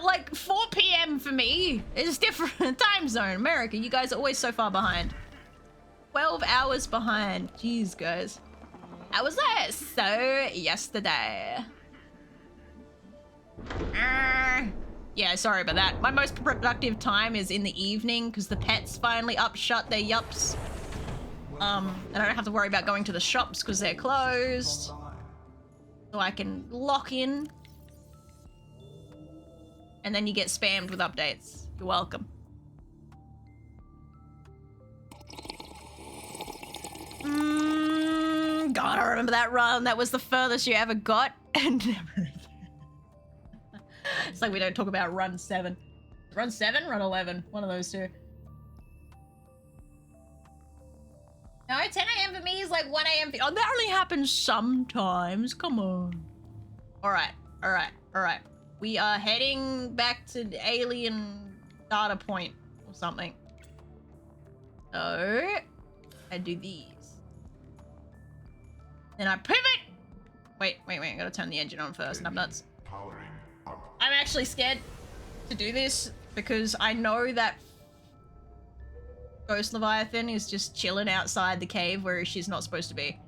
like 4 p.m. for me. It's different time zone. America, you guys are always so far behind. 12 hours behind. Jeez, guys. How was that? So, yesterday. Yeah, sorry about that. My most productive time is in the evening because the pets finally shut their yups. And I don't have to worry about going to the shops because they're closed. So I can lock in and then you get spammed with updates. You're welcome. God, I remember that run. That was the furthest you ever got, and never again. It's like we don't talk about run 7. Run 7? Run 11. One of those two. No, 10 a.m. for me is like 1 a.m. Oh, that only happens sometimes. Come on. Alright, alright, alright. We are heading back to the alien data point or something. So, I do these. Then I pivot! Wait, I gotta turn the engine on first, and I'm nuts. I'm actually scared to do this because I know that Ghost Leviathan is just chilling outside the cave where she's not supposed to be.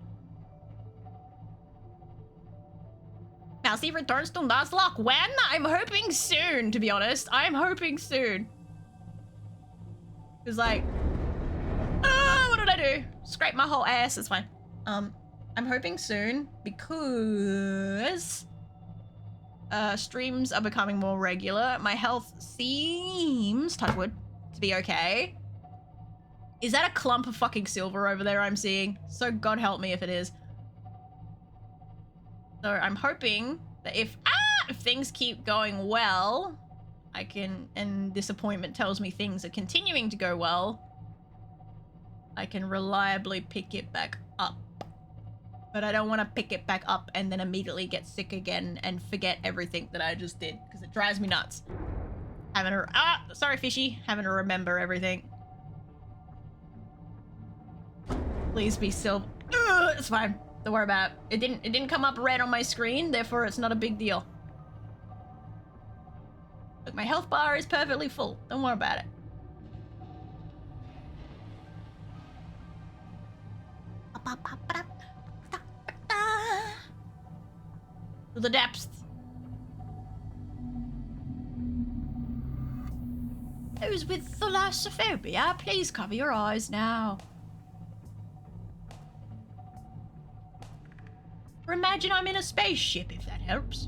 Mousy returns to Nuzlocke. When? I'm hoping soon, to be honest. I'm hoping soon. Because, like... what did I do? Scrape my whole ass. It's fine. I'm hoping soon because... streams are becoming more regular. My health seems, touch wood, to be okay. Is that a clump of fucking silver over there I'm seeing? So God help me if it is. So I'm hoping that if things keep going well, I can, and disappointment tells me things are continuing to go well, I can reliably pick it back up. But I don't want to pick it back up and then immediately get sick again and forget everything that I just did, because it drives me nuts. Having to, sorry fishy, having to remember everything. Please be silver. It's fine. Don't worry about it. It didn't come up red on my screen, therefore it's not a big deal. Look, my health bar is perfectly full. Don't worry about it. To the depths. Those with thalassophobia, please cover your eyes now. Or imagine I'm in a spaceship, if that helps.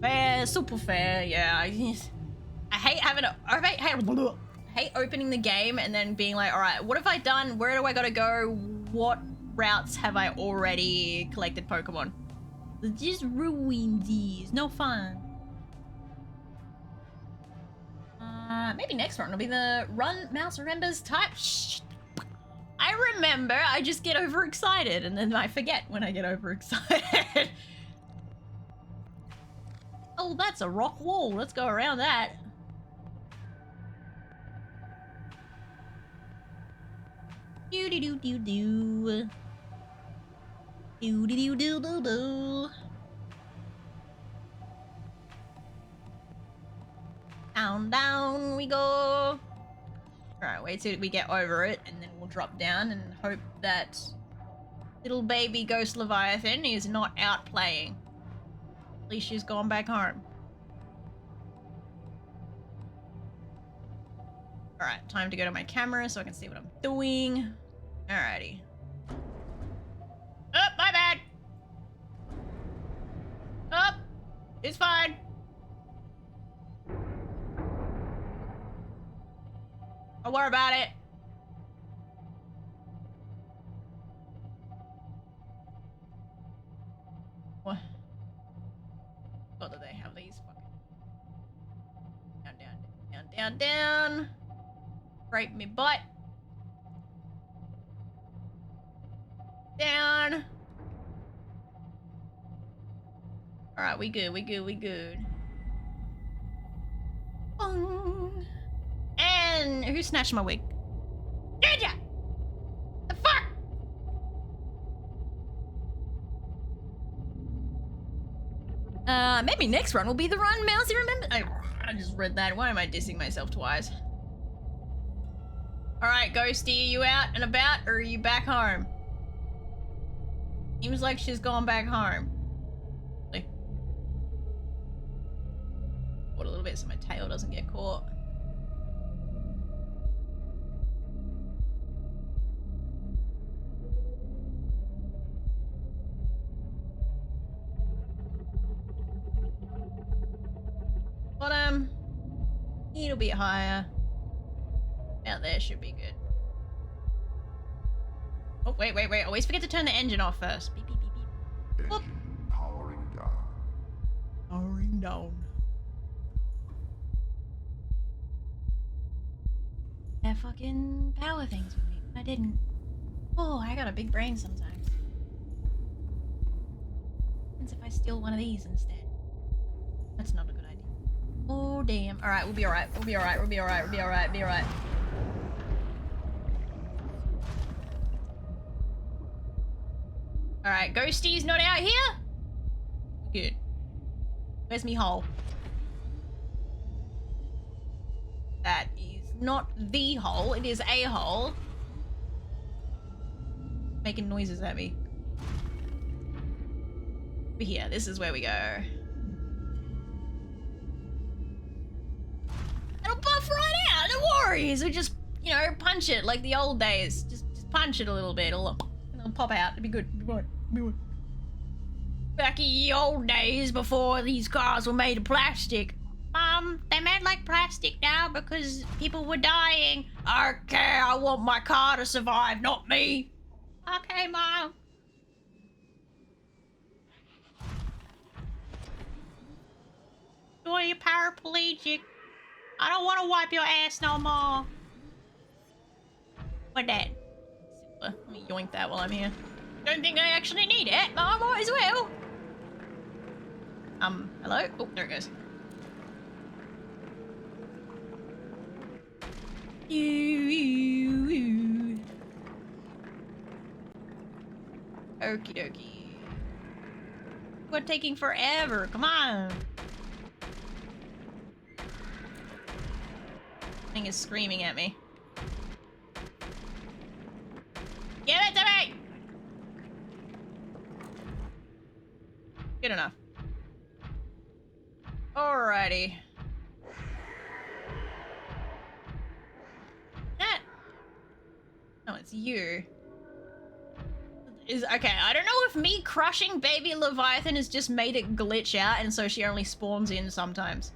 Fair, super fair, yeah. I hate having a... I hate opening the game and then being like, alright, what have I done? Where do I gotta go? What routes have I already collected Pokemon? Just ruin these. No fun. Maybe next run will be the run Mouse remembers type. Shh. I remember, I just get overexcited and then I forget when I get overexcited. Oh, that's a rock wall. Let's go around that. Do do do do do. Do do do do do do. Down we go. Alright, wait till we get over it and then we'll drop down and hope that little baby Ghost Leviathan is not out playing. At least she's gone back home. Alright, time to go to my camera so I can see what I'm doing. Alrighty. Oh, my bad! Oh, it's fine. Don't worry about it. What? God, do they have these fucking... Down, down, down, down, down. Break me butt. Down. Alright, we good, we good, we good. Bong. And who snatched my wig? Did ya? The fuck? Maybe next run will be the run Mousy remember. I just read that. Why am I dissing myself twice? Alright, Ghosty, are you out and about or are you back home? Seems like she's gone back home. Like, what a little bit so my tail doesn't get caught. little bit higher. Out there should be good. Oh, wait. Always forget to turn the engine off first. Beep, beep, beep, beep. Whoop. Engine powering down. Powering down. That fucking power things with me. I didn't. Oh, I got a big brain sometimes. What if I steal one of these instead? That's not a good idea. Oh, damn. Alright, we'll be alright. We'll be alright. We'll be alright. We'll be alright. Be alright. Alright, Ghosty's not out here? Good. Where's me hole? That is not the hole. It is a hole. Making noises at me. Over here. This is where we go. It'll buff right out. No worries. We just, you know, punch it like the old days. Just punch it a little bit. It'll pop out. It'll be good. It'll be good. Back in the old days before these cars were made of plastic. They're made like plastic now because people were dying. Okay, I want my car to survive, not me. Okay, Mom. You're paraplegic. I don't want to wipe your ass no more. What that? Let me yoink that while I'm here. Don't think I actually need it, but I might as well. Hello? Oh, there it goes. Okie dokie. We're taking forever. Come on. Thing is screaming at me. Give it to me! Good enough. Alrighty. That. No, it's you. Okay, I don't know if me crushing baby Leviathan has just made it glitch out and so she only spawns in sometimes.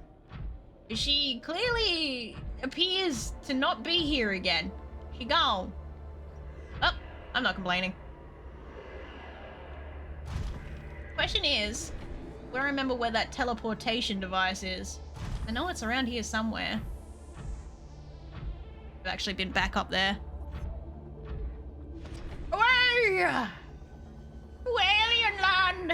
She clearly appears to not be here again. She gone. Oh, I'm not complaining. Question is, I remember where that teleportation device is. I know it's around here somewhere. I've actually been back up there. Away! To alien land!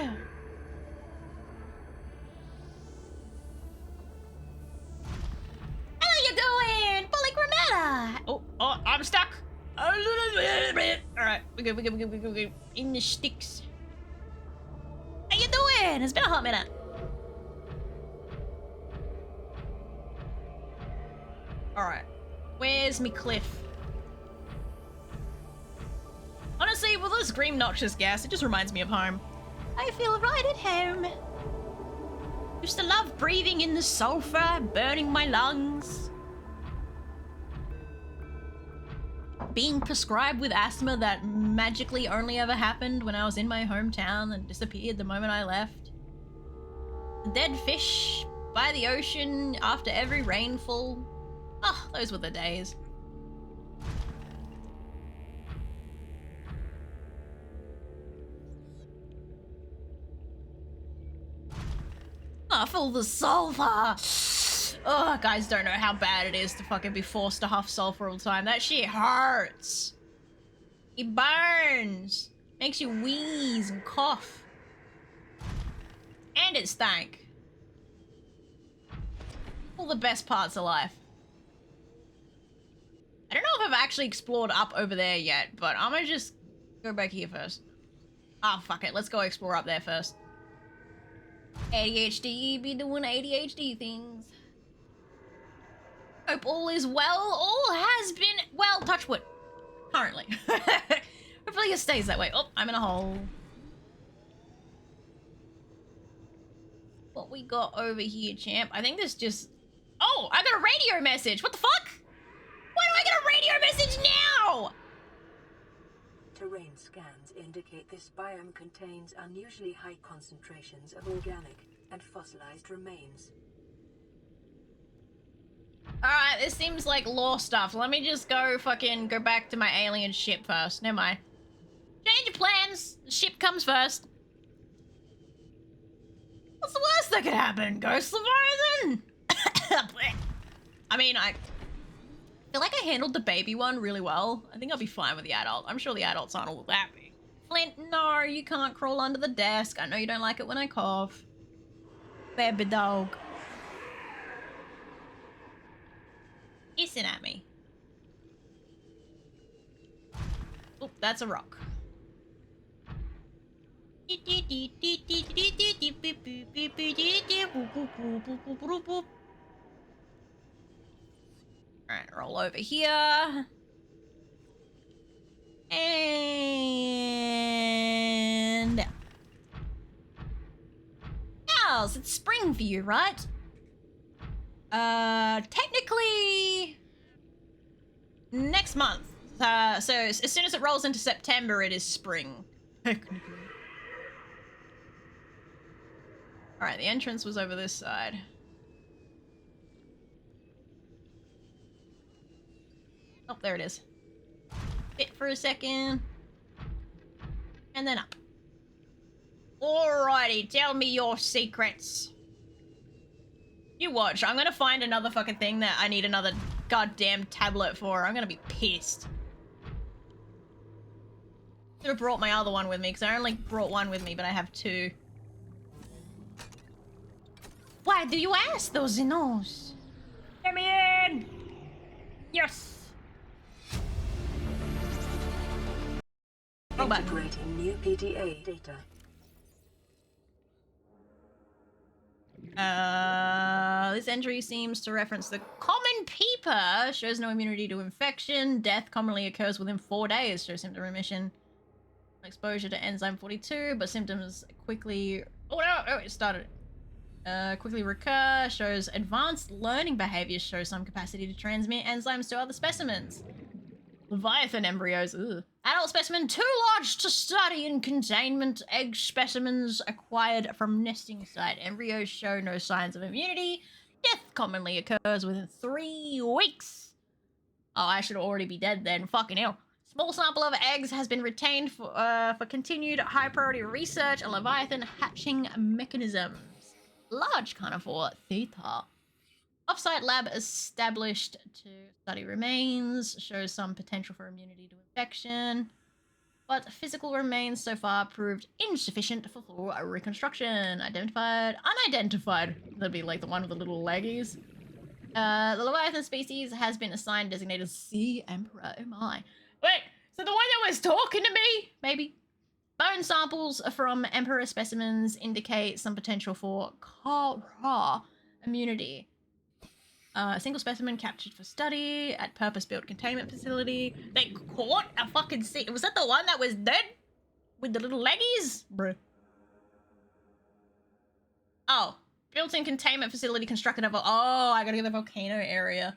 How you doing? Polychromata! Oh, I'm stuck. Alright, we go. In the sticks. How you doing? It's been a hot minute. Alright. Where's me cliff? Honestly, with this green noxious gas, it just reminds me of home. I feel right at home. Used to love breathing in the sulfur, burning my lungs. Being prescribed with asthma that magically only ever happened when I was in my hometown and disappeared the moment I left. Dead fish by the ocean after every rainfall. Oh, those were the days. Oh, full of the sulfur. Oh, guys don't know how bad it is to fucking be forced to huff sulfur all the time. That shit hurts. It burns. Makes you wheeze and cough. And it stank. All the best parts of life. I don't know if I've actually explored up over there yet, but I'm gonna just go back here first. Ah, fuck it. Let's go explore up there first. ADHD be doing ADHD things. Hope all is well. All has been well, touch wood. Currently. Hopefully it stays that way. Oh, I'm in a hole. What we got over here, champ? I think this just... Oh, I got a radio message. What the fuck? Why do I get a radio message now? Terrain scans indicate this biome contains unusually high concentrations of organic and fossilized remains. Alright, this seems like law stuff. Let me just go back to my alien ship first. Never mind. Change of plans. The ship comes first. What's the worst that could happen? Ghost Leviathan? I mean, I feel like I handled the baby one really well. I think I'll be fine with the adult. I'm sure the adults aren't all that big. Flint, no, you can't crawl under the desk. I know you don't like it when I cough. Baby dog. Hissing at me. Oh, that's a rock. Alright, roll over here. And... Gals, it's spring for you, right? Technically... next month. So as soon as it rolls into September, it is spring. Technically. Alright, the entrance was over this side. Oh, there it is. Sit for a second. And then up. Alrighty, tell me your secrets. You watch, I'm gonna find another fucking thing that I need another goddamn tablet for. I'm gonna be pissed. Should have brought my other one with me, because I only brought one with me, but I have two. Why do you ask those Xenos? Let me in! Yes! Wrong button. Integrating new PDA data. This entry seems to reference the common peeper. Shows no immunity to infection. Death commonly occurs within 4 days. Shows symptom remission. Exposure to enzyme 42, but symptoms quickly... Oh no! Oh, it started. Quickly recur. Shows advanced learning behaviors. Shows some capacity to transmit enzymes to other specimens. Leviathan embryos. Ugh. Adult specimen too large to study in containment. Egg specimens acquired from nesting site. Embryos show no signs of immunity. Death commonly occurs within 3 weeks. Oh, I should already be dead then. Fucking hell. Small sample of eggs has been retained for continued high priority research on Leviathan hatching mechanisms. Large carnivore theta. Offsite lab established to study remains, shows some potential for immunity to infection, but physical remains so far proved insufficient for full reconstruction. Identified, unidentified. That'd be like the one with the little leggies. The Leviathan species has been assigned designated Sea Emperor. Oh my. Wait, so the one that was talking to me? Maybe. Bone samples from Emperor specimens indicate some potential for Kara immunity. A single specimen captured for study at purpose-built containment facility. They caught a fucking sea. Was that the one that was dead? With the little leggies? Bruh. Oh. Built-in containment facility constructed of... Oh, I gotta get the volcano area.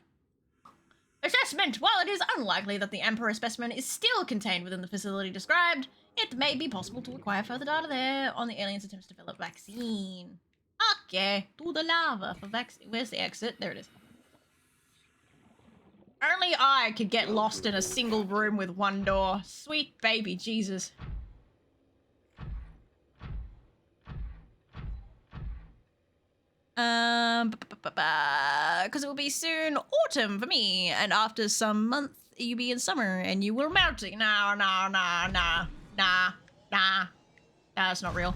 Assessment. While it is unlikely that the Emperor specimen is still contained within the facility described, it may be possible to acquire further data there on the aliens' attempts to develop vaccine. Okay. To the lava for vaccine. Where's the exit? There it is. Only I could get lost in a single room with one door. Sweet baby Jesus. Because it will be soon autumn for me, and after some month you be in summer, and you will melt. Nah. That's not real.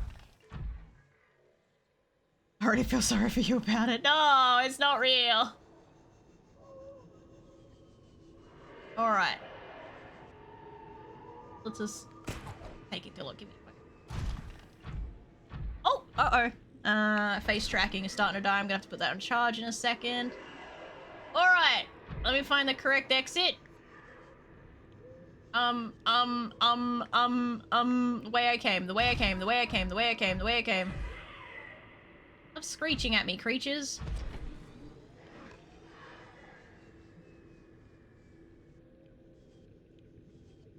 I already feel sorry for you about it. No, it's not real. Alright. Let's just take it till it give me a Oh! Uh-oh. Face tracking is starting to die. I'm gonna have to put that on charge in a second. Alright. Let me find the correct exit. The way I came. Stop screeching at me, creatures.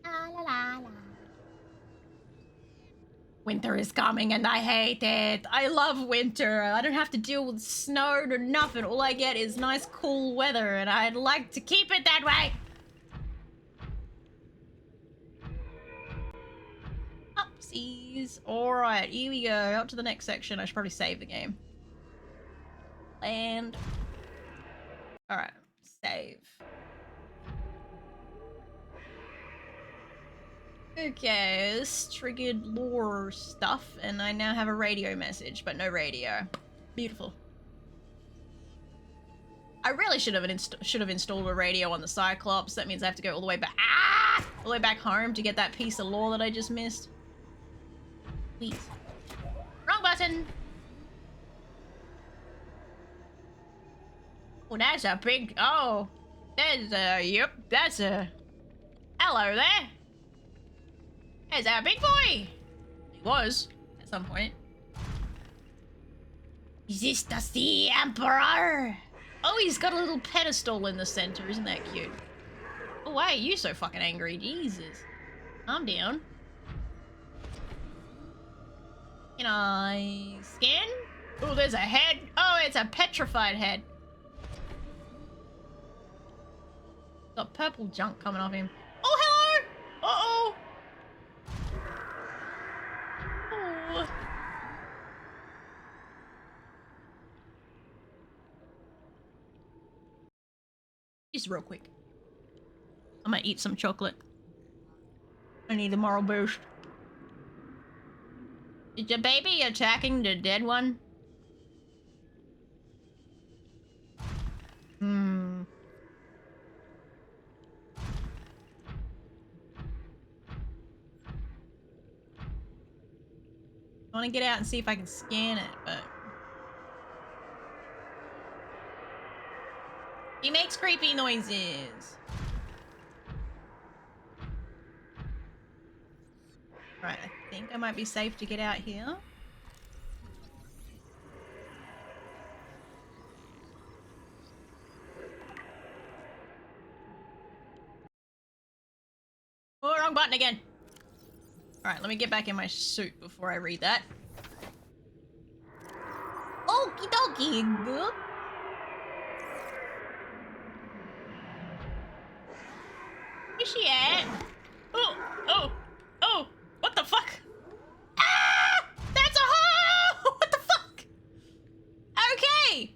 La la la la. Winter is coming and I hate it. I love winter. I don't have to deal with snow or nothing. All I get is nice cool weather and I'd like to keep it that way. Upsies. Alright, here we go. Up to the next section. I should probably save the game. And... Alright, save. Okay, this triggered lore stuff, and I now have a radio message, but no radio. Beautiful. I really should have installed a radio on the Cyclops. That means I have to go all the way back. All the way back home to get that piece of lore that I just missed. Please. Wrong button. Oh, that's a big. Oh, there's a. Yep, that's a. Hello there. There's our big boy! He was, at some point. Is this the Sea Emperor? Oh, he's got a little pedestal in the center. Isn't that cute? Oh, why are you so fucking angry? Jesus. Calm down. Can I scan? Oh, there's a head. Oh, it's a petrified head. Got purple junk coming off him. Oh, hello! Uh-oh! Oh. Just real quick. I might eat some chocolate. I need a moral boost. Is the baby attacking the dead one? Hmm. I want to get out and see if I can scan it, but... He makes creepy noises. Right, I think I might be safe to get out here. Oh, wrong button again. Alright, let me get back in my suit before I read that. Okie dokie, good. Where's she at? Oh, what the fuck? Ah! That's a hole! What the fuck? Okay.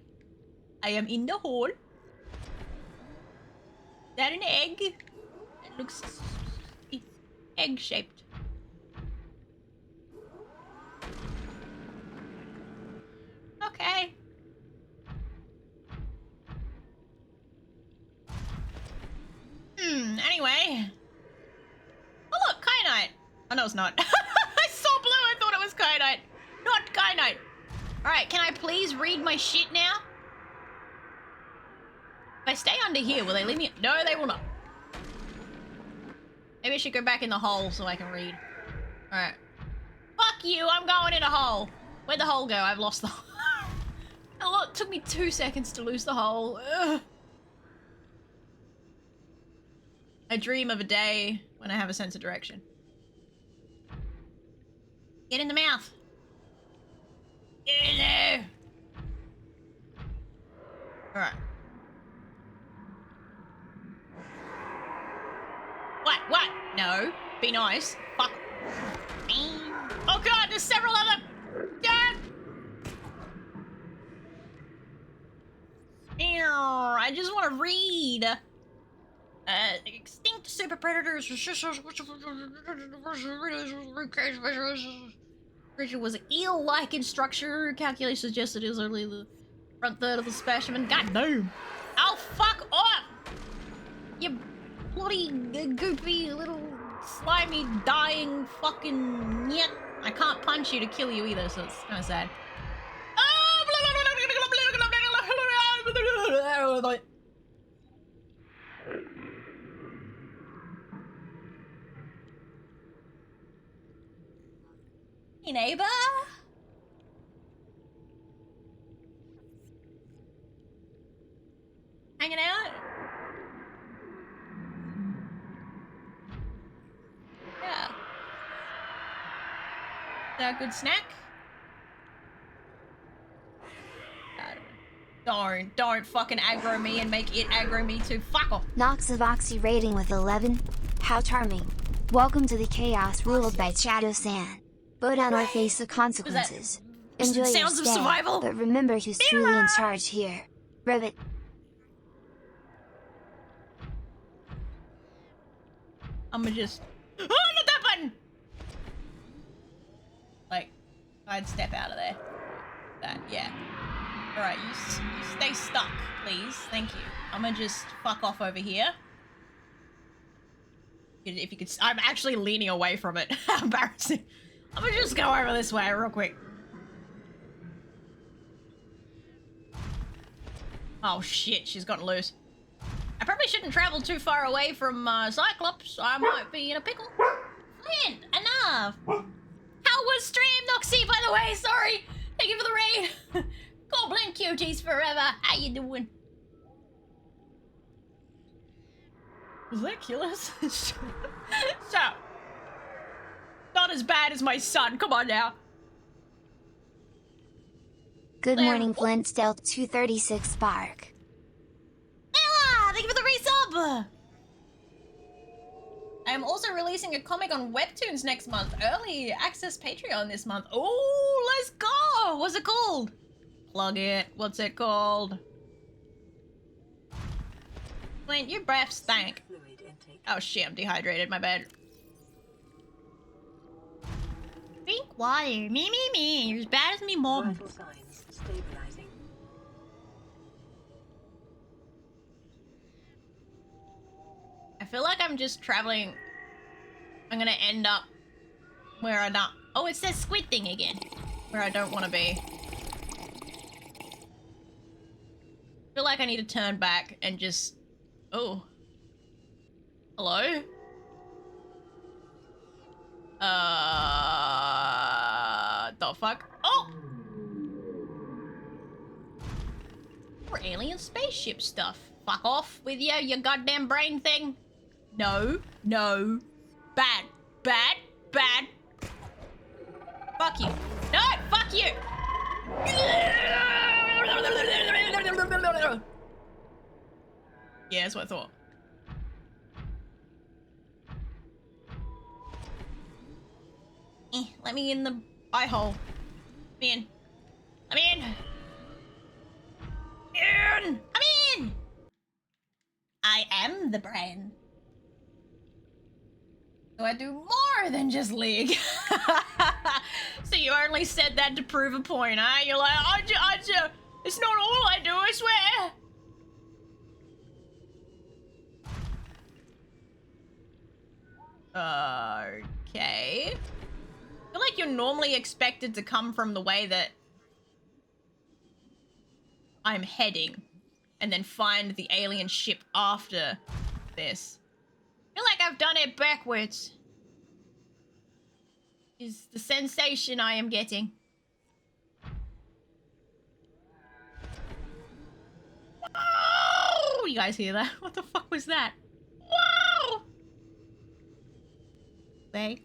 I am in the hole. Is that an egg? It looks egg-shaped. Okay. Anyway. Oh look, kyanite. Oh no, it's not. I saw blue, I thought it was kyanite. Not kyanite. Alright, can I please read my shit now? If I stay under here, will they leave me? No, they will not. Maybe I should go back in the hole so I can read. Alright. Fuck you, I'm going in a hole. Where'd the hole go? I've lost the hole. Oh, look, it took me 2 seconds to lose the hole. Ugh. I dream of a day when I have a sense of direction. Get in the mouth. Get in there. Alright. What? No. Be nice. Fuck. Oh god, there's several of them. Ah! I just want to read. Extinct super predators. Creature was eel-like in structure. Calculations suggest it is only the front third of the specimen. God damn. Oh, fuck off! You bloody goopy little slimy dying fucking yet. I can't punch you to kill you either, so it's kind of sad. Hey, neighbor. Hanging out? Yeah. that a good snack? Don't fucking aggro me and make it aggro me too. Fuck off. Nox of Oxy rating with 11. How charming. Welcome to the chaos ruled by Shadow-san. Bow down or face the consequences. Enjoy your Sounds stay, of survival. but remember who's truly in charge here. Rivet. I'ma just... Oh, not that button! Like, I'd step out of there. That, yeah. Alright, you stay stuck, please. Thank you. I'ma just fuck off over here. If you could... I'm actually leaning away from it. How embarrassing. I'ma just go over this way real quick. Oh shit, she's gotten loose. I probably shouldn't travel too far away from Cyclops. I might be in a pickle. Flint, enough! How was stream, Noxie, by the way? Sorry. Thank you for the raid. Goblin cuties forever. How you doing? Was that killers? So, not as bad as my son. Come on now. Good morning, Flint Stealth 236 Spark. Ella, thank you for the resub. I am also releasing a comic on Webtoons next month. Early access Patreon this month. Oh, let's go. What's it called? Plug it. What's it called? Flint, your breath stank. Oh shit, I'm dehydrated. My bad. Drink water. Me. You're as bad as me, mom. Vital signs stabilizing. I feel like I'm just traveling. I'm gonna end up where I don't. Oh, it says squid thing again. Where I don't want to be. I feel like I need to turn back and just. Oh. Hello? The fuck? Oh! More alien spaceship stuff. Fuck off with you, you goddamn brain thing. No. Bad. Fuck you. No, fuck you! Yeah, that's what I thought. Let me in the eye hole. Let me in. I'm in! I am the brain. So I do more than just League. So you only said that to prove a point, huh? You're like, it's not all I do, I swear. Okay. I feel like you're normally expected to come from the way that I'm heading and then find the alien ship after this. I feel like I've done it backwards. Is the sensation I am getting. Whoa! You guys hear that? What the fuck was that? Whoa! Wait.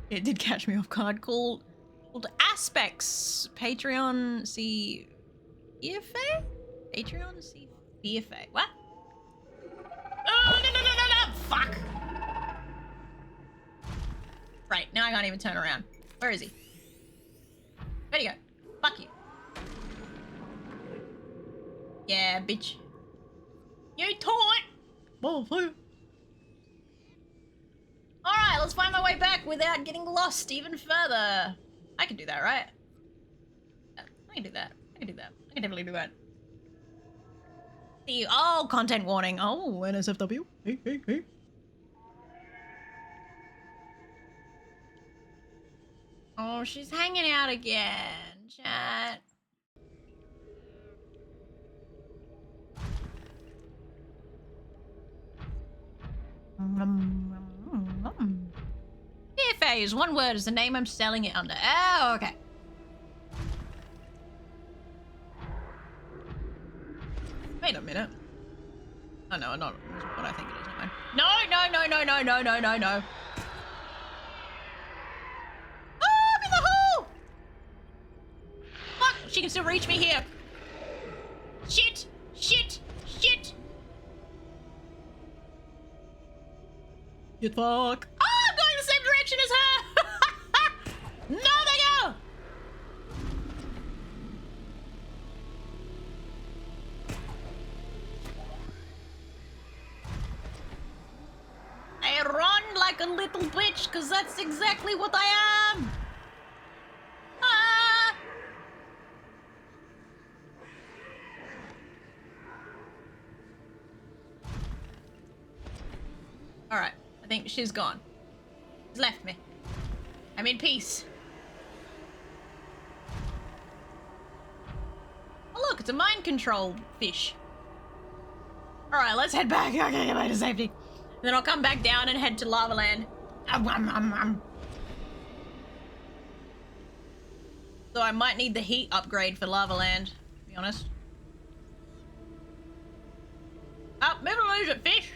It did catch me off guard. Called Aspects. Patreon see EFA? Patreon see EFA. What? Oh, no. Fuck. Right, now I can't even turn around. Where is he? Where'd he go? Fuck you. Yeah, bitch. You taught! Whoa. Alright, let's find my way back without getting lost even further. I can do that, right? I can do that. I can definitely do that. See, oh, content warning. Oh, NSFW. Hey. Oh, she's hanging out again, chat. PFA is one word, is the name I'm selling it under. Oh, okay. Wait a minute. Oh no, not what I think it is. fine. No, no, no, no, no, no, no, no, no. Oh, I'm in the hole! Fuck, she can still reach me here. Shit, shit, shit. Shit, fuck. Oh, I'm going the same direction as her! No, they go! I run like a little bitch, cause that's exactly what I am! Ah! Alright, I think she's gone. She's left me. I'm in peace. Oh look, it's a mind control fish. Alright, let's head back. I gotta get back to safety. And then I'll come back down and head to Lava Land. So I might need the heat upgrade for Lava Land, to be honest. Oh, never lose it, fish!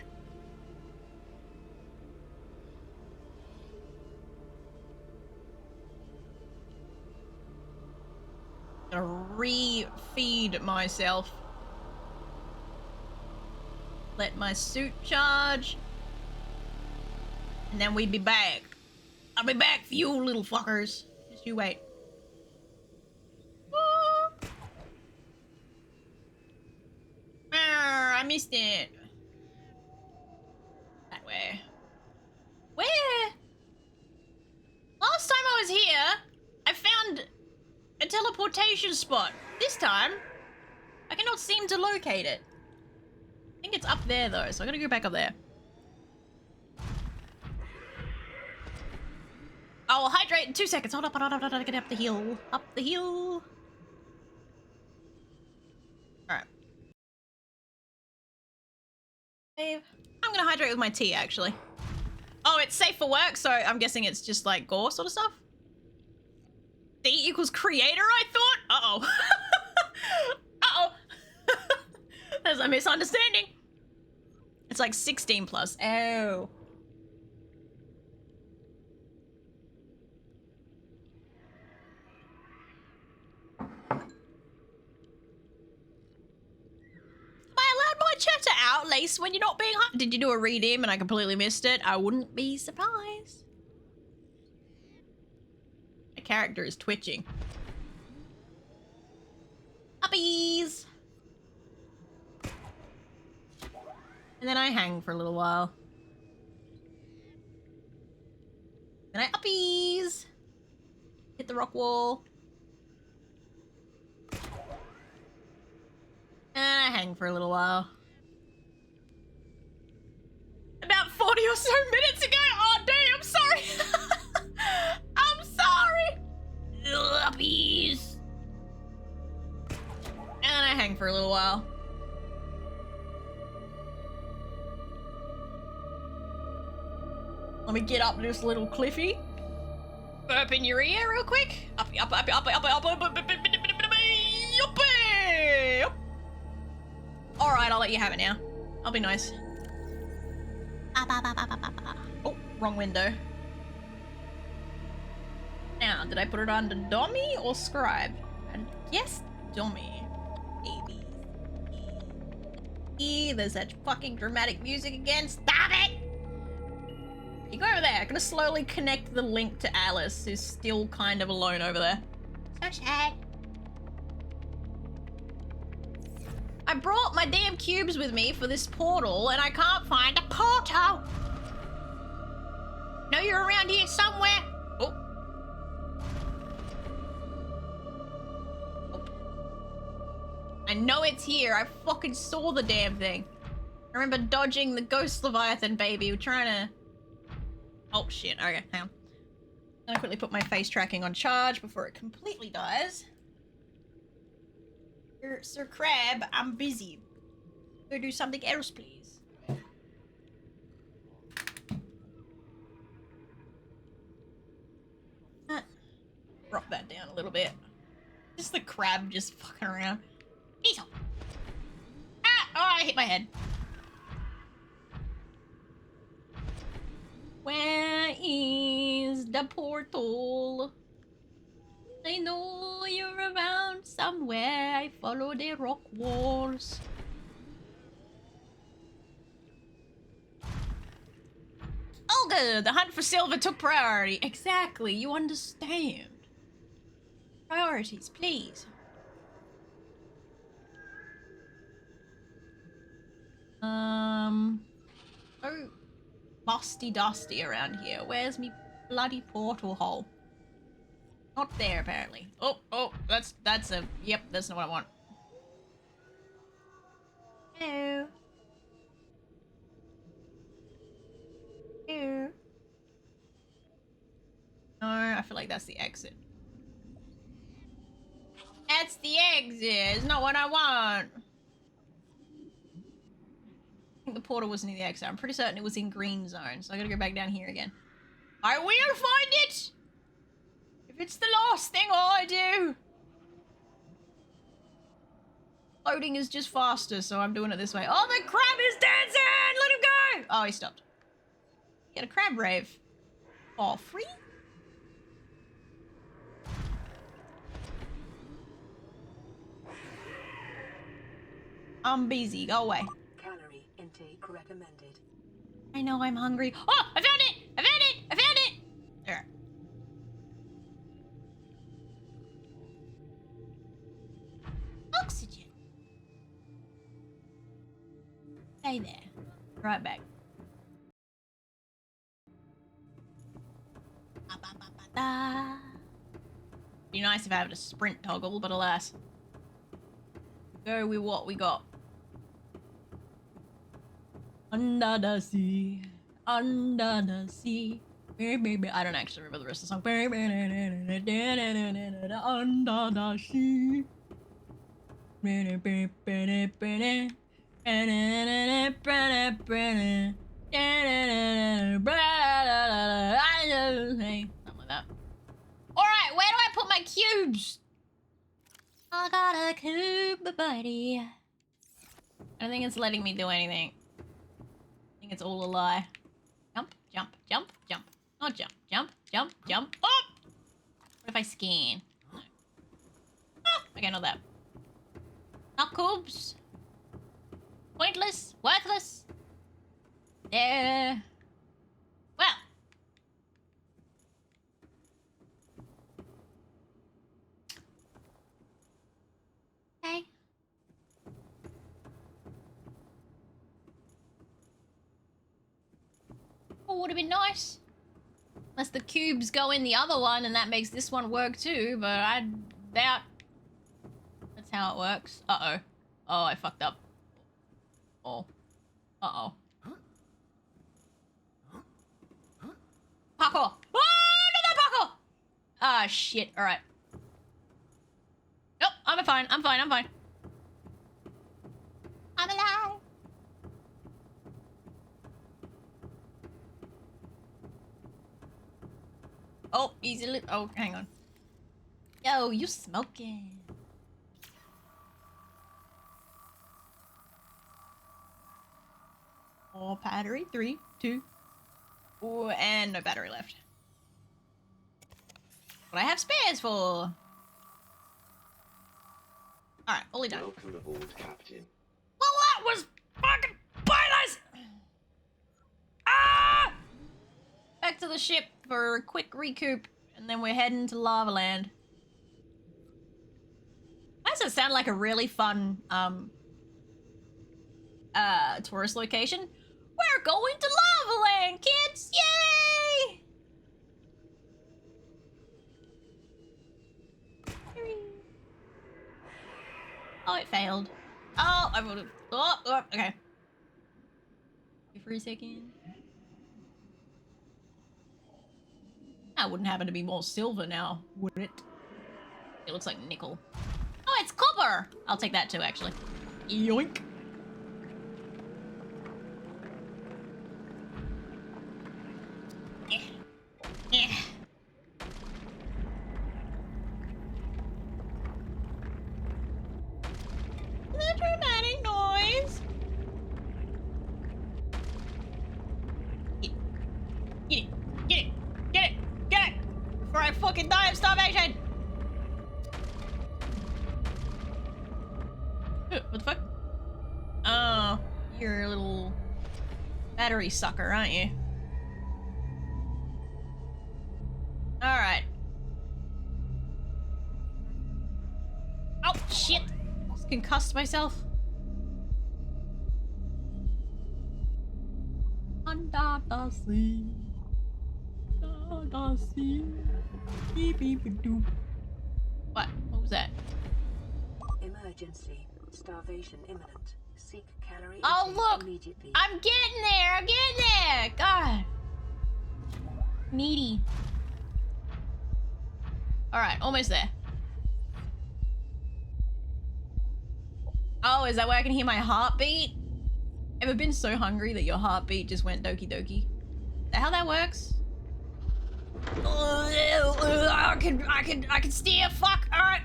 Gonna re-feed myself. Let my suit charge. And then we'd be back. I'll be back for you little fuckers. Just you wait. Woo! I missed it. That way. Where? Last time I was here, I found a teleportation spot. This time, I cannot seem to locate it. I think it's up there though, so I gotta go back up there. I'll hydrate in 2 seconds. Hold up, get up the hill. Up the hill. Alright. I'm gonna hydrate with my tea, actually. Oh, it's safe for work, so I'm guessing it's just like gore sort of stuff? D equals creator, I thought? Uh-oh. Uh-oh. There's a misunderstanding. It's like 16 plus. Oh. Am I allowed my chatter out, Lace, when you're not being hot? Did you do a redeem and I completely missed it? I wouldn't be surprised. My character is twitching. Uppies! And then I hang for a little while. Then I uppies! Hit the rock wall. And I hang for a little while. About 40 or so minutes ago! Oh, damn, sorry! I'm sorry! Uppies! And I hang for a little while. Let me get up this little cliffy. Burp in your ear real quick. Uppy, up, up, up, up, up, up, up, up. Alright, I'll let you have it now. I'll be nice. Oh, wrong window. Now, did I put it under Dommy or Scribe? And yes, Dommy. A, there's that fucking dramatic music again. Stop it! You go over there. I'm gonna slowly connect the link to Alice, who's still kind of alone over there. So sad. I brought my damn cubes with me for this portal, and I can't find a portal. Know you're around here somewhere. Oh. Oh. I know it's here. I fucking saw the damn thing. I remember dodging the ghost Leviathan baby. We're trying to... Oh shit, okay, hang on. I'm gonna quickly put my face tracking on charge before it completely dies. Sir Crab, I'm busy. Go do something else, please. Drop that down a little bit. Just the crab just fucking around. Easel. Ah! Oh, I hit my head. the portal. I know you're around somewhere. I follow the rock walls. Oh, good. The hunt for silver took priority. Exactly. You understand. Priorities, please. Oh, musty dusty around here. Where's me bloody portal hole? Not there, apparently. Oh, that's a, yep, that's not what I want. Hello. Hello. No, I feel like that's the exit. That's the exit. It's not what I want. I think the portal was near the exit. I'm pretty certain it was in green zone, so I gotta go back down here again. I will find it! If it's the last thing I do! Loading is just faster, so I'm doing it this way. Oh, the crab is dancing! Let him go! Oh, he stopped. Get a crab rave. Oh, free? I'm busy. Go away. Calorie intake recommended. I know I'm hungry. Oh, I found it! I found it! I found it! There. Oxygen. Stay there. Right back. Be nice if I had a sprint toggle, but alas. Go with what we got. Under the sea, under the sea. Baby, I don't actually remember the rest of the song. Under the sea. Something like that. Alright, where do I put my cubes? I got a cube, buddy. I don't think it's letting me do anything. I think it's all a lie. Jump, jump, jump, jump. Oh, jump, jump, jump, jump. Oh! What if I scan? No. Oh, okay, not that. Not cubes. Pointless, worthless. There. Well. Okay. Oh, would have been nice. Unless the cubes go in the other one and that makes this one work too, but I doubt that's how it works. Uh-oh. Oh, I fucked up. Oh. Uh-oh. Parkour! Oh, no, parkour! Ah, shit. Alright. Nope, I'm fine. I'm fine. I'm fine. I'm alive. Oh, easily. Oh, hang on. Yo, you smoking. Oh, battery. 3, 2. Oh, and no battery left. What I have spares for. Alright, fully done. Welcome aboard, Captain. Well, that was fucking pointless! Ah! Back to the ship for a quick recoup, and then we're heading to Lava Land. Why does it sound like a really fun, tourist location? We're going to Lava Land, kids! Yay! Oh, it failed. Oh, I would've. Oh, okay. Wait for a second. That wouldn't happen to be more silver now, would it? It looks like nickel. Oh, it's copper! I'll take that too, actually. Yoink! Yeah. The dramatic noise. Get it. Get it. Get it. Get it. Get it. I fucking die of starvation! What the fuck? Oh, you're a little battery sucker, aren't you? Alright. Oh, shit! Just concussed myself. Under the sea. Under the sea. Beep, beep, beep, doop. What? What was that? Emergency. Starvation imminent. Seek calorie Oh, intake look! immediately. I'm getting there! I'm getting there! God. Needy. Alright, almost there. Oh, is that where I can hear my heartbeat? Ever been so hungry that your heartbeat just went doki doki? Is that how that works? I can steer. Fuck. All right.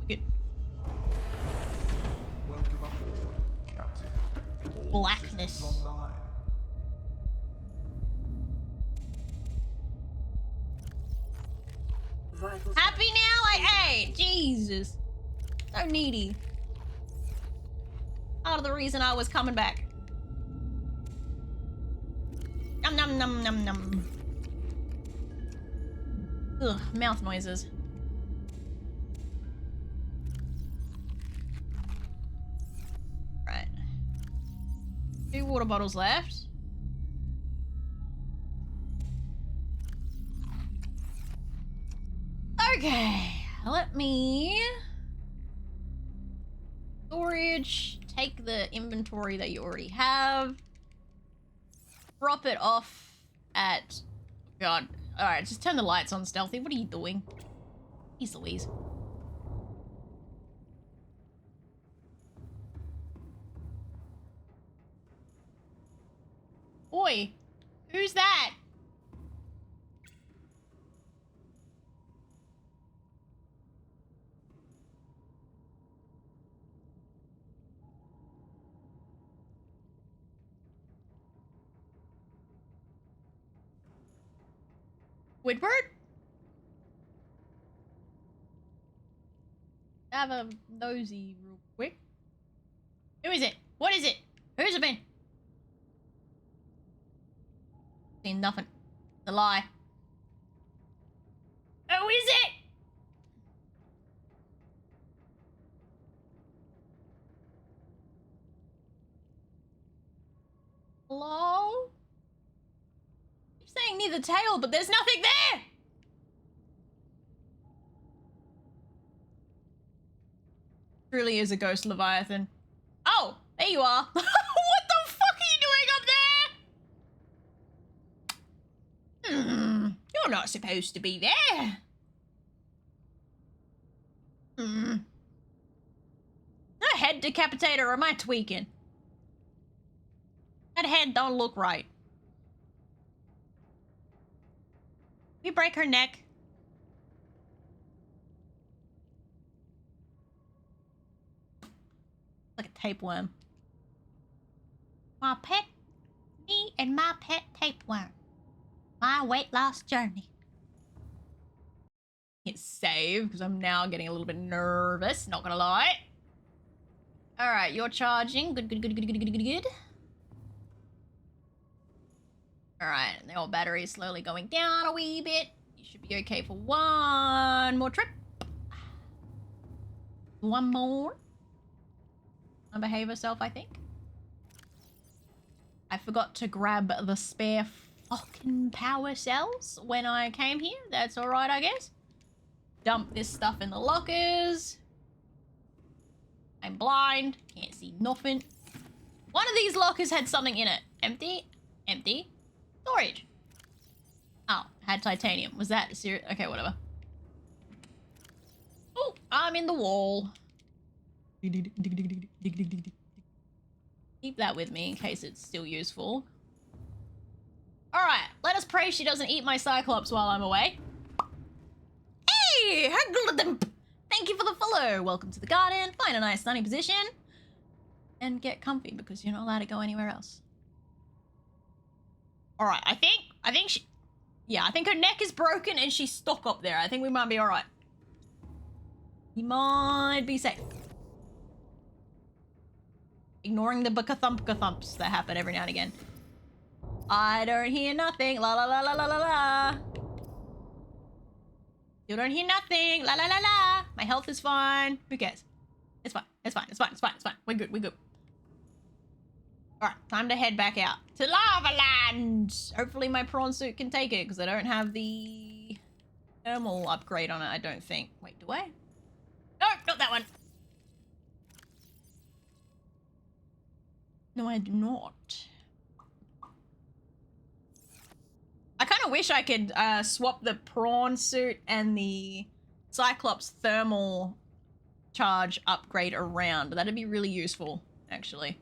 Good. Welcome aboard, Captain. All Blackness. systems online. Vital Happy now? I ate. Jesus. So needy. Part of the reason I was coming back. Num num num num num. Ugh, mouth noises. Right. 2 water bottles left. Okay, let me... Storage, take the inventory that you already have. Drop it off at... God. Alright, just turn the lights on, Stealthy. What are you doing? Jeez Louise. Oi! Who's that? Woodward? Have a nosy real quick. Who is it? What is it? Who's it been? Seen nothing. The lie. Who is it? Hello? You're saying near the tail, but there's nothing there! Truly is a ghost Leviathan. Oh, there you are. What the fuck are you doing up there? You're not supposed to be there. Is that head decapitator or am I tweaking? That head don't look right. We break her neck. Like a tapeworm. My pet, me and my pet tapeworm. My weight loss journey. Hit save because I'm now getting a little bit nervous, not gonna lie. Alright, you're charging. Good, good, good, good, good, good, good, good. Alright, the old battery is slowly going down a wee bit. You should be okay for one more trip. One more. And behave herself, I think. I forgot to grab the spare fucking power cells when I came here. That's alright, I guess. Dump this stuff in the lockers. I'm blind. Can't see nothing. One of these lockers had something in it. Empty. Empty. Storage. Oh, had titanium. Was that serious? Okay, whatever. Oh, I'm in the wall. Keep that with me in case it's still useful. Alright, let us pray she doesn't eat my Cyclops while I'm away. Hey! Thank you for the follow. Welcome to the garden. Find a nice sunny position. And get comfy because you're not allowed to go anywhere else. Alright, I think she... Yeah, I think her neck is broken and she's stuck up there. I think we might be alright. We might be safe. Ignoring the thumps that happen every now and again. I don't hear nothing. La la la la la la la. You don't hear nothing. La la la la. My health is fine. Who cares? It's fine. It's fine. It's fine. It's fine. It's fine. We're good. We're good. Alright, time to head back out to Lava Land. Hopefully my prawn suit can take it because I don't have the thermal upgrade on it, I don't think. Wait, do I? No, not that one. No, I do not. I kind of wish I could swap the prawn suit and the Cyclops thermal charge upgrade around. That'd be really useful, actually.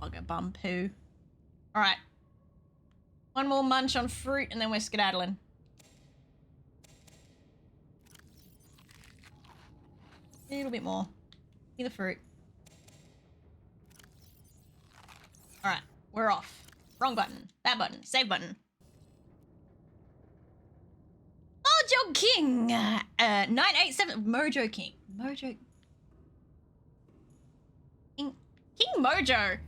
Bugger bum poo. Alright. One more munch on fruit and then we're skedaddling. A little bit more. Give me the fruit. Alright, we're off. Wrong button. That button. Save button. Mojo King! 987. Mojo King. Mojo... King Mojo.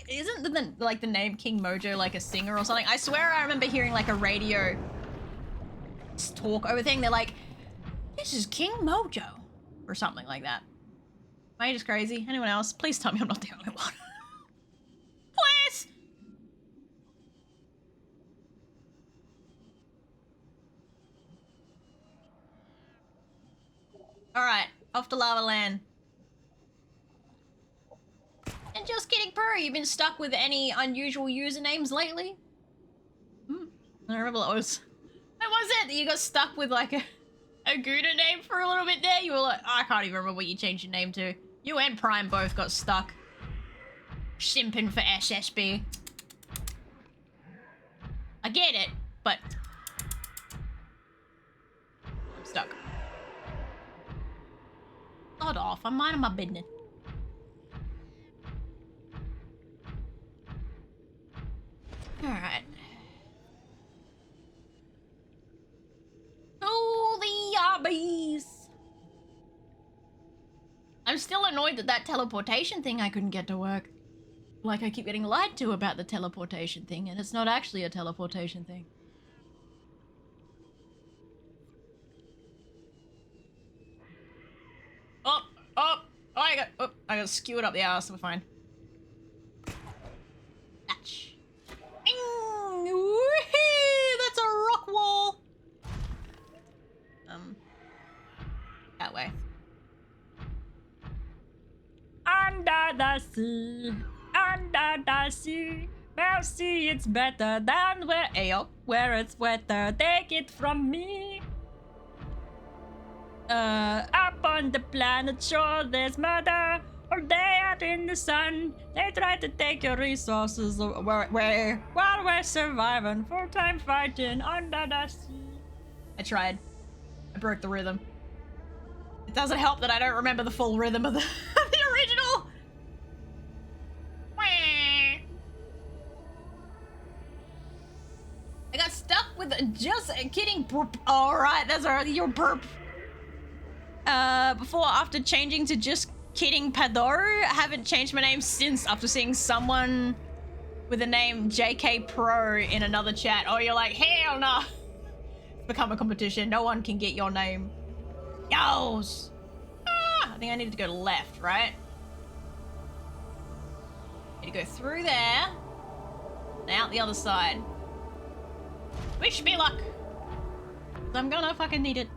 Isn't the name King Mojo like a singer or something? I swear I remember hearing like a radio talk over thing. They're like, this is King Mojo. Or something like that. Am I just crazy? Anyone else? Please tell me I'm not the only one. Please! Alright, off to Lava Land. And just kidding, Purr, you've been stuck with any unusual usernames lately? I remember what was it that you got stuck with like a Gouda name for a little bit there? You were like, oh, I can't even remember what you changed your name to. You and Prime both got stuck. Simping for SSB. I get it, but I'm stuck. Sod off, I'm minding my business. Alright. Oh, the yobbies! I'm still annoyed that that teleportation thing I couldn't get to work. Like I keep getting lied to about the teleportation thing, and it's not actually a teleportation thing. I got skewered up the ass, we're fine. Thatch. That's a rock wall! That way. Under the sea, Mercy, it's better than where it's wetter. Take it from me. Up on the planet, sure there's murder. All day out in the sun, they try to take your resources away while we're surviving. Full-time fighting under the sea. I tried. I broke the rhythm. It doesn't help that I don't remember the full rhythm of the, the original. I got stuck with just kidding burp. Alright, that's alright, your burp. After changing to just kidding Pador. I haven't changed my name since after seeing someone with the name JK Pro in another chat. Oh, you're like, hell no. It's become a competition. No one can get your name. Yows. I think I needed to go left, right? Need to go through there. And out the other side. Wish me luck. I'm gonna fucking need it.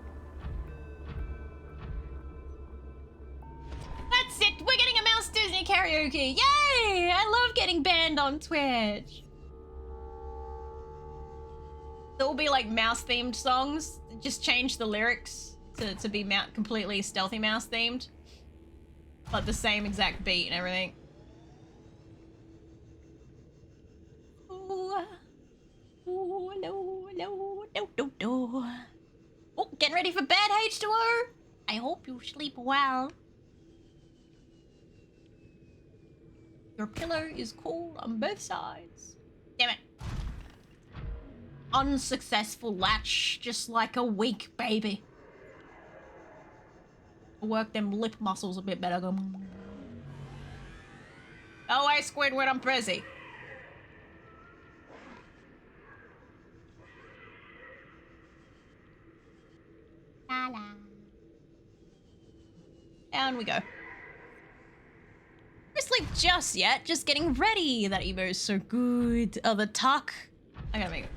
That's it! We're getting a Mouse Disney karaoke! Yay! I love getting banned on Twitch. There will be like mouse themed songs. Just change the lyrics to be completely Stealthy Mouse themed. But the same exact beat and everything. Ooh. Ooh, no, no, no, no, no. Oh, getting ready for bed, H2O! I hope you sleep well. Your pillow is cold on both sides. Damn it. unsuccessful latch, just like a weak baby. Work them lip muscles a bit better. Go away, Squidward, I'm busy. La la. Down we go. No sleep just yet, just getting ready. That emo is so good. Oh, the tuck. I gotta make it.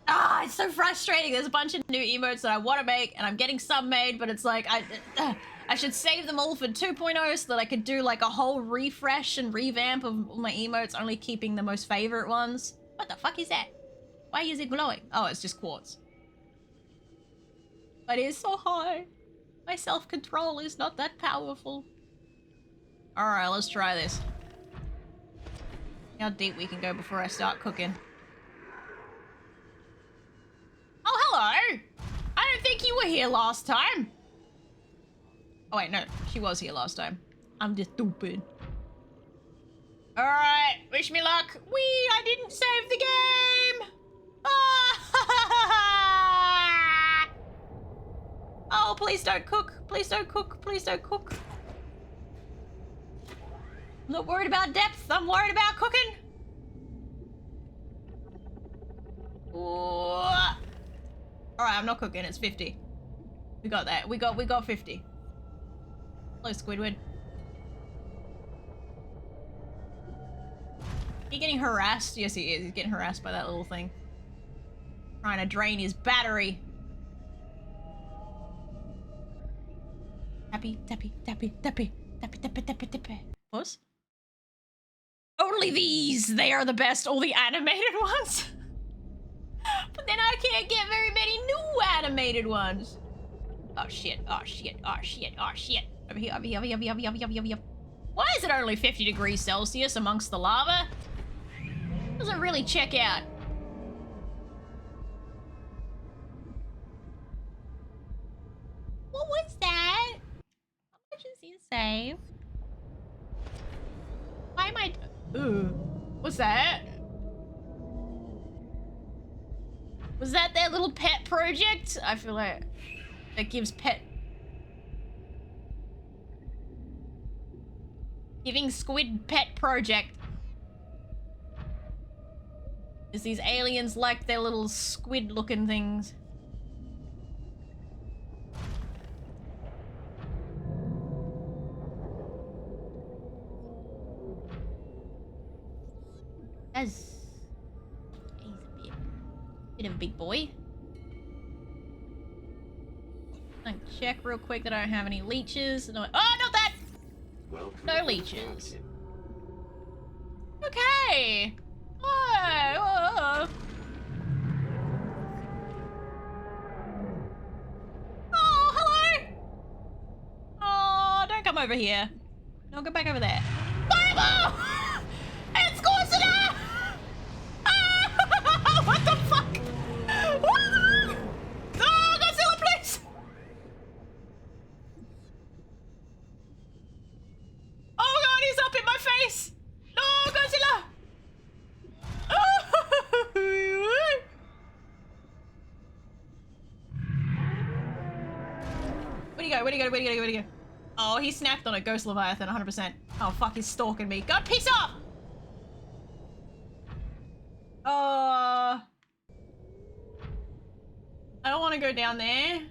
Ah, it's so frustrating. There's a bunch of new emotes that I want to make, and I'm getting some made, but it's like, I should save them all for 2.0 so that I could do like a whole refresh and revamp of my emotes, only keeping the most favorite ones. What the fuck is that? Why is it glowing? Oh, it's just quartz. But it is so high. My self-control is not that powerful. Alright, let's try this. How deep we can go before I start cooking. Oh, hello! I don't think you were here last time. Oh wait, no. She was here last time. I'm just stupid. Alright, wish me luck. Whee! I didn't save the game! Ah! Oh, please don't cook. Please don't cook. Please don't cook. I'm not worried about depth. I'm worried about cooking. Alright, I'm not cooking. It's 50. We got that. We got 50. Hello, Squidward. He getting harassed? Yes, he is. He's getting harassed by that little thing. Trying to drain his battery. Tappy, tappy, tappy, tappy, tappy, tappy, tappy, tappy. Pause. Only these! They are the best, all the animated ones. But then I can't get very many new animated ones. Oh shit, oh shit, oh shit, oh shit. Over here, over here, over here, over here, over here, over here, over here. Why is it only 50 degrees Celsius amongst the lava? Doesn't really check out. What was that? How much is he save? Why am I... Ooh. What's that? Was that their little pet project? I feel like that gives pet... Giving squid pet project. Is these aliens like their little squid looking things? He's a bit of a big boy. I can check real quick that I don't have any leeches. No, oh, not that! No leeches. Okay. Oh, hello. Oh, don't come over here. No, go back over there. Fireball! It's Godzilla! Ah! What the fuck? Oh, Godzilla, please! Oh god, he's up in my face! No, Godzilla! Where'd he go? Where'd he go? Where'd he go? Where'd he go? Oh, he snapped on a ghost leviathan, 100%. Oh fuck, he's stalking me. God, peace off! I don't want to go down there.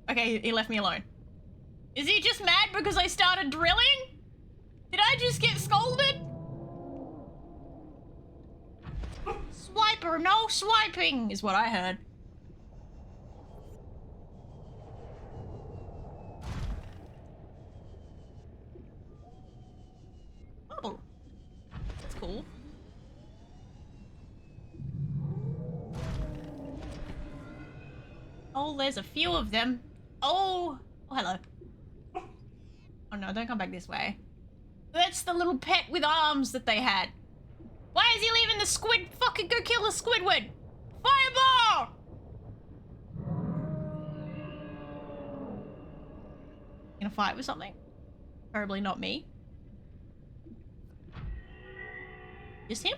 Okay, he left me alone. Is he just mad because I started drilling? Did I just get scolded? Swiper, no swiping, is what I heard. Oh, that's cool. Oh, there's a few of them. Oh, hello. Oh no, don't come back this way. That's the little pet with arms that they had. Why is he leaving the squid? Fucking go kill the Squidward! Fireball! Gonna fight with something? Probably not me. Just him?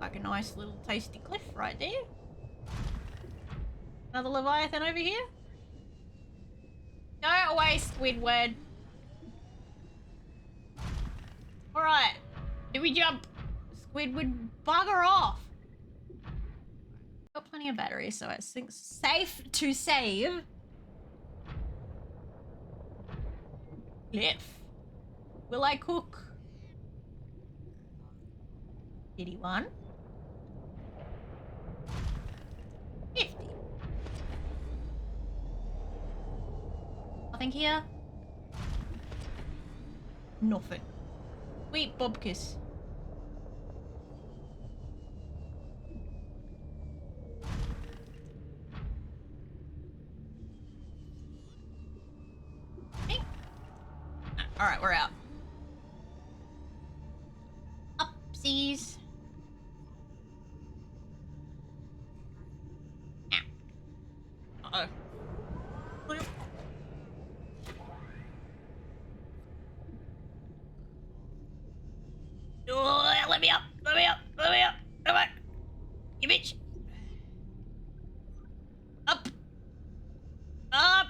Like a nice little tasty cliff right there. Another Leviathan over here. Go away, Squidward. Alright. Do we jump? Squidward, bugger off. Got plenty of batteries, so I think safe to save. Cliff. Will I cook? Kitty one. 50. Nothing here. Nothing. Sweet Bobkiss. Alright, we're out. Upsies. Uh-oh. Oh, let me up! Let me up! Let me up! Come on! You bitch! Up! Up!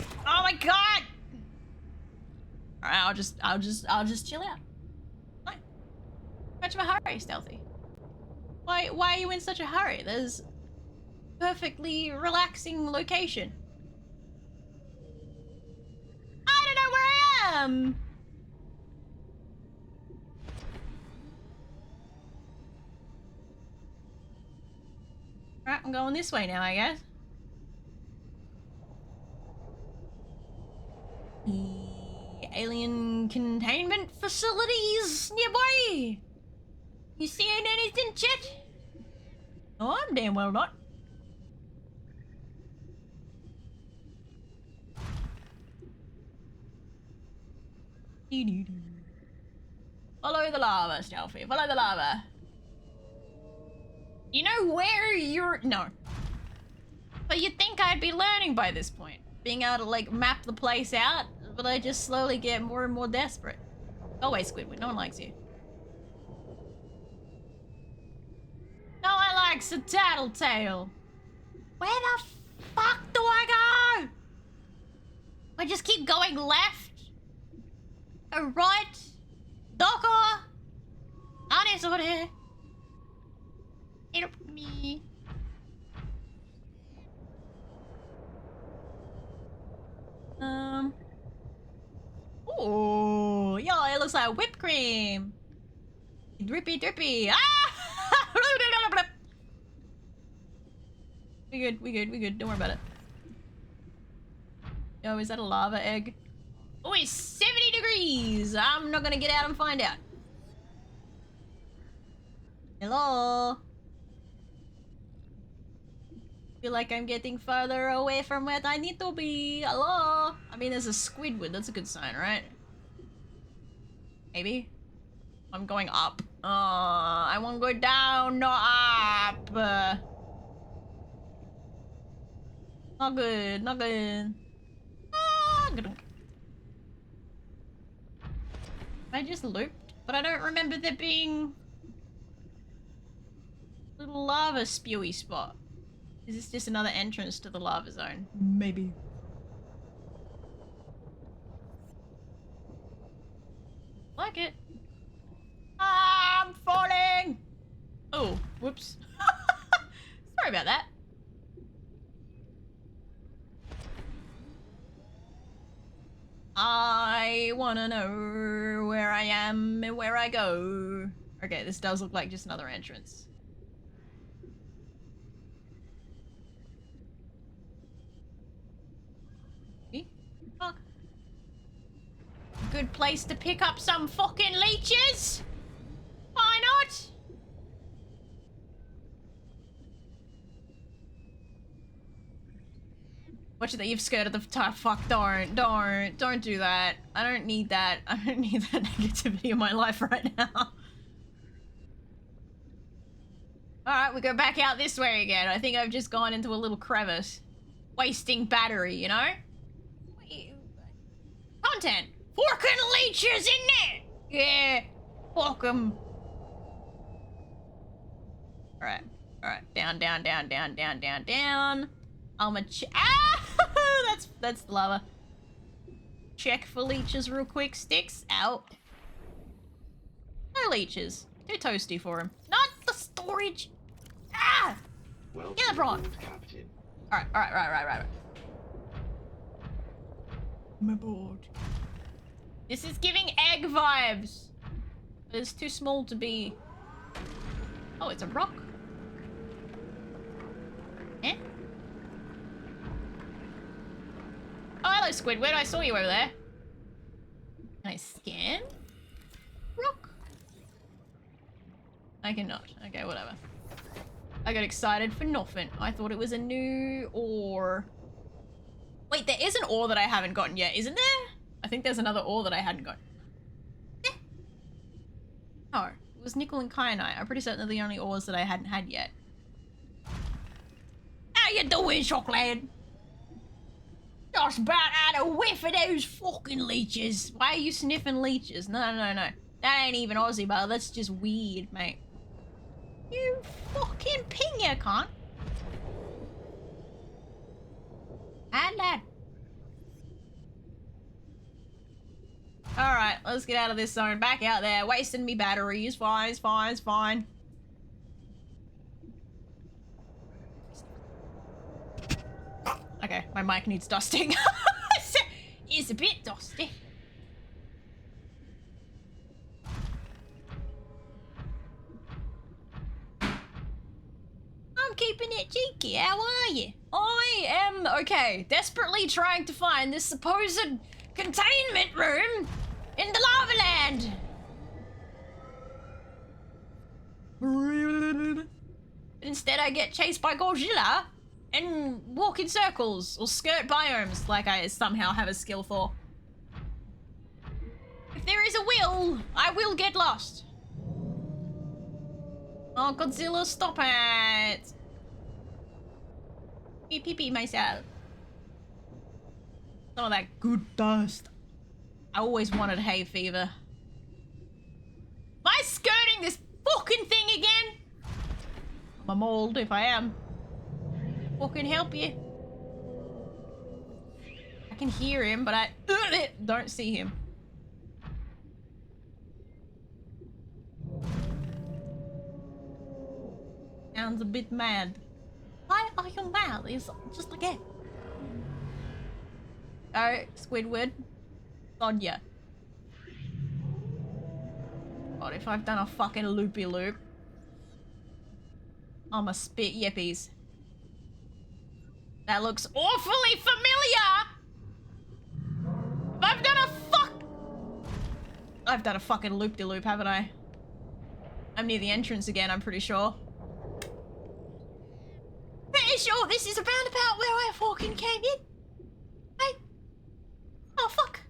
Oh my god! Alright, I'll just chill out. Fine. Much of a hurry, Stealthy. Why are you in such a hurry? There's perfectly relaxing location. I don't know where I am! Alright, I'm going this way now, I guess. Alien containment facilities nearby. You seeing anything, Chet? Oh, I'm damn well not. Follow the lava, Stealthy. Follow the lava. You know where you're... No. But you'd think I'd be learning by this point. Being able to, like, map the place out. But I just slowly get more and more desperate. Go away, Squidward. No one likes you. No one likes a tattletale. Where the fuck do I go? I just keep going left. Or right. Docker. Anisore. Help me. Oh, yo, it looks like whipped cream. Drippy, drippy. Ah! We good, we good, we good. Don't worry about it. Yo, is that a lava egg? Oh, it's 70 degrees. I'm not gonna get out and find out. Hello? Feel like I'm getting further away from where I need to be. Hello? I mean, there's a Squidward. That's a good sign, right? Maybe? I'm going up. I won't go down, not up. Not good, not good. Good. I just looped, but I don't remember there being a little lava spewy spot. Is this just another entrance to the lava zone? Maybe. Like it. I'm falling! Oh, whoops. Sorry about that. I wanna know where I am and where I go. Okay, this does look like just another entrance. Fuck. Good place to pick up some fucking leeches? Why not? Watch it that you've skirted the fuck, don't do that. I don't need that. I don't need that negativity in my life right now. Alright, we go back out this way again. I think I've just gone into a little crevice. Wasting battery, you know? Content! Fucking leeches in there! Yeah, fuck 'em. Alright. Alright. Down, down, down, down, down, down, down. That's the lava. Check for leeches real quick. Sticks out. No leeches. Too toasty for him. Not the storage. Ah! Well, Get the prawn. Captain. Alright. I'm aboard. This is giving egg vibes. But it's too small to be. Oh, it's a rock. Eh? Oh, hello, Squidward. I saw you over there. Can I scan? Rock? I cannot. Okay, whatever. I got excited for nothing. I thought it was a new ore. Wait, there is an ore that I haven't gotten yet, isn't there? I think there's another ore that I hadn't gotten. Eh. Oh, it was nickel and kyanite. I'm pretty certain they're the only ores that I hadn't had yet. How you doing, Shockland? Just about had a whiff of those fucking leeches. Why are you sniffing leeches? No. That ain't even Aussie, but that's just weird, mate. You fucking ping, you cunt. And lad. Alright, let's get out of this zone. Back out there. Wasting me batteries. Fine. Okay, my mic needs dusting. It's a bit dusty. I'm keeping it cheeky. How are you? I am, okay, desperately trying to find this supposed containment room in the lava land. But instead I get chased by Godzilla and walk in circles or skirt biomes like I somehow have a skill for. If there is a will, I will get lost. Oh, Godzilla, stop it. Pee myself. Some of that good dust. I always wanted hay fever. Am I skirting this fucking thing again? I'm a mold if I am. Fucking help you. I can hear him, but I don't see him. Sounds a bit mad. Why are you mad? It's just again. Oh, Squidward. Sonya. God, if I've done a fucking loopy-loop, I'ma spit yippies. That looks awfully familiar! I've done a fucking loop-de-loop, haven't I? I'm near the entrance again, I'm pretty sure. Pretty sure this is a roundabout where I fucking came in. Hey. Oh, fuck.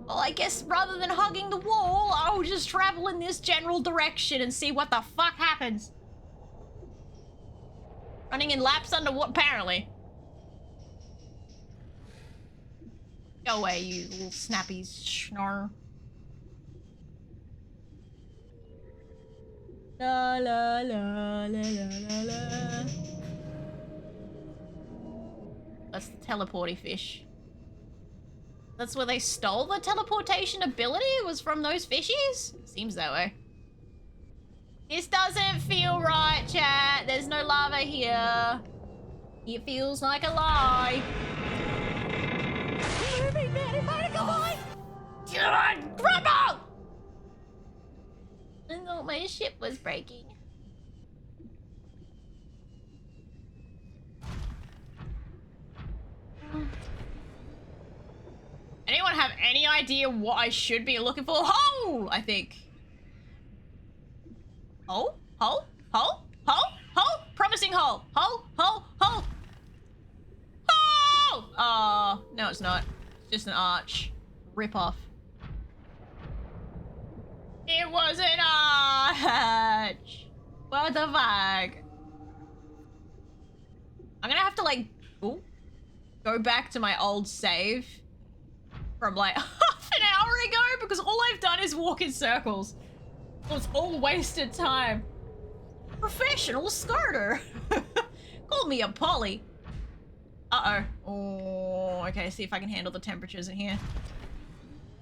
Well, I guess rather than hugging the wall, I'll just travel in this general direction and see what the fuck happens. Running in laps under what, apparently. Go away, you little snappies, schnar. La la la la la la. That's the teleporty fish. That's where they stole the teleportation ability? Was from those fishies? Seems that way. This doesn't feel right, chat. There's no lava here. It feels like a lie. Moving, man, come on! Come on, crumble! I thought my ship was breaking. Anyone have any idea what I should be looking for? Hole, I think. Hole? Hole? Hole? Hole? Hole? Promising hole. Hole? Hole? Hole? Hole! Oh, no it's not. It's just an arch. Rip off. It was an arch! What the fuck? I'm gonna have to like, ooh, go back to my old save from like half an hour ago because all I've done is walk in circles. It was all wasted time. Professional skirter. Call me a Polly. Uh-oh. Oh, okay, see if I can handle the temperatures in here.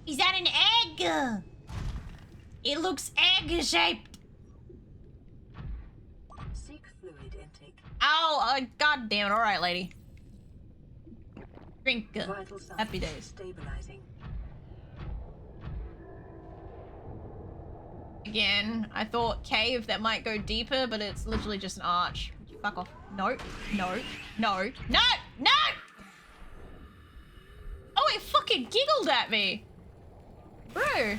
Is that an egg? It looks egg-shaped. Seek fluid intake. Oh, god damn it. All right, lady. Drink. Vital signs Happy days. stabilizing. Again, I thought cave that might go deeper, but it's literally just an arch. Fuck off. No, no, no, no, no! Oh, it fucking giggled at me. Bro.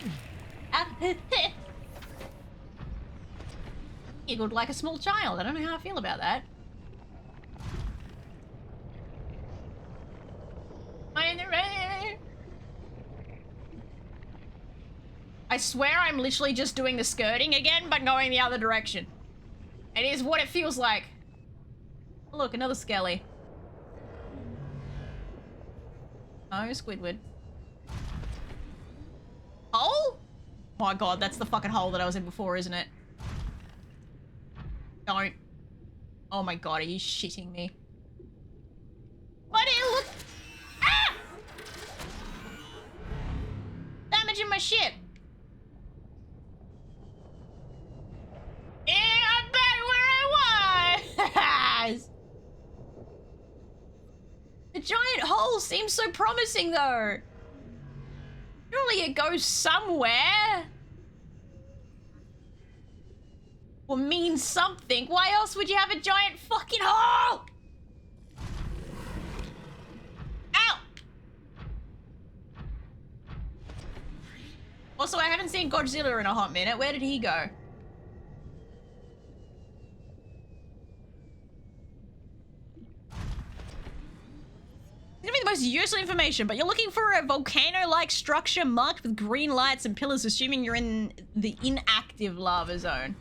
Giggled like a small child. I don't know how I feel about that. I swear I'm literally just doing the skirting again, but going the other direction. It is what it feels like. Look, another skelly. Oh, Squidward. Hole? Oh my god, that's the fucking hole that I was in before, isn't it? Don't. Oh my god, are you shitting me? What do you look? Ah! Damaging my ship. Yeah, I'm back where I was. The giant hole seems so promising, though. Surely it goes somewhere. Or means something. Why else would you have a giant fucking hole? Ow! Also, I haven't seen Godzilla in a hot minute. Where did he go? It's gonna be the most useful information, but you're looking for a volcano-like structure marked with green lights and pillars, assuming you're in the inactive lava zone.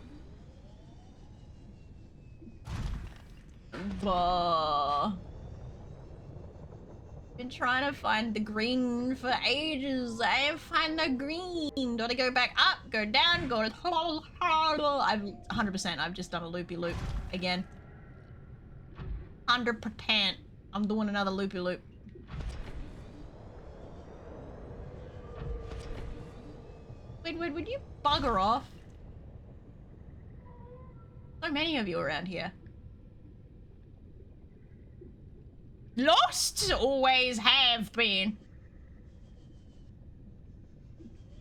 Been trying to find the green for ages. I find the green. Gotta go back up, go down, go to... I've 100%, I've just done a loopy-loop again. 100%. I'm doing another loopy-loop. Wait, would you bugger off? So many of you around here. Lost? Always have been.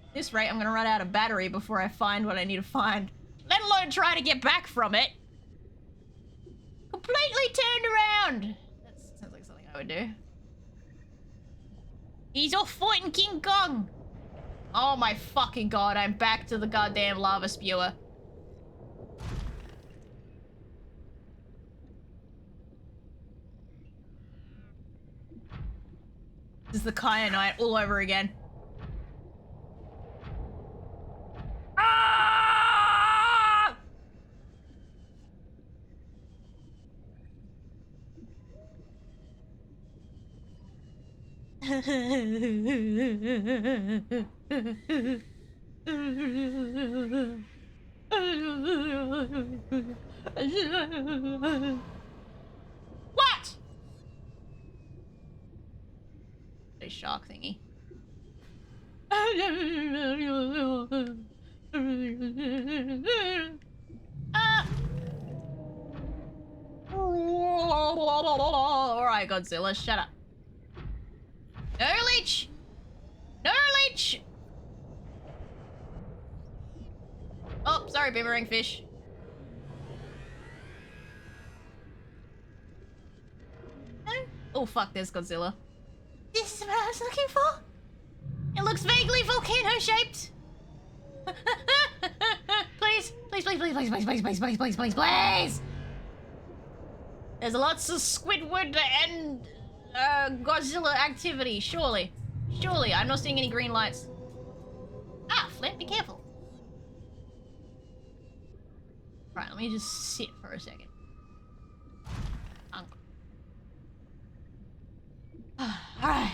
At this rate, I'm gonna run out of battery before I find what I need to find. Let alone try to get back from it. Completely turned around. That sounds like something I would do. He's off fighting King Kong. Oh my fucking god, I'm back to the goddamn lava spewer. This is the kyanite all over again. Ah! What? A shark thingy. Alright, Godzilla, shut up. No leech! No leech! Oh, sorry, boomerang fish. Oh fuck, there's Godzilla. This is what I was looking for? It looks vaguely volcano-shaped. Please, please, please, please, please, please, please, please, please, please, please, please! There's lots of Squidward and Godzilla activity, surely. Surely, I'm not seeing any green lights. Ah, Flint, be careful. Right, let me just sit for a second. Alright.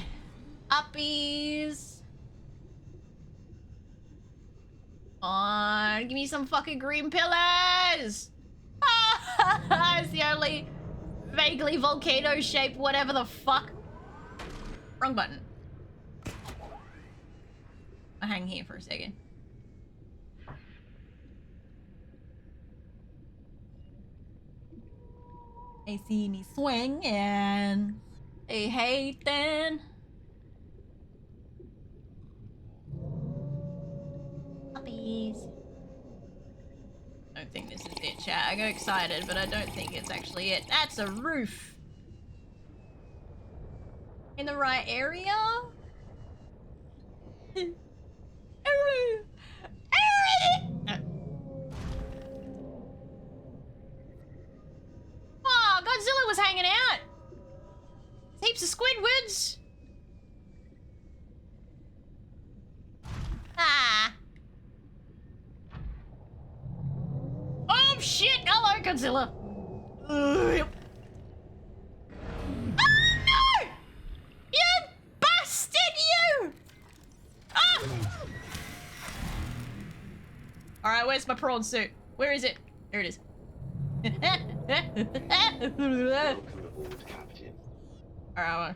Uppies. On, give me some fucking green pillars! Ah, it's the only vaguely volcano-shaped whatever the fuck. Wrong button. I'll hang here for a second. I see me swinging. Hey, hating. Puppies. I don't think this is it, chat. I go excited, but I don't think it's actually it. That's a roof. In the right area? Oh, Godzilla was hanging out. Heaps of Squidwards. Ah. Oh shit! Hello, Godzilla. Oh no! You bastard, you! Ah! All right, where's my prawn suit? Where is it? There it is. Alright.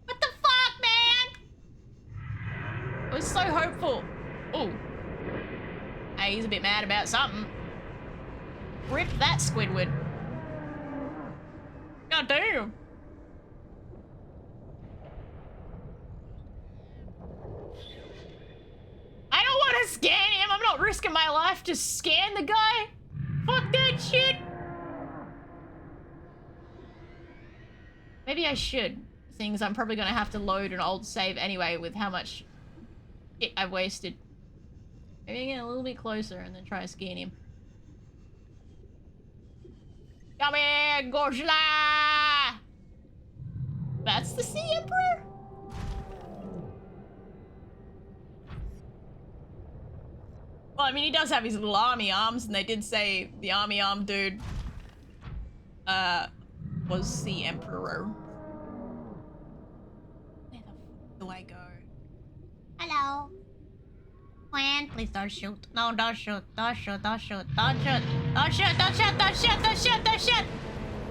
What the fuck, man? I was so hopeful. Oh. Hey, he's a bit mad about something. Rip that Squidward. God damn. I don't want to scan him. I'm not risking my life to scan the guy. Fuck that shit. Maybe I should. Seeing as I'm probably going to have to load an old save anyway with how much shit I've wasted. Maybe get a little bit closer and then try to scan him. Come here, Godzilla! That's the Sea Emperor? Well, I mean, he does have his little army arms, and they did say the army arm dude, was Sea Emperor. Where the fuck do I go? Hello. When? Please don't shoot. No, don't shoot. Don't shoot. Don't shoot. Don't shoot. Don't shoot. Don't shoot. Don't shoot. Don't shoot. Don't shoot.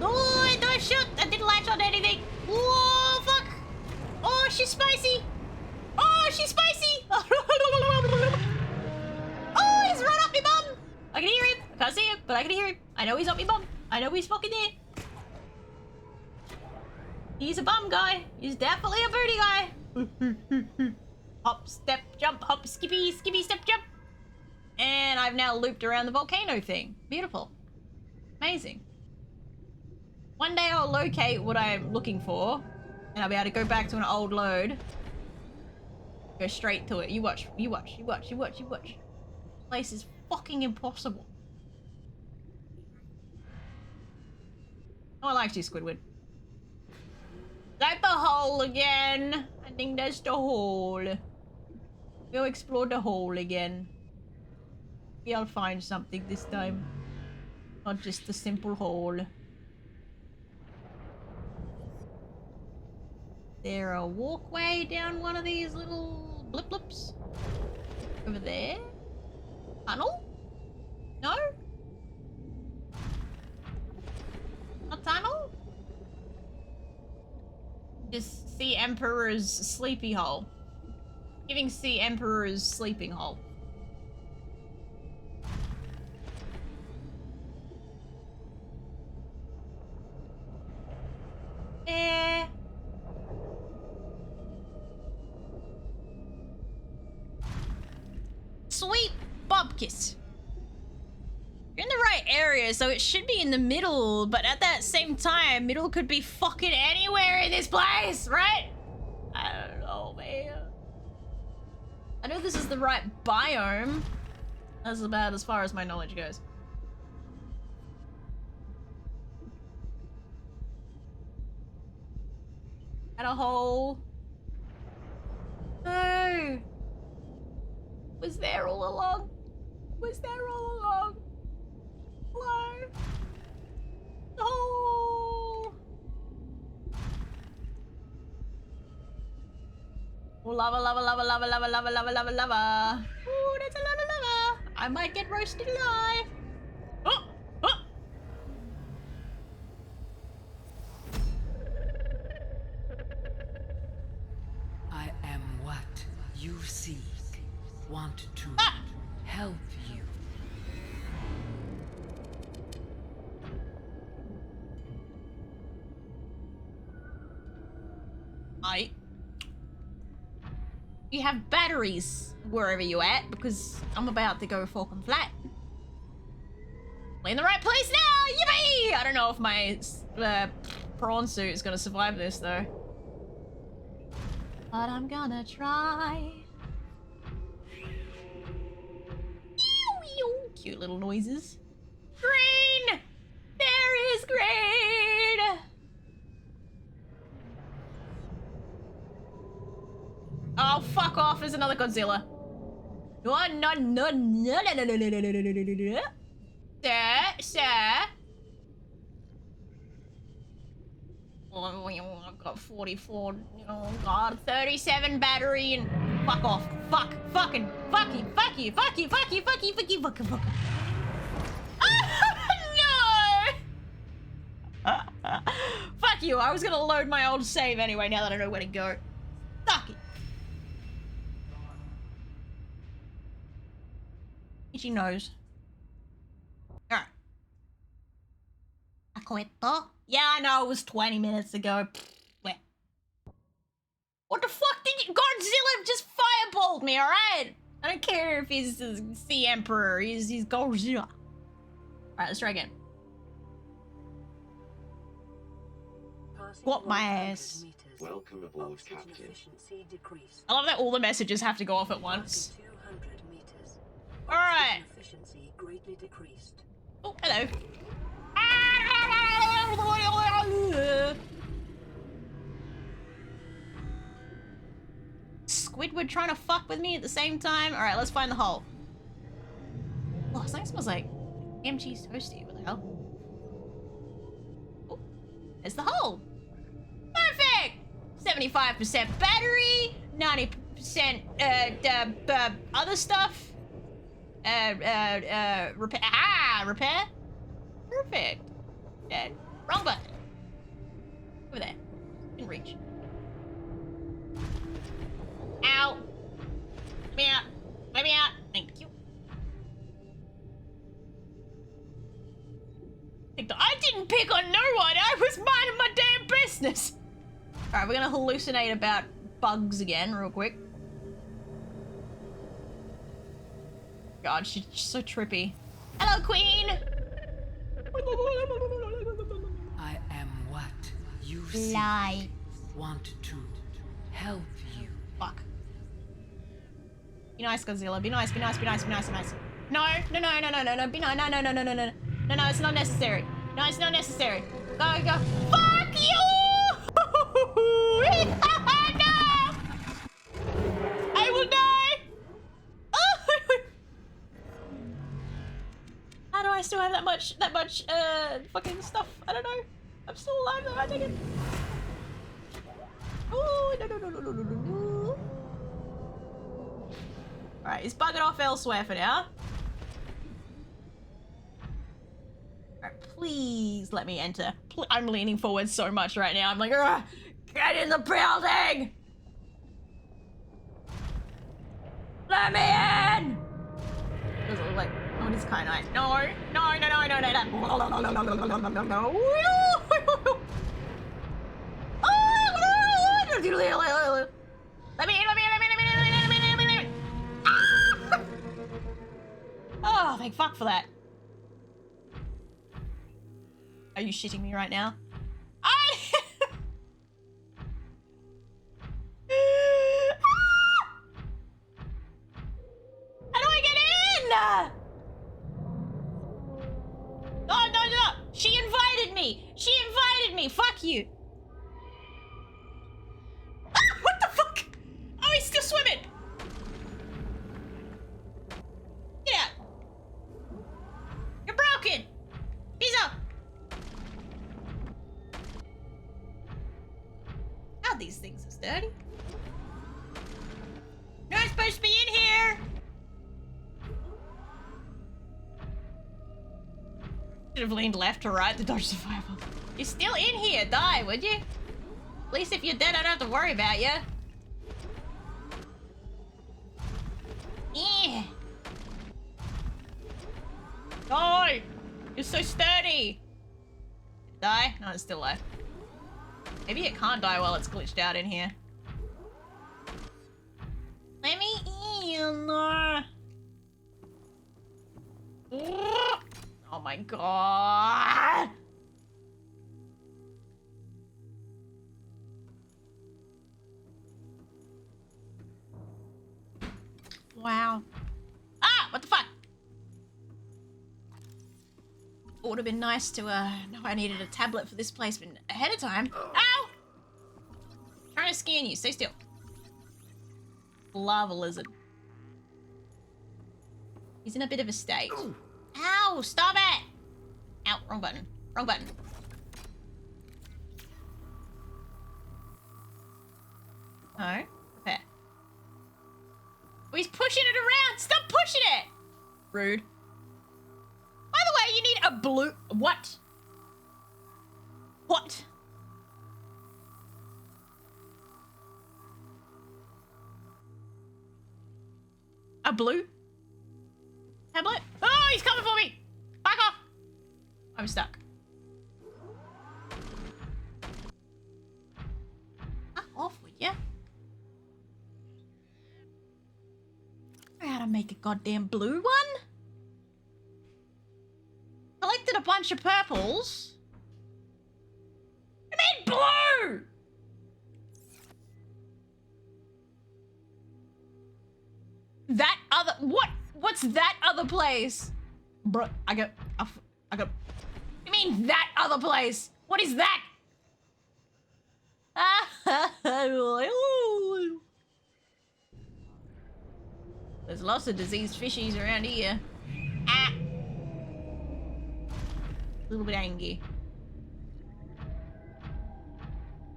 Oh, don't shoot. I didn't latch on anything. Whoa, fuck. Oh, she's spicy. Oh, she's spicy. Oh, he's right up my bum! I can hear him. I can't see him, but I can hear him. I know he's up my bum. I know he's fucking there. He's a bum guy. He's definitely a booty guy. Hop, step, jump, hop, skippy, skippy, step, jump. And I've now looped around the volcano thing. Beautiful. Amazing. One day I'll locate what I'm looking for, and I'll be able to go back to an old load. Go straight to it. You watch, you watch, you watch, you watch, you watch. Place is fucking impossible. Oh, I like you, Squidward. Like the hole again. I think that's the hole. We'll explore the hole again. Maybe I'll find something this time. Not just a simple hole. There a walkway down one of these little blip blips? Over there? Tunnel? No? A tunnel? Just Sea Emperor's sleepy hole. Giving Sea Emperor's sleeping hole. Eh. Sweet Bobkiss. You're in the right area, so it should be in the middle, but at that same time, middle could be fucking anywhere in this place, right? I don't know, man. I know this is the right biome. That's about as far as my knowledge goes. At a hole. No. Was there all along? Was there all along? Hello? Oh. Oh, lava, lava, lava, lava, lava, lava, lava, lava, lava. Ooh, that's a lot of lava. I might get roasted alive. Oh, oh. I am what you seek. Want to help you. You have batteries wherever you at, because I'm about to go fucking flat. We're in the right place now! Yippee! I don't know if my prawn suit is gonna survive this though. But I'm gonna try. Cute little noises. Green! There is green! Oh, fuck off. There's another Godzilla. No. Sir. Oh, I've got 44. Oh, God. 37 battery and... Fuck off. Fuck. Fucking. Fuck you. Fuck you. Fuck you. Fuck you. Fuck you. Fuck you. Fuck you. Fuck you. No! Fuck you. I was gonna load my old save anyway now that I know where to go. Fuck it. Itchy nose. Alright. I quit though. Yeah, I know, it was 20 minutes ago. Where? What the fuck did you— Godzilla just fireballed me, alright? I don't care if he's the Sea Emperor, he's Godzilla. Alright, let's try again. What my ass. Welcome aboard, Captain. I love that all the messages have to go off at once. Alright. Oh, hello. Squidward trying to fuck with me at the same time? Alright, let's find the hole. Oh, something smells like ham cheese toasty. What the hell? Oh, there's the hole. Perfect! 75% battery, 90% other stuff. Repair. Ah, repair. Perfect. Dead. Wrong button. Over there. Didn't reach. Ow. Let me out. Let me out. Thank you. I didn't pick on no one. I was minding my damn business. Alright, we're gonna hallucinate about bugs again real quick. God, she's so trippy. Hello, Queen! I am what you Lie. Want to help you. Fuck. Be nice, Godzilla. Be nice, be nice, be nice, be nice, be nice. No, no, no, no, no, no, no. Be nice. No, no, no, no, no, no. No, no, it's not necessary. No, it's not necessary. Go, go. Fuck you! No! I will die! How do I still have that much fucking stuff? I don't know. I'm still alive though, I take it. Oh, no, no, no, no, no, no, no. Alright, he's bugging off elsewhere for now. Alright, please let me enter. I'm leaning forward so much right now. I'm like, get in the building! Let me in! Does it look like— oh, it's kind of like— no, no, no, no, no, no, no, no. Let me in, let me in, let me in, let me in, let me in, let me in, let me in, let me in. Oh, thank fuck for that. Are you shitting me right now? How do I get in? No, no, no! She invited me! She invited me! Fuck you! Ah, what the fuck? Oh, he's still swimming! Get out! You're broken! Peace out! God, these things are sturdy. supposed to be in here! Should have leaned left or right to dodge survival. You're still in here. Die, would you? At least if you're dead, I don't have to worry about you. Yeah. Die! You're so sturdy! Die? No, it's still alive. Maybe it can't die while it's glitched out in here. Let me in. Oh my god! Wow. Ah! What the fuck? It would have been nice to know I needed a tablet for this placement ahead of time. Ow! Trying to scan you. Stay still. Lava lizard. He's in a bit of a state. Ow! Stop it! Ow! Wrong button. Wrong button. No. Repair. Oh, he's pushing it around! Stop pushing it! Rude. By the way, you need a blue... What? What? A blue tablet? Oh, he's coming for me! Back off! I'm stuck. Back off, would ya? I gotta make a goddamn blue one? Collected a bunch of purples. I mean blue! That other... What? What's that other place? Bruh, I got... You mean that other place? What is that? There's lots of diseased fishies around here. Ah! A little bit angry.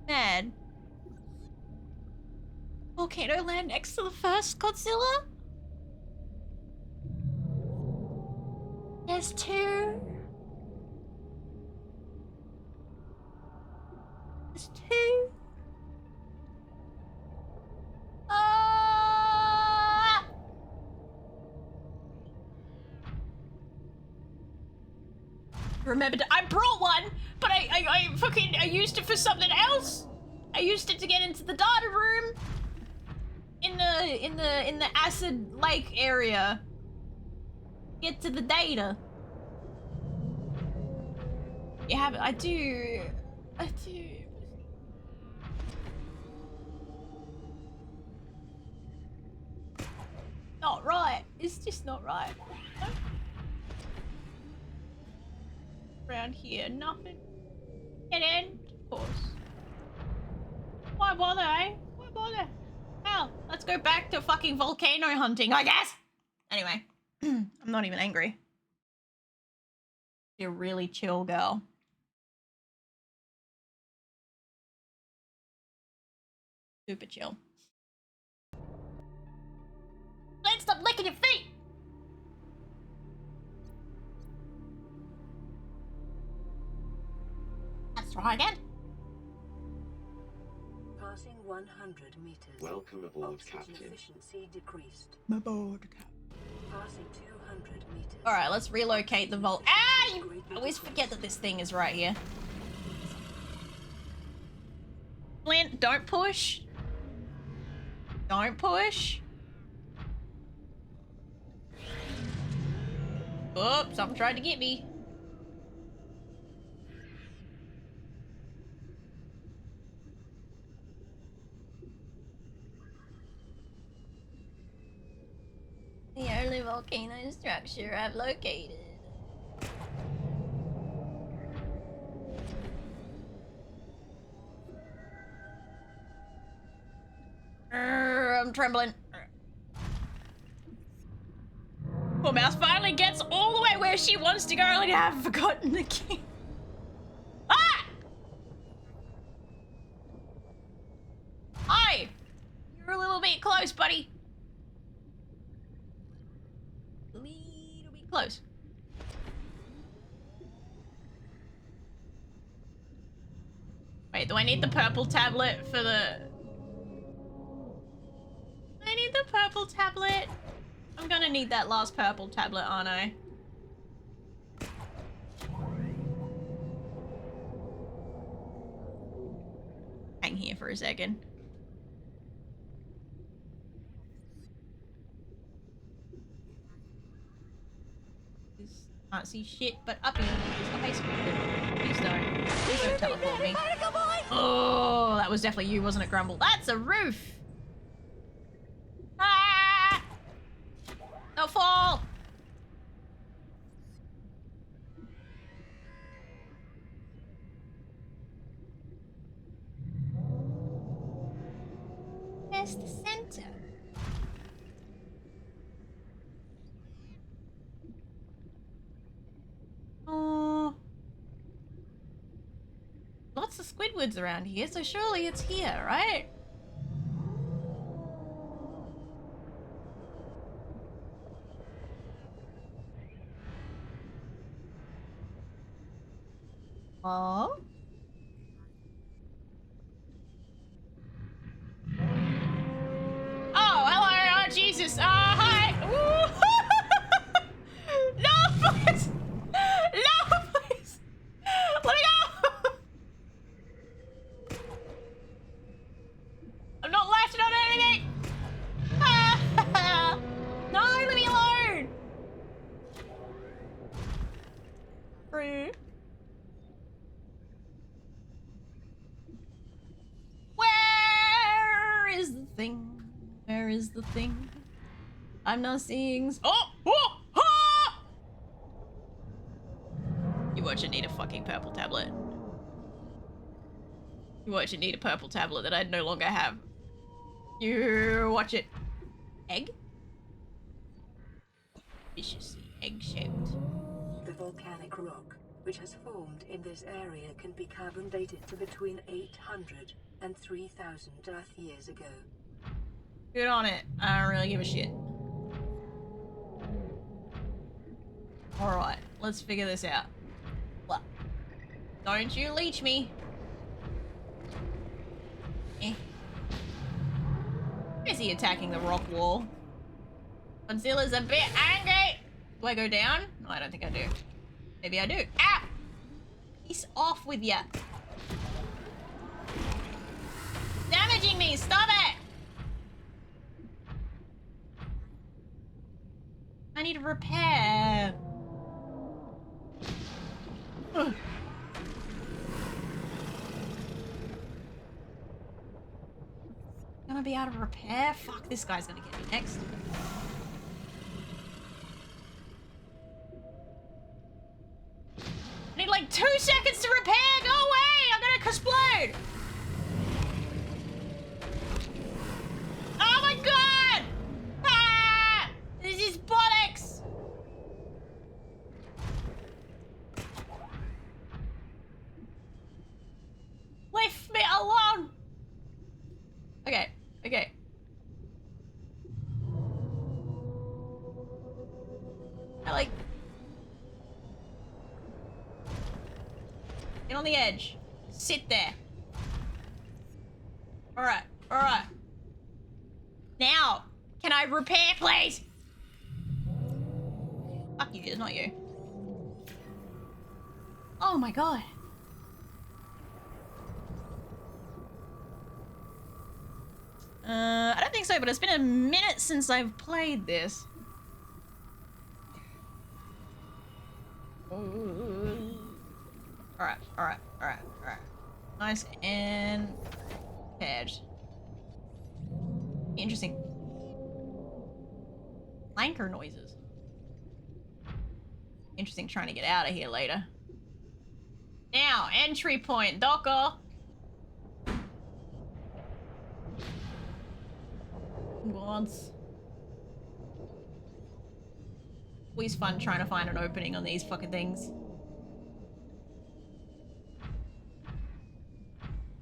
Mad. Volcano land next to the first Godzilla? There's two. There's two. Remembered I brought one, but I fucking used it for something else. I used it to get into the data room in the acid lake area. Get to the data. You have it. I do. Not right. It's just not right. Around here, nothing. Get in, of course. Why bother, eh? Why bother? Hell, let's go back to fucking volcano hunting, I guess. Anyway, I'm not even angry. You're a really chill girl. Super chill. Let's stop licking your feet. Let's try again. Passing 100 meters. Welcome aboard, Oxygen Captain. efficiency decreased. Aboard, Captain. Passing 200 meters. All right, let's relocate the vault. Ah! You always forget that this thing is right here. Flint, don't push. Don't push. Oh, something tried to get me. The only volcano structure I've located. I'm trembling. Poor mouse finally gets all the way where she wants to go, and I've forgotten the key. Ah! Hi! You're a little bit close, buddy. Wait, do I need the purple tablet for the... I need the purple tablet. I'm gonna need that last purple tablet, aren't I? Hang here for a second. Can't see shit, but up here. Okay, please don't. Please don't teleport me. Oh, that was definitely you, wasn't it, Grumble? That's a roof! Ah! Don't fall! Where's the center? Oh. Lots of Squidwards around here, so surely it's here, right? Oh? Oh, hello! Oh, Jesus! Hi! No, please! No, please! Let me go! I'm not latching on anything! No, leave me alone! Rude. Where is the thing? Where is the thing? I'm not seeing. Oh! Oh! Ah! You watch it need a fucking purple tablet. You watch it need a purple tablet that I no longer have. You watch it. Egg? Viciously egg-shaped. The volcanic rock, which has formed in this area, can be carbon dated to between 800 and 3,000 Earth years ago. Good on it. I don't really give a shit. Alright, let's figure this out. What? Don't you leech me. Eh. Is he attacking the rock wall? Godzilla's a bit angry. Do I go down? No, I don't think I do. Maybe I do. Ah! Peace off with ya. Damaging me, stop it! I need to repair. Ugh. Gonna be out of repair? Fuck, this guy's gonna get me next. I need like 2 seconds to repair! Go away! I'm gonna explode! Oh my god! Ah! This is bollocks! Leave me alone! Okay, okay. I like... Get on the edge. Sit there. Alright, alright. Now, can I repair, please? Fuck you, it's not you. Oh my god. I don't think so, but it's been a minute since I've played this. Alright, alright, alright, alright. Nice and paired. Interesting. Flanker noises. Interesting trying to get out of here later. Now, entry point, Docker. Once. Always fun trying to find an opening on these fucking things.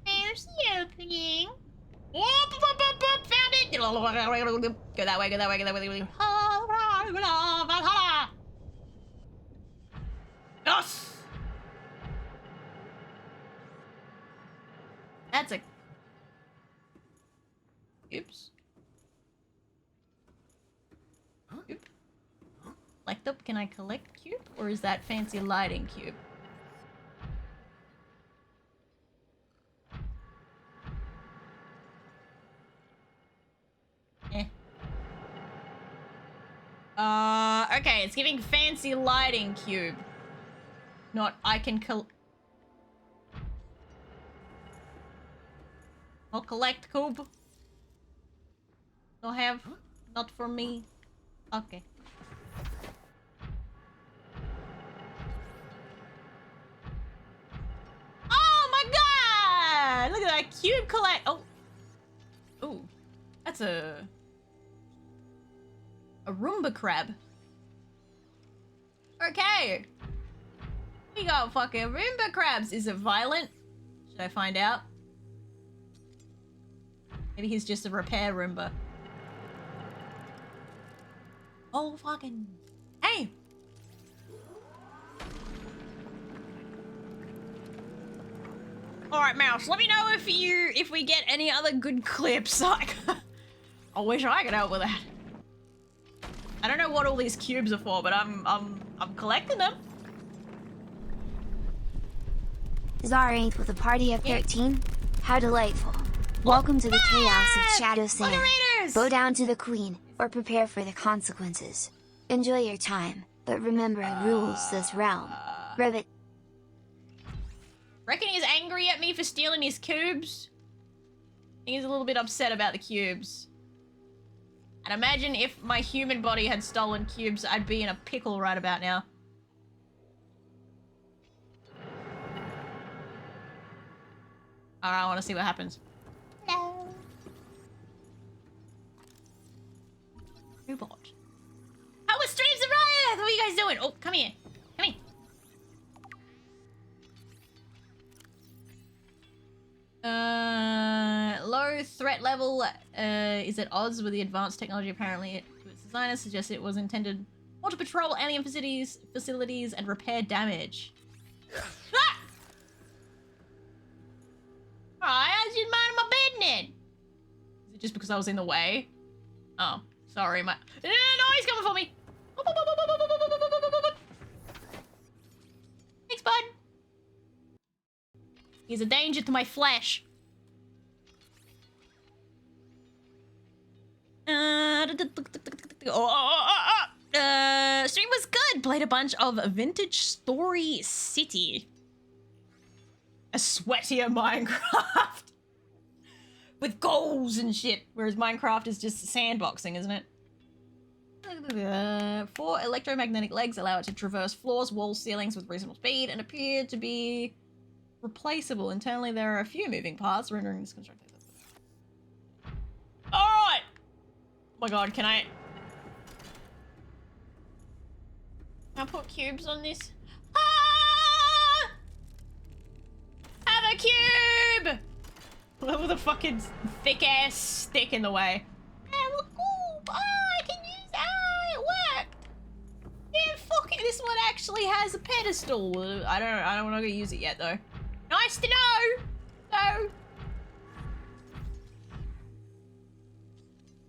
There's the opening. Oh, found it! Go that way, go that way, go that way. Yes! That's a... Oops. Cube. Collect up. Can I collect cube? Or is that fancy lighting cube? Eh. Okay, it's giving fancy lighting cube. Not, I can I'll collect cube. Don't have, not for me. Okay. Oh my god! Look at that cube collect. Oh. Ooh. That's a Roomba crab. Okay. We got fucking Roomba crabs. Is it violent? Should I find out? Maybe he's just a repair Roomba. Oh fucking... Hey! Alright, Mouse, let me know if we get any other good clips. Like, I wish I could help with that. I don't know what all these cubes are for, but I'm collecting them. Zara with a party of 13? How delightful. Welcome to the chaos of Shadow Sand. Bow down to the queen, or prepare for the consequences. Enjoy your time, but remember who rules this realm. Rivet. Reckon he's angry at me for stealing his cubes? I think he's a little bit upset about the cubes. And imagine if my human body had stolen cubes, I'd be in a pickle right about now. Alright, I want to see what happens. No. Robot. Oh, it's Streams of Riot! What are you guys doing? Oh, come here. Come here. Low threat level is at odds with the advanced technology apparently to its designers suggests it was intended more to patrol alien facilities and repair damage. Ah! Alright, I was just minding my business. Is it just because I was in the way? Oh, sorry, no, he's coming for me. Thanks, bud. He's a danger to my flesh. Stream was good. Played a bunch of Vintage Story City. A sweatier Minecraft. With goals and shit. Whereas Minecraft is just sandboxing, isn't it? 4 electromagnetic legs allow it to traverse floors, walls, ceilings with reasonable speed and appear to be replaceable. Internally, there are a few moving parts, rendering this constructed. Alright! Oh my god, can I put cubes on this? Ah! Have a cube! With a fucking thick-ass stick in the way. Have a cube! I can use that! It worked! Yeah, fuck it, this one actually has a pedestal. I don't want to use it yet, though. Nice to know! So...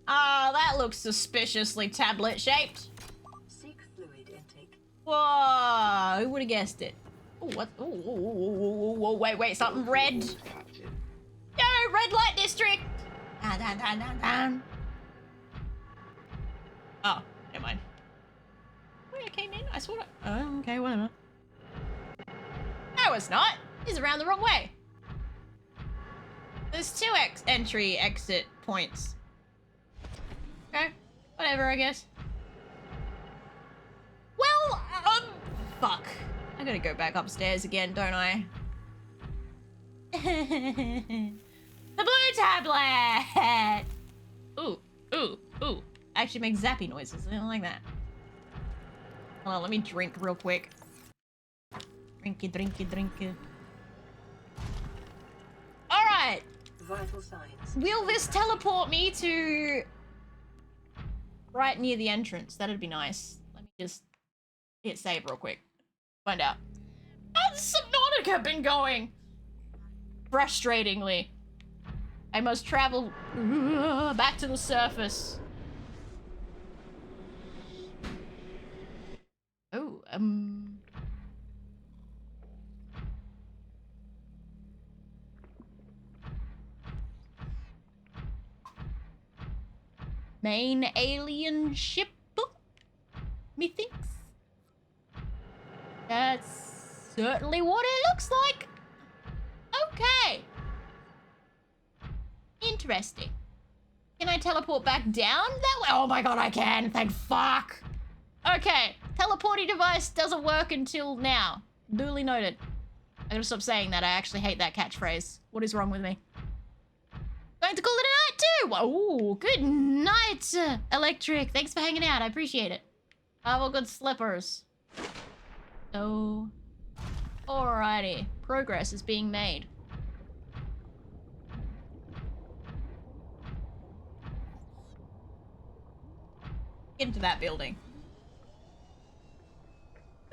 Ah, that looks suspiciously tablet-shaped. Seek fluid intake. Whoa, who would have guessed it? Oh, what? Oh, wait, something red. No, red light district! Down. Oh, never mind. Wait, I came in? I saw it. Oh, okay, whatever. No, it's not. It's around the wrong way. There's 2 entry-exit points. Okay, whatever, I guess. Well, fuck. I gotta go back upstairs again, don't I? The blue tablet! Ooh. Actually makes zappy noises. I don't like that. Hold on, let me drink real quick. Drinky. Alright! Vital signs. Will this teleport me to... right near the entrance? That'd be nice. Let me just hit save real quick. Find out. How's Subnautica been going? Frustratingly. I must travel back to the surface. Oh, main alien ship? Methinks. That's certainly what it looks like. Okay. Interesting. Can I teleport back down that way? Oh my god, I can. Thank fuck. Okay. Teleporting device doesn't work until now. Duly noted. I gotta stop saying that. I actually hate that catchphrase. What is wrong with me? Going to call it a night too. Oh, good night, Electric. Thanks for hanging out. I appreciate it. Have a good slippers. So, alrighty. Progress is being made. Get into that building.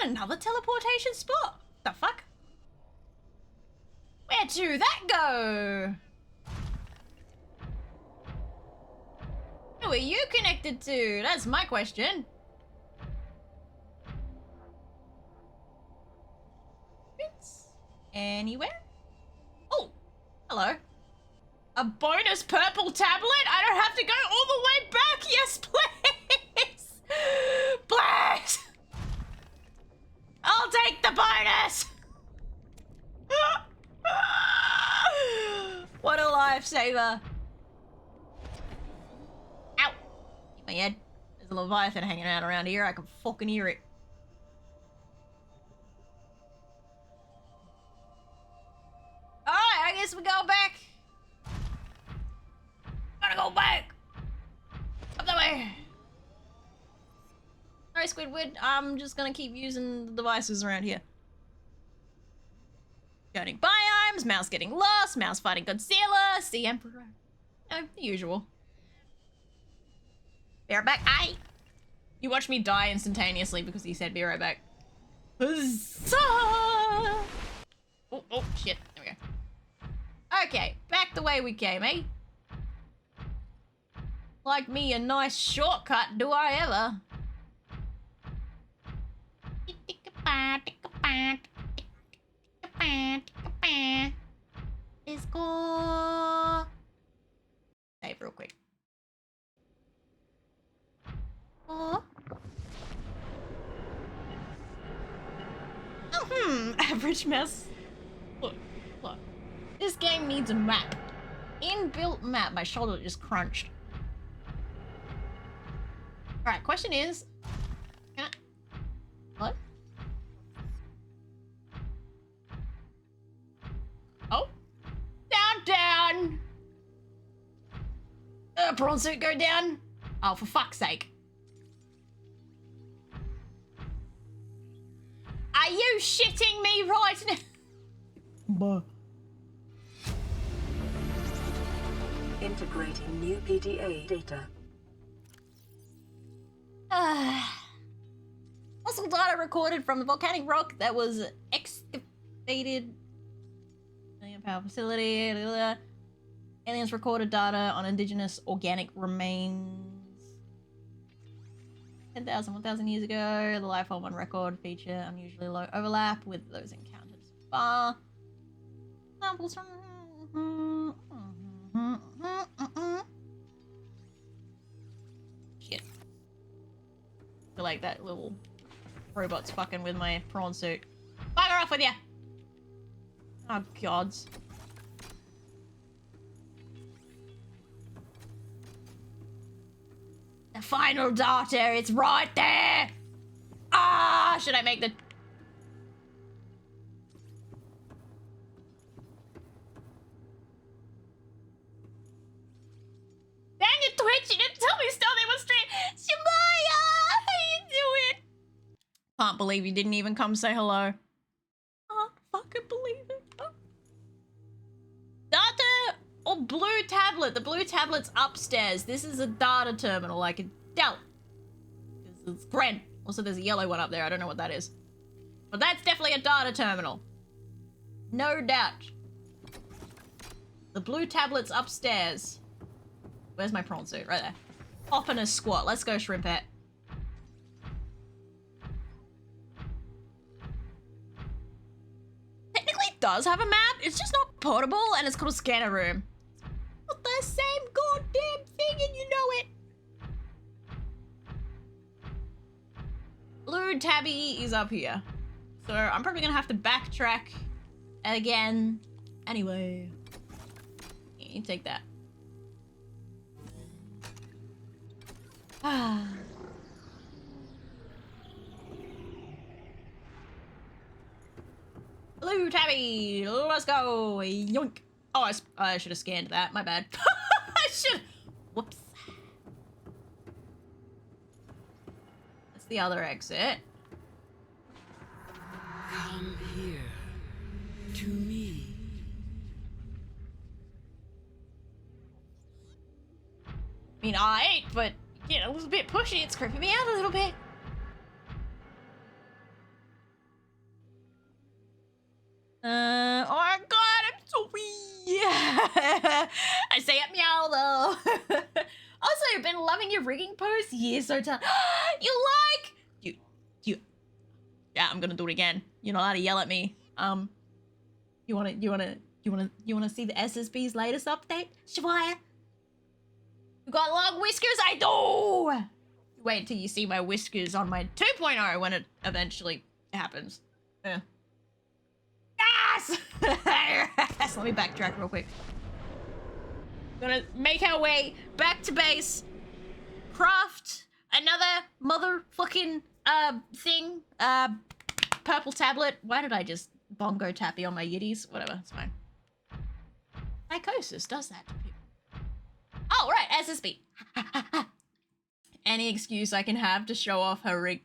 Another teleportation spot. The fuck? Where to that go? Who are you connected to? That's my question. Anywhere? Oh, hello. A bonus purple tablet? I don't have to go all the way back. Yes, please. Please. I'll take the bonus. What a lifesaver. Ow. Hit my head. There's a Leviathan hanging out around here. I can fucking hear it. Alright, I guess we go back. Gotta go back. Up that way. Sorry, Squidward. I'm just gonna keep using the devices around here. Turning biomes, mouse getting lost, mouse fighting Godzilla, sea emperor. No, the usual. Be right back. Aye. You watched me die instantaneously because he said be right back. Huzzah! Oh, shit. There we go. Okay, back the way we came, eh? Like me a nice shortcut, do I ever? Let's go. Save real quick. Oh. Average mouse. Look. This game needs a map. Inbuilt map. My shoulder just crunched. Alright, question is... What? Oh. Down! Prawn suit go down? Oh, for fuck's sake. Are you shitting me right now? Buh. Integrating new PDA data. Fossil data recorded from the volcanic rock that was excavated. Power facility. Aliens recorded data on indigenous organic remains. 10,000, 1,000 years ago. The life form on record feature unusually low overlap with those encountered so far. Samples from... Shit. I feel like that little robot's fucking with my prawn suit. Bugger off with ya! Oh, gods. The final data, it's right there! Ah, should I make the... Dang it, Twitch, you didn't tell me still they was straight. Shemaya, how you doing? Can't believe you didn't even come say hello. Can't fucking believe it. Oh. Data or blue tablet. The blue tablet's upstairs. This is a data terminal. I can tell. It's red. Also, there's a yellow one up there. I don't know what that is. But that's definitely a data terminal. No doubt. The blue tablet's upstairs. Where's my prawn suit? Right there. Hop in a squat. Let's go, Shrimpet. Technically it does have a map. It's just not portable and it's called a scanner room. It's not the same goddamn thing and you know it. Blue tabby is up here. So I'm probably gonna have to backtrack again. Anyway. You take that. Ah. Blue tabby, let's go. Yoink. Oh, I should have scanned that. My bad. I should. Whoops. That's the other exit. Come here. To me. I mean, I ate, but, you know, it was a bit pushy. It's creeping me out a little bit. Oh my god, I'm so weird. I say it meow though. Also, you've been loving your rigging post. Yeah, so tough. You like? You. Yeah, I'm gonna do it again. You're not allowed to yell at me. You wanna see the SSB's latest update, Shawaya? You got long whiskers? I do! Wait until you see my whiskers on my 2.0 when it eventually happens. Yeah. Yes! Yes! Let me backtrack real quick. Gonna make our way back to base. Craft another motherfucking, thing. Purple tablet. Why did I just bongo tappy on my yiddies? Whatever, it's fine. Psychosis does that to people. Oh, right, SSB. Any excuse I can have to show off her rig.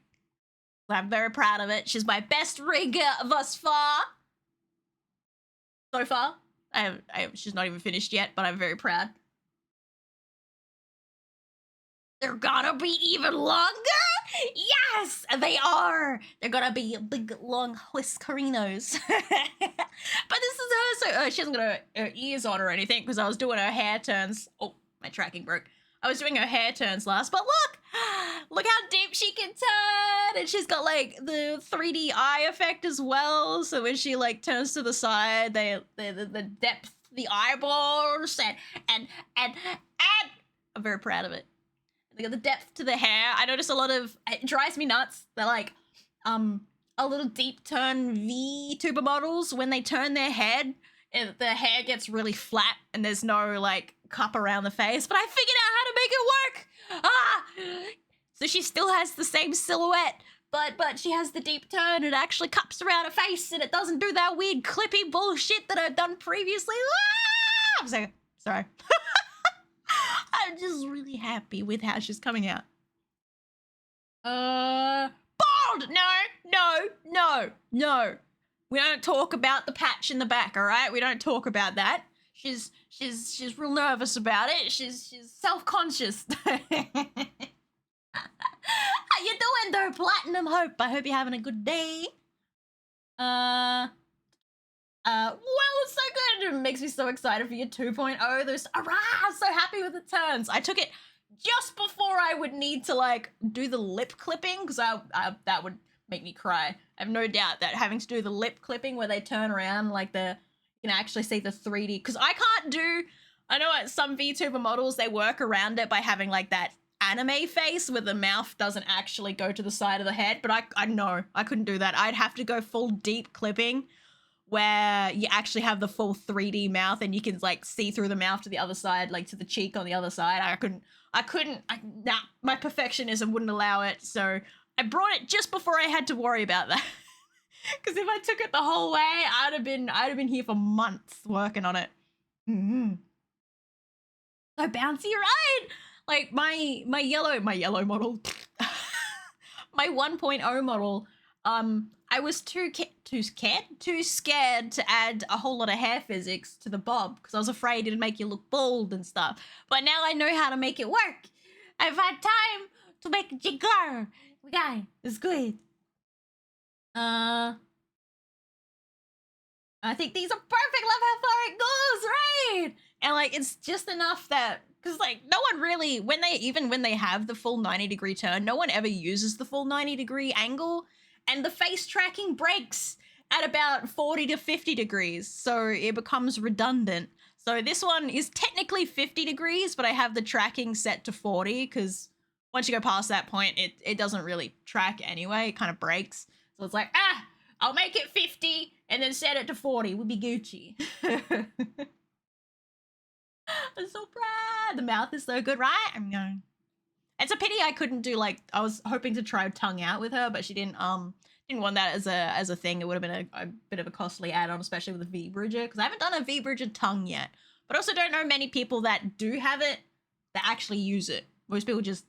I'm very proud of it. She's my best rig thus far. So far. She's not even finished yet, but I'm very proud. They're gonna be even longer? Yes, they are. They're gonna be big, long whiskerinos. But this is her, so she hasn't got her ears on or anything because I was doing her hair turns. Oh, my tracking broke. I was doing her hair turns last, but look how deep she can turn, and she's got like the 3D eye effect as well. So when she like turns to the side, the depth, the eyeballs, and I'm very proud of it. They got the depth to the hair. I notice a lot of, it drives me nuts. They're like, a little deep turn VTuber models, when they turn their head, the hair gets really flat and there's no like cup around the face, but I figured out how to make it work. So she still has the same silhouette, but she has the deep turn. It actually cups around her face and it doesn't do that weird clippy bullshit that I've done previously. I'm sorry. I'm just really happy with how she's coming out. Bald! No. We don't talk about the patch in the back, all right? We don't talk about that. She's real nervous about it. She's self-conscious. How you doing though, Platinum Hope? I hope you're having a good day. Well, it's so good. It makes me so excited for your 2.0. There's, I'm so happy with the turns. I took it just before I would need to like do the lip clipping because that would make me cry. I have no doubt that having to do the lip clipping where they turn around like you can actually see the 3D, because I can't do, I know at some VTuber models they work around it by having like that anime face where the mouth doesn't actually go to the side of the head, but I know I couldn't do that. I'd have to go full deep clipping where you actually have the full 3D mouth and you can like see through the mouth to the other side, like to the cheek on the other side. Nah, my perfectionism wouldn't allow it. So I brought it just before I had to worry about that. Because if I took it the whole way, I'd have been here for months working on it. So bouncy, right? Like my yellow model, my 1.0 model, I was too scared to add a whole lot of hair physics to the bob because I was afraid it'd make you look bald and stuff. But now I know how to make it work. I've had time to make a jigger. Okay, it's good. I think these are perfect. Love how far it goes, right? weird. And like, it's just enough that, because like, no one really, when they have the full 90-degree turn, no one ever uses the full 90-degree angle, and the face tracking breaks at about 40 to 50 degrees, so it becomes redundant. So this one is technically 50 degrees, but I have the tracking set to 40, because once you go past that point, it doesn't really track anyway, it kind of breaks. So it's like, I'll make it 50 and then set it to 40, we'll be Gucci. I'm so proud. The mouth is so good, right? I'm going. It's a pity I couldn't do like, I was hoping to try tongue out with her, but she didn't want that as a thing. It would have been a bit of a costly add-on, especially with a V-Bridger, because I haven't done a V-Bridger tongue yet. But also don't know many people that do have it that actually use it. Most people just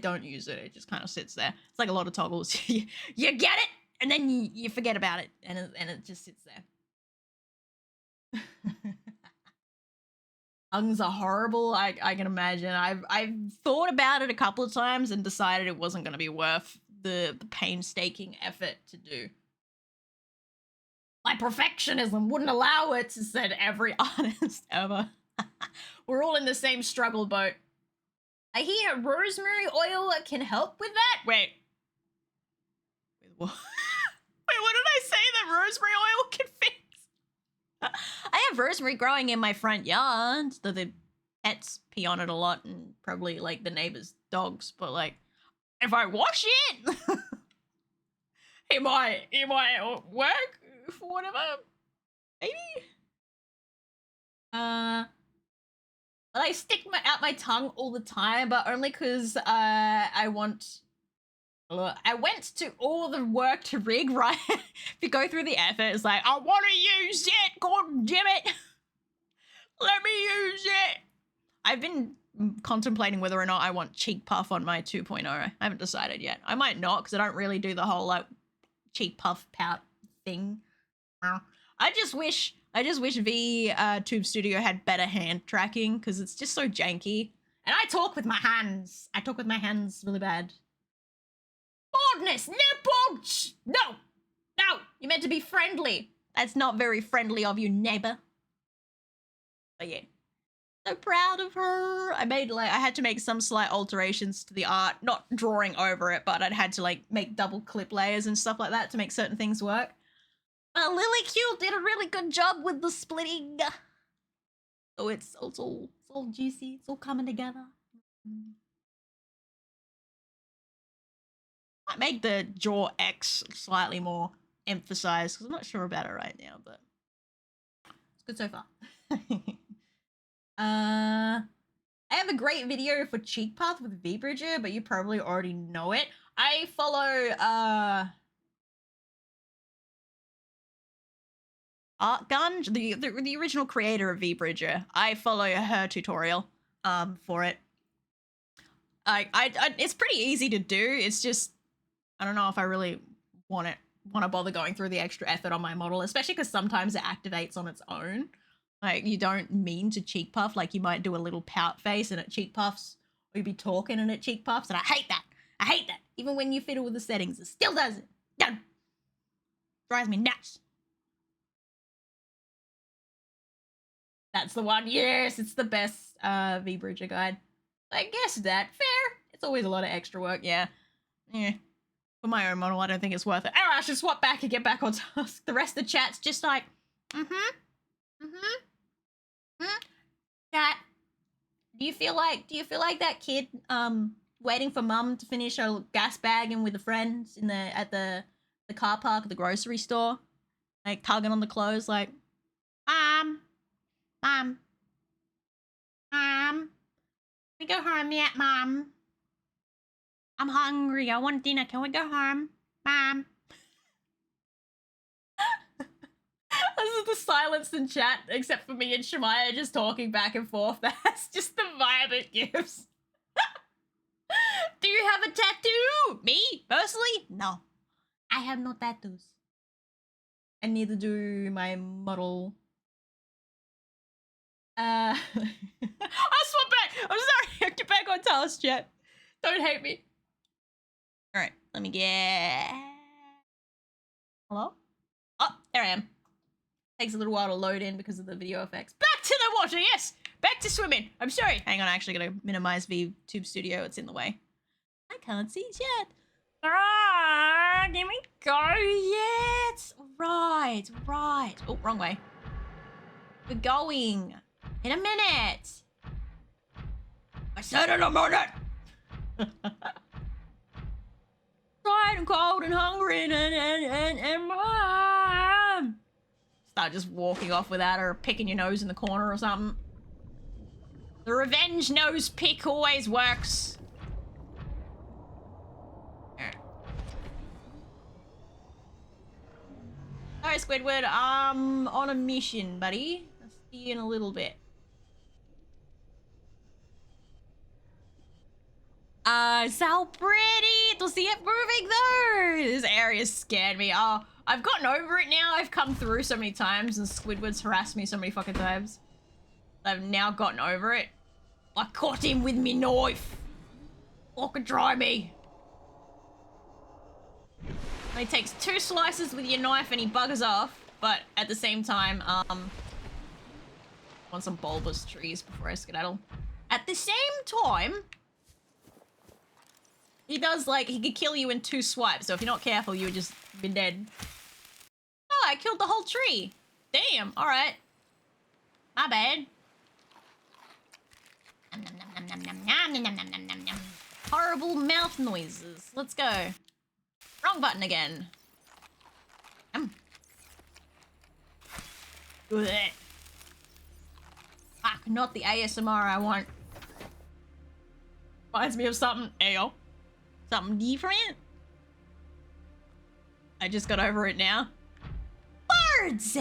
don't use it. It just kind of sits there. It's like a lot of toggles. You get it, and then you forget about it, and it just sits there. Tongues are horrible. I can imagine. I've thought about it a couple of times and decided it wasn't going to be worth the painstaking effort to do. My perfectionism wouldn't allow it, said every artist ever. We're all in the same struggle boat. I hear rosemary oil can help with that. Wait, what? Wait, what did I say that rosemary oil can fix? I have rosemary growing in my front yard, though the pets pee on it a lot and probably like the neighbor's dogs, but like if I wash it, it might work for whatever, maybe. But I stick out my tongue all the time, but only because I went to all the work to rig, right? If you go through the effort, it's like, I want to use it, god damn it. Let me use it. I've been contemplating whether or not I want cheek puff on my 2.0. I haven't decided yet. I might not, because I don't really do the whole like cheek puff pout thing. I just wish V Tube Studio had better hand tracking, because it's just so janky. And I talk with my hands. I talk with my hands really bad. Boldness, nipples! No! You're meant to be friendly. That's not very friendly of you, neighbor. But yeah. So proud of her. I had to make some slight alterations to the art, not drawing over it, but I'd had to like make double clip layers and stuff like that to make certain things work. Lily Q did a really good job with the splitting. So it's all juicy. It's all coming together. I make the jaw X slightly more emphasized because I'm not sure about it right now, but it's good so far. I have a great video for cheek puff with V-Bridger, but you probably already know it. I follow Art Gunge, the original creator of V-Bridger. I follow her tutorial for it. It's pretty easy to do. It's just I don't know if I really want to bother going through the extra effort on my model, especially because sometimes it activates on its own. Like, you don't mean to cheek puff, like you might do a little pout face and it cheek puffs, or you'd be talking and it cheek puffs, and I hate that. Even when you fiddle with the settings, it still does it. Done. Drives me nuts. That's the one. Yes, it's the best V-Bridger guide. I guess that. Fair. It's always a lot of extra work, yeah. Yeah. For my own model, I don't think it's worth it. Oh, I should swap back and get back on task. The rest of the chat's just like, Chat, do you feel like that kid waiting for mum to finish her gas bagging with the friends at the car park at the grocery store, like tugging on the clothes, like, Mom, we go home yet, Mom? I'm hungry. I want dinner. Can we go home, Mom? This is the silence in chat, except for me and Shemaya just talking back and forth. That's just the vibe it gives. Do you have a tattoo? Me, personally? No. I have no tattoos. And neither do my model. I'll swap back. I'm sorry. I'll get back on task, chat. Don't hate me. Alright, let me get... Hello? Oh, there I am. Takes a little while to load in because of the video effects. Back to the water, yes! Back to swimming. I'm sorry. Hang on, I actually gotta minimize VTube Studio. It's in the way. I can't see yet. Ah, can we go Yet? Right. Oh, wrong way. We're going. In a minute. I said in a minute! Tired and cold and hungry and mom. Start just walking off without her, picking your nose in the corner or something. The revenge nose pick always works. Alright, Squidward, on a mission, buddy. I'll see you in a little bit. So pretty to see it moving though. This area scared me. Oh, I've gotten over it now. I've come through so many times and Squidward's harassed me so many fucking times. I've now gotten over it. I caught him with me knife. Fucking try me. It takes 2 slices with your knife and he buggers off, but at the same time, want some bulbous trees before I skedaddle. At the same time, he does, like, he could kill you in 2 swipes, so if you're not careful, you would just be dead. Oh, I killed the whole tree. Damn, alright. My bad. Horrible mouth noises. Let's go. Wrong button again. Blech. Fuck, not the ASMR I want. Reminds me of something. Ayo. Something different. I just got over it now. Birds!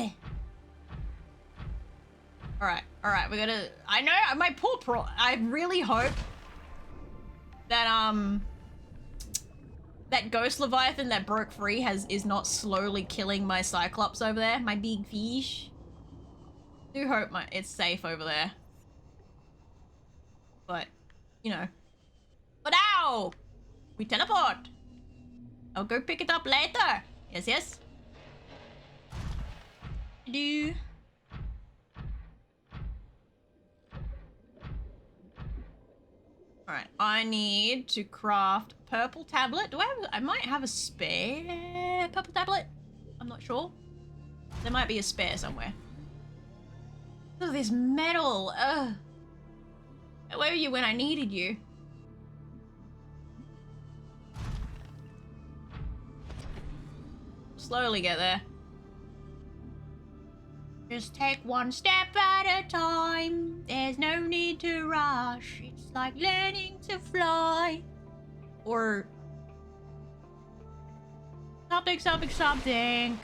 Alright, we gotta... I know, my poor pro... I really hope that, that ghost leviathan that broke free is not slowly killing my cyclops over there, my big fish. Do hope it's safe over there. But, you know. But ow! We teleport! I'll go pick it up later. Yes. Do. Alright, I need to craft purple tablet. I might have a spare purple tablet? I'm not sure. There might be a spare somewhere. Look at this metal. Ugh. Where were you when I needed you? Slowly get there. Just take one step at a time. There's no need to rush. It's like learning to fly. Or something.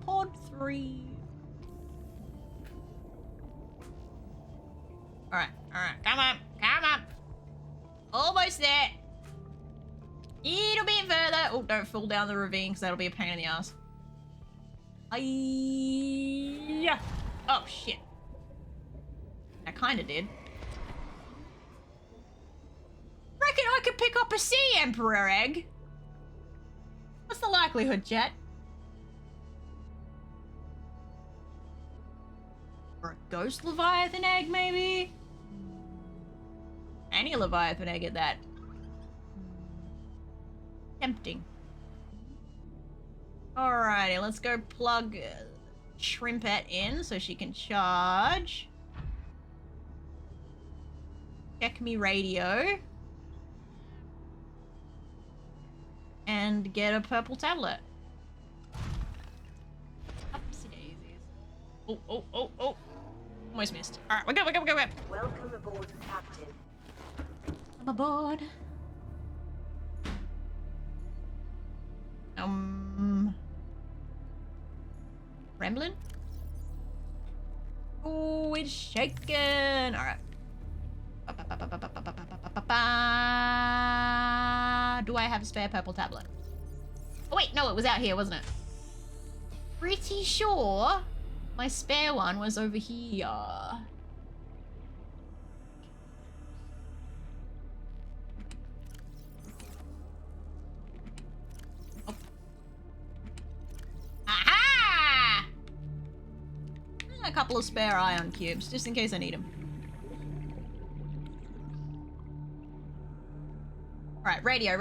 Pod 3. Alright. Come on. Almost there. Little bit further. Oh, don't fall down the ravine because that'll be a pain in the ass. Yeah. Oh, shit. I kinda did. Reckon I could pick up a sea emperor egg. What's the likelihood, chat? Or a ghost leviathan egg, maybe? Any leviathan egg at that. Tempting. Alrighty, let's go plug Shrimpette in so she can charge. Check me radio. And get a purple tablet. Upsy daisies. Oh. Almost missed. Alright, we go. Welcome aboard, Captain. I'm aboard. Rambling? Oh, it's shaking. Alright. Do I have a spare purple tablet? Oh wait, no, it was out here, wasn't it? Pretty sure my spare one was over here. Aha! couple of spare ion cubes, just in case I need them. Alright, radio.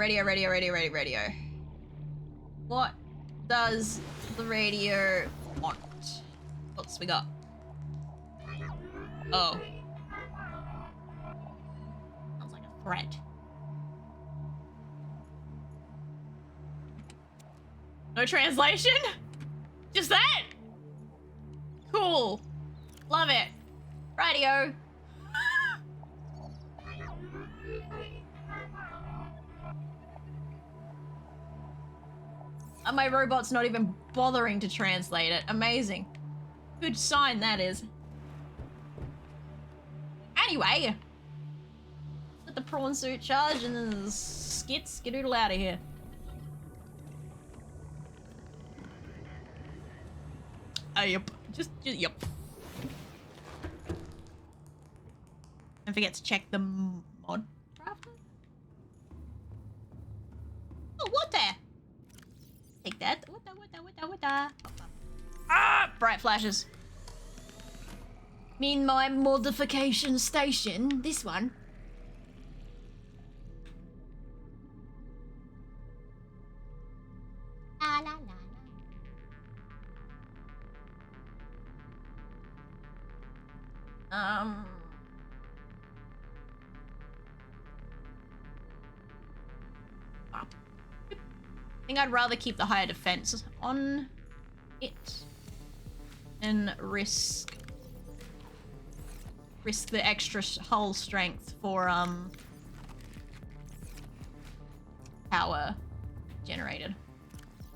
What does the radio want? What's we got? Oh. Sounds like a threat. No translation? Just that? Cool. Love it. Radio. And my robot's not even bothering to translate it. Amazing. Good sign that is. Anyway. Let the prawn suit charge and then skedoodle out of here. Yep. Just yep. Don't forget to check the mod crafter. Oh, what there? Take that. What the? Ah! Bright flashes. Mean my modification station. This one. La la la. I think I'd rather keep the higher defense on it and risk the extra hull strength for power generated.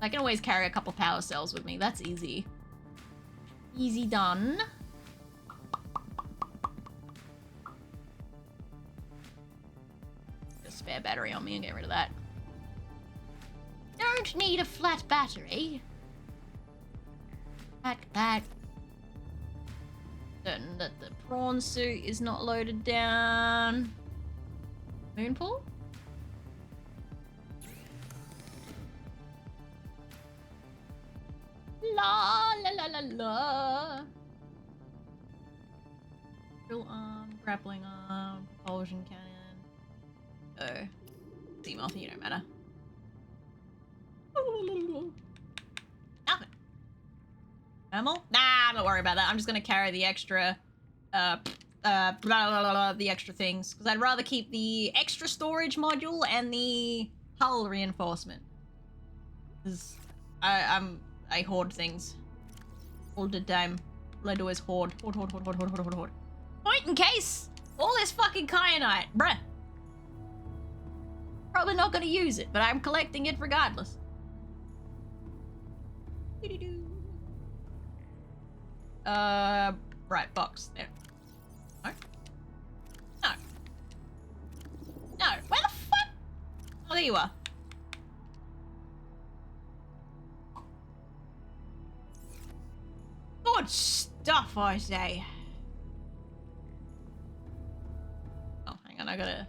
I can always carry a couple power cells with me. That's easy. Easy done. A spare battery on me and get rid of that. Don't need a flat battery. Like that. Certain that the prawn suit is not loaded down. Moonpool? La la la la la. Drill arm, grappling arm, propulsion cannon. Oh. Seamoth, you don't matter. Nothing. Thermal? Nah, don't worry about that. I'm just gonna carry the extra, the extra things. Because I'd rather keep the extra storage module and the hull reinforcement. Because I hoard things. All the time. All I do is hoard. Hoard. Point in case! All this fucking kyanite, bruh. Probably not gonna use it, but I'm collecting it regardless. Right, box. There. No. No. No. Where the fuck? Oh, there you are. Good stuff, I say. Oh, hang on, I got a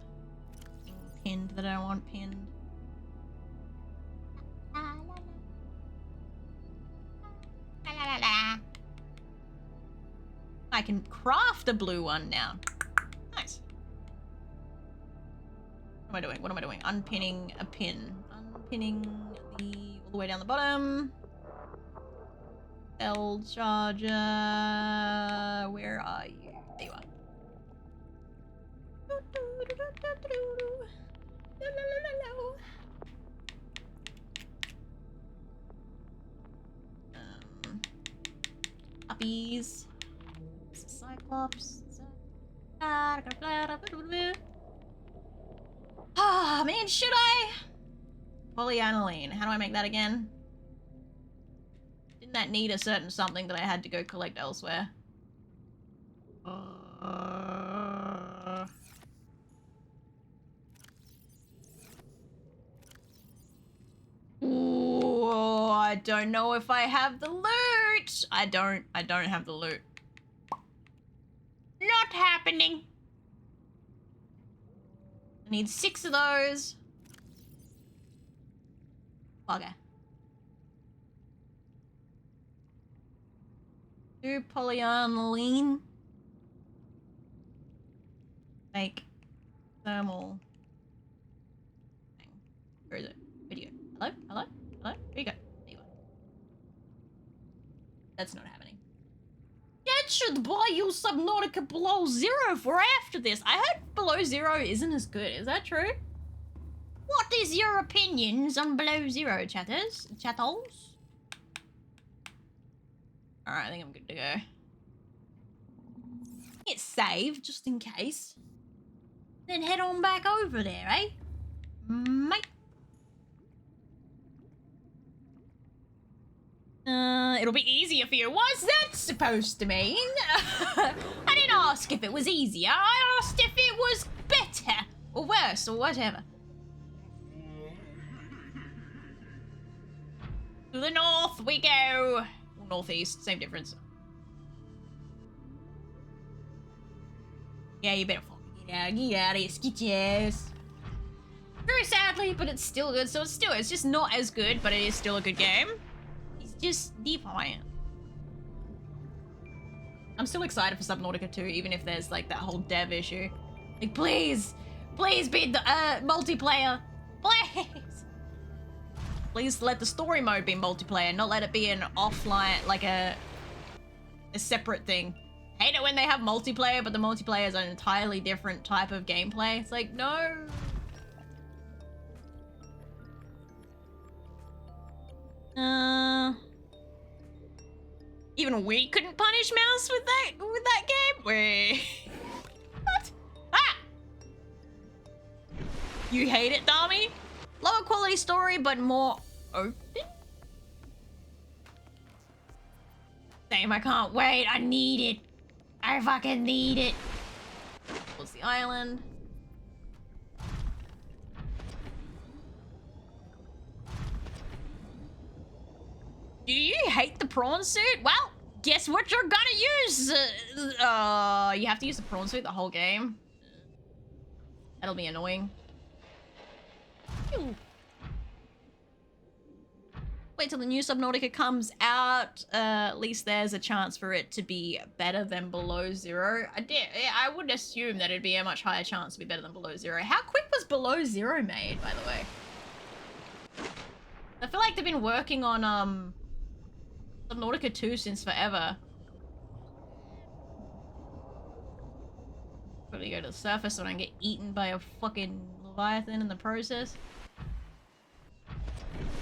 thing pinned that I don't want pinned. I can craft a blue one now. Nice. What am I doing? Unpinning a pin. Unpinning all the way down the bottom. Cell charger. Where are you? There you are. Puppies. Cyclops. Ah, man, should I? Polyaniline. How do I make that again? Didn't that need a certain something that I had to go collect elsewhere? Ooh, I don't know if I have the loot. I don't have the loot. Not happening. I need 6 of those. Okay. Do polyaniline. Make thermal. Where is it? Video. Hello? Hello? Hello? Here you go. There you are. That's not happening. It should buy you Subnautica Below Zero for after this. I heard Below Zero isn't as good. Is that true? What is your opinions on Below Zero, chatters? Chattles? Alright, I think I'm good to go. Hit save, just in case. Then head on back over there, eh? Mate. It'll be easier for you. What's that supposed to mean? I didn't ask if it was easier. I asked if it was better. Or worse, or whatever. To the north we go. Or northeast, same difference. Yeah, you better fucking get out of here, skitches. Very sadly, but it's still good. So it's just not as good, but it is still a good game. It's just defiant. I'm still excited for Subnautica 2, even if there's like that whole dev issue. Like, please be the multiplayer, please. Please let the story mode be multiplayer, not let it be an offline, like a separate thing. Hate it when they have multiplayer, but the multiplayer is an entirely different type of gameplay. It's like, no. Even we couldn't punish Mouse with that game? Wait. What? Ah! You hate it, Dami? Lower quality story, but more open? Same, I can't wait. I need it. I fucking need it. What's the island? Do you hate the prawn suit? Well, guess what you're gonna use? You have to use the prawn suit the whole game. That'll be annoying. Ew. Wait till the new Subnautica comes out. At least there's a chance for it to be better than Below Zero. I would assume that it'd be a much higher chance to be better than Below Zero. How quick was Below Zero made, by the way? I feel like they've been working on Subnautica 2 since forever. Probably go to the surface so I don't get eaten by a fucking Leviathan in the process.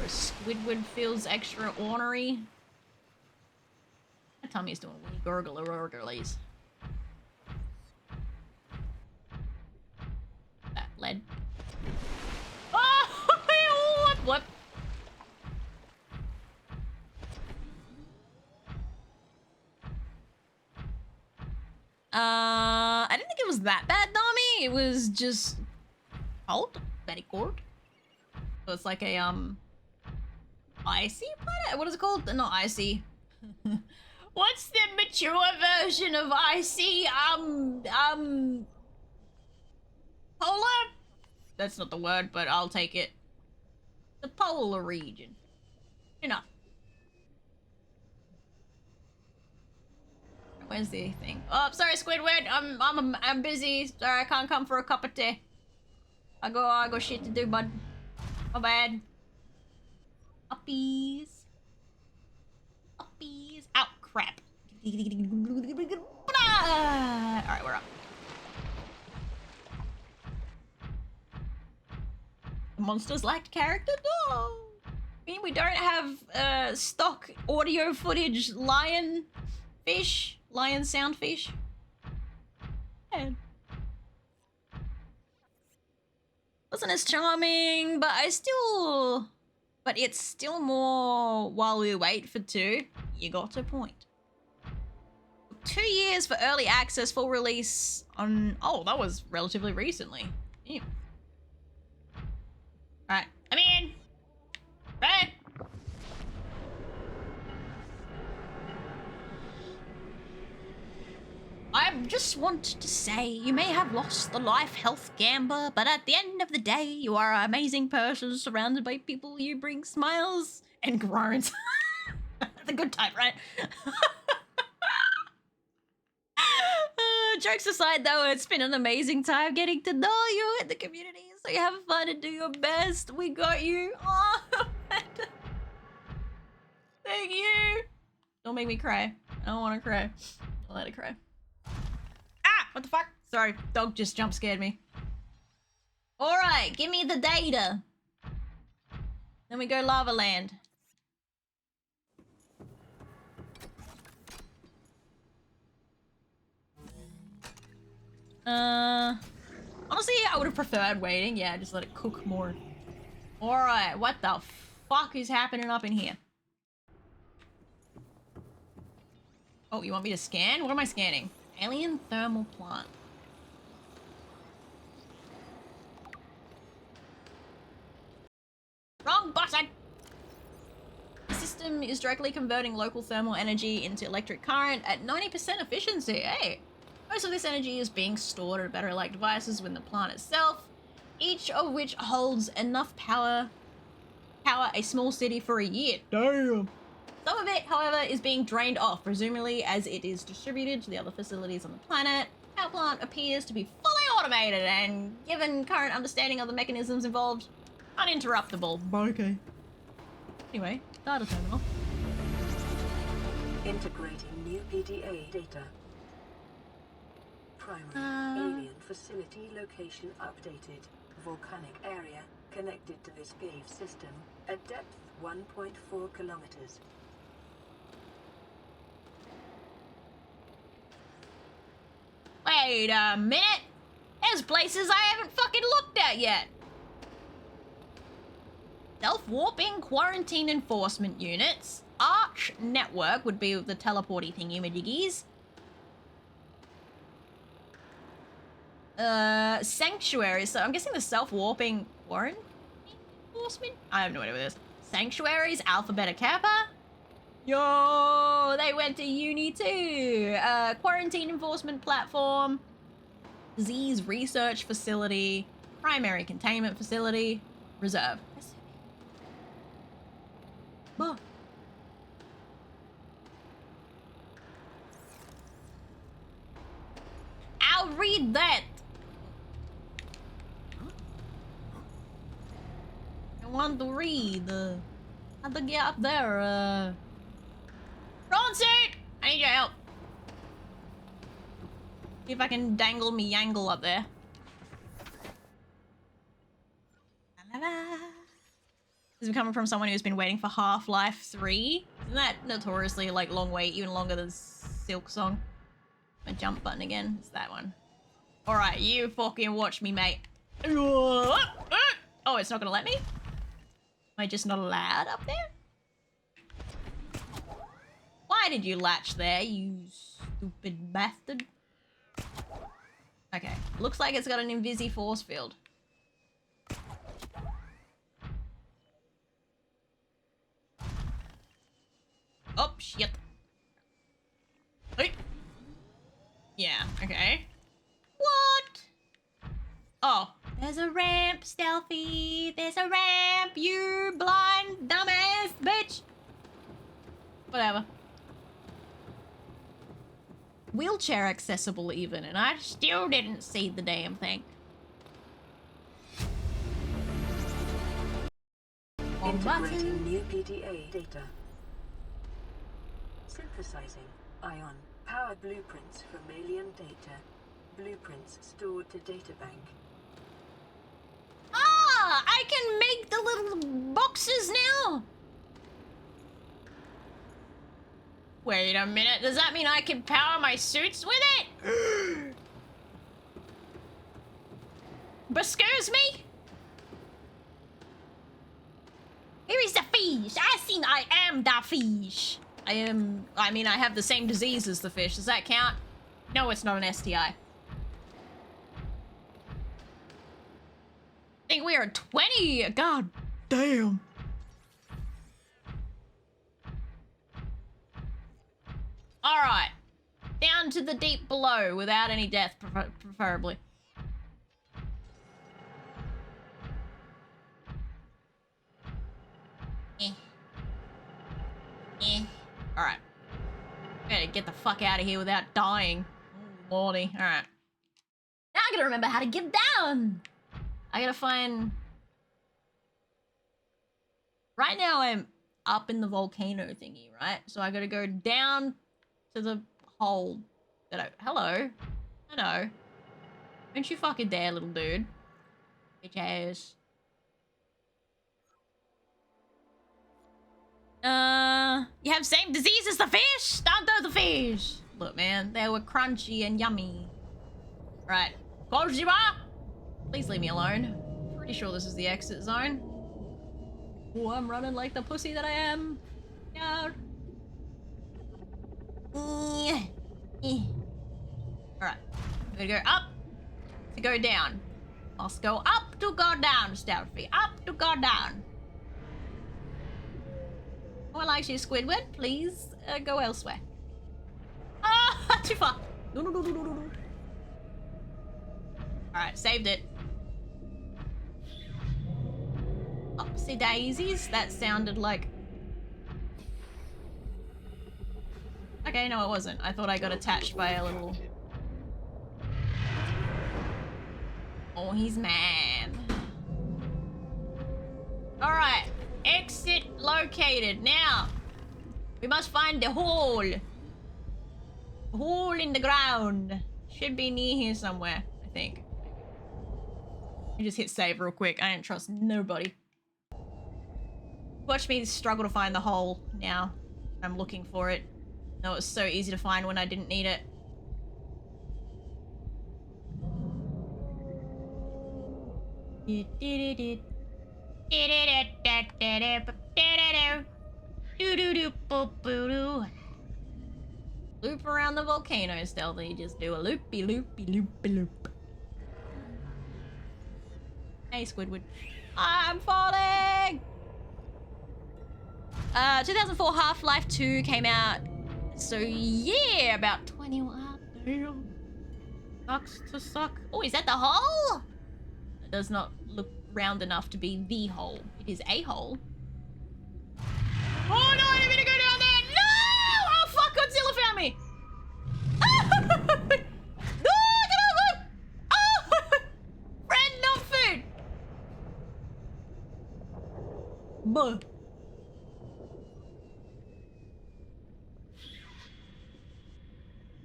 Or Squidward feels extra ornery. My tummy's doing wee gurgles. That lead. Oh! What? I didn't think it was that bad, Nami. It was just cold. Very cold. So it's like a, icy planet? What is it called? Not icy. What's the mature version of icy? Polar? That's not the word, but I'll take it. The polar region. Enough. Where's the thing? Oh, sorry, Squidward. I'm busy. Sorry, I can't come for a cup of tea. I go shit to do, bud. My bad. Uppies. Uppies. Ow, crap. Alright, we're up. The monsters lacked character? No. I mean, we don't have stock audio footage lion sound fish. Yeah. Wasn't as charming, but it's still more while we wait for 2. You got a point. 2 years for early access, full release on... Oh, that was relatively recently. Ew. Alright, I'm in. Right. I just wanted to say, you may have lost the life health gambler, but at the end of the day, you are an amazing person surrounded by people you bring smiles and groans. The good type, right? jokes aside, though, it's been an amazing time getting to know you in the community. So you have fun and do your best. We got you. Oh, thank you. Don't make me cry. I don't want to cry. Don't let it cry. Ah! What the fuck? Sorry, dog just jump scared me. Alright, give me the data. Then we go Lava Land. Honestly, I would have preferred waiting. Yeah, just let it cook more. Alright, what the fuck is happening up in here? Oh, you want me to scan? What am I scanning? Alien thermal plant. Wrong button! The system is directly converting local thermal energy into electric current at 90% efficiency. Hey! Most of this energy is being stored at battery-like devices within the plant itself, each of which holds enough power a small city for a year. Damn! Some of it, however, is being drained off, presumably as it is distributed to the other facilities on the planet. Our plant appears to be fully automated and, given current understanding of the mechanisms involved, uninterruptible. Okay. Anyway, data terminal. Integrating new PDA data. Primary alien facility location updated. Volcanic area connected to this cave system at depth 1.4 kilometers. Wait a minute! There's places I haven't fucking looked at yet! Self-warping quarantine enforcement units. Arch network would be the teleporty thingy-majiggies. Sanctuary. So I'm guessing the self-warping quarantine enforcement? I have no idea what it is. Sanctuaries, Alpha Beta Kappa. Yo, they went to uni too. Quarantine enforcement platform. Disease research facility. Primary containment facility. Reserve. Bah. I'll read that. I want to read. How to get up there? Wrong suit! I need your help. See if I can dangle me yangle up there. La la la. This is coming from someone who's been waiting for Half-Life 3. Isn't that notoriously like long wait, even longer than Silk Song? My jump button again. It's that one. Alright, you fucking watch me, mate. Oh, it's not gonna let me? Am I just not allowed up there? Why did you latch there, you stupid bastard? Okay, looks like it's got an invisi force field. Oh, shit. Hey. Yeah, okay. What? Oh, there's a ramp, Stealthy. There's a ramp, you blind dumbass bitch. Whatever. Wheelchair accessible even, and I still didn't see the damn thing. Integrating new PDA data. Synthesizing ion. Power blueprints from alien data. Blueprints stored to databank. Ah! I can make the little boxes now! Wait a minute, does that mean I can power my suits with it? Excuse me? Here is the fish. I am the fish. I have the same disease as the fish. Does that count? No, it's not an STI. I think we are 20. God damn. All right. Down to the deep below without any death, preferably. All right. Better get the fuck out of here without dying. Lordy. Alright. Now I gotta remember how to get down. I gotta find... Right now I'm up in the volcano thingy, right? So I gotta go down to the hole that I... Hello. Hello. Don't you fucking dare, little dude. Bitch ass. You have same disease as the fish? Don't do the fish. Look, man, they were crunchy and yummy. Right. Konnichiwa! Please leave me alone. Pretty sure this is the exit zone. Oh, I'm running like the pussy that I am. Yeah. Alright. I'm gonna go up to go down. Must go up to go down, Stealthy. Up to go down. Well, actually, Squidward, please go elsewhere. Ah, too far. No. Alright, saved it. Upsy daisies? That sounded like... Okay, no it wasn't. I thought I got attached by a little... Oh, he's mad. Alright, exit located. Now, we must find the hole. A hole in the ground. Should be near here somewhere, I think. You just hit save real quick. I don't trust nobody. Watch me struggle to find the hole now. I'm looking for it. No, it's so easy to find when I didn't need it. Loop around the volcano stealthy. Just do a loopy loopy loopy loop. Hey, Squidward. I'm falling! 2004 Half-Life 2 came out. So yeah, about 21. Damn. Sucks to suck. Oh, is that the hole? It does not look round enough to be the hole. It is a hole. Oh no, I didn't mean to go down there! No! Oh fuck, Godzilla found me! No, get over! Oh! Friend, not food! Buh.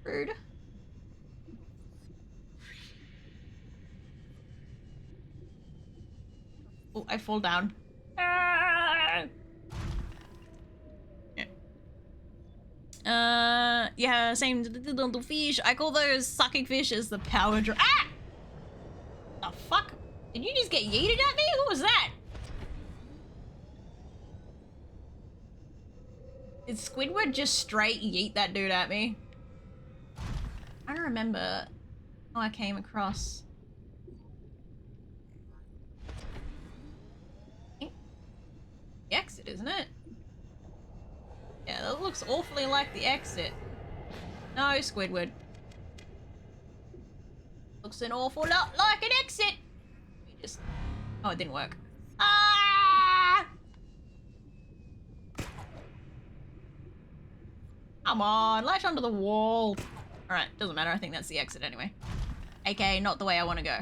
Rude. Oh, I fall down. Ah! Yeah, same little fish. I call those sucking fish as the power Ah! The fuck? Did you just get yeeted at me? Who was that? Did Squidward just straight yeet that dude at me? I don't remember how I came across. The exit, isn't it? Yeah, that looks awfully like the exit. No, Squidward. Looks an awful lot like an exit. We just... Oh, it didn't work. Ah! Come on, latch onto the wall. Alright, doesn't matter. I think that's the exit anyway. AKA not the way I want to go.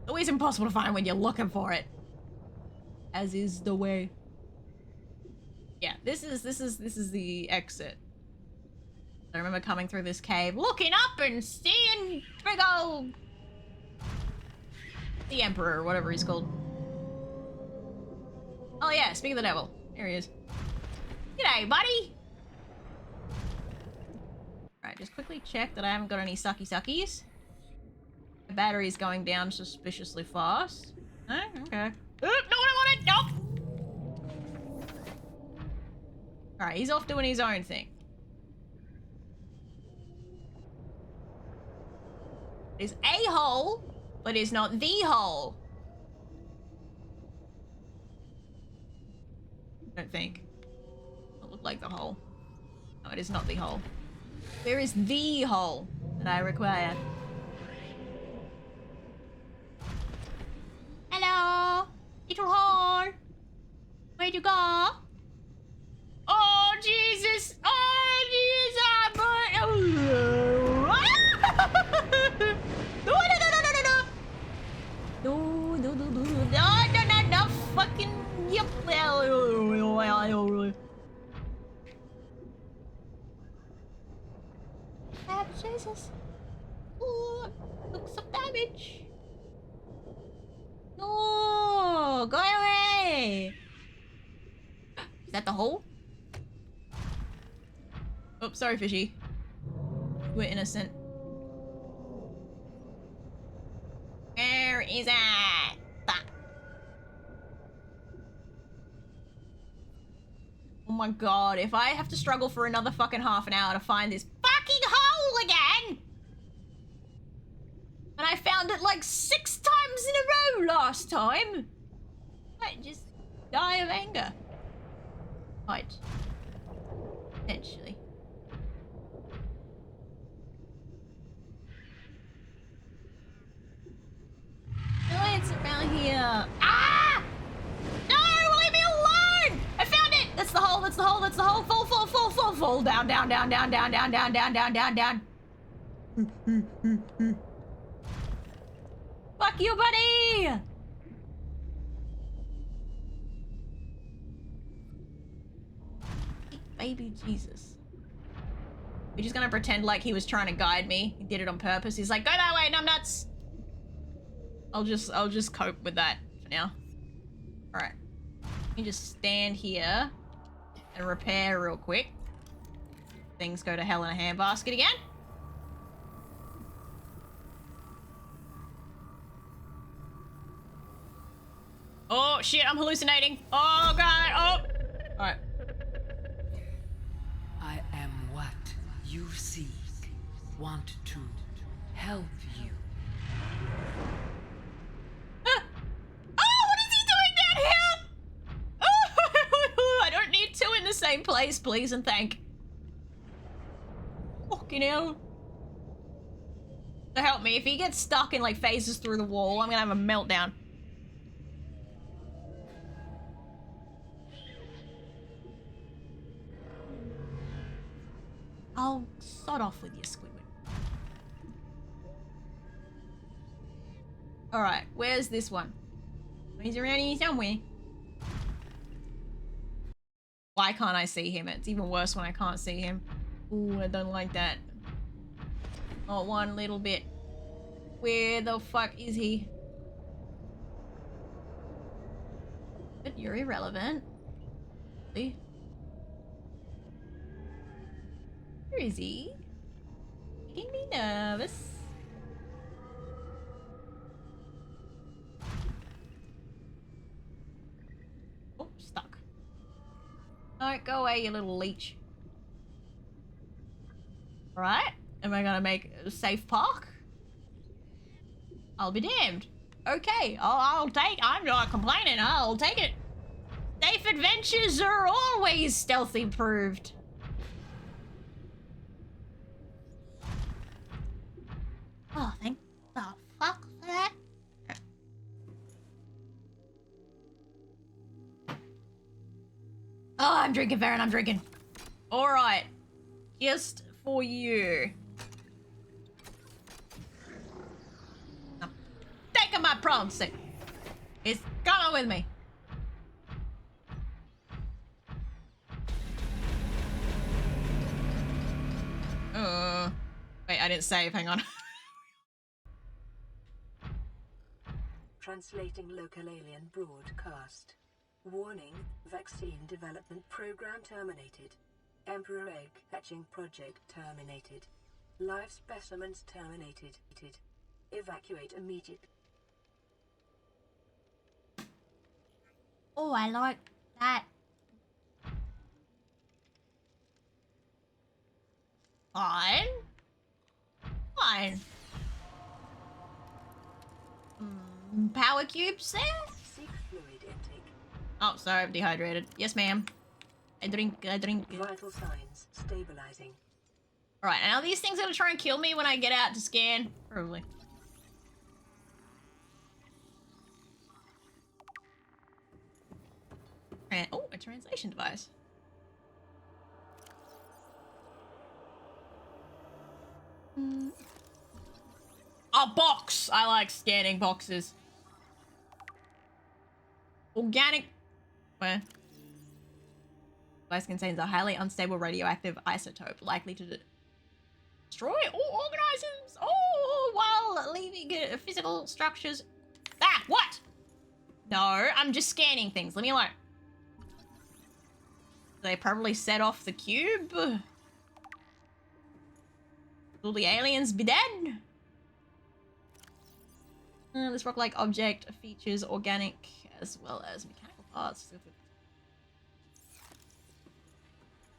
Always impossible to find when you're looking for it. As is the way. Yeah, this is the exit. I remember coming through this cave, looking up and seeing big old... the Emperor, or whatever he's called. Oh yeah, speak of the devil. Here he is. G'day, buddy! Alright, just quickly check that I haven't got any suckies. The battery's going down suspiciously fast. No? Okay. Not what I wanted! Nope! Alright, he's off doing his own thing. It's a hole, but it's not the hole. I don't think. It look like the hole. No, it is not the hole. Where is the hole that I require? Hello? Little hole? Where'd you go? Oh, Jesus! Oh, Jesus! No, fucking, yep. Jesus. Ooh, took some damage. No, go away. Is that the hole? Oh, sorry, fishy. We're innocent. Where is it? Oh my god, if I have to struggle for another fucking half an hour to find this fucking hole again! And I found it like 6 times in a row last time! I just die of anger. Right. Potentially. No, it's around here. Ah! No, leave me alone! I found it! That's the hole, that's the hole, that's the hole. Fall. Down. Fuck you, buddy! Baby Jesus. We're just gonna pretend like he was trying to guide me. He did it on purpose. He's like, go that way, numbnuts! I'll just cope with that for now. Alright. Let me just stand here and repair real quick. Things go to hell in a handbasket again. Oh shit, I'm hallucinating. Oh god, oh! Alright. I am what you seek. Want to help you. Oh, what is he doing down here? Oh, I don't need 2 in the same place, please and thank. Fucking hell. So help me, if he gets stuck and like phases through the wall, I'm gonna have a meltdown. I'll sod off with you, Squidward. Alright, where's this one? He's around here somewhere. Why can't I see him? It's even worse when I can't see him. Ooh, I don't like that. Not one little bit. Where the fuck is he? But you're irrelevant. See? Where is he? Making me nervous. Oh, stuck. Alright, go away, you little leech. Alright, am I gonna make a safe park? I'll be damned. Okay, I'll take, I'm not complaining, I'll take it. Safe adventures are always stealthy proved. Oh, thank the fuck for that. Oh, I'm drinking, Farron, I'm drinking. Alright. Just for you. I'm taking my prawn stick. It's coming with me. Wait, I didn't save, hang on. Translating local alien broadcast. Warning, vaccine development program terminated. Emperor egg hatching project terminated. Live specimens terminated. Evacuate immediately. Oh, I like that. Fine. Fine. Power cubes there? Seek fluid intake. Oh, sorry, I'm dehydrated. Yes, ma'am. I drink. Vital signs stabilizing. Alright, now these things gonna try and kill me when I get out to scan? Probably. And, oh, a translation device. A box! I like scanning boxes. Organic. Where? Device contains a highly unstable radioactive isotope likely to destroy all organisms, while leaving physical structures. Ah, what? No, I'm just scanning things. Leave me alone. They probably set off the cube. Will the aliens be dead? This rock-like object features organic as well as mechanical parts.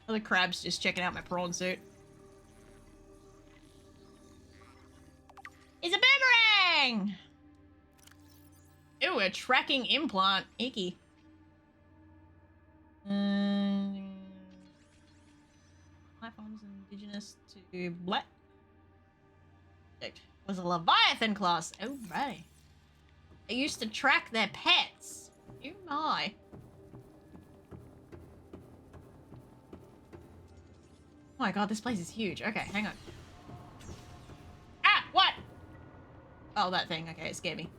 Other crabs just checking out my prawn suit. It's a boomerang! Ew, a tracking implant. Icky. Life forms indigenous to black. Was a Leviathan class. Oh, right. They used to track their pets. Oh my. Oh my god, this place is huge. Okay, hang on. Ah, what? Oh, that thing. Okay, it scared me.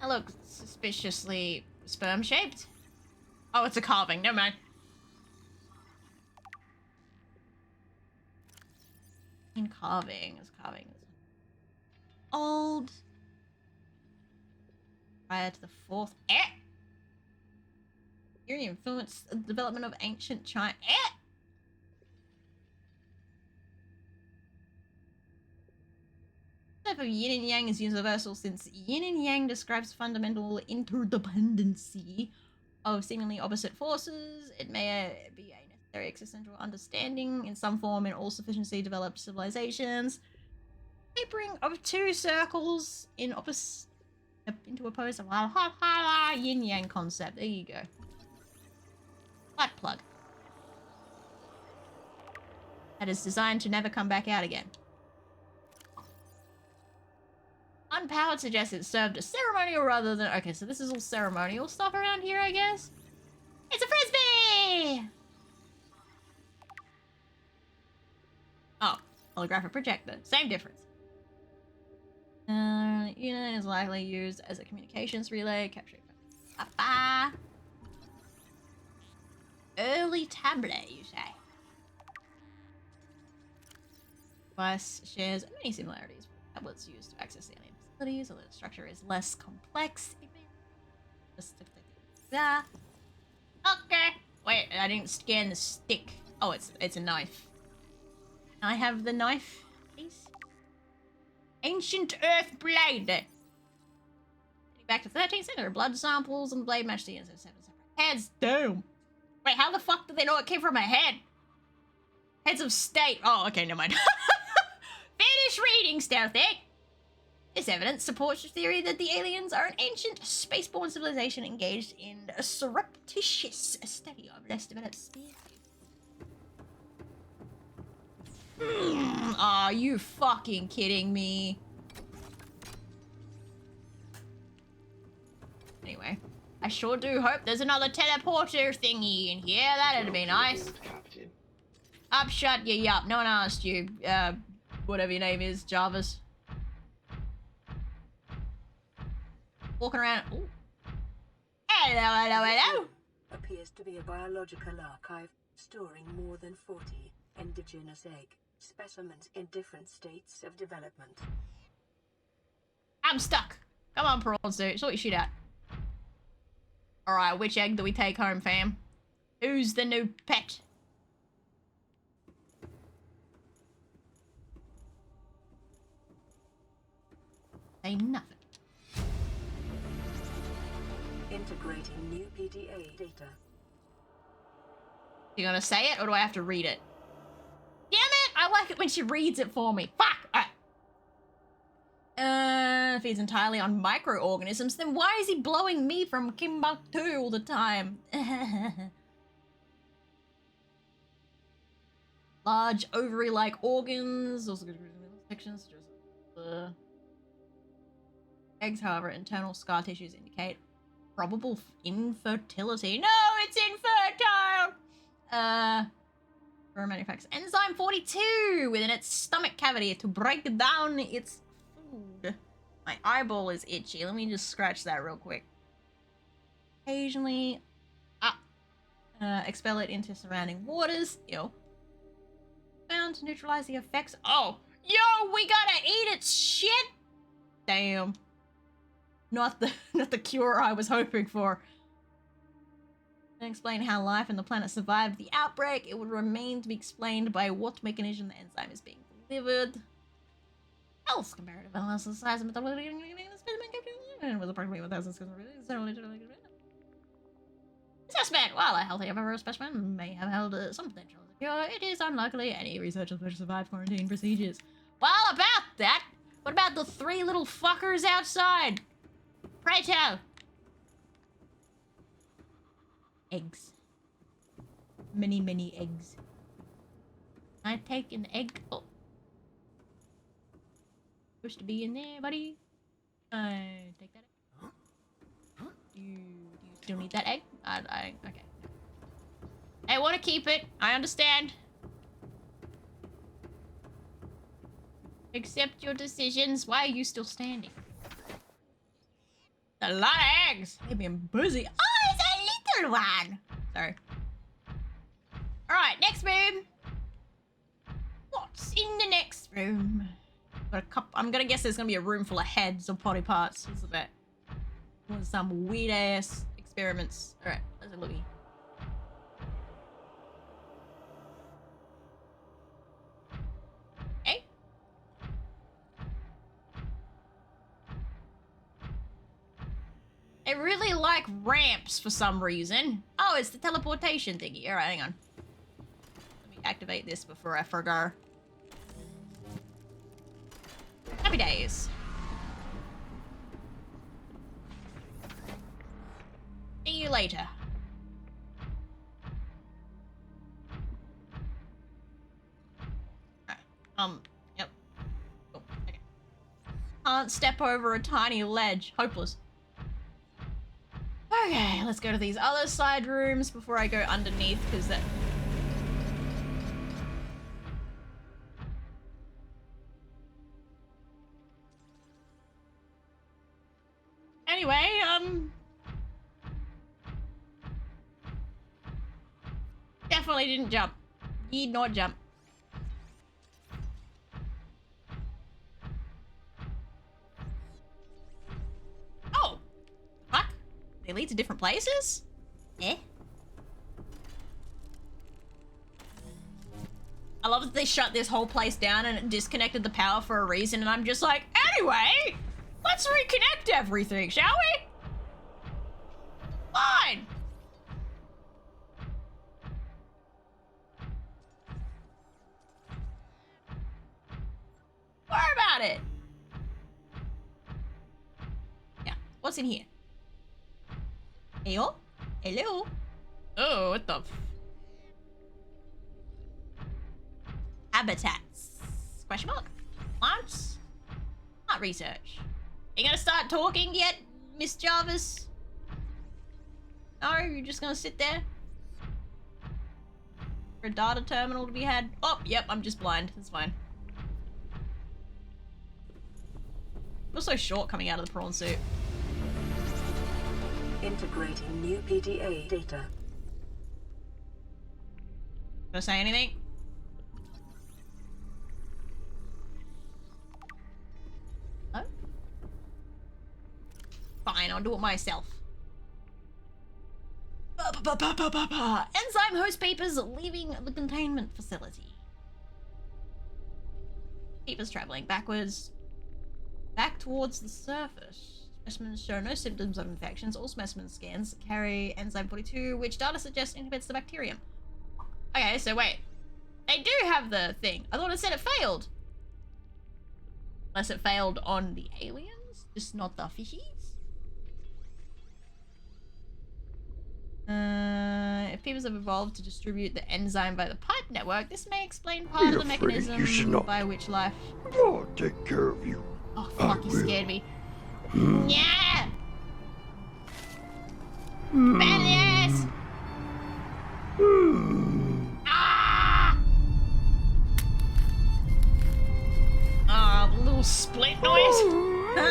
That looks suspiciously sperm-shaped. Oh, it's a carving. Never mind. In carvings. Old. Prior to the 4th. Here influenced the development of ancient China. The concept of yin and yang is universal since yin and yang describes fundamental interdependency of seemingly opposite forces. It may be a necessary existential understanding in some form in all sufficiently developed civilizations. Tapering of two circles in opposite into opposed yin yang concept. There you go. Butt plug. That is designed to never come back out again. Unpowered suggests it served a ceremonial rather than... Okay, so this is all ceremonial stuff around here, I guess. It's a frisbee! Oh, holographic projector. Same difference. Unit is likely used as a communications relay, capturing... Early tablet, you say? Device shares many similarities with tablets used to access alien facilities, although the structure is less complex. Okay. Wait, I didn't scan the stick. Oh, it's a knife. Can I have the knife, please? Ancient Earth blade. Getting back to 13th century, blood samples and blade match the ends of 7 separate heads. Damn. Wait, how the fuck did they know it came from a head? Heads of state. Oh, okay, never mind. Finish reading, Stealthy. This evidence supports the theory that the aliens are an ancient spaceborne civilization engaged in a surreptitious study of less developed species. Are you fucking kidding me? Anyway, I sure do hope there's another teleporter thingy in here. That'd be nice. Up, shut you up. No one asked you. Whatever your name is, Jarvis. Walking around. Ooh. Hello. Appears to be a biological archive storing more than 40 indigenous egg specimens in different states of development. I'm stuck. Come on, prawn suit. Sort your shit out. Alright, which egg do we take home, fam? Who's the new pet? Say nothing. Integrating new PDA data. You gonna say it, or do I have to read it? Damn it! I like it when she reads it for me. Fuck! Alright. Feeds entirely on microorganisms, then why is he blowing me from Timbuktu all the time? Large ovary-like organs, also good sections. Eggs, however, internal scar tissues indicate probable infertility. No, it's infertile! Manufactures enzyme 42 within its stomach cavity to break down its food. My eyeball is itchy. Let me just scratch that real quick. occasionally expel it into surrounding waters. Ew. Found to neutralize the effects. Oh, yo, we gotta eat its shit. Damn. Not the cure I was hoping for. And explain how life on the planet survived the outbreak. It would remain to be explained by what mechanism the enzyme is being delivered. Health comparative analysis size and methodology was approximately 1,000 assessment. While a healthy viral specimen may have held some potential as a cure, it is unlikely any researchers would survive quarantine procedures. Well, about that, what about the 3 little fuckers outside? Pray tell. Eggs. Many eggs. I take an egg. Oh. Supposed to be in there, buddy. I take that egg. Do you still need that egg? Okay. I want to keep it. I understand. Accept your decisions. Why are you still standing? A lot of eggs. They've been busy. Oh, it's a little one. Sorry. All right, next room. What's in the next room? Got a couple. I'm gonna guess there's gonna be a room full of heads or body parts. What's that? What, some weird ass experiments. All right, let's have a looky. Hey. I really like ramps for some reason. Oh, it's the teleportation thingy. All right, hang on. Let me activate this before I forget. Happy days. See you later. Yep. Oh, okay. Can't step over a tiny ledge. Hopeless. Okay, let's go to these other side rooms before I go underneath, because that... Anyway, definitely didn't jump. Did not jump. Oh! Fuck. They lead to different places? Eh? I love that they shut this whole place down and it disconnected the power for a reason, and I'm just like, anyway! Let's reconnect everything, shall we? Fine! Worry about it! Yeah, what's in here? Heyo? Hello? Oh, what the habitats? Question mark? Plants? Not research. You gonna start talking yet, Miss Jarvis? No, you're just gonna sit there? For a data terminal to be had? Oh, yep, I'm just blind. That's fine. It was so short coming out of the prawn suit. Integrating new PDA data. Gonna say anything? Oh? Fine, I'll do it myself. Enzyme host papers leaving the containment facility. Papers traveling backwards. Back towards the surface. Specimens show no symptoms of infections. All specimen scans carry enzyme 42, which data suggests inhibits the bacterium. Okay, so wait. They do have the thing. I thought it said it failed. Unless it failed on the aliens, just not the fishies. If people have evolved to distribute the enzyme by the pipe network, this may explain part of the mechanism by which life... I'll take care of you. Oh, fuck, you scared me. Yeah! Badass! Ah! Oh, the little split noise. The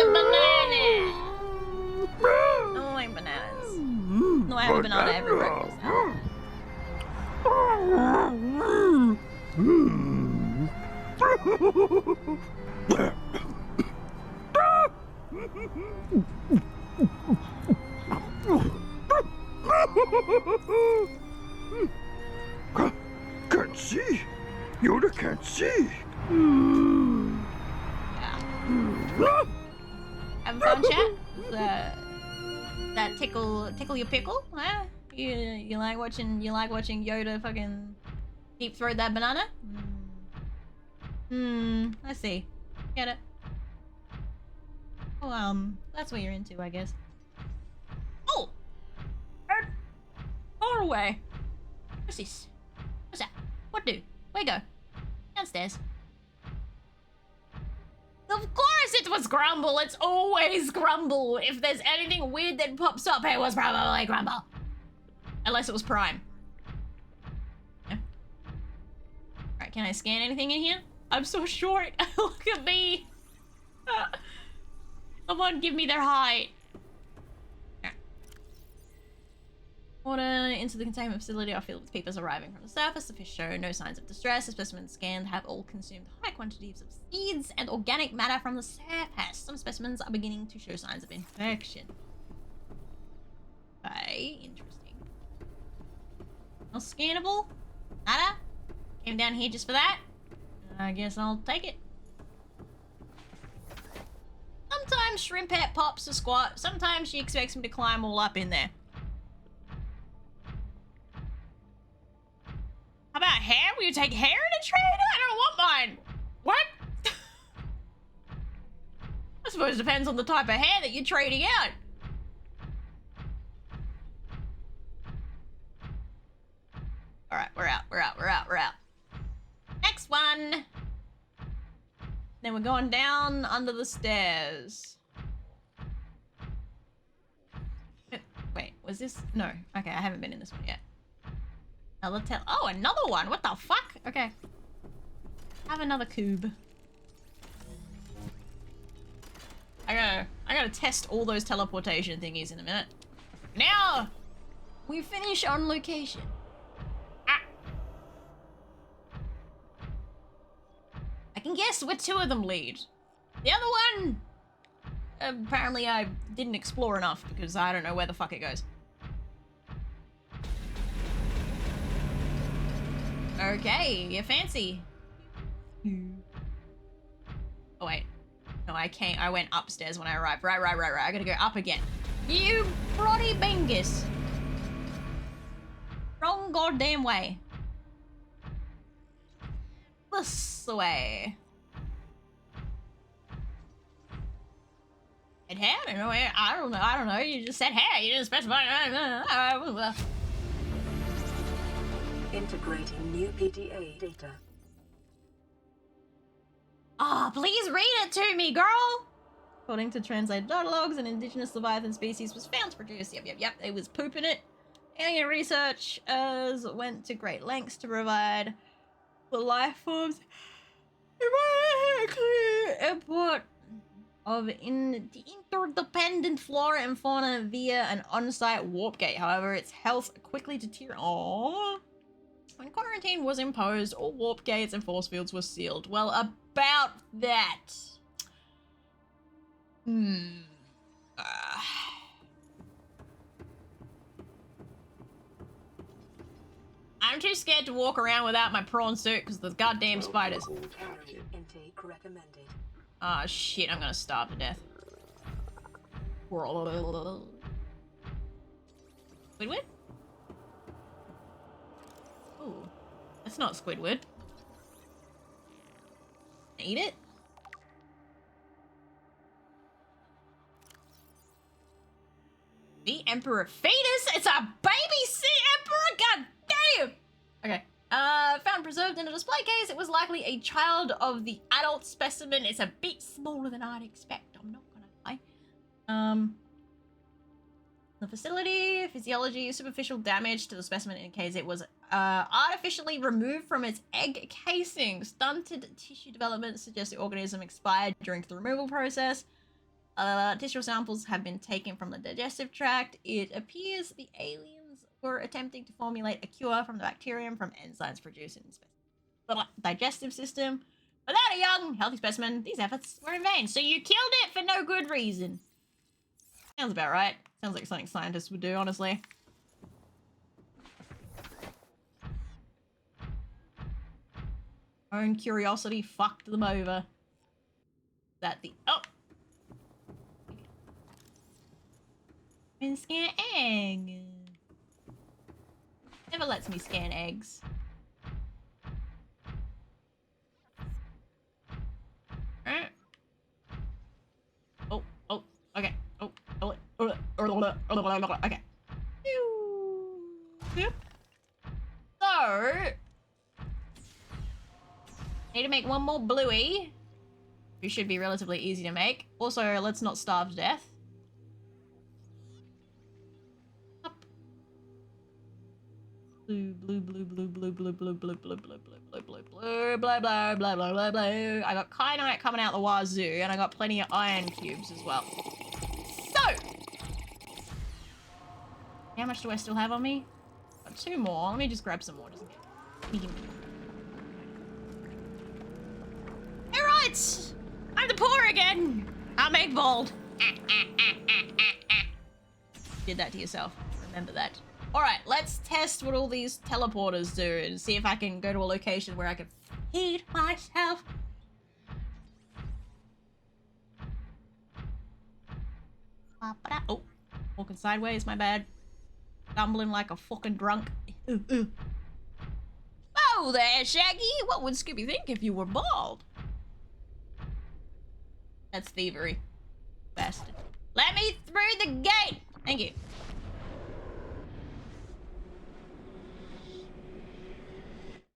banana! No, I have a banana every breakfast. Can't see. Yoda can't see. Yeah. Having fun, chat? That tickle your pickle? Huh? You like watching Yoda fucking deep throat that banana? I see. Get it. Oh, that's what you're into, I guess. Oh! Far away. What's this? What's that? What do? Where go? Downstairs. Of course it was Grumble. It's always Grumble. If there's anything weird that pops up, it was probably Grumble. Unless it was Prime. Yeah. Alright, can I scan anything in here? I'm so short. Look at me. Someone give me their height. Water into the containment facility are filled with peepers arriving from the surface. The fish show no signs of distress. The specimens scanned have all consumed high quantities of seeds and organic matter from the surface. Some specimens are beginning to show signs of infection. Okay, interesting. Not scannable? Nada? Came down here just for that? I guess I'll take it. Sometimes Shrimpette pops a squat. Sometimes she expects him to climb all up in there. How about hair? Will you take hair in a trade? I don't want mine. What? I suppose it depends on the type of hair that you're trading out. Alright, we're out. Next one. Then we're going down under the stairs. Wait, was this? No. Okay, I haven't been in this one yet. Oh, another one. What the fuck? Okay. Have another cube. I gotta test all those teleportation thingies in a minute. Now, we finish on location. Ah. I can guess where two of them lead. The other one, apparently I didn't explore enough because I don't know where the fuck it goes. Okay, you fancy. Oh wait. No, I went upstairs when I arrived. Right. I gotta go up again. You bloody bingus. Wrong goddamn way. This way. Head hair? I don't know. You just said hair. You didn't specify. Integrating new PDA data. Oh, please read it to me, girl! According to translated data logs, an indigenous Leviathan species was found to produce. Yep. It was pooping it. Alien researchers went to great lengths to provide the life forms clear input of the interdependent flora and fauna via an on-site warp gate. However, its health quickly deteriorated. Aww. When quarantine was imposed, all warp gates and force fields were sealed. Well, about that. I'm too scared to walk around without my prawn suit because there's goddamn spiders. Intake recommended. Ah, shit, I'm gonna starve to death. Squidward? Ooh, that's not Squidward. Eat it? The Emperor Fetus? It's a baby sea emperor? God damn! Okay. Found preserved in a display case. It was likely a child of the adult specimen. It's a bit smaller than I'd expect. I'm not gonna lie. The facility, physiology, superficial damage to the specimen indicates it was artificially removed from its egg casing. Stunted tissue development suggests the organism expired during the removal process. Tissue samples have been taken from the digestive tract. It appears the aliens were attempting to formulate a cure from the bacterium from enzymes produced in the digestive system. Without a young, healthy specimen, these efforts were in vain. So you killed it for no good reason. Sounds about right. Sounds like something scientists would do, honestly. Own curiosity fucked them over. That the oh. And scan egg. Never lets me scan eggs. Oh, oh, okay. Oh, okay. Yep. So, need to make one more bluey. Who should be relatively easy to make. Also, let's not starve to death. Up. Blue, blue, blue, blue, blue, blue, blue, blue, blue, blue, blue, blue, blue, blue, blah, blah, blah, blah, blah, blah. I got kyanite coming out the wazoo, and I got plenty of iron cubes as well. So, how much do I still have on me? Got 2 more. Let me just grab some more. Alright! I'm the poor again! I'll make bold. Did that to yourself. Remember that. Alright, let's test what all these teleporters do and see if I can go to a location where I can feed myself. Oh, walking sideways, my bad. Stumbling like a fucking drunk. Oh there, Shaggy! What would Scooby think if you were bald? That's thievery. Bastard. Let me through the gate! Thank you.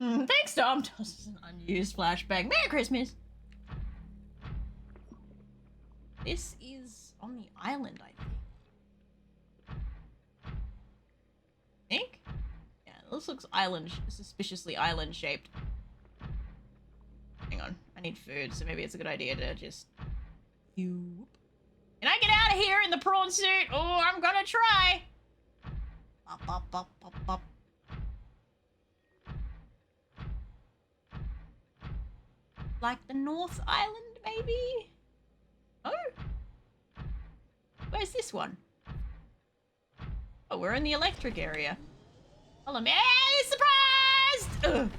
Thanks, Tom. This is an unused flashback. Merry Christmas! This is on the island, I think. Yeah, this looks suspiciously island-shaped. Hang on, I need food, so maybe it's a good idea to just... Can I get out of here in the prawn suit? Oh, I'm gonna try! Bop, bop, bop, bop, bop. Like the North Island, maybe? Oh? Where's this one? Oh, we're in the electric area. Hold on. Hey, surprised! Ugh.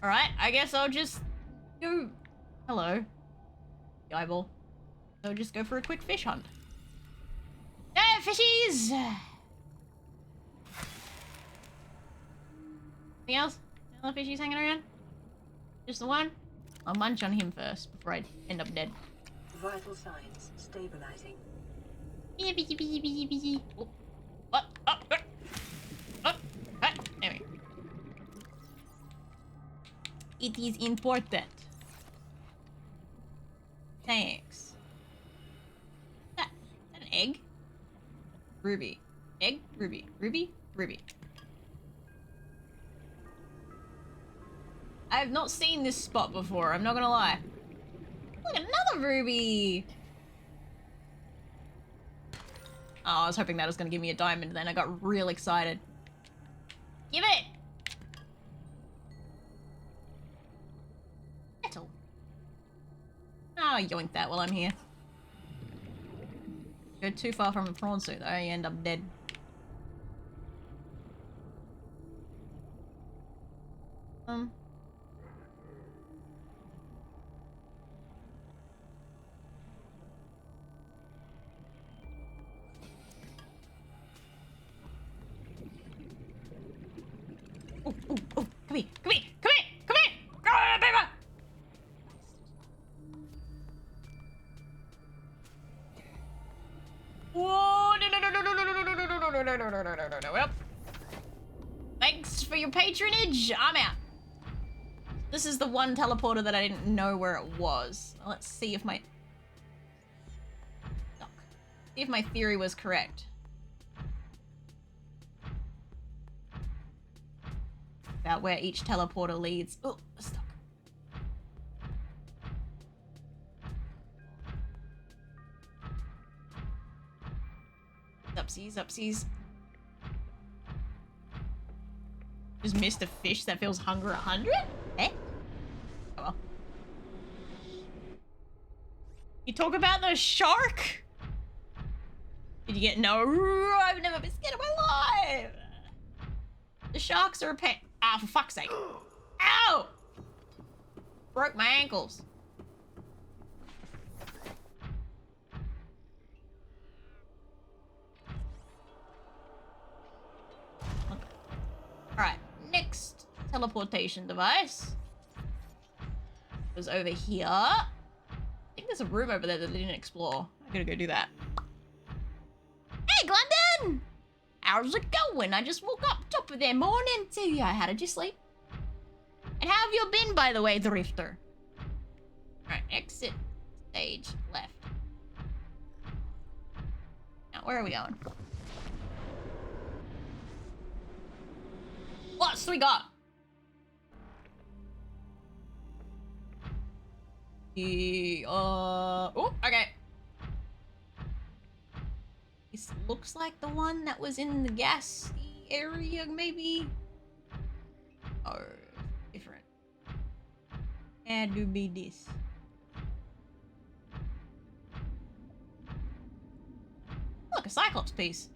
Alright, I guess I'll just go... Hello. The eyeball. So just go for a quick fish hunt. Hey, fishies! Anything else? No other fishies hanging around? Just the one? I'll munch on him first before I end up dead. Vital signs stabilizing. Oh. What? Oh, oh. Oh. Anyway. It is important. Thanks. Is that an egg? Ruby. Egg? Ruby. Ruby? Ruby. I have not seen this spot before, I'm not gonna lie. Look, another ruby! Oh, I was hoping that was gonna give me a diamond, then I got real excited. Give it! Metal. Oh, yoink that while I'm here. Go too far from a prawn suit though, you end up dead. Oh, oh, oh, come here, come here, come here, come here! Go on, baby! Whoa, no. Well, thanks for your patronage. I'm out. This is the one teleporter that I didn't know where it was. Let's see if my... See if my theory was correct. About where each teleporter leads. Oh, stuck. Upsies, upsies. Just missed a fish that feels hunger 100? Eh? Oh well. You talk about the shark? Did you get no? I've never been scared in my life. The sharks are a pet. Ah, for fuck's sake. Ow! Broke my ankles. Alright, next teleportation device was over here. I think there's a room over there that they didn't explore. I gotta go do that. Hey, Glendon! How's it going? I just woke up top of the morning to you. How did you sleep? And how have you been, by the way, Drifter? Alright, exit stage left. Now, where are we going? What's we got? Oh, okay. This looks like the one that was in the gas area, maybe? Or different. Had to be this. Look, a Cyclops piece.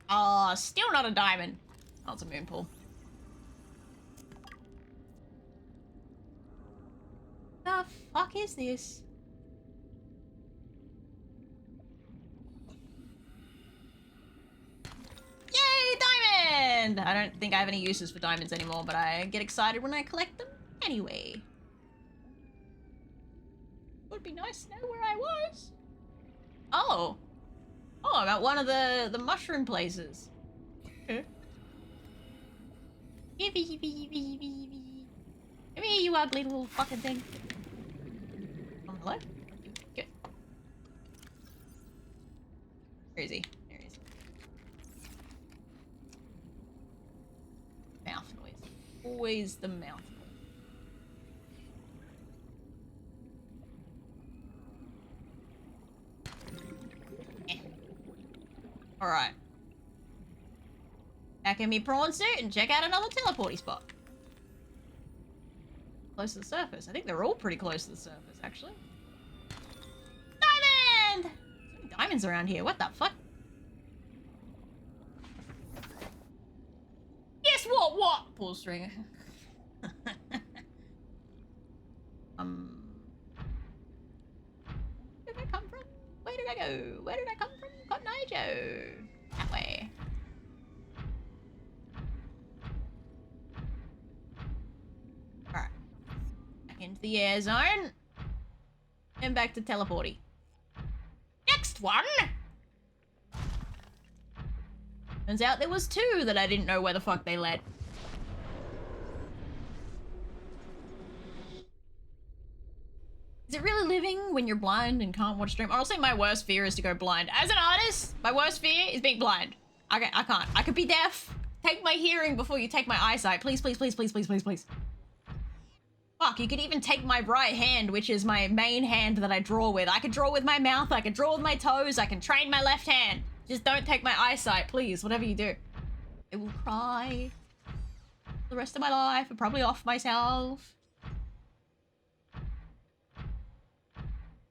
Oh, still not a diamond. Oh, it's a moon pool. The fuck is this? Yay, diamond! I don't think I have any uses for diamonds anymore, but I get excited when I collect them anyway. Would be nice to know where I was. Oh. Oh, I'm at one of the mushroom places. Okay. Come here, you ugly little fucking thing. Hello? Good. Where is he? There he is. Mouth noise. Always the mouth noise. Alright. Back in me prawn suit and check out another teleporty spot. Close to the surface. I think they're all pretty close to the surface, actually. Diamond! So many diamonds around here. What the fuck? Guess what? Pull string. Where did I come from? Where did I go? Where did I come from? Cotton Eye Joe. That way. Alright. Back into the air zone. And back to teleporty. Next one! Turns out there was two that I didn't know where the fuck they led. Is it really living when you're blind and can't watch stream? Honestly, my worst fear is to go blind. As an artist, my worst fear is being blind. I can't. I could be deaf. Take my hearing before you take my eyesight. Please, please, please, please, please, please, please. Fuck, you could even take my right hand, which is my main hand that I draw with. I could draw with my mouth, I could draw with my toes, I can train my left hand. Just don't take my eyesight, please, whatever you do. I will cry for the rest of my life and probably off myself.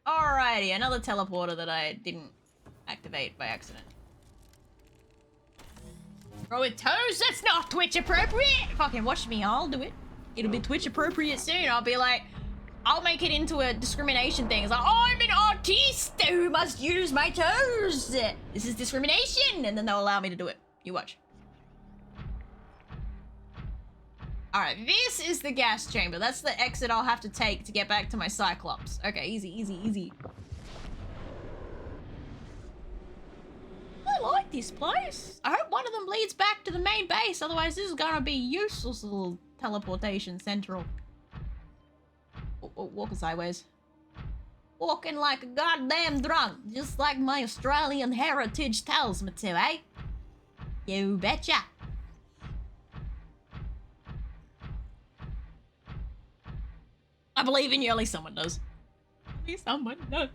Alrighty, another teleporter that I didn't activate by accident. Throw with toes? That's not Twitch appropriate! Fucking watch me, I'll do it. It'll be Twitch appropriate soon. I'll be like, I'll make it into a discrimination thing. It's like, oh, I'm an artiste who must use my toes. This is discrimination. And then they'll allow me to do it. You watch. Alright, this is the gas chamber. That's the exit I'll have to take to get back to my Cyclops. Okay, easy, easy, easy. I like this place. I hope one of them leads back to the main base. Otherwise, this is gonna be useless little teleportation central. Walking sideways. Walking like a goddamn drunk. Just like my Australian heritage tells me to, eh? You betcha. I believe in you, at least someone does. me someone. No.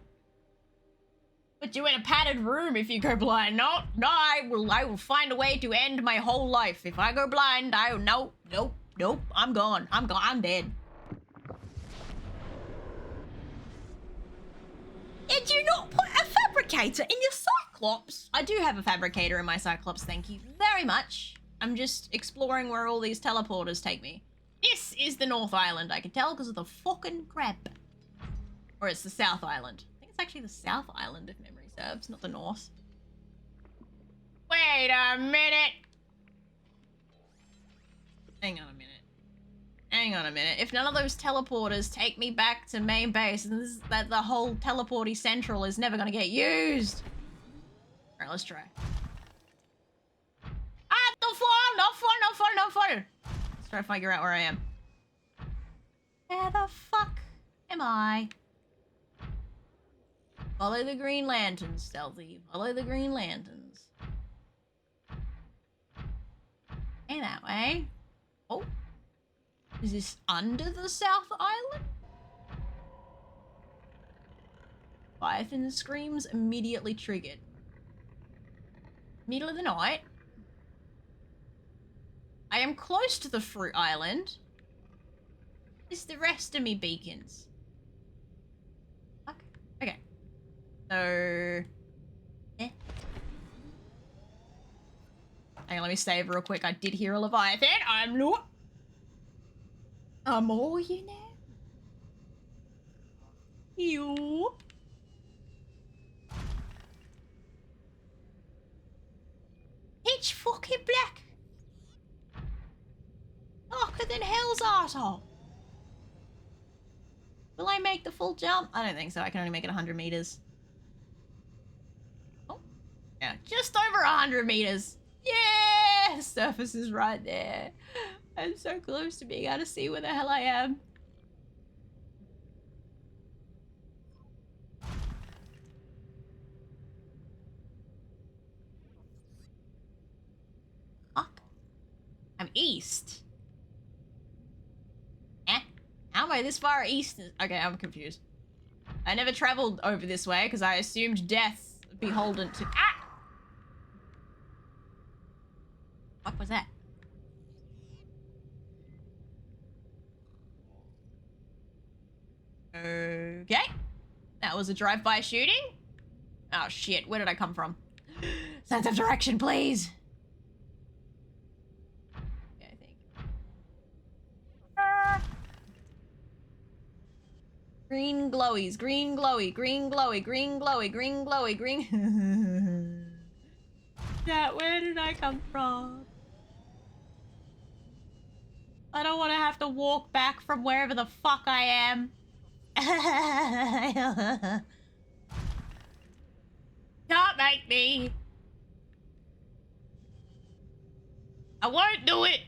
Put you in a padded room if you go blind. No, I will find a way to end my whole life. If I go blind, nope. I'm gone. I'm dead. Did you not put a fabricator in your Cyclops? I do have a fabricator in my Cyclops, thank you very much. I'm just exploring where all these teleporters take me. This is the North Island, I can tell because of the fucking crab. Or it's the South Island. I think it's actually the South Island if memory serves, not the North. Wait a minute. Hang on a minute. If none of those teleporters take me back to main base, then the whole teleporty central is never gonna get used. Alright, let's try. Ah, no fun. Let's try to figure out where I am. Where the fuck am I? Follow the green lanterns, stealthy. Follow the green lanterns. Hey, that way. Oh. Is this under the South Island? Leviathan screams immediately triggered. Middle of the night. I am close to the Fruit Island. Is the rest of me beacons? Fuck. Okay. So... Hang on, let me save real quick. I did hear a Leviathan. I'm all you now. You. Pitch fucking black. Darker than hell's arsehole. Will I make the full jump? I don't think so. I can only make it 100 meters. Oh. Yeah, just over 100 meters. Yeah! The surface is right there. I'm so close to being able to see where the hell I am. Fuck. I'm east. Eh? How am I this far east? Okay, I'm confused. I never traveled over this way because I assumed death beholden to... Ah! What was that? Okay. That was a drive-by shooting? Oh shit, where did I come from? Sense of direction, please! Okay, I think. Green glowies, green glowy, green glowy, green glowy, green glowy, green... Yeah, where did I come from? I don't want to have to walk back from wherever the fuck I am. Can't make me. I won't do it.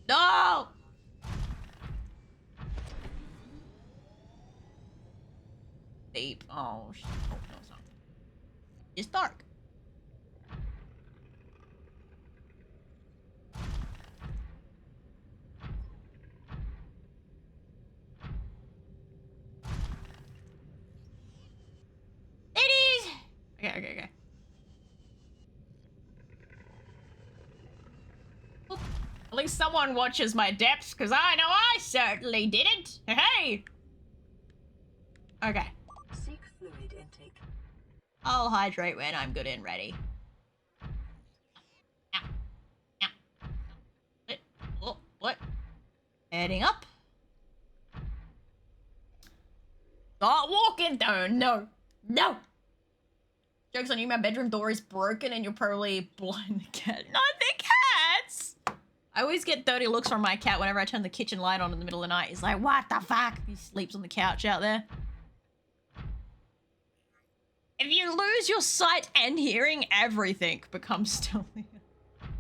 No. Deep. Oh shit. Oh, no, it's not. It's dark. Okay. Oop. At least someone watches my depths, because I know I certainly didn't. Hey! Okay. Seek fluid intake. I'll hydrate when I'm good and ready. What? Heading up. Start walking though. No. Joke's on you, my bedroom door is broken and you're probably blind the cat. Not the cats! I always get dirty looks from my cat whenever I turn the kitchen light on in the middle of the night. He's like, what the fuck? He sleeps on the couch out there. If you lose your sight and hearing, everything becomes stealthy.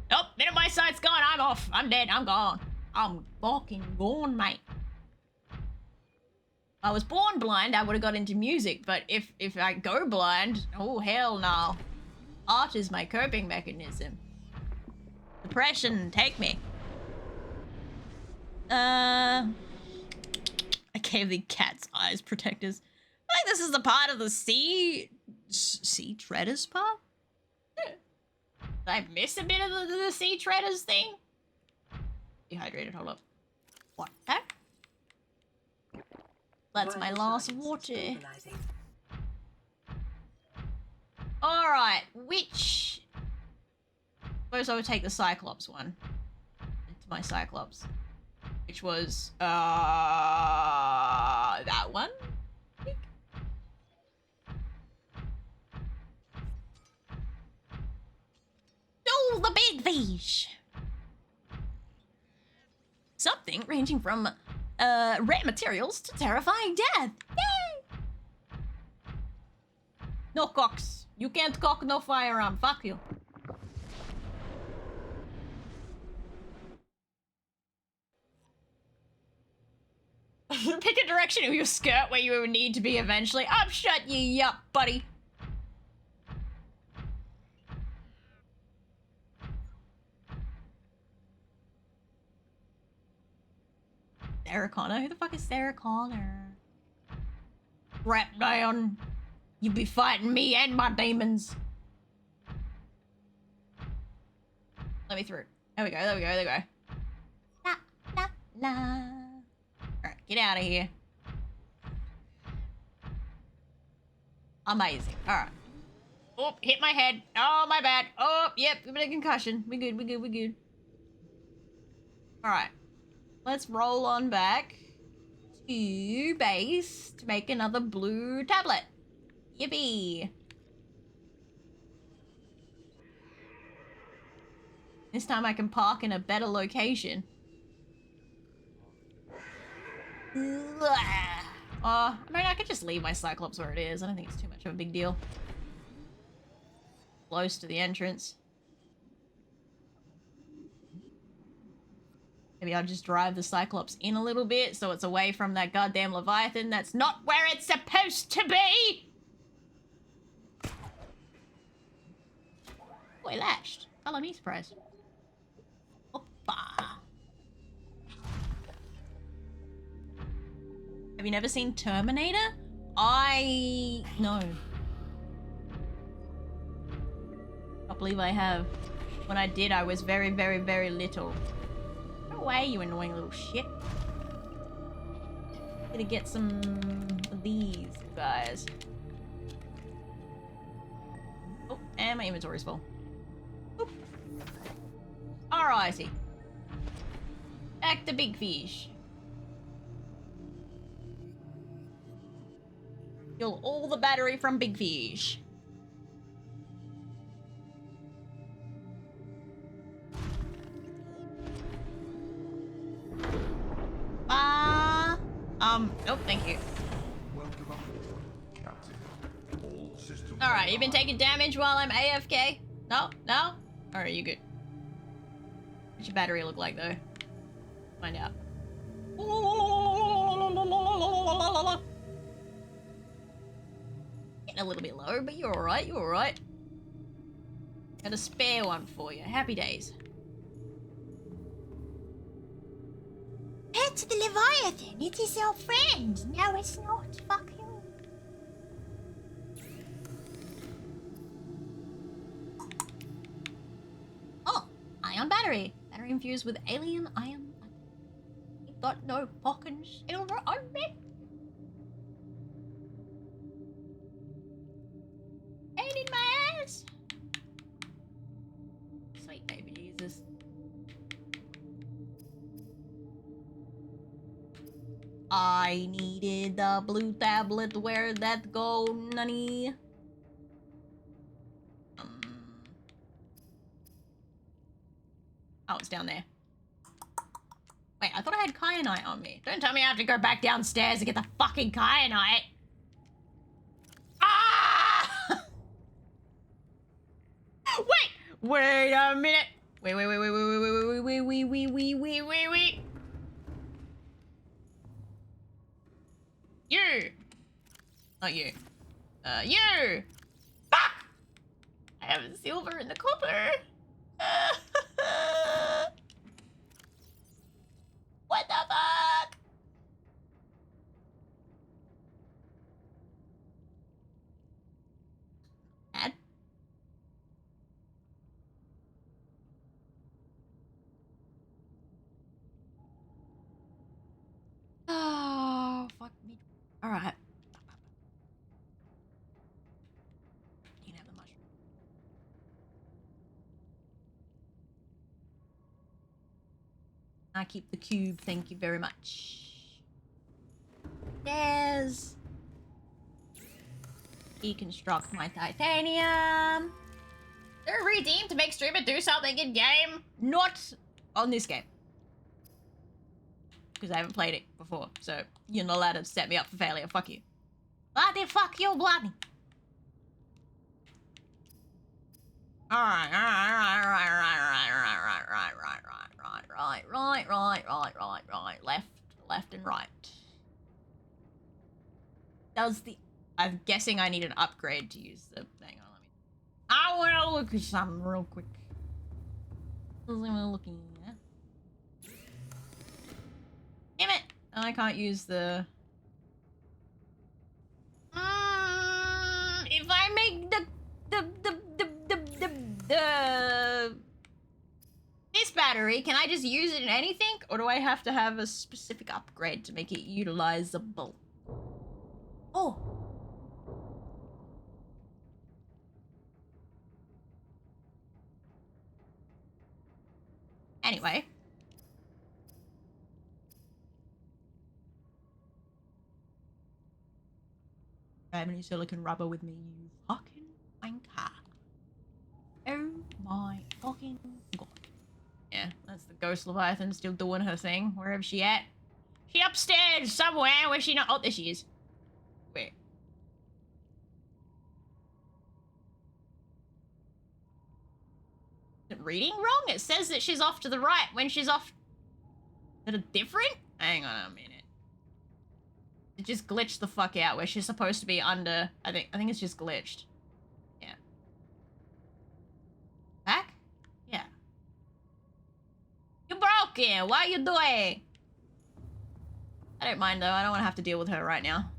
Nope, minute my sight's gone, I'm off. I'm dead, I'm gone. I'm fucking gone, mate. I was born blind, I would have got into music, but if I go blind, oh hell no. Art is my coping mechanism. Depression, take me. I gave the cat's eyes protectors. this is a part of the sea treaders part? Did I miss a bit of the sea treaders thing? Dehydrated, hold up. What? Huh? That's my last water. Alright, which... Suppose I would take the Cyclops one. Into my Cyclops. Which was, that one? Oh, the big fish! Something ranging from, rare materials to terrifying death. Yay! No cocks. You can't cock no firearm. Fuck you. Pick a direction of your skirt where you would need to be eventually. I'm shut you up, buddy. Sarah Connor? Who the fuck is Sarah Connor? Rap down. You be fighting me and my demons. Let me through. There we go, there we go, there we go. La, la, la. Alright, get out of here. Amazing. Alright. Oh, hit my head. Oh, my bad. Oh, yep, a bit of concussion. We good, we good, we good. Alright. Let's roll on back to base to make another blue tablet. Yippee. This time I can park in a better location. I mean, I could just leave my Cyclops where it is. I don't think it's too much of a big deal. Close to the entrance. Maybe I'll just drive the Cyclops in a little bit so it's away from that goddamn Leviathan. That's not where it's supposed to be! Oh, I lashed. Follow me, surprise. Oppa. Have you never seen Terminator? No. Can't believe I have. When I did, I was very, very, very little. Go away, you annoying little shit. Gonna get some of these guys. Oh, and my inventory's full. Oop. Alrighty. Back to big fish. Steal all the battery from big fish. Nope, thank you. Alright, you've been taking damage while I'm AFK? No? No? Alright, you good. What's your battery look like, though? Find out. Getting a little bit low, but you're alright, you're alright. Got a spare one for you. Happy days. Head to the Leviathan. It is your friend. No, it's not. Fuck you. Oh, ion battery. Battery infused with alien ion. Ain't got no fucking silver on me. Pain in my ass. Sweet baby Jesus. I needed the blue tablet. Where'd that go, nunny? Oh, it's down there. Wait, I thought I had kyanite on me. Don't tell me I have to go back downstairs to get the fucking kyanite. Ah! Wait a minute. Wait. You! Not you. You! Fuck! I have silver in the copper. What the fuck? Alright. You can have the mushroom. I keep the cube, thank you very much. There's... Deconstruct my titanium. They're redeemed to make streamer do something in game. Not on this game. Because I haven't played it before, so you're not allowed to set me up for failure. Fuck you. Bloody fuck you, bloody. Alright. Left and right. Does the... I'm guessing I need an upgrade to use the... Hang on, let me... I wanna look at something real quick. What was I looking at? Damn it! I can't use the... if I make this battery, can I just use it in anything? Or do I have to have a specific upgrade to make it utilizable? Oh! Anyway. I have any silicon rubber with me, you fucking wanker. Oh my fucking god. Yeah, that's the ghost Leviathan still doing her thing, wherever she at. She upstairs somewhere, where's she not? Oh, there she is. Where? Is it reading wrong? It says that she's off to the right when she's off... Is it different? Hang on a minute. It just glitched the fuck out where she's supposed to be under... I think it's just glitched. Yeah. Back? Yeah. You broken! What are you doing? I don't mind though, I don't want to have to deal with her right now.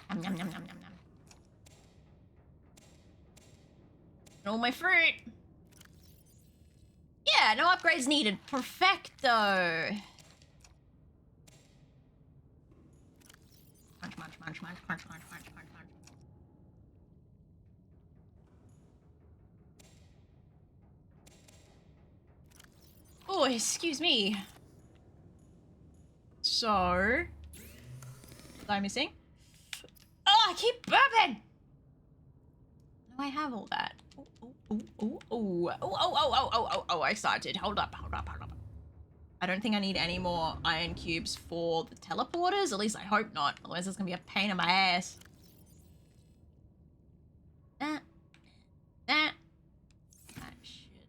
Nom, nom, nom, nom, nom, nom. All my fruit! Yeah, no upgrades needed. Perfecto. Munch, munch, munch, munch, munch, munch, munch, munch, munch. Oh, excuse me. So... What am I missing? Oh, I keep burping! Do I have all that? Oh, I started. Hold up. I don't think I need any more iron cubes for the teleporters. At least I hope not. Otherwise it's gonna be a pain in my ass. Ah, shit.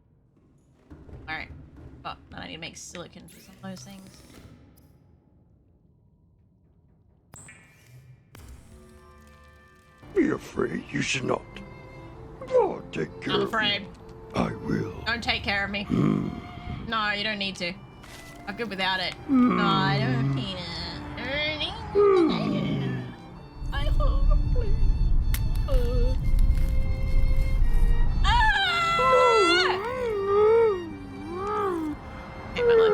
Alright. Oh, then I need to make silicon for some of those things. Be afraid you should not. Oh, take care I'm afraid. I will. Don't take care of me. No, you don't need to. I'm good without it. No, I don't need it. I hope, please. Hey, Miller.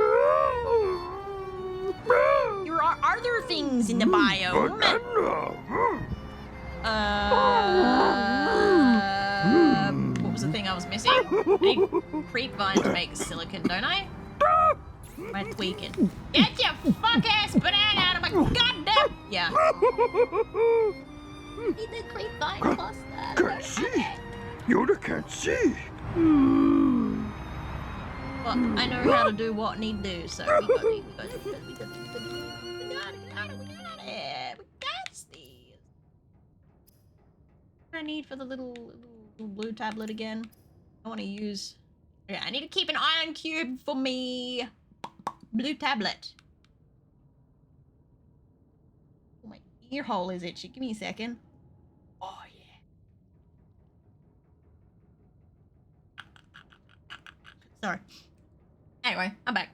There are other things in the biome. What was the thing I was missing? I need creep vine to make silicon, don't I? Am I tweaking? Get your fuck ass banana out of my goddamn... Yeah. Need the creep vine plus that. Can't see. Yoda can't see. Well, I know how to do what need do, so we got it. We got these. What do I need for the little blue tablet again? I want to use... Yeah, I need to keep an iron cube for me. Blue tablet. Oh, my ear hole is itchy. Give me a second. Oh, yeah. Sorry. Anyway, I'm back.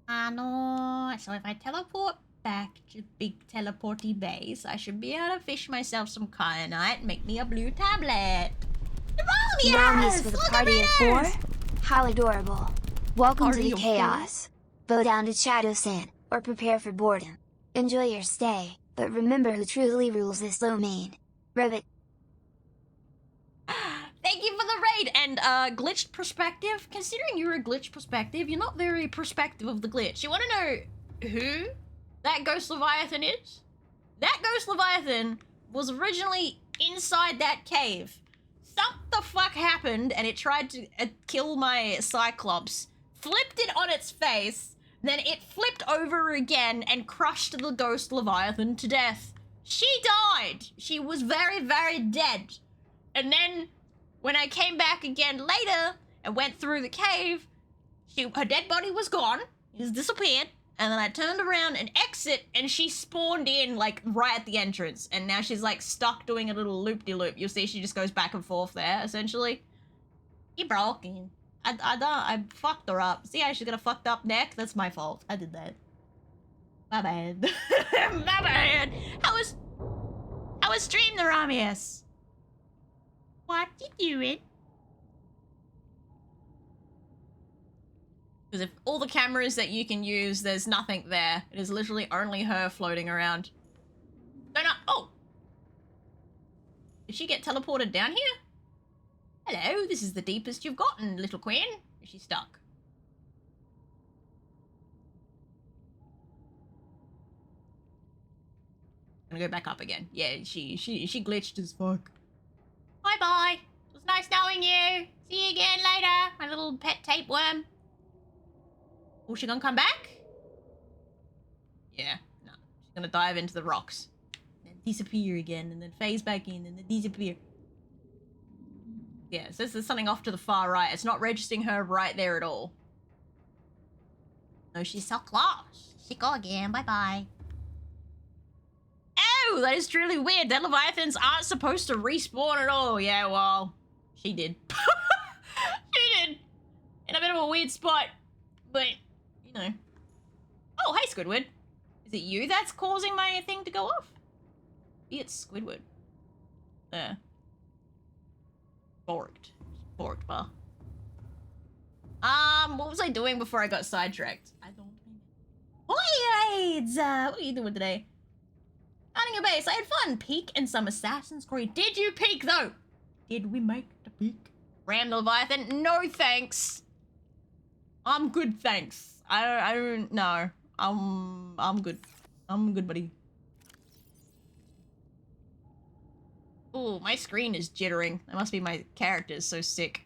No. So if I teleport back to big teleporty base, I should be able to fish myself some kyanite and make me a blue tablet. Brownies for the party of 4? How adorable. Welcome to Party the of chaos. Bow down to Shadowsand, or prepare for boredom. Enjoy your stay, but remember who truly rules this domain. Ribbit. Thank you for the raid and glitched perspective. Considering you're a glitched perspective, you're not very perspective of the glitch. You want to know who that ghost leviathan is? That ghost leviathan was originally inside that cave. Something the fuck happened and it tried to kill my cyclops. Flipped it on its face, then it flipped over again and crushed the ghost leviathan to death. She died. She was very, very dead. And then when I came back again later and went through the cave, her dead body was gone. It was disappeared. And then I turned around and exit, and she spawned in, like, right at the entrance. And now she's, like, stuck doing a little loop-de-loop. You'll see she just goes back and forth there, essentially. You broken. I fucked her up. See how she got a fucked up neck? That's my fault. I did that. My bad. My bad. I was stream the Ramius. What you doing? Because if all the cameras that you can use, there's nothing there. It is literally only her floating around. Oh! Did she get teleported down here? Hello, this is the deepest you've gotten, little queen. Is she stuck? I'm gonna go back up again. Yeah, she glitched as fuck. Bye-bye. It was nice knowing you. See you again later, my little pet tapeworm. Oh, she gonna come back? Yeah, no. She's gonna dive into the rocks. And disappear again, and then phase back in, and then disappear. Yeah, it says there's something off to the far right. It's not registering her right there at all. No, she's so close. She go again, bye-bye. Oh, that is truly weird. Dead Leviathans aren't supposed to respawn at all. Yeah, well, she did. She did. In a bit of a weird spot, but... you know. Oh, hey, Squidward. Is it you that's causing my thing to go off? Maybe it's Squidward. There. Borked. Borked bar. What was I doing before I got sidetracked? I don't know. Hi, Raids! What are you doing today? Running a base. I had fun. Peek and some Assassin's Creed. Did you peek, though? Did we make the peek? Ram the Leviathan? No, thanks. I'm good, thanks. I don't know. I'm good. I'm good, buddy. Oh, my screen is jittering. That must be my character's so sick.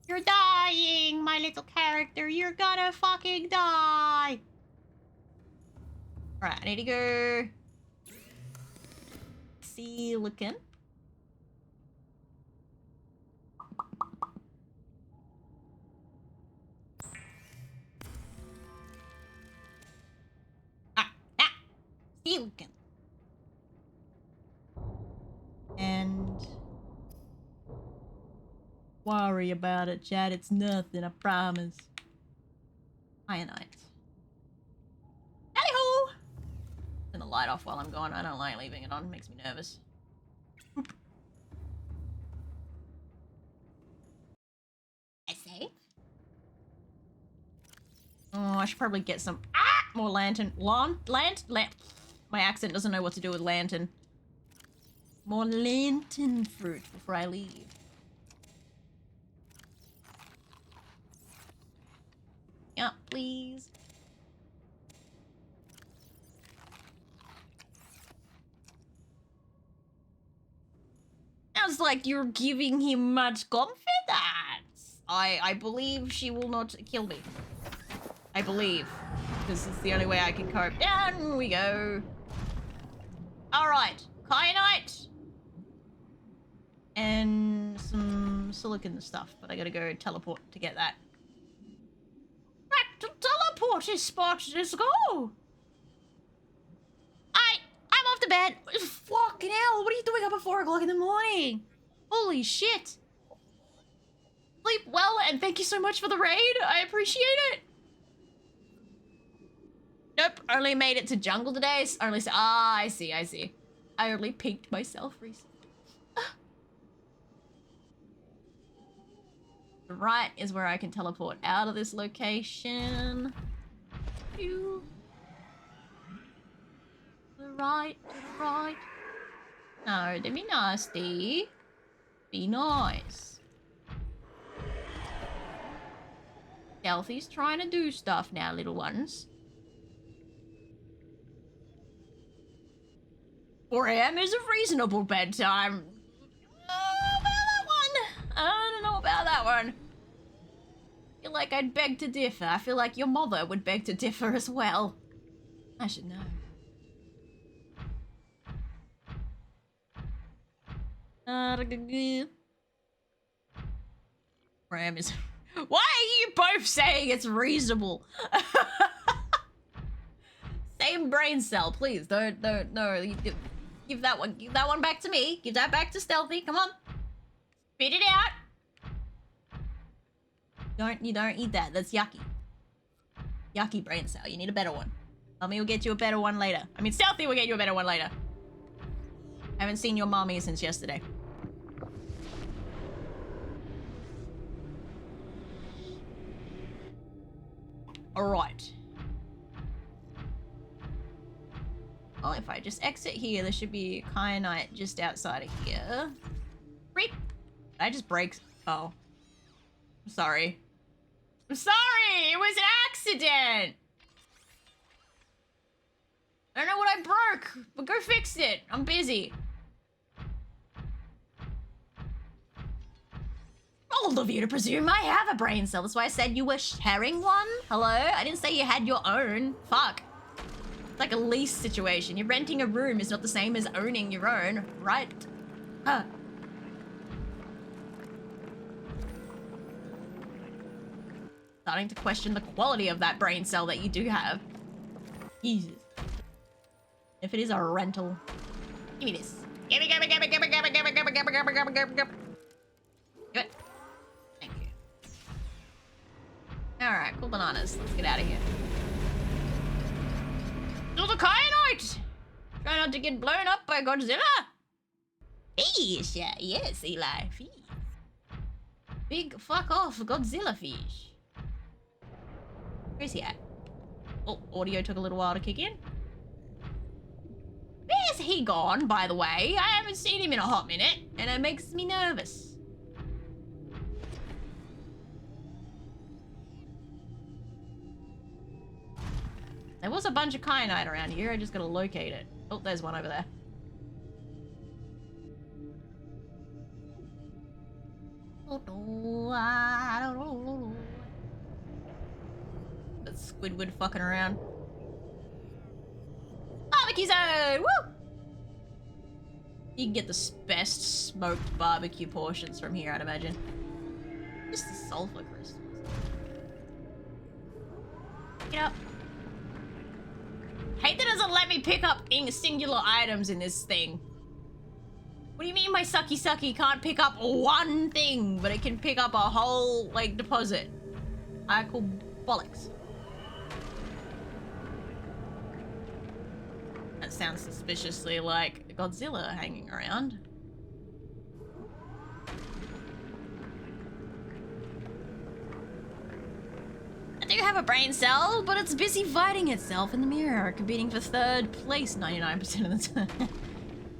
You're dying, my little character. You're gonna fucking die. Alright, I need to go... Silicon. Silicon. And worry about it, Chad. It's nothing, I promise. Ionite. Hally-ho! Turn the light off while I'm gone. I don't like leaving it on. It makes me nervous. I say. Oh, I should probably get some more lantern. My accent doesn't know what to do with lantern. More lantern fruit before I leave. Yeah, please. Sounds like you're giving him much confidence. I believe she will not kill me. I believe. This is the only way I can cope. Down we go. Alright. Kyanite. And some silicon stuff, but I gotta go teleport to get that. Back to teleporting spot, let's go! I'm off to bed. Fucking hell, what are you doing up at 4 o'clock in the morning? Holy shit. Sleep well, and thank you so much for the raid. I appreciate it. Nope, only made it to jungle today. I see. I only peaked myself recently. The right is where I can teleport out of this location. To the right, to the right. No, don't be nasty. Be nice. Stealthy's trying to do stuff now, little ones. 4 a.m. is a reasonable bedtime. I don't know about that one. I feel like I'd beg to differ. I feel like your mother would beg to differ as well. I should know. Ram is... Why are you both saying it's reasonable? Same brain cell, please. Don't, no. Give that one back to me. Give that back to Stealthy. Come on. Spit it out. You don't eat that. That's yucky. Yucky brain cell. You need a better one. Tell me we'll get you a better one later. I mean, Stealthy will get you a better one later. I haven't seen your mommy since yesterday. Alright. Well, if I just exit here, there should be a kyanite just outside of here. Reap! I just break... Oh. I'm sorry. I'm sorry! It was an accident! I don't know what I broke, but go fix it. I'm busy. Bold of you to presume I have a brain cell. That's why I said you were sharing one. Hello? I didn't say you had your own. Fuck. It's like a lease situation. You're renting a room is not the same as owning your own, right? Huh. Starting to question the quality of that brain cell that you do have. Jesus. If it is a rental. Give me this. Give it. Give it. Thank you. Alright, cool bananas. Let's get out of here. To the kyanite! Try not to get blown up by Godzilla. Fish! Yes, Eli. Fish. Big fuck off Godzilla fish. Where's he at? Oh, audio took a little while to kick in. Where's he gone, by the way? I haven't seen him in a hot minute, and it makes me nervous. There was a bunch of kyanite around here, I just gotta locate it. Oh, there's one over there. I don't know. That's Squidward fucking around. Barbecue zone! Woo! You can get the best smoked barbecue portions from here, I'd imagine. Just the sulfur crystals. Get up. Hate that it doesn't let me pick up singular items in this thing. What do you mean my sucky can't pick up one thing, but it can pick up a whole, like, deposit? I call bollocks. That sounds suspiciously like Godzilla hanging around. I do have a brain cell, but it's busy fighting itself in the mirror, competing for 3rd place 99% of the time.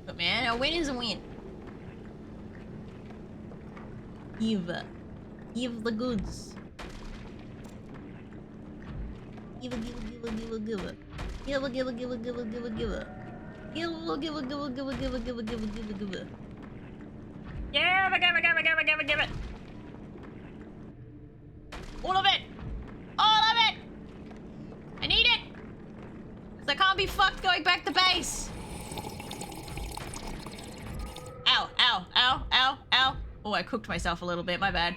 But man, a win is a win. Give the goods. Give it. Give it. All of it! I need it! Cause I can't be fucked going back to base. Ow. Oh, I cooked myself a little bit, my bad.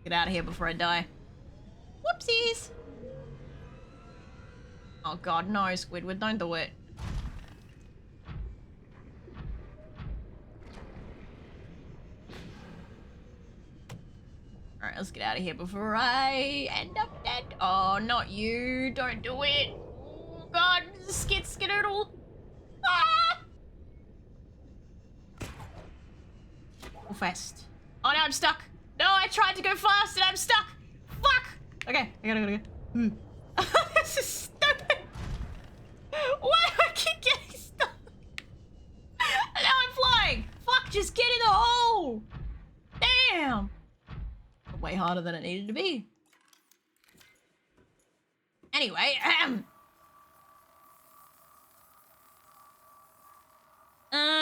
Get out of here before I die. Whoopsies! Oh god, no, Squidward, don't do it. Alright, let's get out of here before I end up dead. Oh, not you. Don't do it. Oh god, skidoodle. Ah! Fast. Oh, now I'm stuck. No, I tried to go fast and I'm stuck. Fuck. Okay, I gotta go. This is stupid. Why do I keep getting stuck? And now I'm flying. Fuck, just get in the hole. Damn. Way harder than it needed to be. Anyway,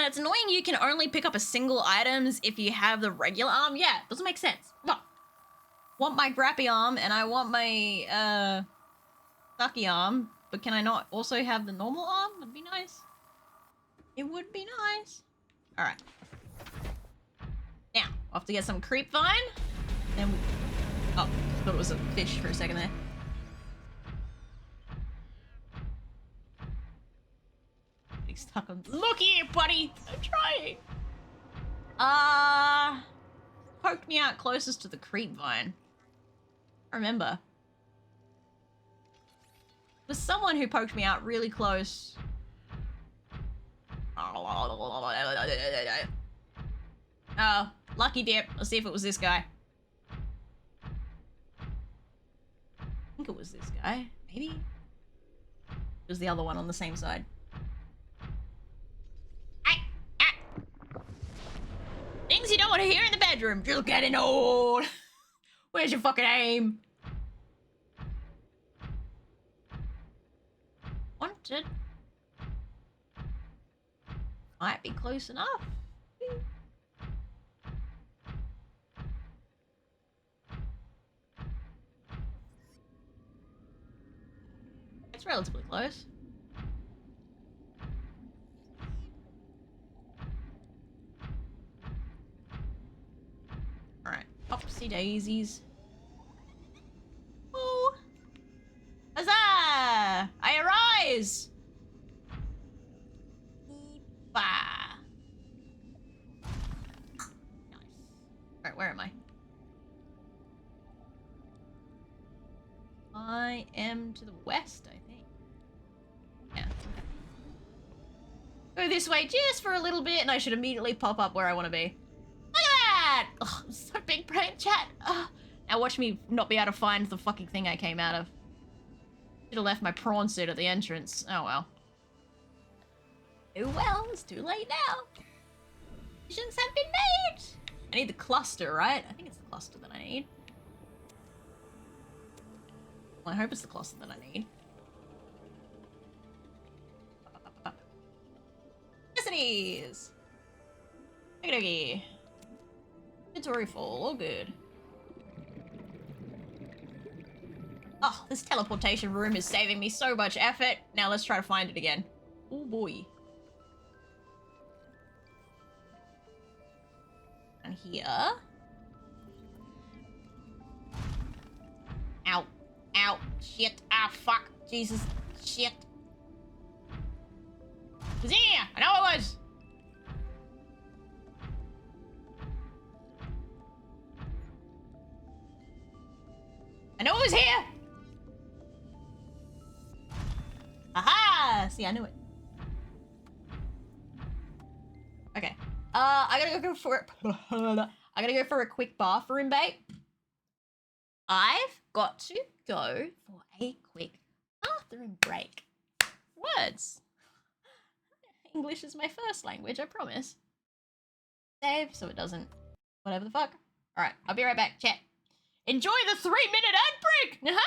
it's annoying you can only pick up a single items if you have the regular arm. Yeah, doesn't make sense. Well, want my grappy arm and I want my sucky arm, but can I not also have the normal arm? Would be nice. It would be nice. All right. Now, we'll have to get some creep vine. Then we... Oh, thought it was a fish for a second there. Getting stuck on... Look here, buddy! I'm trying! Poked me out closest to the creep vine. I remember. There's someone who poked me out really close. Oh, lucky dip. Let's see if it was this guy. I think it was this guy. Maybe? It was the other one on the same side. Things you don't want to hear in the bedroom. You're getting old. Where's your fucking aim? Wanted. Might be close enough. It's relatively close. Alright, upsy daisies. Oh! Huzzah! I arise! Bah. Nice. Alright, where am I? I am to the west, I think. Yeah. Go this way just for a little bit and I should immediately pop up where I want to be. Look at that! Oh, I'm so big brain chat. Oh. Now watch me not be able to find the fucking thing I came out of. Should have left my prawn suit at the entrance. Oh well. Oh well, it's too late now. Decisions have been made. I need the cluster, right? I think it's the cluster that I need. Well, I hope it's the cluster that I need. Yes, it is. Okie dokie. Inventory full, all good. Oh, this teleportation room is saving me so much effort. Now let's try to find it again. Oh boy. And here. Ow. Ow. Shit. Ah, fuck. Jesus. Shit. It was here! I know it was! I know it was here! Aha! See, I knew it. Okay. I gotta go for it. I gotta go for a quick bathroom break. I've got to go for a quick bathroom break. Words. English is my first language, I promise. Save so it doesn't... Whatever the fuck. Alright, I'll be right back. Chat. Enjoy the 3-minute ad break! Aha!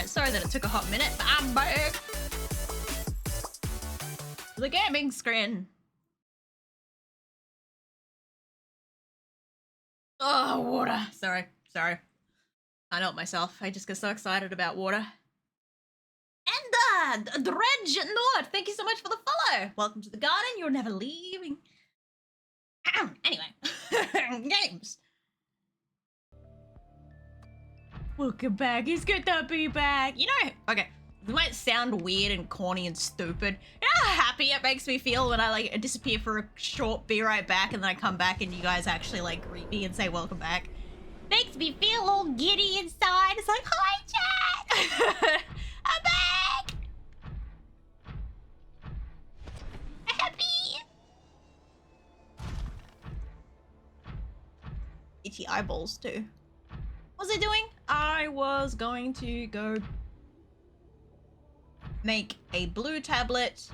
Alright, sorry that it took a hot minute, but I'm back. The gaming screen. Oh, water. Sorry. Can't help myself. I just get so excited about water. And Dredge Nord, thank you so much for the follow. Welcome to the garden. You're never leaving. Anyway, games. Welcome back. It's good to be back. You know, okay, it might sound weird and corny and stupid. You know how happy it makes me feel when I like disappear for a short, be right back, and then I come back and you guys actually like greet me and say welcome back. Makes me feel all giddy inside. It's like, hi, chat. I'm back. Happy. Itchy eyeballs too. What was I doing? I was going to go make a blue tablet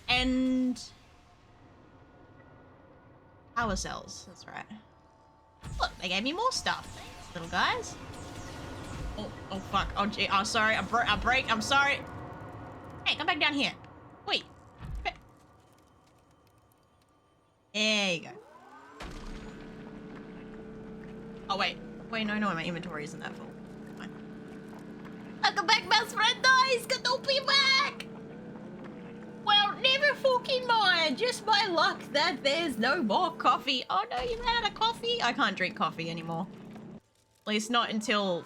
and power cells. That's right. Look, they gave me more stuff. Thanks, little guys. Oh fuck. Oh gee. Oh sorry. I break. I'm sorry. Hey, come back down here. Wait. There you go. Oh wait. Wait, no, my inventory isn't that full. Come on. Welcome back, best friend. Nice. Good to be back. Well, never fucking mind. Just my luck that there's no more coffee. Oh no, you're out of coffee? I can't drink coffee anymore. At least not until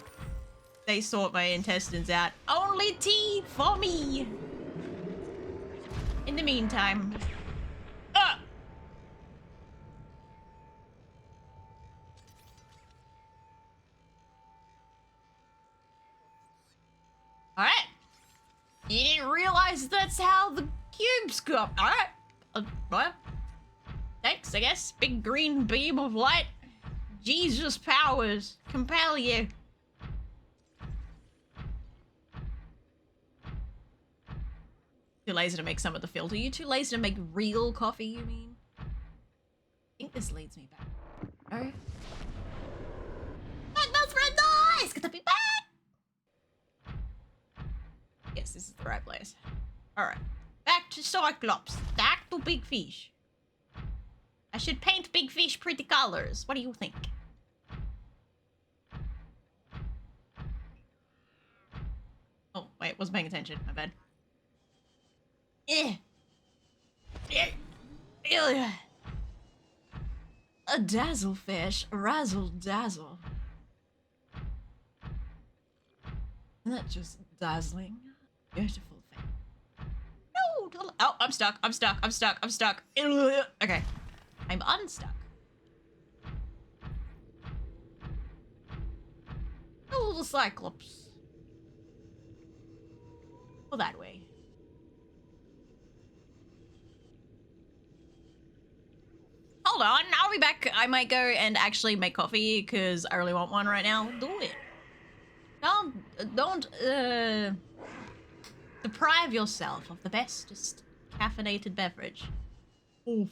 they sort my intestines out. Only tea for me. In the meantime. Alright. You didn't realize that's how the cubes go. Alright. Well. Thanks, I guess. Big green beam of light. Jesus powers compel you. Too lazy to make some of the filter. You too lazy to make real coffee, you mean? I think this leads me back. Oh. That's very nice! Good to be back! Yes, this is the right place. Alright. Back to Cyclops. Back to Big Fish. I should paint Big Fish pretty colors. What do you think? Oh, wait. Wasn't paying attention. My bad. A dazzlefish. Razzle dazzle. Isn't that just dazzling? Beautiful thing. No! Oh, I'm stuck. Okay. I'm unstuck. Oh, the Cyclops. Go that way. Hold on, I'll be back. I might go and actually make coffee because I really want one right now. Do it. Don't deprive yourself of the bestest caffeinated beverage. Coffee.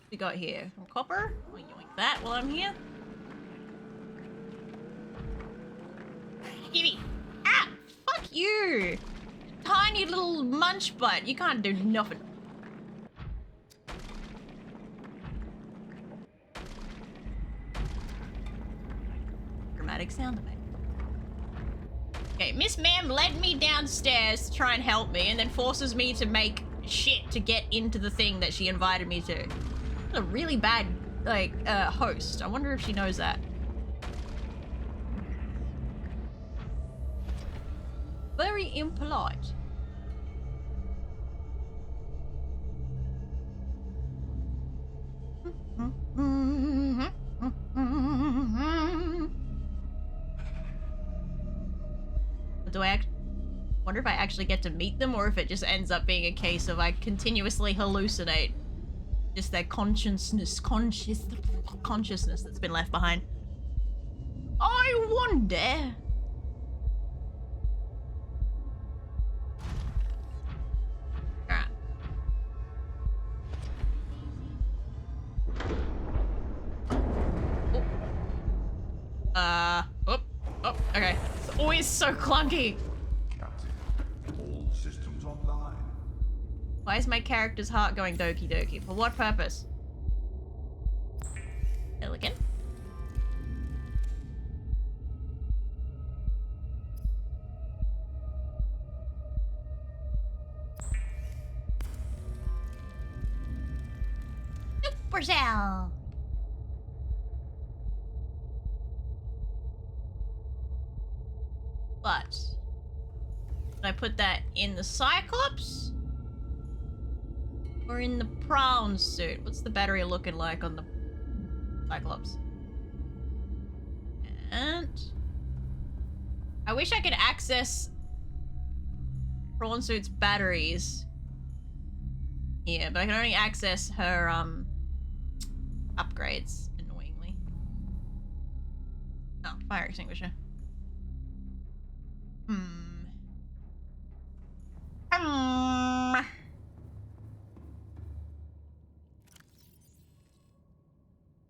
We got here some copper. I'll yoink that while I'm here. Give me. Ah! Fuck you! Tiny little munch butt. You can't do nothing. Dramatic sound effect. Okay, Miss Ma'am led me downstairs to try and help me and then forces me to make shit to get into the thing that she invited me to. A really bad, like, host. I wonder if she knows that. Very impolite. Do I wonder if I actually get to meet them or if it just ends up being a case of I continuously hallucinate just their consciousness that's been left behind. I wonder. Alright. Oh. Okay. It's always so clunky. Captain, all systems online. Why is my character's heart going doki doki? For what purpose? Elegant. Supercell. But should I put that in the Cyclops or in the prawn suit? What's the battery looking like on the Cyclops? And I wish I could access prawn suit's batteries here, but I can only access her upgrades, annoyingly. Oh, fire extinguisher.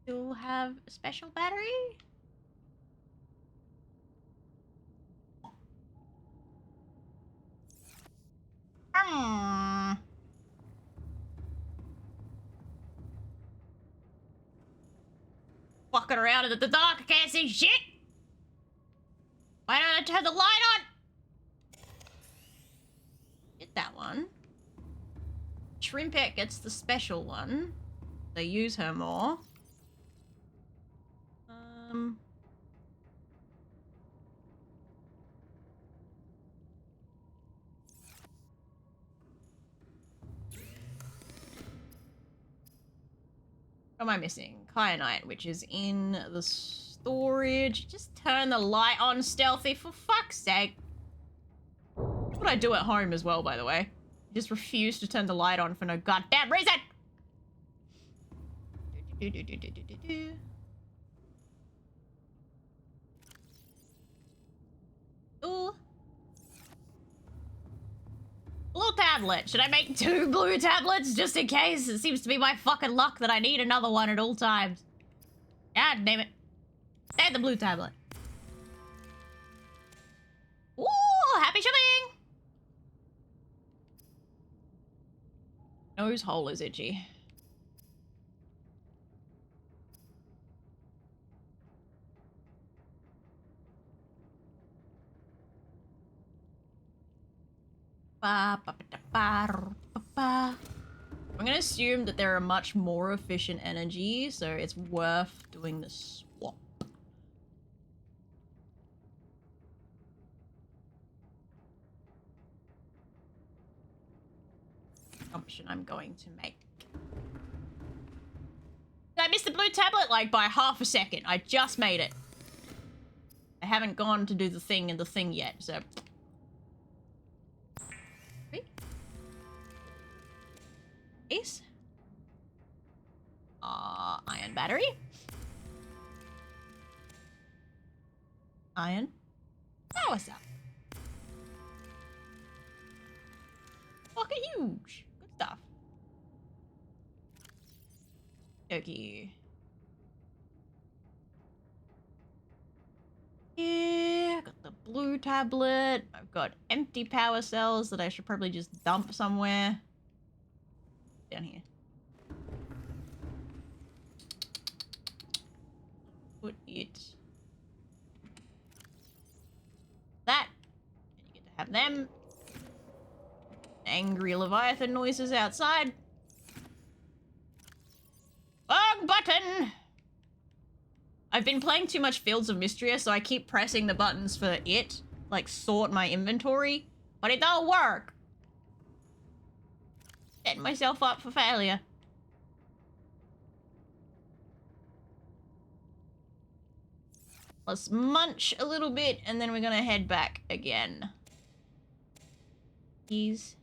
You'll have a special battery? Walking around in the dark, I can't see shit! Why don't I turn the light on? Get that one. Shrimpet gets the special one. They use her more. What am I missing? Kyanite, which is in the storage. Just turn the light on, Stealthy, for fuck's sake. That's what I do at home as well, by the way. I just refuse to turn the light on for no goddamn reason! Ooh. Blue tablet. Should I make 2 blue tablets just in case? It seems to be my fucking luck that I need another one at all times. God damn it. And the blue tablet. Ooh, happy shipping! Nose hole is itchy. I'm gonna assume that there are much more efficient energy, so it's worth doing the swap. Assumption I'm going to make. Did I miss the blue tablet? Like by half a second. I just made it. I haven't gone to do the thing and the thing yet, so... Ace. Iron battery. Iron. Power cell. Fucking huge. Good stuff. Okay. Yeah, got the blue tablet. I've got empty power cells that I should probably just dump somewhere. Down here. Put it. That. And you get to have them. Angry Leviathan noises outside. Wrong button! I've been playing too much Fields of Mystria, so I keep pressing the buttons for it. Like, sort my inventory. But it don't work! Setting myself up for failure. Let's munch a little bit, and then we're gonna head back again. Ease.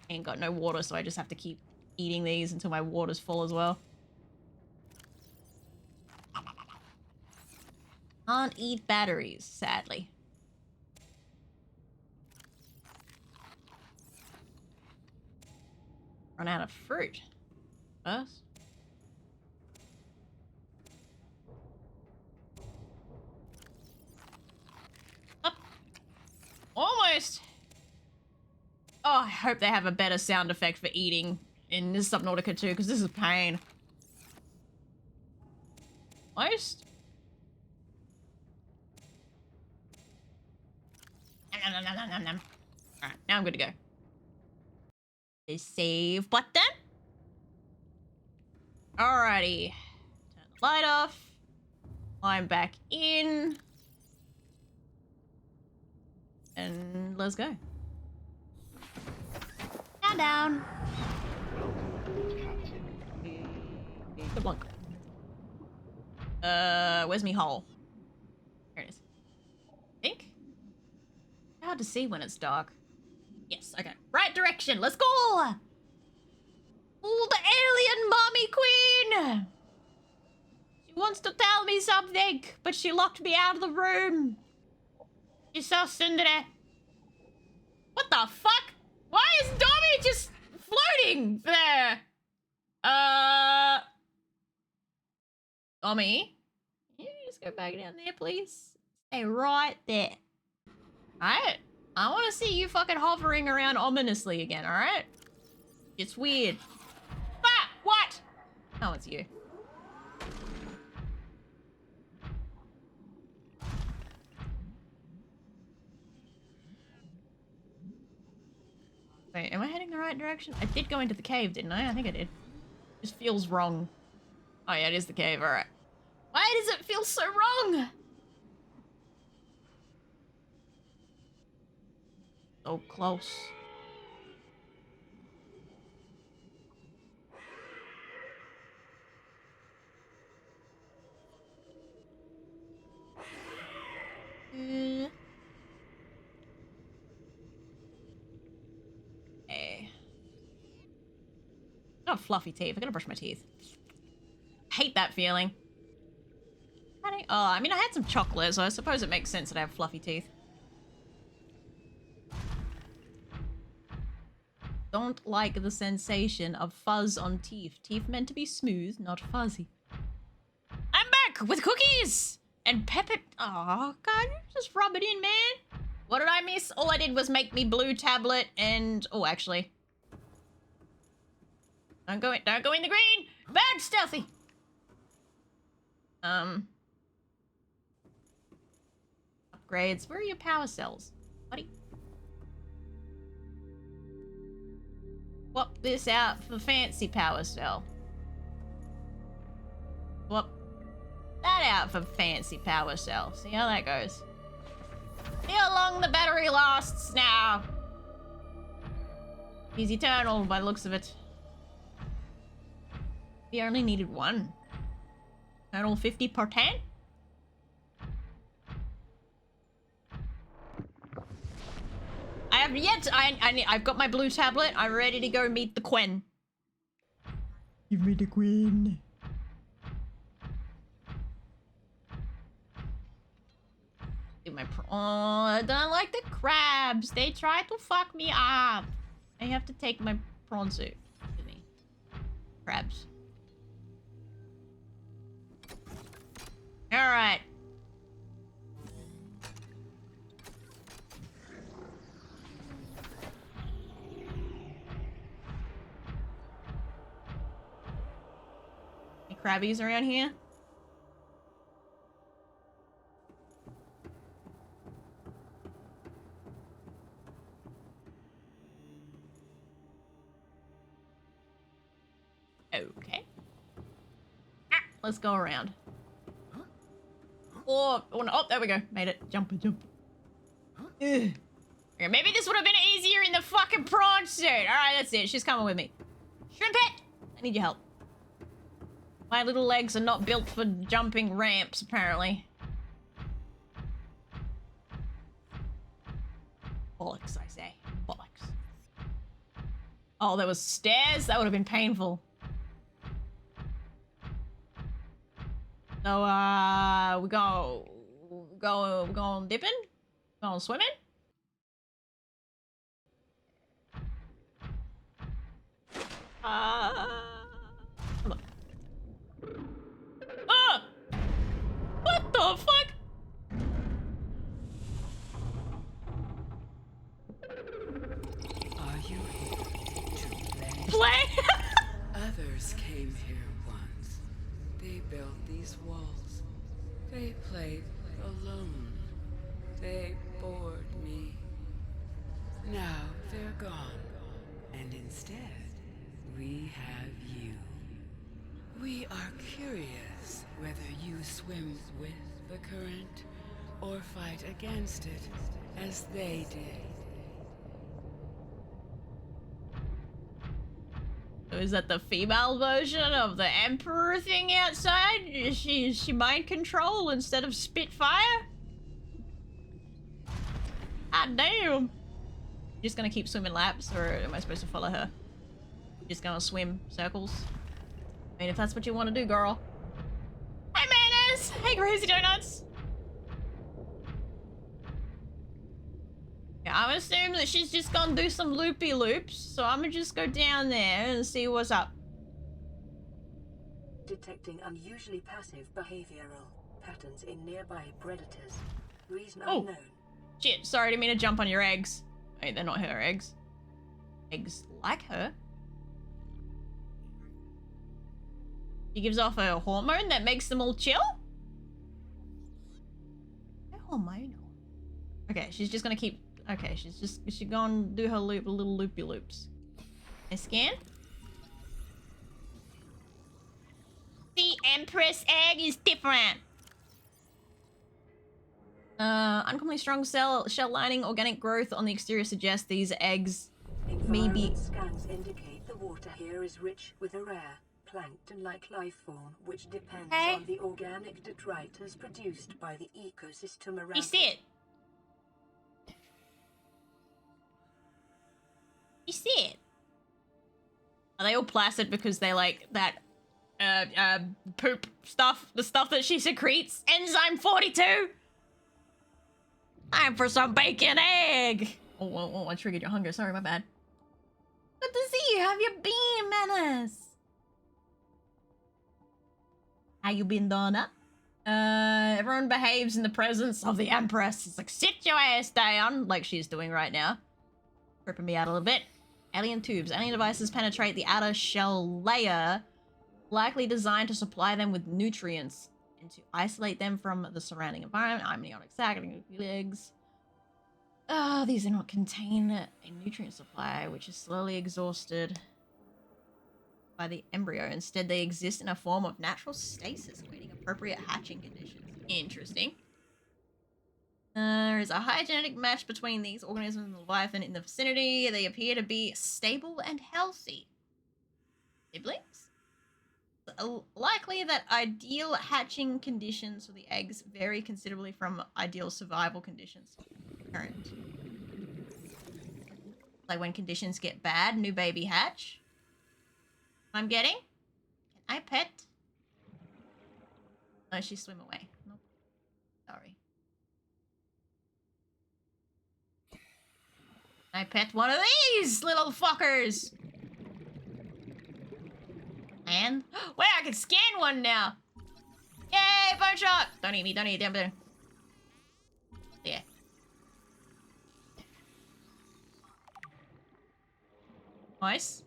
Ain't got no water, so I just have to keep eating these until my water's full as well. Can't eat batteries, sadly. Run out of fruit. first. Up. Almost. Oh, I hope they have a better sound effect for eating in this Subnautica too, because this is pain. Almost. Alright, now I'm good to go. The save button. Alrighty. Turn the light off. Climb back in. And let's go. Down. Good luck. Where's me hole? Here it is. Think? Hard to see when it's dark. Yes, okay. Right direction, let's go! Oh, the alien mommy queen! She wants to tell me something, but she locked me out of the room. She's so tsundere. What the fuck? Why is Dobby just floating there? Tommy? Can you just go back down there, please? Stay right there. Alright? I want to see you fucking hovering around ominously again, alright? It's weird. Ah! What? Oh, it's you. Wait, am I heading the right direction? I did go into the cave, didn't I? I think I did. Just feels wrong. Oh yeah, it is the cave, alright. Why does it feel so wrong? So close. Hey. Got fluffy teeth. I gotta brush my teeth. Hate that feeling. Oh, I mean, I had some chocolate, so I suppose it makes sense that I have fluffy teeth. Don't like the sensation of fuzz on teeth. Teeth meant to be smooth, not fuzzy. I'm back with cookies! And pepper. Oh, God, just rub it in, man. What did I miss? All I did was make me blue tablet and... Oh, actually. Don't go in the green! Bad stealthy! Upgrades. Where are your power cells, buddy? Swap this out for fancy power cell. Swap that out for fancy power cell. See how that goes. See how long the battery lasts now. He's eternal by the looks of it. We only needed one. Total 50%? I have yet. I've got my blue tablet. I'm ready to go meet the Queen. Give me the Queen. Oh, I don't like the crabs. They try to fuck me up. I have to take my prawn suit with me. Crabs. All right. Any crabbies around here? Okay. Let's go around. Oh, oh, there we go. Made it. Jump. Ugh. Okay, maybe this would have been easier in the fucking prawn suit. Alright, that's it. She's coming with me. Shrimpet! I need your help. My little legs are not built for jumping ramps, apparently. Bollocks, I say. Bollocks. Oh, there was stairs? That would have been painful. So, we go dipping? Going swimming? play. Others came here once. They built these walls. They played alone. They bored me. Now they're gone. And instead, we have you. We are curious whether you swim with the current or fight against it as they did. Is that the female version of the Emperor thing outside? Is she mind control instead of Spitfire? Ah, damn. Just gonna keep swimming laps, or am I supposed to follow her? Just gonna swim circles? I mean, if that's what you want to do, girl. Hey, Manners! Hey, Crazy Donuts! Yeah, I'm assuming that she's just gonna do some loopy loops, so I'm gonna just go down there and see what's up. Detecting unusually passive behavioral patterns in nearby predators. Reason Oh. unknown. Shit, sorry, didn't mean to jump on your eggs. Wait, they're not her eggs. Eggs like her. She gives off a hormone that makes them all chill? Hormonal. Okay, she's just gonna keep... Okay, she's gonna do her little loopy loops. I scan. The Empress egg is different. Uncommonly strong shell lining, organic growth on the exterior suggests these eggs may be... Environment scans indicate the water here is rich with a rare plankton-like life form, which depends on the organic detritus produced by the ecosystem around. You see it? You see it? Are they all placid because they like that poop stuff? The stuff that she secretes? Enzyme 42? Time for some bacon egg! Oh, I triggered your hunger. Sorry, my bad. Good to see you. Have you been, Menace? How you been, Donna? Everyone behaves in the presence of the Empress. It's like, sit your ass down, like she's doing right now. Tripping me out a little bit. Alien tubes. Alien devices penetrate the outer shell layer, likely designed to supply them with nutrients and to isolate them from the surrounding environment. Amniotic sac, legs. These do not contain a nutrient supply, which is slowly exhausted by the embryo. Instead, they exist in a form of natural stasis, awaiting appropriate hatching conditions. Interesting. There is a high genetic match between these organisms and the Leviathan in the vicinity. They appear to be stable and healthy. Siblings? Likely that ideal hatching conditions for the eggs vary considerably from ideal survival conditions current. Like when conditions get bad, new baby hatch. I'm getting? Can I pet? No, she swim away. Nope. Sorry. Can I pet one of these little fuckers? And wait, I can scan one now. Yay, bone shot! Don't eat me, don't eat down there. Yeah. Nice.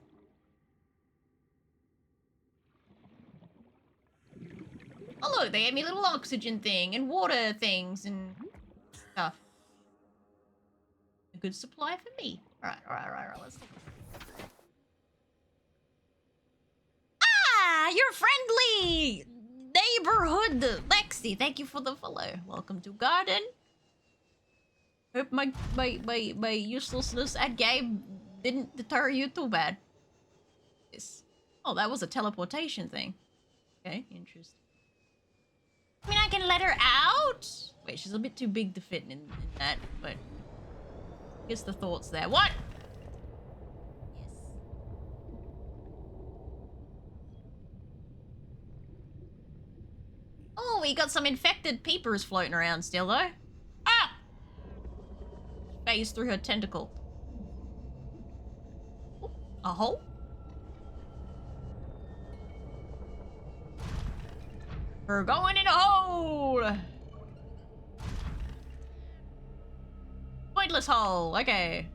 Oh look, they gave me a little oxygen thing and water things and stuff. A good supply for me. Alright, let's take a... Ah, you're friendly! Neighborhood Lexi, thank you for the follow. Welcome to Garden. Hope my uselessness at game didn't deter you too bad. Yes. Oh, that was a teleportation thing. Okay, interesting. I mean, I can let her out. Wait, she's a bit too big to fit in that, but I guess the thought's there. What? Yes. Oh, we got some infected peepers floating around still, though. Ah! Phased through her tentacle. Oh, a hole? We're going in a hole! Pointless hole, okay.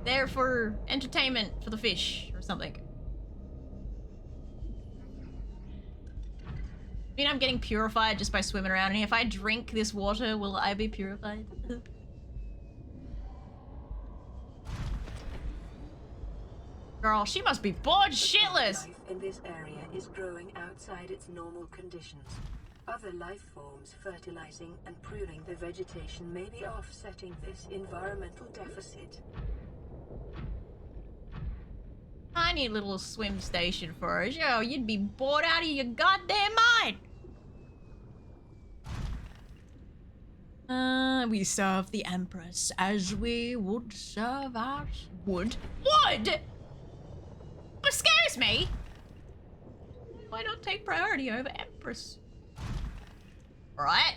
there for entertainment for the fish or something. I mean, I'm getting purified just by swimming around in here. If I drink this water, will I be purified? Girl, she must be bored shitless! Life in this area is growing outside its normal conditions. Other life forms fertilizing and pruning the vegetation may be offsetting this environmental deficit. Tiny little swim station for us. Yo, you'd be bored out of your goddamn mind! We serve the Empress as we would serve our... Would? Excuse me? Why not take priority over Empress? Right,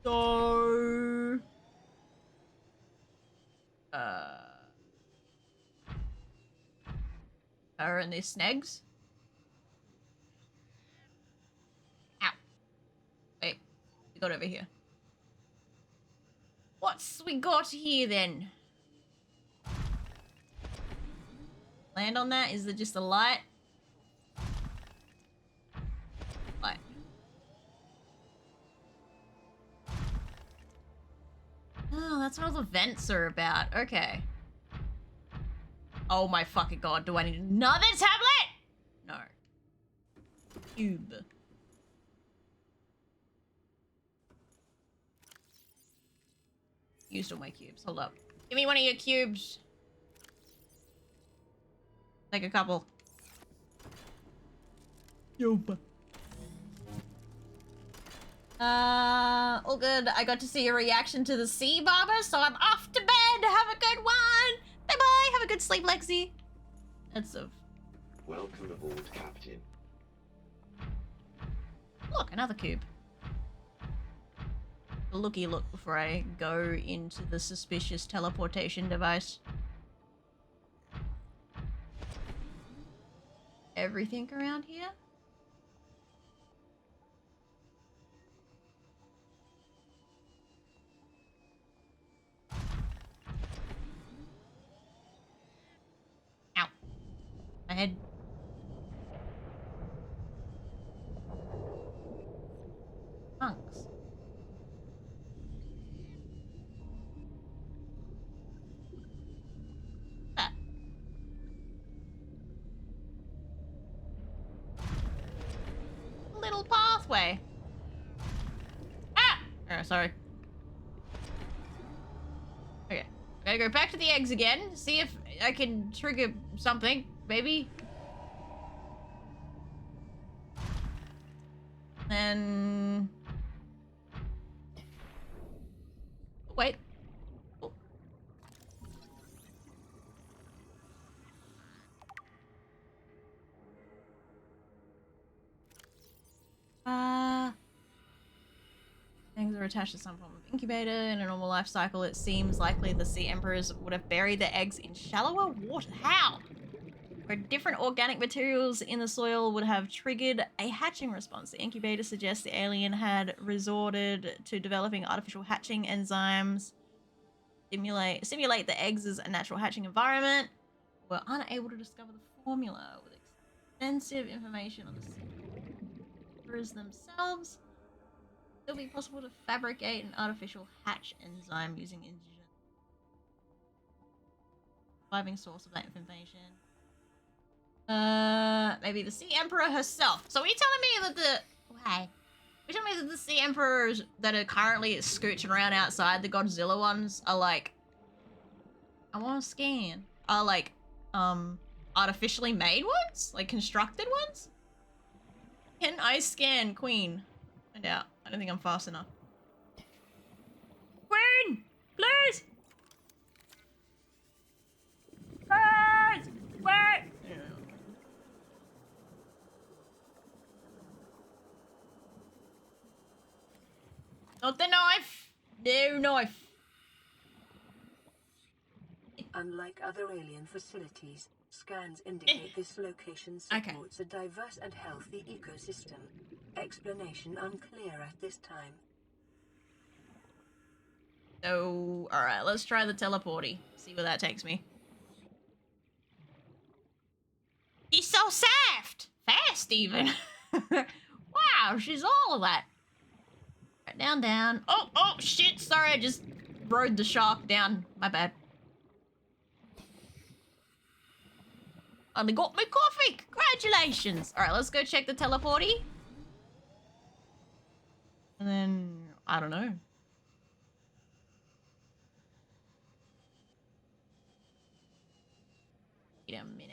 So... Her and these snags. Ow. Wait, we got over here. What's we got here then? Land on that? Is it just a light? Light. Oh, that's what all the vents are about. Okay. Oh my fucking god, do I need another tablet? No. Cube. Used all my cubes. Hold up. Give me one of your cubes. Take a couple. Yup. All good. I got to see a reaction to the sea barber, so I'm off to bed. Have a good one. Bye-bye. Have a good sleep, Lexi. That's a... Welcome aboard, Captain. Look, another cube. A looky look before I go into the suspicious teleportation device. Everything around here? Ow. My head. Monks. Ah. Little pathway. Ah! Oh, sorry. Okay. I gotta go back to the eggs again, see if I can trigger something, maybe. Then... Wait. Oh. Things are attached to some form of incubator. In a normal life cycle, it seems likely the sea emperors would have buried their eggs in shallower water. How? Where different organic materials in the soil would have triggered a hatching response. The incubator suggests the alien had resorted to developing artificial hatching enzymes, simulate the eggs as a natural hatching environment. Were unable to discover the formula with extensive information on the sea emperors themselves. It will be possible to fabricate an artificial hatch enzyme using indigenous surviving source of that information. Maybe the Sea Emperor herself. So are you telling me that the... Why? You're telling me that the Sea Emperors that are currently scooching around outside, the Godzilla ones, are like... I want to scan. Are like, artificially made ones? Like constructed ones? Can I scan Queen? Find out. I don't think I'm fast enough. Queen! Please! Please! Wait! Not the knife! No knife! Unlike other alien facilities, scans indicate this location supports a diverse and healthy ecosystem. Explanation unclear at this time. So, alright, let's try the teleporty. See where that takes me. She's so soft! Fast, even. Wow, she's all of that. Right, down, down. Oh, oh, shit, sorry, I just rode the shark down. My bad. Only got my coffee! Congratulations! Alright, let's go check the teleporty. And then, I don't know. Wait a minute.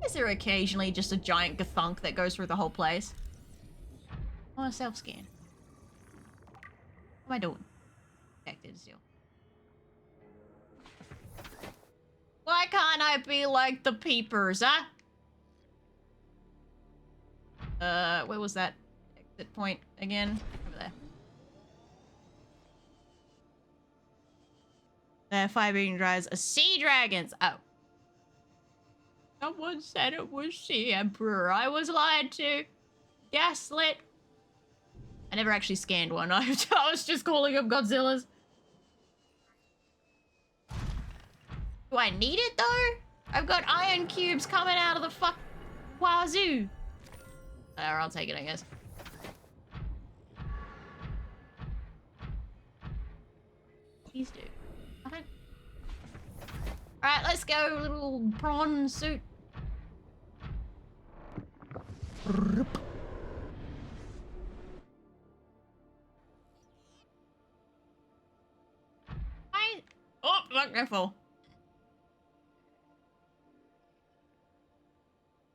Is there occasionally just a giant gathunk that goes through the whole place? I want to self-scan. What am I doing? Connected still. Why can't I be like the peepers, huh? Where was that exit point again? Over there. The fire being dries are sea dragons. Oh. Someone said it was sea emperor. I was lied to. Gaslit. I never actually scanned one. I was just calling them Godzillas. Do I need it though? I've got iron cubes coming out of the fuck wazoo. There, I'll take it, I guess. Please do. Okay. Alright, let's go, little prawn suit. Oh, not careful.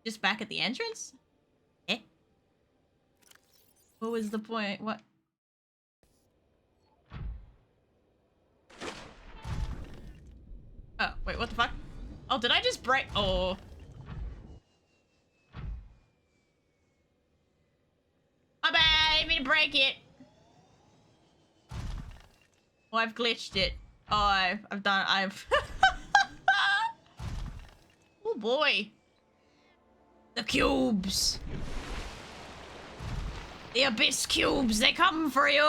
Just back at the entrance? Eh? What was the point? What? Oh, wait, what the fuck? Oh, did I just break? Oh. My bad, I didn't mean to break it. Oh, I've glitched it. Oh, I've Oh boy. The cubes. The abyss cubes, they come for you.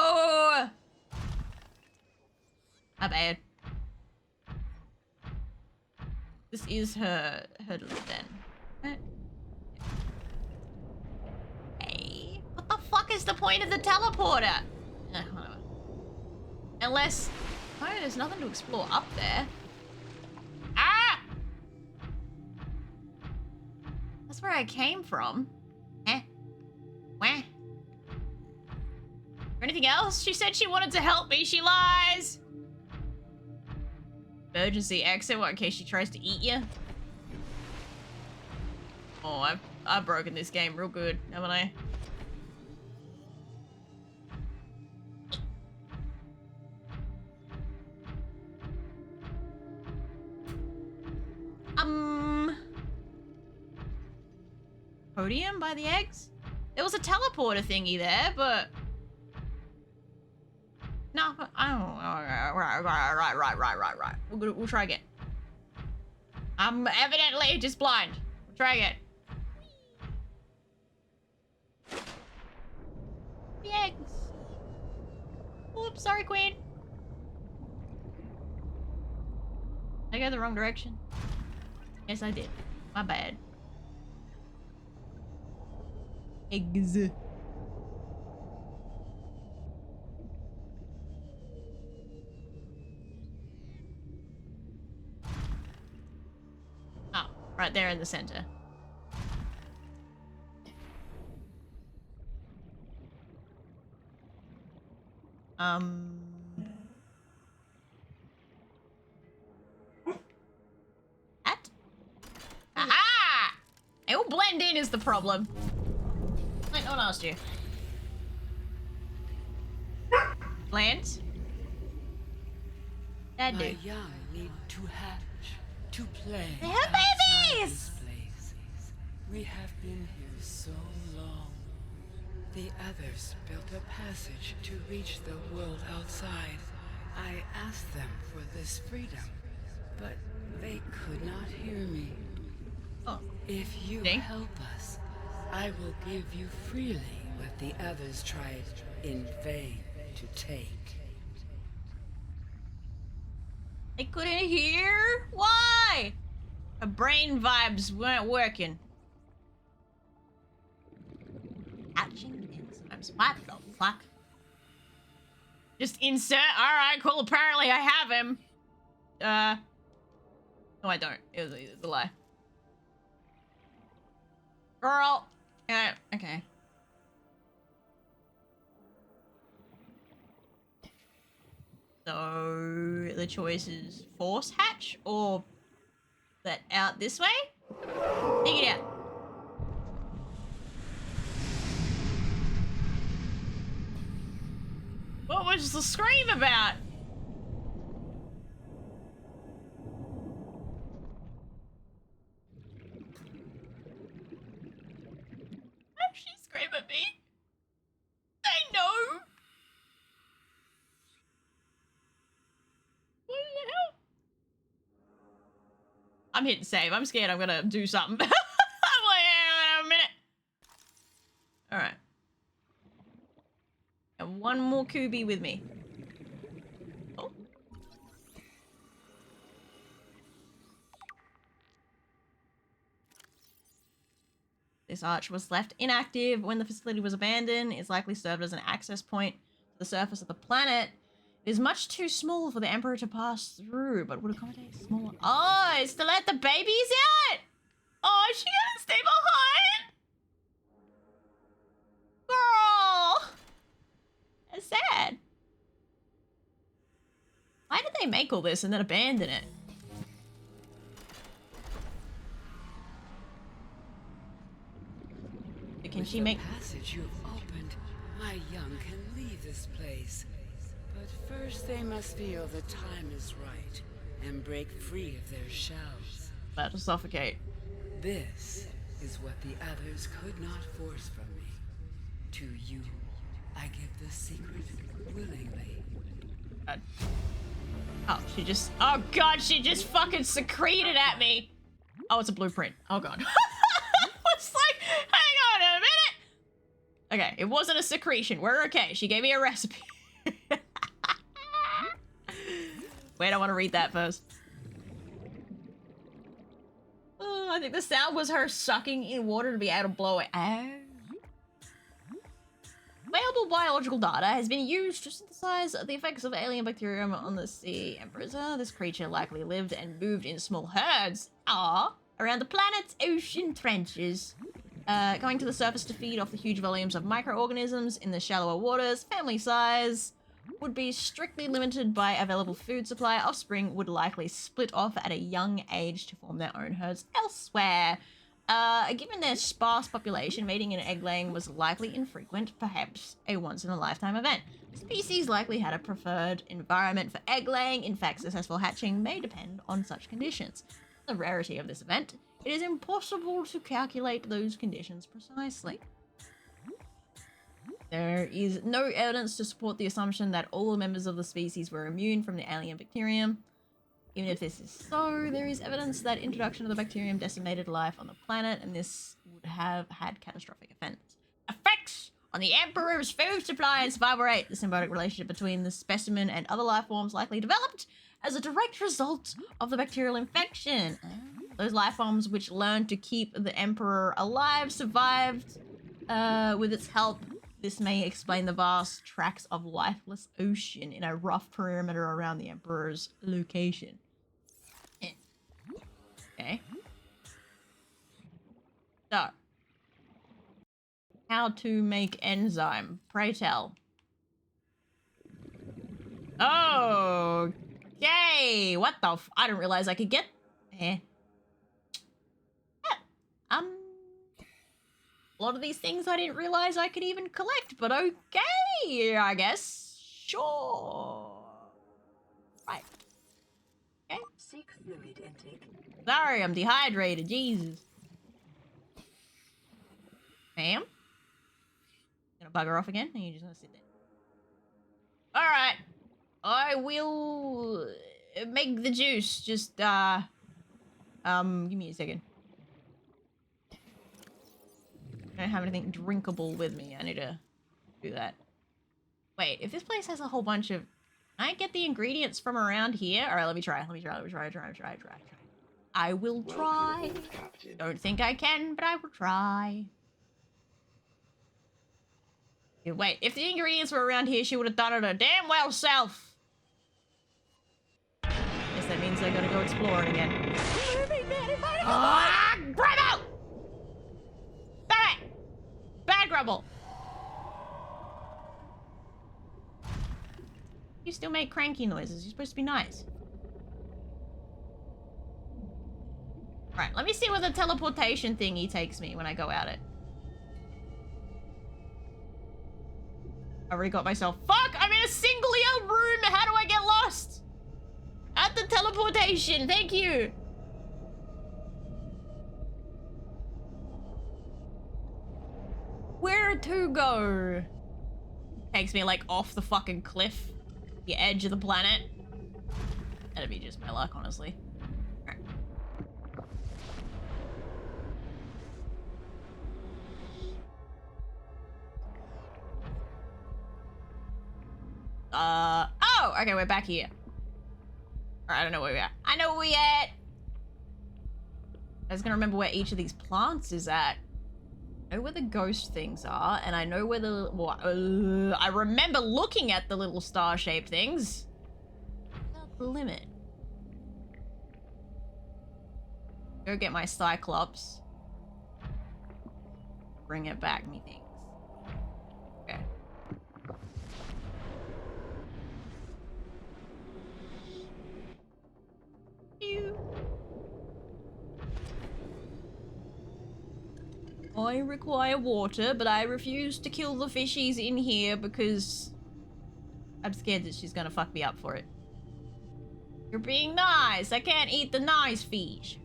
My bad. This is her den. What? Hey, what the fuck is the point of the teleporter? Whatever. Unless, oh, there's nothing to explore up there. Ah! That's where I came from. Eh? Wah? Anything else? She said she wanted to help me. She lies. Emergency exit. What, in case she tries to eat you? Oh, I've broken this game real good, haven't I? Podium by the eggs? There was a teleporter thingy there, but no, I don't know. Right. We'll try again. I'm evidently just blind. We'll try again. The eggs. Oops, sorry, Queen. Did I go the wrong direction? Yes, I did. My bad. Eggs. Oh, right there in the center. That? Aha! It will blend in is the problem. Wait, no one asked you. Land? That My dude. young need to hatch, to play. They have babies! We have been here so long. The others built a passage to reach the world outside. I asked them for this freedom, but they could not hear me. Oh. If you help us, I will give you freely what the others tried in vain to take. I couldn't hear? Why? My brain vibes weren't working. Hatching enzymes. What the fuck? Just insert. Alright, cool. Apparently I have him. No, I don't. It was a lie. Girl. Okay. So the choice is force hatch or that out this way? Dig it out. What was the scream about? Why did she scream at me? I know. What the hell? I'm hitting save. I'm scared I'm gonna do something. I'm like, hang on a minute. Alright. And one more Kubi with me. Oh. This arch was left inactive when the facility was abandoned. It's likely served as an access point to the surface of the planet. It is much too small for the Emperor to pass through, but would accommodate smaller. Oh, it's to let the babies out! Oh, is she gonna stay behind? Girl! That's sad. Why did they make all this and then abandon it? Can she make passage you've opened? My young can leave this place. But first they must feel the time is right and break free of their shells. About to suffocate. This is what the others could not force from me. To you, I give the secret willingly. Oh, she just... Oh, God, she just fucking secreted at me. Oh, it's a blueprint. Oh, God. I was like, hang on a minute. Okay, it wasn't a secretion. We're okay. She gave me a recipe. Wait, I want to read that first. Oh, I think the sound was her sucking in water to be able to blow it out. Available biological data has been used to synthesize the effects of alien bacterium on the sea emperors. This creature likely lived and moved in small herds around the planet's ocean trenches, going to the surface to feed off the huge volumes of microorganisms in the shallower waters. Family size would be strictly limited by available food supply. Offspring would likely split off at a young age to form their own herds elsewhere. Given their sparse population, mating and egg laying was likely infrequent, perhaps a once-in-a-lifetime event. Species likely had a preferred environment for egg laying. In fact, successful hatching may depend on such conditions. The rarity of this event, it is impossible to calculate those conditions precisely. There is no evidence to support the assumption that all members of the species were immune from the alien bacterium. Even if this is so, there is evidence that introduction of the bacterium decimated life on the planet, and this would have had catastrophic effects on the Emperor's food supply and survival rate. The symbiotic relationship between the specimen and other life forms likely developed as a direct result of the bacterial infection. Those life forms which learned to keep the Emperor alive survived with its help. This may explain the vast tracts of lifeless ocean in a rough perimeter around the Emperor's location. Okay. So, how to make enzyme? Pray tell. Okay. What the I didn't realize I could get... A lot of these things I didn't realize I could even collect, but okay, I guess. Sure. Right. Okay. Seek fluid intake. Sorry, I'm dehydrated. Jesus. Ma'am? Gonna bugger off again? Or you just gonna sit there? Alright. I will make the juice. Just, give me a second. I don't have anything drinkable with me. I need to do that. Wait, if this place has a whole bunch of... Can I get the ingredients from around here? Alright, let me try. I will try. Don't think I can, but I will try. Yeah, wait, if the ingredients were around here, she would have done it her damn well self. Guess that means I gotta go exploring again. Ah, Grumble! Stop it! Bad Grumble! You still make cranky noises. You're supposed to be nice. Right, let me see where the teleportation thingy takes me when I go at it. I already got myself. Fuck! I'm in a single room! How do I get lost? At the teleportation, thank you! Where to go? Takes me like off the fucking cliff. The edge of the planet. That'd be just my luck, honestly. Oh, okay, we're back here. Alright, I don't know where we're at. I know where we're at! I was gonna remember where each of these plants is at. I know where the ghost things are, and I know where the... Well, I remember looking at the little star-shaped things. Not the limit. Go get my Cyclops. Bring it back, me things. Okay. I require water, but I refuse to kill the fishies in here because I'm scared that she's gonna fuck me up for it. You're being nice. I can't eat the nice fish.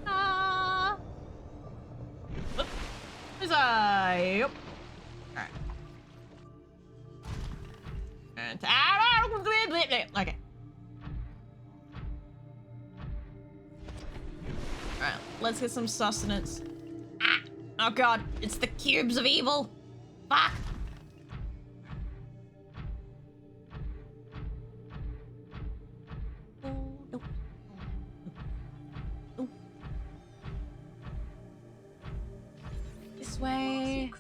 Ah. Yep. Alright. Okay. Alright, let's get some sustenance. Ah! Oh god, it's the cubes of evil! Fuck! This way.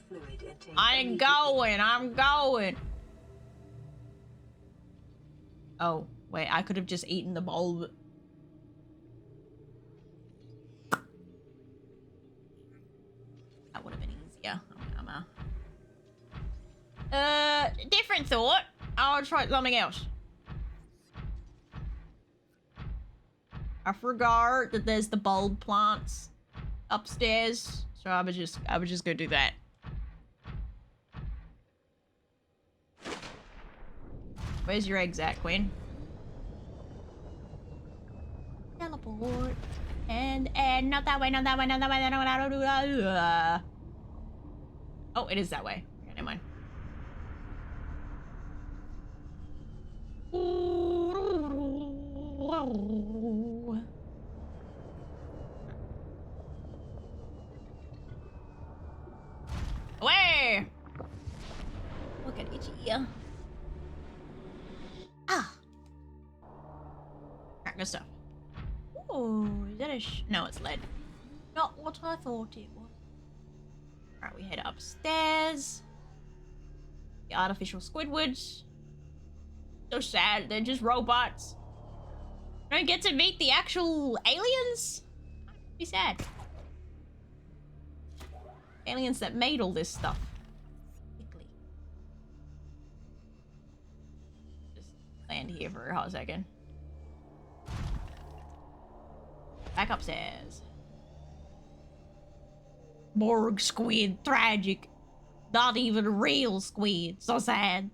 I'm going! Oh, wait, I could have just eaten the bulb. That would have been easier. Different thought. I'll try something else. I forgot that there's the bulb plants upstairs, so I would just go do that. Where's your eggs at, Queen? Teleport. And not that way, not that way, not that way, not that way. Oh, it is that way. Okay, never mind. Away! Look at itchy. Ah! Alright, good stuff. Ooh, is that a no, it's lead. Not what I thought it was. Alright, we head upstairs. The artificial Squidwards. So sad, they're just robots. Don't get to meet the actual aliens? Be sad. Aliens that made all this stuff. Quickly. Just land here for a hot second. Back upstairs. Borg squid, tragic. Not even real squid, so sad.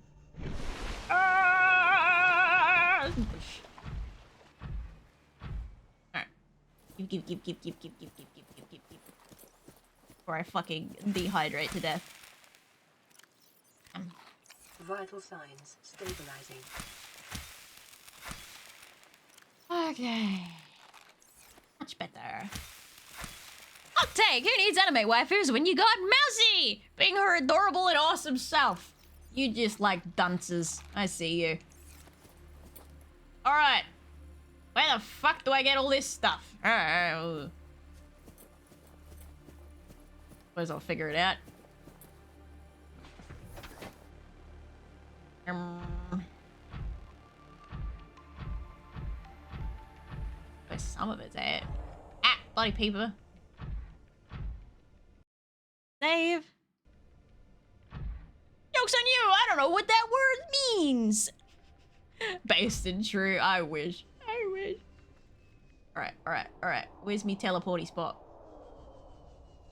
Alright. Give. Before I fucking dehydrate to death. Vital signs stabilizing. Okay. Much better. I'll take. Who needs anime waifus when you got Mousy? Being her adorable and awesome self. You just like dunces. I see you. Alright. Where the fuck do I get all this stuff? Suppose I'll figure it out. Where some of it's at. Ah, bloody paper. Save. Joke's on you! I don't know what that word means! Based in true, I wish. I wish. Alright. Where's me teleporty spot?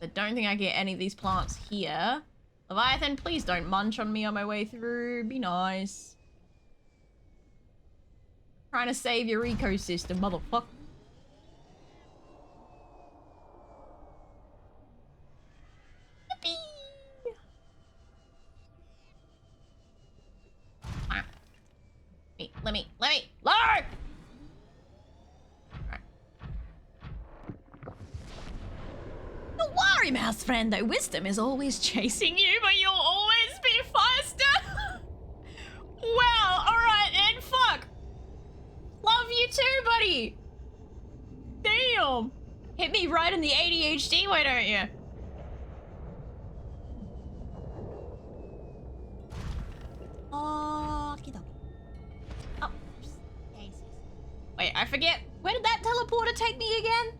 I don't think I get any of these plants here. Leviathan, please don't munch on me on my way through. Be nice. Trying to save your ecosystem, motherfucker. Let me, Lord! Right. Don't worry, mouse friend, though wisdom is always chasing you, but you'll always be faster. Well, alright then, fuck. Love you too, buddy. Damn. Hit me right in the ADHD, why don't you? Wait, I forget. Where did that teleporter take me again?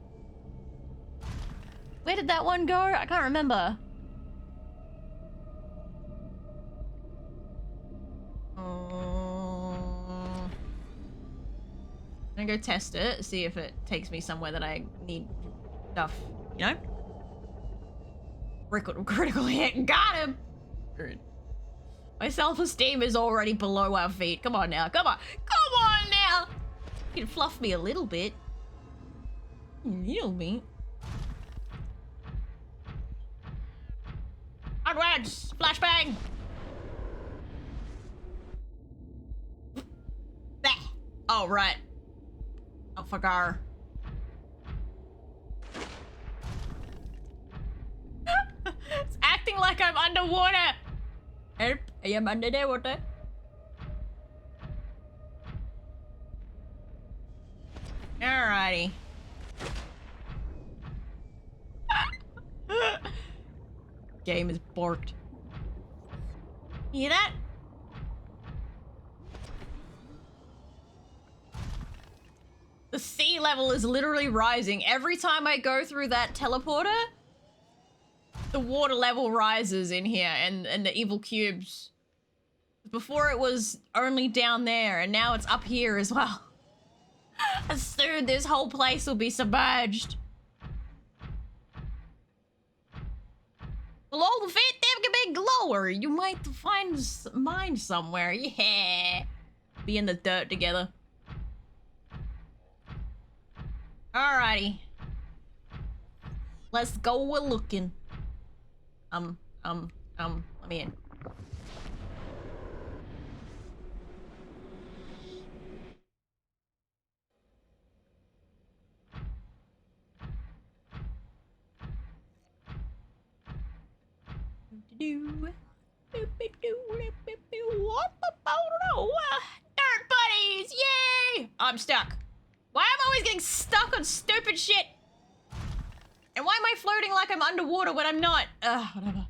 Where did that one go? I can't remember. I'm gonna go test it, see if it takes me somewhere that I need stuff, you know? Critical hit, got him! Good. My self-esteem is already below our feet. Come on now, come on now! You can fluff me a little bit. A little bit. Onwards! Flashbang! There. Oh, right. Oh, fuck her. It's acting like I'm underwater! Help! I am under the water. Alrighty. Game is borked. You hear that? The sea level is literally rising. Every time I go through that teleporter, the water level rises in here and the evil cubes. Before it was only down there and now it's up here as well. Soon this whole place will be submerged. Below the feet, there can be lower. You might find mine somewhere. Yeah. Be in the dirt together. Alrighty. Let's go looking. Let me in. Dirt buddies! Yay! I'm stuck. Why am I always getting stuck on stupid shit? And why am I floating like I'm underwater when I'm not? Whatever.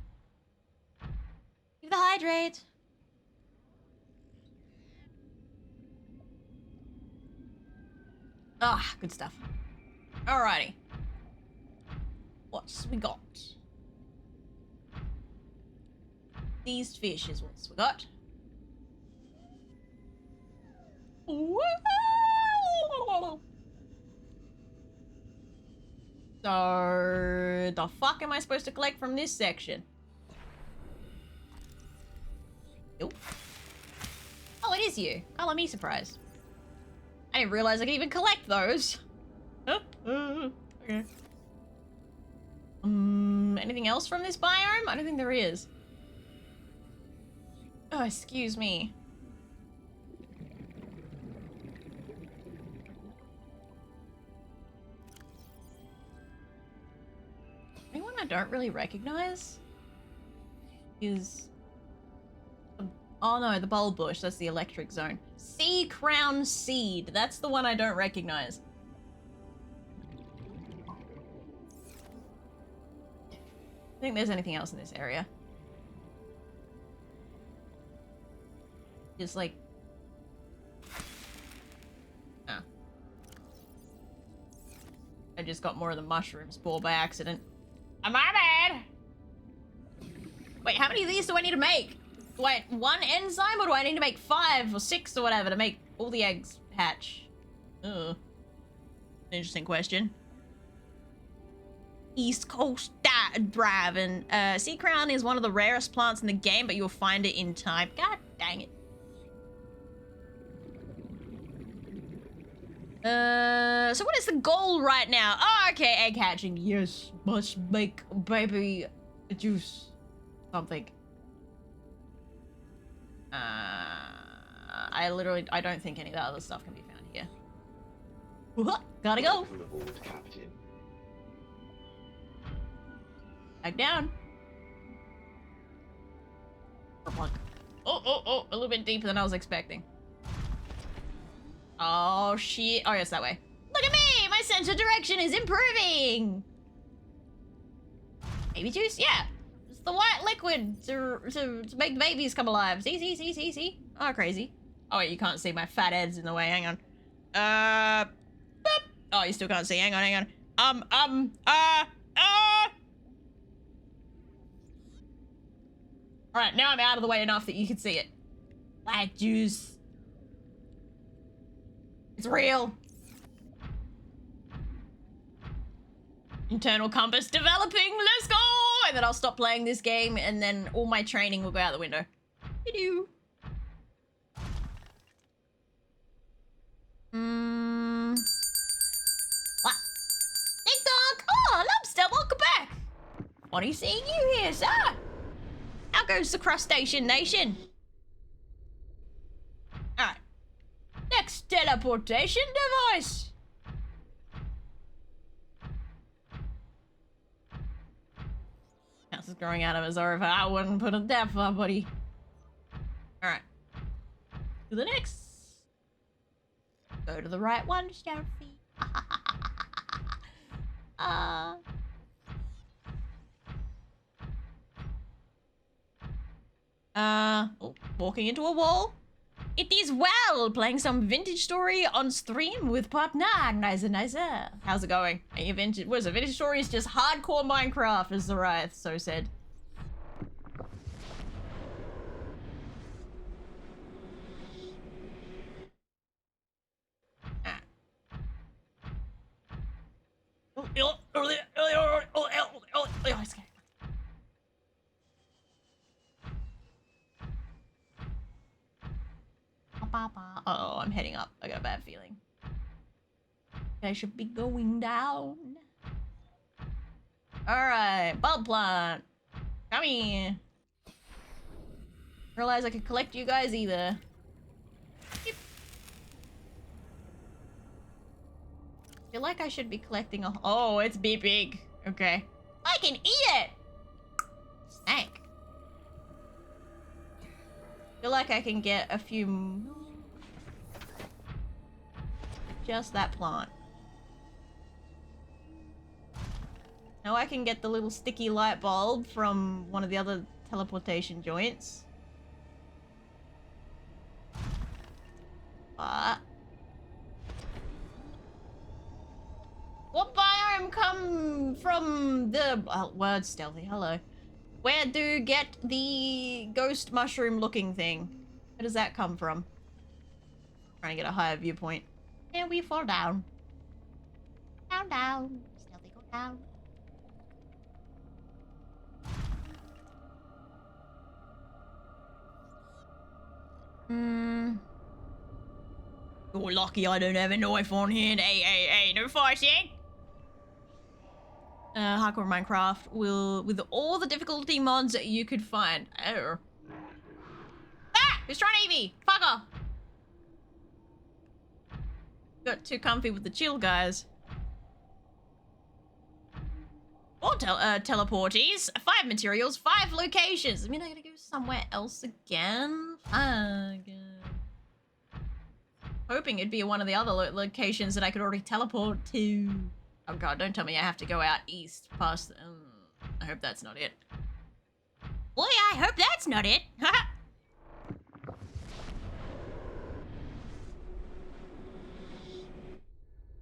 Give the hydrate. Ah, good stuff. Alrighty. What's we got? These fish is what's we got. So, the fuck am I supposed to collect from this section? Nope. Oh, it is you. Color me surprised. I didn't realize I could even collect those. Okay. Anything else from this biome? I don't think there is. Oh, excuse me. don't really recognize is... Oh no, the bulb bush. That's the electric zone. Sea crown seed. That's the one I don't recognize. I think there's anything else in this area. Just like... Oh. I just got more of the mushroom spore by accident. My bad! Wait, how many of these do I need to make? Wait, 1 enzyme, or do I need to make 5 or 6 or whatever to make all the eggs hatch? Ugh. Interesting question. East Coast driving. Sea crown is one of the rarest plants in the game, but you'll find it in time. God dang it. So what is the goal right now? Oh, okay, egg hatching. Yes, must make baby juice. Something. I don't think any of the other stuff can be found here. Gotta go. Welcome aboard, Captain. Back down. Oh, a little bit deeper than I was expecting. Oh, shit. Oh, yes, that way. Look at me! My sense of direction is improving! Baby juice? Yeah. It's the white liquid to make the babies come alive. See? Oh, crazy. Oh, wait, you can't see. My fat head's in the way. Hang on. Boop. Oh, you still can't see. Hang on. Alright, now I'm out of the way enough that you can see it. White juice. It's real. Internal compass developing. Let's go! And then I'll stop playing this game, and then all my training will go out the window. Doo-doo. What? TikTok! Oh, Lobster, welcome back! Funny seeing you here, sir. How goes the crustacean nation? Alright. Next teleportation device. House is growing out of his orifice. I wouldn't put it that far, buddy. Alright. To the next. Go to the right one, Starfy. Walking into a wall. It is well playing some vintage story on stream with partner. Nice. How's it going? Are you vintage? What is it? Vintage story is just hardcore Minecraft, as the Riot so said. Oh, I'm heading up. I got a bad feeling. I should be going down. Alright, bulb plant. Come here. Realize I could collect you guys either. Beep. Feel like I should be collecting a... Oh, it's beeping. Okay. I can eat it! Snake. Feel like I can get a few... Just that plant. Now I can get the little sticky light bulb from one of the other teleportation joints. But... What biome come from the... word stealthy, hello. Where do you get the ghost mushroom looking thing? Where does that come from? Trying to get a higher viewpoint. And we fall down. Down. Stealthy, go down. You're lucky I don't have a knife on hand. Hey, no fighting. Hardcore Minecraft will, with all the difficulty mods that you could find. Oh. Ah! Who's trying to eat me? Fucker! Got too comfy with the chill, guys. More teleporties, 5 materials, 5 locations. I mean, I gotta go somewhere else again. Hoping it'd be one of the other locations that I could already teleport to. Oh god, don't tell me I have to go out east past... I hope that's not it. Boy, I hope that's not it.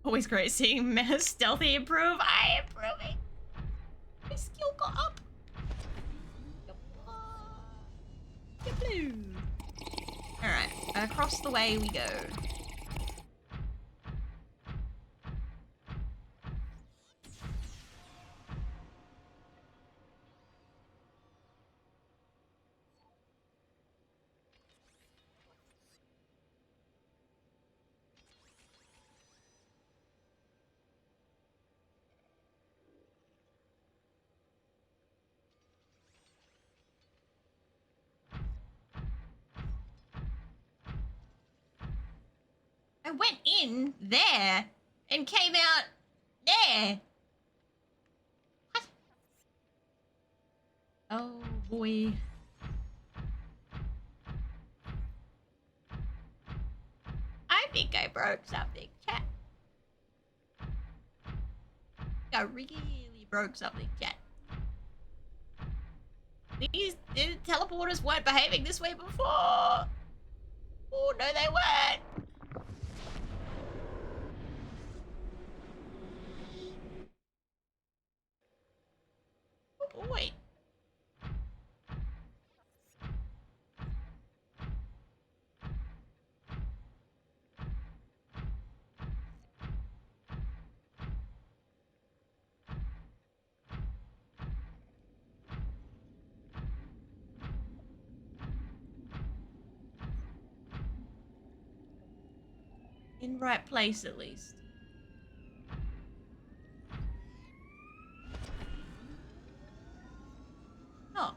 Always great seeing Stealthy improve. I am improving. My skill got up. Alright, across the way we go. I went in there and came out there. What? Oh boy. I think I broke something, chat. I really broke something, chat. These teleporters weren't behaving this way before. Oh, no, they weren't. Oh, boy. In right place, at least. Oh.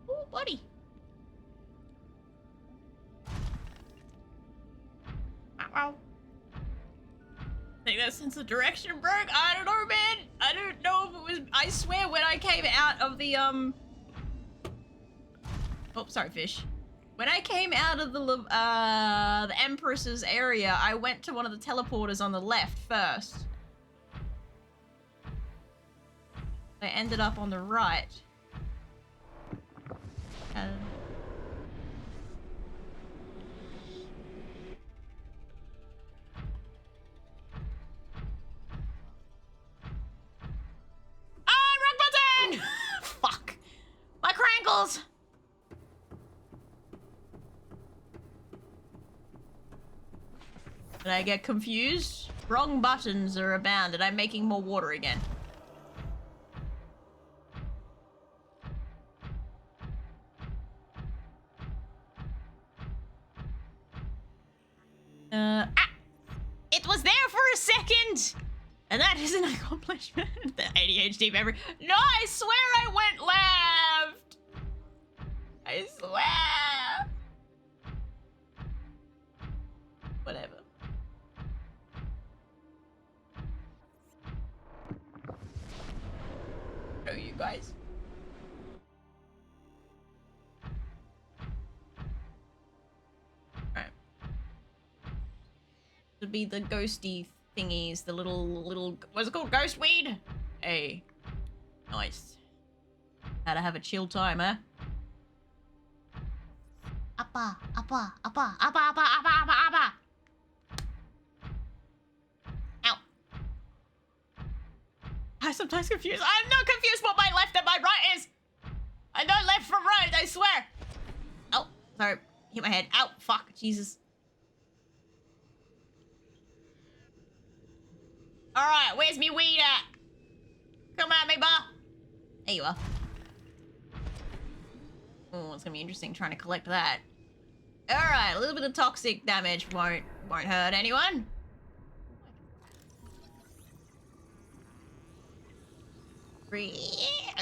Oh, buddy. Wow. I think that sense of direction broke. I don't know, man. I don't know if it was... I swear when I came out of the, Oh, sorry, fish. When I came out of the Empress's area, I went to one of the teleporters on the left first. I ended up on the right. Wrong button! Fuck. My crankles! Did I get confused? Wrong buttons are abounded. I'm making more water again. It was there for a second! And that is an accomplishment. The ADHD memory. No, I swear I went left! I swear! Whatever. Oh, you guys. Alright. Would be the ghosty thingies, the little, what's it called? Ghost weed? Hey. Nice. How to have a chill time, huh? Appa, appa, appa, appa, appa, appa, appa, appa. Ow. I'm sometimes confused. I'm not confused what my left and my right is. I know left from right, I swear. Oh, sorry. Hit my head. Ow, fuck, Jesus. Alright, where's me weed at? Come at me, ba. There you are. Oh, it's gonna be interesting trying to collect that. Alright, a little bit of toxic damage won't hurt anyone.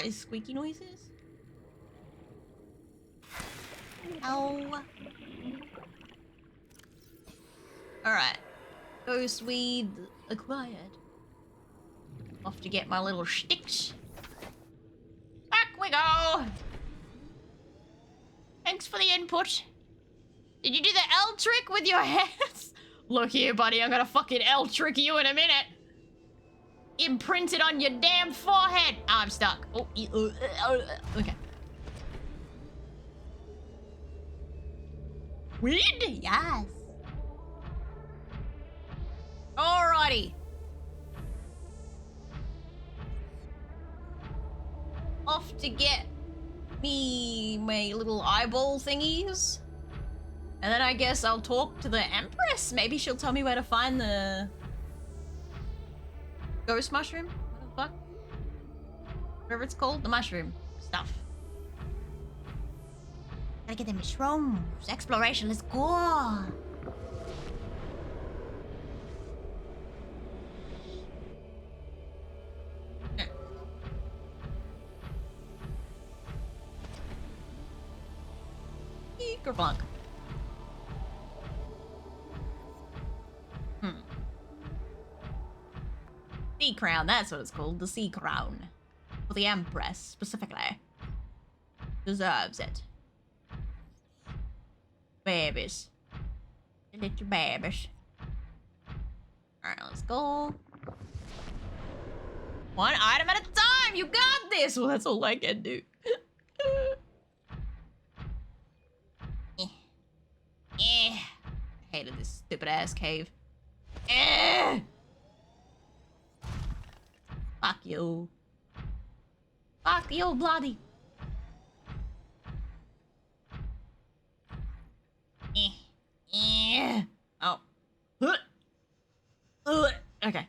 Those squeaky noises? Ow. Alright. Ghost weed acquired. Off to get my little sticks. Back we go! Thanks for the input. Did you do the L trick with your hands? Look here, buddy, I'm gonna fucking L trick you in a minute. Imprint it on your damn forehead. Oh, I'm stuck. Oh, okay. Weed? Yes. Alrighty. Off to get me my little eyeball thingies. And then I guess I'll talk to the Empress. Maybe she'll tell me where to find the ghost mushroom? What the fuck? Whatever it's called, the mushroom stuff. Gotta get the mushrooms. Exploration, let's go. Kerplunk. Sea crown, that's what it's called. The sea crown. For the Empress, specifically. Deserves it. Babies. The little babies. Alright, let's go. One item at a time! You got this! Well, that's all I can do. I hated this stupid ass cave. Fuck you. Fuck you, bloody. Oh. Okay.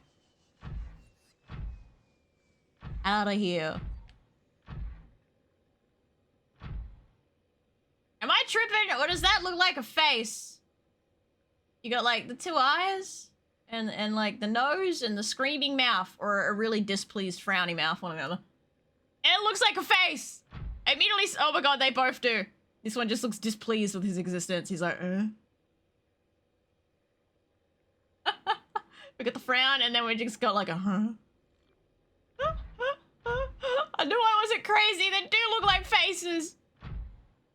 Out of here. Am I tripping, or does that look like a face? You got like the two eyes and like the nose and the screaming mouth, or a really displeased frowny mouth, one or the other. And it looks like a face. I immediately, oh my god, they both do. This one just looks displeased with his existence. He's like, We got the frown, and then we just got like a huh. I knew I wasn't crazy. They do look like faces.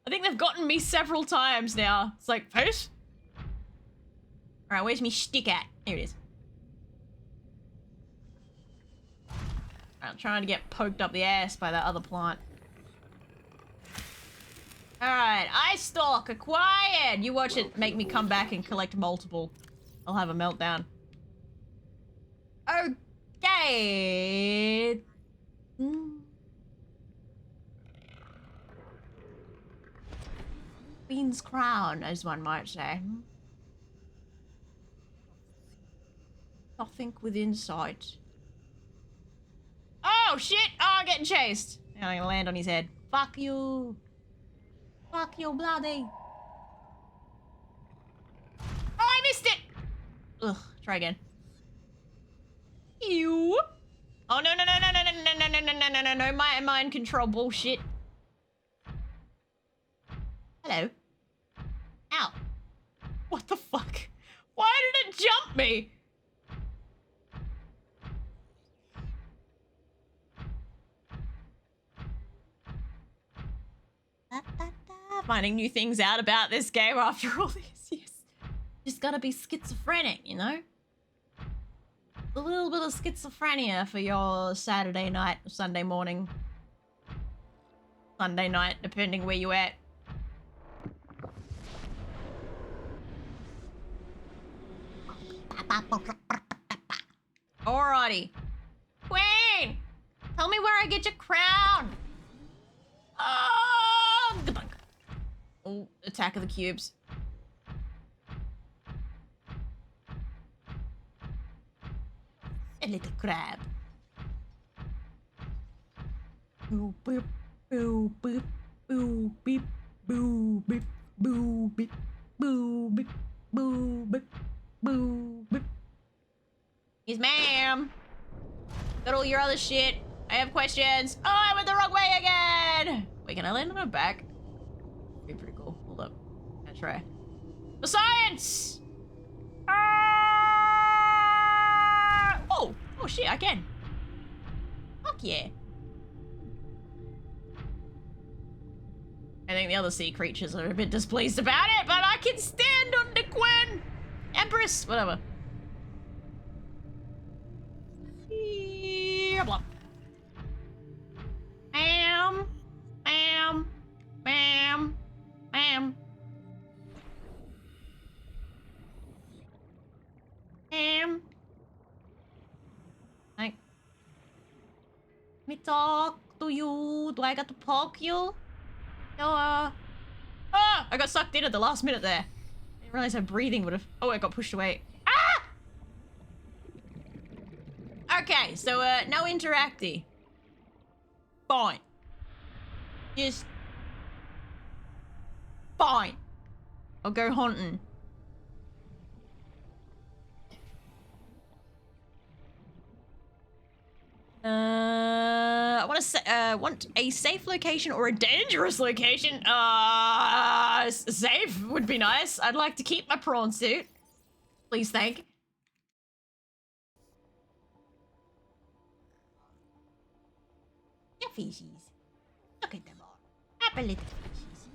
I think they've gotten me several times now. It's like, face? Alright, where's me stick at? Here it is. I'm trying to get poked up the ass by that other plant. Alright, Ice Stalk acquired! You watch it make me come back and collect multiple. I'll have a meltdown. Okay. Queen's crown, as one might say. Nothing within sight. Oh shit! Oh, I'm getting chased. Now I'm gonna land on his head. Fuck you. Fuck you, bloody. Oh, I missed it! Ugh, try again. You. Oh no no no no no no no no no no no no no mind control bullshit. Hello. Ow. What the fuck? Why did it jump me? Finding new things out about this game after all these years. Just gotta be schizophrenic, you know? A little bit of schizophrenia for your Saturday night, Sunday morning. Sunday night, depending where you at. Alrighty. Queen! Tell me where I get your crown! Oh, Attack of the Cubes. A little crab. Boo boop, boo boop, boo beep, boo beep, boo beep, boo beep, boo beep, boo beep. Yes, ma'am. Got all your other shit. I have questions. Oh, I went the wrong way again. Wait, can I land on my back? Be pretty cool. Hold up. I'll try. The science! Ah! Oh! Oh shit, I can. Fuck yeah. I think the other sea creatures are a bit displeased about it, but I can stand on the Queen! Empress! Whatever. Blah. Bam! Bam! Bam! Bam! Bam! Like, me talk to you. Do I got to poke you? No, Ah! I got sucked in at the last minute there. I didn't realize how breathing would have. Oh, I got pushed away. Ah! Okay, so, no interacty. Fine. Just. Fine. I'll go hunting. I want a safe location or a dangerous location. Safe would be nice. I'd like to keep my prawn suit. Please, thank. The fishies. Look at them all. Happy little fishies.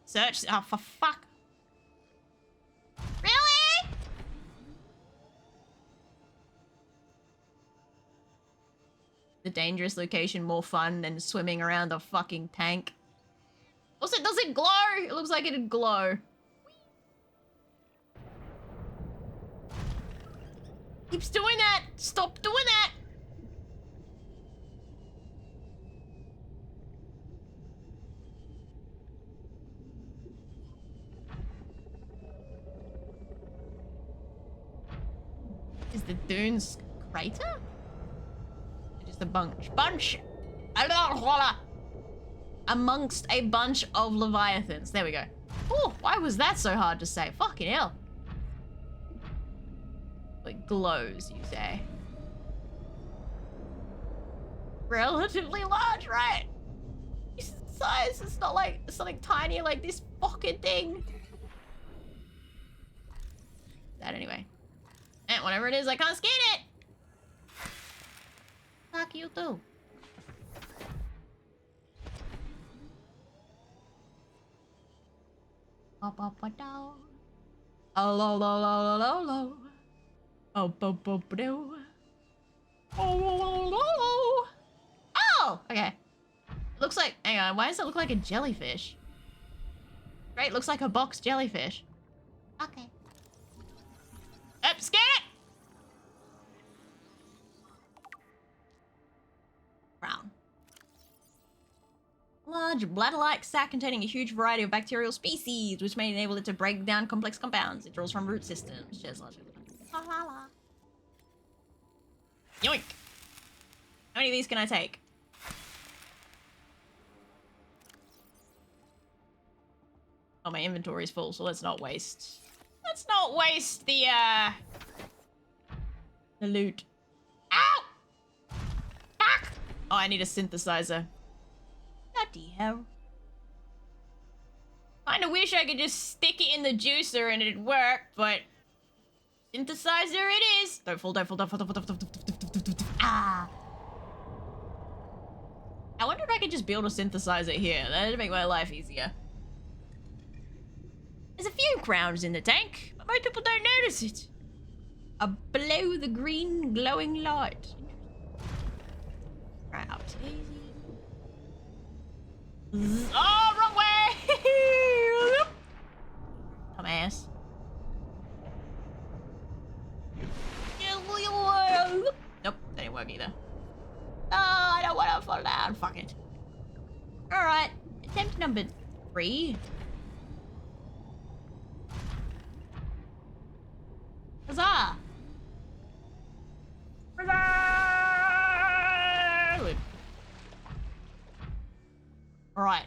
Search. Oh, for fuck. Really? The dangerous location more fun than swimming around the fucking tank. Also, does it glow? It looks like it'd glow. Keeps doing that. Stop doing that. Is the dunes crater? Just a bunch amongst a bunch of leviathans. There we go. Oh, why was that so hard to say? Fucking hell. It glows, you say. Relatively large, right? It's size. It's not like something tiny like this fucking thing. That anyway. And whatever it is, I can't scan it. Fuck you too. Up, up, down. Oh, lo, lo, lo, lo, lo. Oh, bo, bo, bo, do. Oh, lo, lo, lo, lo. Oh, okay. Looks like, hang on, why does it look like a jellyfish? Right, looks like a box jellyfish. Okay. Scan it! Brown. Large bladder-like sac containing a huge variety of bacterial species, which may enable it to break down complex compounds. It draws from root systems. Shares large. La la la. Yoink! How many of these can I take? Oh, my inventory's full, so let's not waste. Let's not waste the loot. Ow! Fuck! Oh, I need a synthesizer. Bloody hell. Kinda wish I could just stick it in the juicer and it'd work, but synthesizer it is. Don't fall, don't fall, don't fall, don't fall, don't fall, don't fall, don't fall. Ah. I wonder if I could just build a synthesizer here. That'd make my life easier. There's a few crowns in the tank, but most people don't notice it. Below the green glowing light. Right up to easy. Oh, wrong way! Dumbass. Nope, that didn't work either. Oh, I don't want to fall down. Fuck it. Alright, attempt number 3. Huzzah! Huzzah! Alright.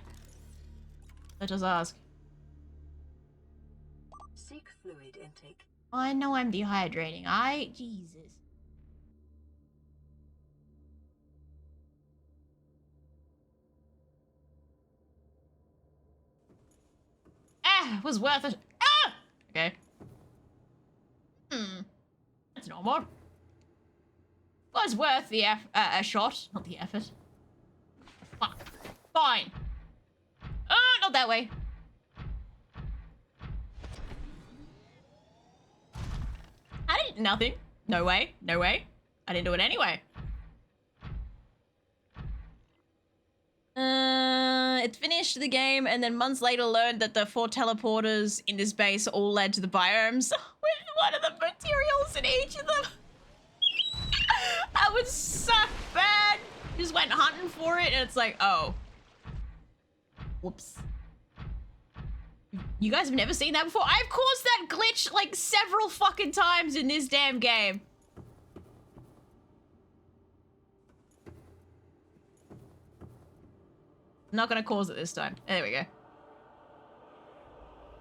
Let us ask. Seek fluid intake. I know I'm dehydrating. Jesus. Ah, was worth it. Ah! Okay. That's normal. Was worth the a shot, not the effort. Fuck. Fine. Oh, not that way. I didn't. Nothing. No way. No way. I didn't do it anyway. It finished the game and then months later learned that the 4 teleporters in this base all led to the biomes. With one of the materials in each of them. I was suck bad. Just went hunting for it and it's like, oh. Whoops. You guys have never seen that before? I've caused that glitch like several fucking times in this damn game. I'm not gonna cause it this time. There we go.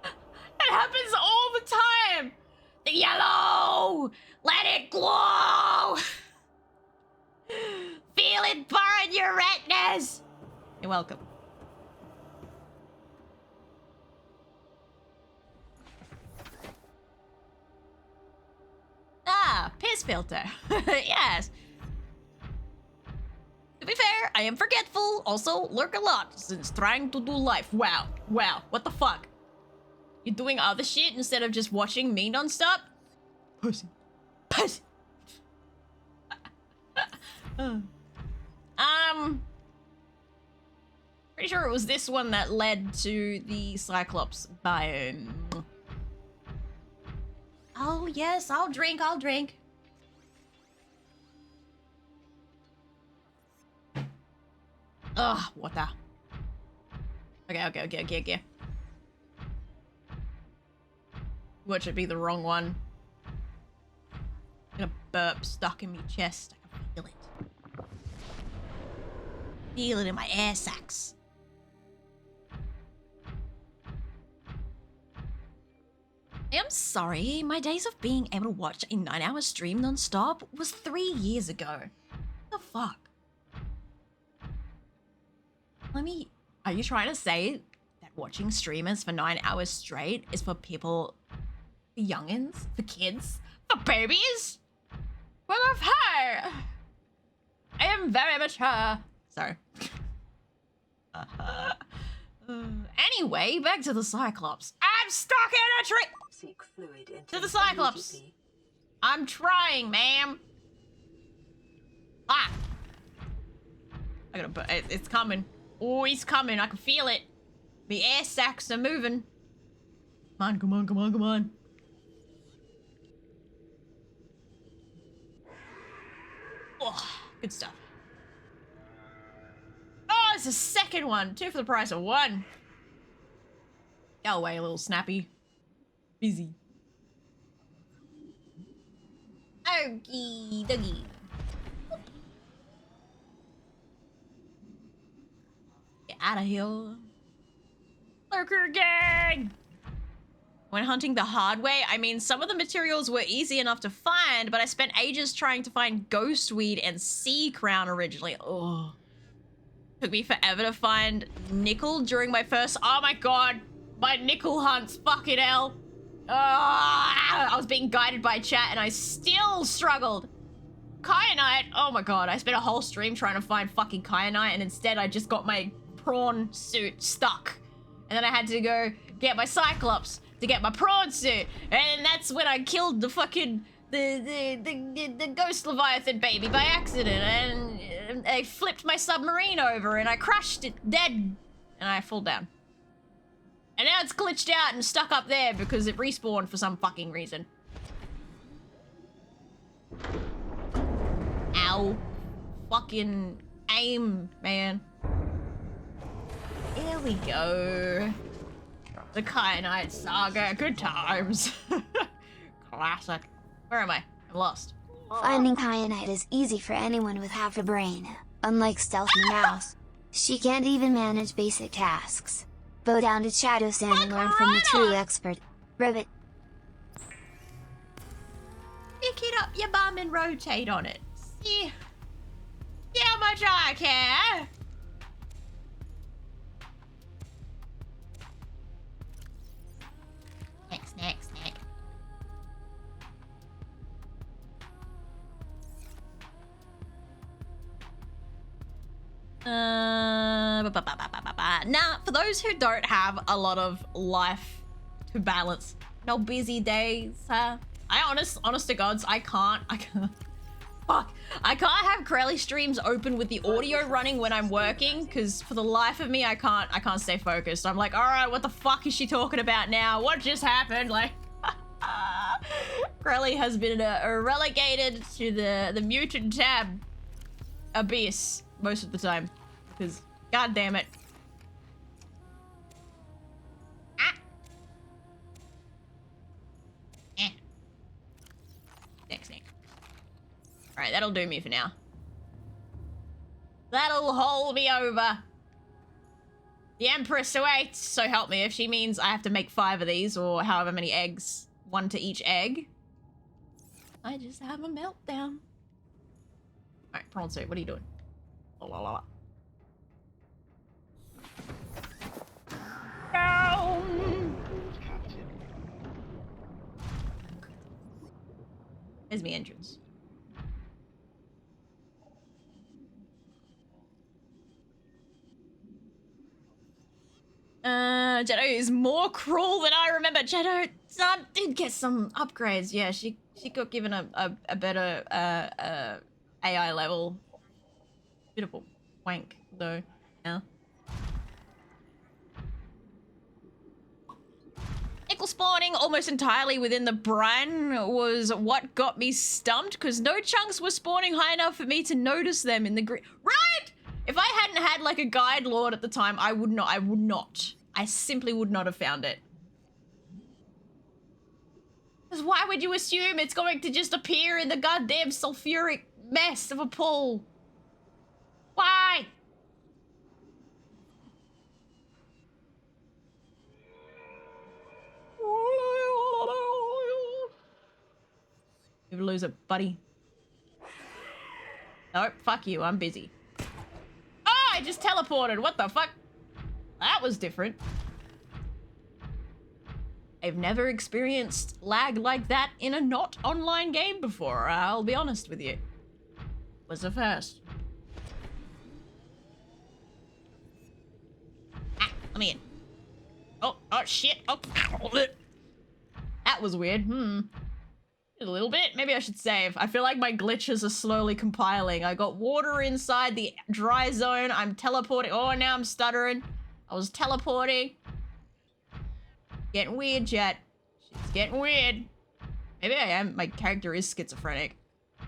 It happens all the time. The yellow, let it glow. Feel it burn your retinas. You're welcome. Ah, piss filter. Yes. To be fair, I am forgetful, also lurk a lot since trying to do life. Wow. Wow. What the fuck? You're doing other shit instead of just watching me non-stop? Pussy. Pussy. Pretty sure it was this one that led to the Cyclops biome. Oh, yes, I'll drink, I'll drink. Ugh, water. Okay. What should be the wrong one? I'm gonna burp stuck in my chest. I can feel it. Feel it in my air sacs. I am sorry, my days of being able to watch a 9-hour stream non-stop was 3 years ago. What the fuck? Are you trying to say that watching streamers for 9 hours straight is for people, for youngins, for kids, for babies? Well, of her! I am very mature. Sorry. Anyway, back to the Cyclops. I'm stuck in a tree! Seek fluid To the Cyclops! I'm trying, ma'am. Ah! I gotta, it's coming. Oh, he's coming. I can feel it. The air sacs are moving. Come on. Oh, good stuff. Oh, it's a second one. 2 for the price of 1. Go away, little snappy. Busy. Okie dokie. Get out of here. Lurker gang! When hunting the hard way, I mean, some of the materials were easy enough to find, but I spent ages trying to find ghostweed and sea crown originally. Oh. Took me forever to find nickel during my first... Oh my god! My nickel hunts, fucking hell! I was being guided by chat and I still struggled. Kyanite, oh my god, I spent a whole stream trying to find fucking kyanite and instead I just got my prawn suit stuck. And then I had to go get my Cyclops to get my prawn suit. And that's when I killed the fucking, the ghost Leviathan baby by accident. And I flipped my submarine over and I crushed it dead. And I fall down. And now it's glitched out and stuck up there because it respawned for some fucking reason. Ow. Fucking aim, man. Here we go. The Kyanite Saga. Good times. Classic. Where am I? I'm lost. Finding Kyanite is easy for anyone with half a brain. Unlike Stealthy Mouse, she can't even manage basic tasks. Bow down to Shadow Sand and learn from the true expert. Ribbit. Pick it up your bum and rotate on it. See how much I care. Now, for those who don't have a lot of life to balance, no busy days, honest to gods, I can't. Fuck. I can't have Corelli streams open with the audio running when I'm working, because for the life of me, I can't stay focused. I'm like, all right, what the fuck is she talking about now? What just happened? Like, Corelli has been relegated to the mutant tab abyss most of the time, because god damn it. Next. Alright, that'll do me for now. That'll hold me over. The Empress awaits, so help me if she means I have to make 5 of these, or however many eggs, 1 to each egg. I just have a meltdown. Alright, prawn suit, what are you doing? La la la. Down! There's my entrance. Jetto is more cruel than I remember. Jetto did get some upgrades. Yeah, she got given a better AI level. Bit of a wank though. Yeah. Nickel spawning almost entirely within the brine was what got me stumped, because no chunks were spawning high enough for me to notice them in the green. Right! If I hadn't had like a guide lord at the time, I would not. I simply would not have found it. Because why would you assume it's going to just appear in the goddamn sulfuric mess of a pool? Why? You lose it, buddy. Nope, fuck you, I'm busy. Oh, I just teleported, what the fuck? That was different. I've never experienced lag like that in a not online game before, I'll be honest with you. Was a first. Ah, let me in. Oh shit, oh. That was weird, A little bit. Maybe I should save. I feel like my glitches are slowly compiling. I got water inside the dry zone. I'm teleporting. Oh, now I'm stuttering. I was teleporting. Getting weird, chat. Shit's getting weird. Maybe I am. My character is schizophrenic. I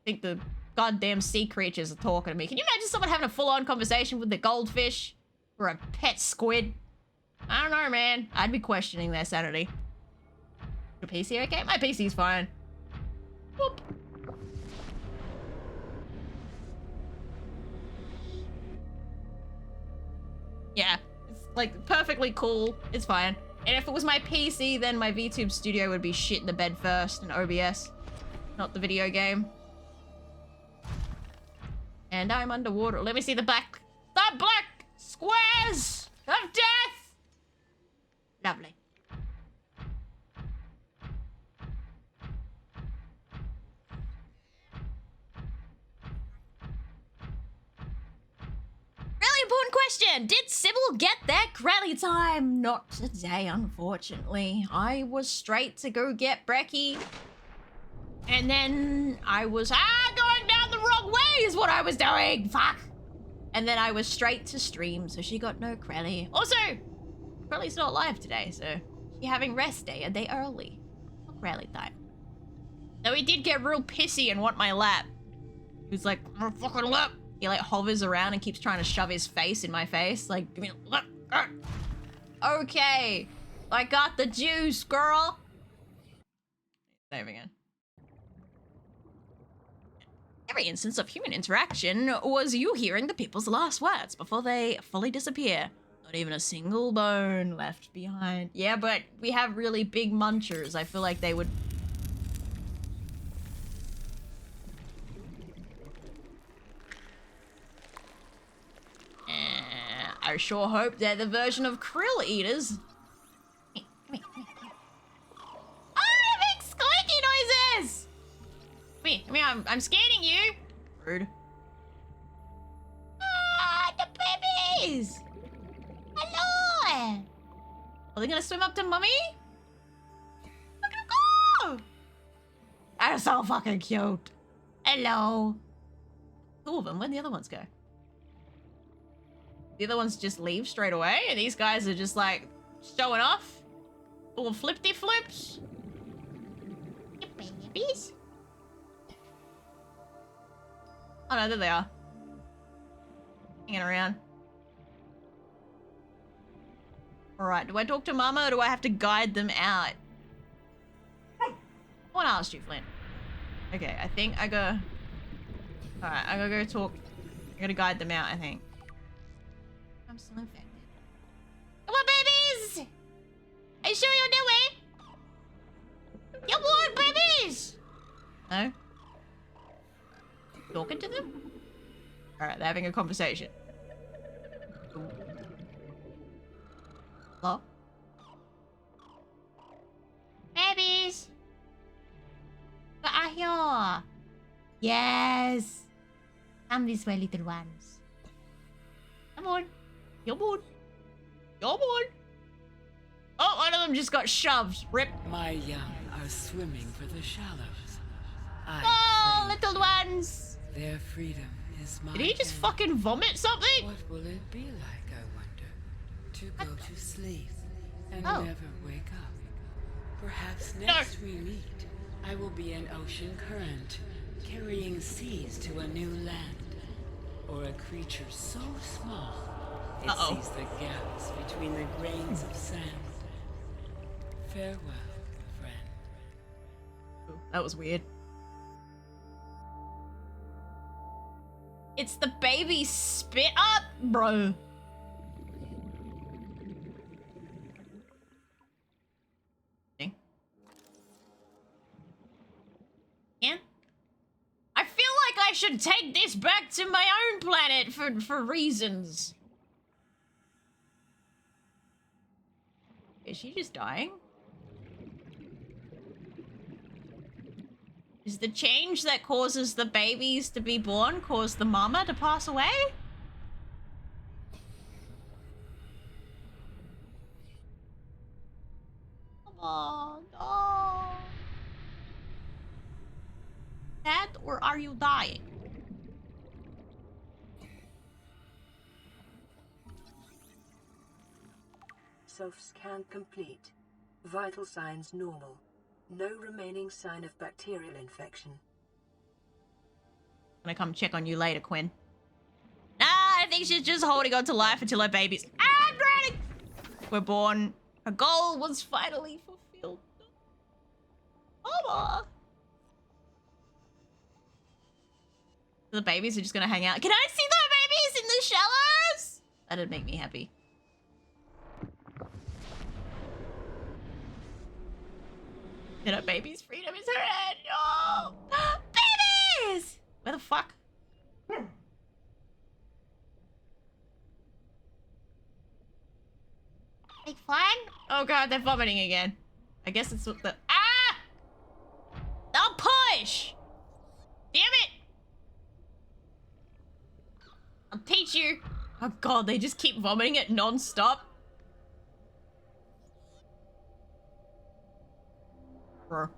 think the goddamn sea creatures are talking to me. Can you imagine someone having a full-on conversation with the goldfish? Or a pet squid? I don't know, man. I'd be questioning their sanity. Your PC okay? My PC's fine. Whoop. Yeah, it's like perfectly cool. It's fine. And if it was my PC, then my VTube studio would be shit in the bed first in OBS, not the video game. And I'm underwater. Let me see the black squares of death. Lovely. Really important question. Did Sybil get that Crowley time? Not today, unfortunately. I was straight to go get Brecky. And then I was, going down the wrong way is what I was doing. Fuck. And then I was straight to stream, so she got no Crowley. Also, Crowley's not live today, so she having rest day, a day early. Not Crowley time. Though he did get real pissy and want my lap. He was like, my fucking lap. He like hovers around and keeps trying to shove his face in my face. Like, give me a lap. Okay. I got the juice, girl. Save again. Every instance of human interaction was you hearing the people's last words before they fully disappear. Not even a single bone left behind. Yeah, but we have really big munchers. I feel like they would... I sure hope they're the version of krill eaters. Come here. Oh, I make squeaky noises! Come here, I'm scanning you. Rude. Ah, the baby! babies! Hello! Are they gonna swim up to mummy? Look at them go! They're so fucking cute. Hello. Two of them. Where'd the other ones go? The other ones just leave straight away, and these guys are just like showing off. Little flippy flips. Your babies. Oh no, there they are. Hanging around. Alright, do I talk to Mama or do I have to guide them out? I want to ask you, Flint. Okay, I think I go... Alright, I gotta go talk. I gotta guide them out, I think. I'm still infected. Come on, babies! Are you sure you'll do it? You want babies! No? Talking to them? Alright, they're having a conversation. Hello? Babies! What are you? Yes! Come this way, little ones. Come on. Come on. Come on. Oh, one of them just got shoved. Rip. My young are swimming for the shallows. Oh, little ones. Their freedom is mine. Did he just fucking vomit something? What will it be like, I wonder? To go to sleep and never wake up. Perhaps next we meet, I will be an ocean current, carrying seas to a new land. Or a creature so small, it sees the gaps between the grains of sand. Farewell, friend. Ooh, that was weird. It's the baby spit up, bro. Yeah? I feel like I should take this back to my own planet for reasons. Is she just dying? Is the change that causes the babies to be born cause the mama to pass away? Come on, no. Dead or are you dying? Self-scan complete. Vital signs normal. No remaining sign of bacterial infection. I'm gonna come check on you later, Quinn. Nah, I think she's just holding on to life until her babies were born. Her goal was finally fulfilled. Mama! The babies are just gonna hang out. Can I see the babies in the shallows? That'd make me happy. And our baby's freedom is her head. No! Babies! Where the fuck? Big fun? Oh god, they're vomiting again. I guess it's what the... Ah! Don't push! Damn it! I'll teach you. Oh god, they just keep vomiting it non-stop. Bro.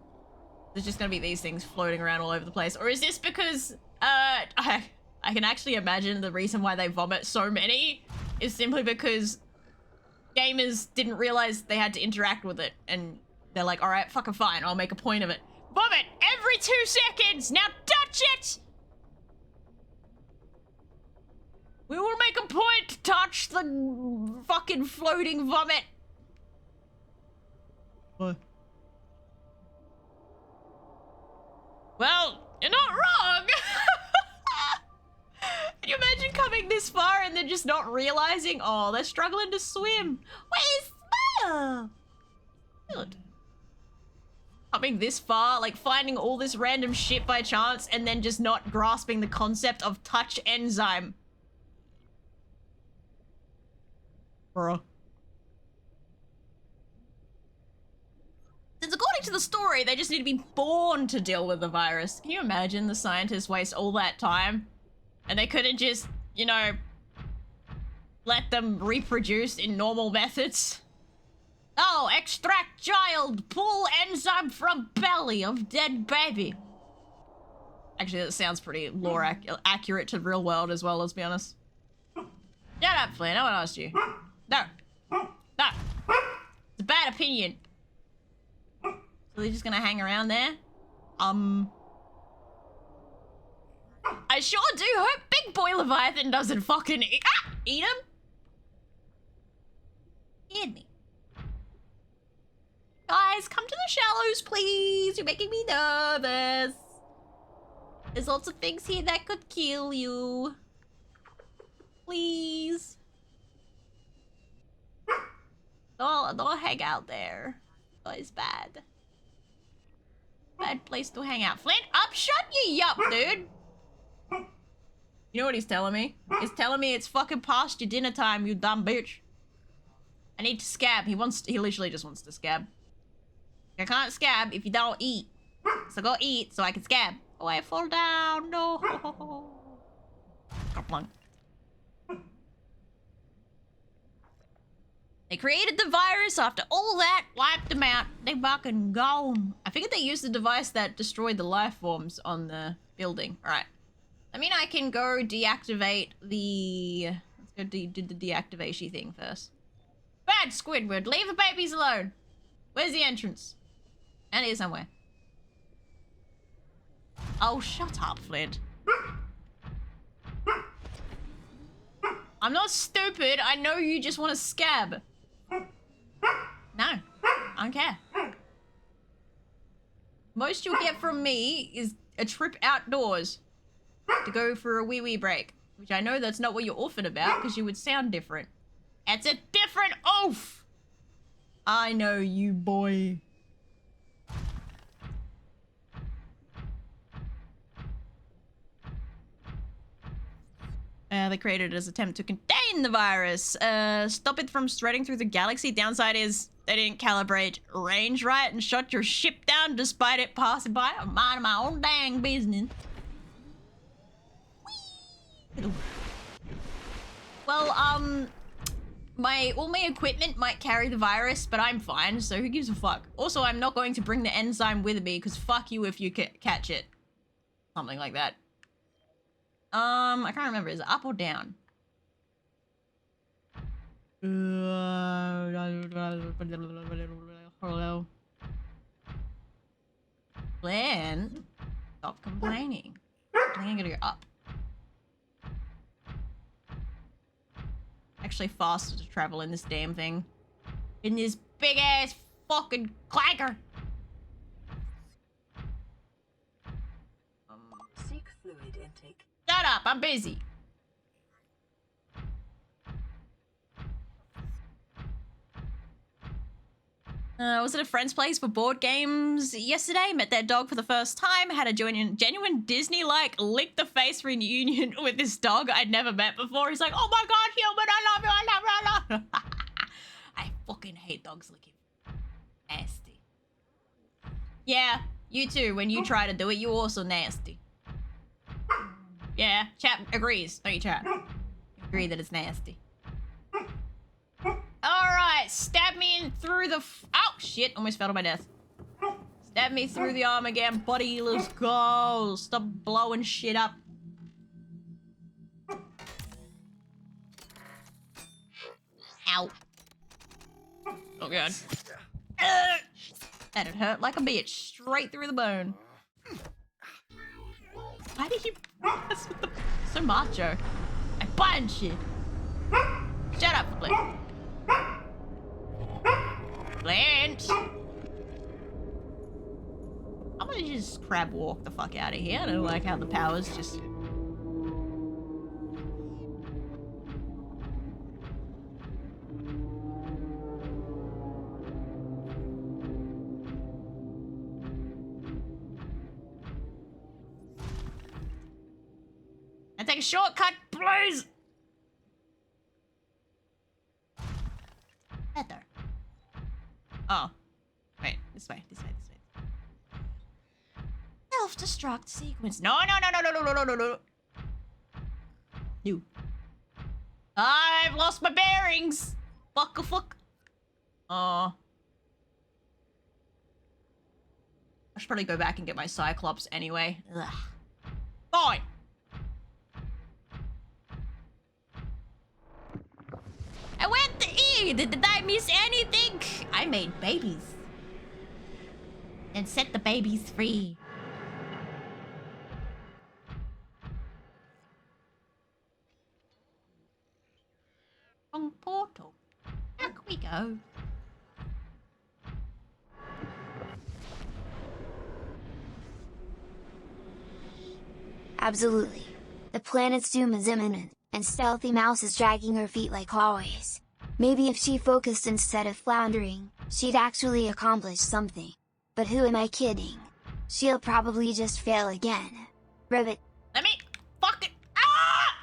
There's just gonna be these things floating around all over the place. Or is this because, I can actually imagine the reason why they vomit so many is simply because gamers didn't realize they had to interact with it. And they're like, alright, fucking fine, I'll make a point of it. Vomit every 2 seconds! Now touch it! We will make a point to touch the fucking floating vomit. What? Well, you're not wrong! Can you imagine coming this far and then just not realizing, oh, they're struggling to swim? Where's Smile? Good. Coming this far, like finding all this random shit by chance and then just not grasping the concept of touch enzyme. Bruh. Since according to the story, they just need to be born to deal with the virus. Can you imagine the scientists waste all that time? And they couldn't just, you know, let them reproduce in normal methods. Oh, extract child, pull enzyme from belly of dead baby. Actually, that sounds pretty lore accurate to real world as well, let's be honest. Shut up, Flynn, no one asked you. No. No. It's a bad opinion. So they're just gonna hang around there? I sure do hope Big Boy Leviathan doesn't fucking eat him. Eat me. Guys, come to the shallows, please. You're making me nervous. There's lots of things here that could kill you. Please. Don't hang out there. Oh, it's bad. Bad place to hang out. Flint, up, shut you up, dude. You know what he's telling me? He's telling me it's fucking past your dinner time, you dumb bitch. I need to scab. He literally just wants to scab. I can't scab if you don't eat. So go eat so I can scab. Oh, I fall down. No. Kerplunk. They created the virus after all that, wiped them out. They fucking gone. I figured they used the device that destroyed the life forms on the building. All right. I mean, I can go deactivate the... Let's go do the deactivation thing first. Bad Squidward, leave the babies alone. Where's the entrance? And here somewhere. Oh, shut up, Flint. I'm not stupid. I know you just want to scab. No, I don't care. Most you'll get from me is a trip outdoors to go for a wee-wee break. Which I know that's not what you're offing about, because you would sound different. It's a different oath! I know you, boy. They created it as an attempt to contain the virus. Stop it from spreading through the galaxy. Downside is they didn't calibrate range right and shut your ship down despite it passing by. I'm minding my own dang business. Whee! Well, all my equipment might carry the virus, but I'm fine, so who gives a fuck? Also, I'm not going to bring the enzyme with me, because fuck you if you catch it. Something like that. I can't remember. Is it up or down? Hello. Glenn, stop complaining. I think I'm gonna go up. Actually faster to travel in this damn thing. In this big ass fucking clanker. Seek fluid intake. Shut up, I'm busy. Was at a friend's place for board games yesterday. Met their dog for the first time. Had a genuine Disney-like lick-the-face reunion with this dog I'd never met before. He's like, oh my god, human, I love you, I love you, I love you. I fucking hate dogs licking. Nasty. Yeah, you too. When you try to do it, you also nasty. Yeah, chat agrees. Don't you, chat? Agree that it's nasty. Alright, stab me in through the oh, shit, almost fell to my death. Stab me through the arm again, buddy, let's go. Stop blowing shit up. Ow. Oh god. That'd hurt like a bitch, straight through the bone. Why did you mess with the... So macho. I punch you. Shut up, Flint. Flint! I'm gonna just crab walk the fuck out of here. I don't like how the power's just... And take a shortcut, please! Better. Oh. Wait, this way, this way, this way. Self-destruct sequence. No, no, no, no, no, no, no, no, no, no. No. I've lost my bearings. Fuck. I should probably go back and get my Cyclops anyway. Ugh. Fine. I went to eat. Did I miss anything? I made babies. And set the babies free. Wrong portal. How can we go? Absolutely. The planet's doom is imminent, and Stealthy Mouse is dragging her feet like always. Maybe if she focused instead of floundering, she'd actually accomplish something. But who am I kidding? She'll probably just fail again. Ribbit. Let me fucking... Ah!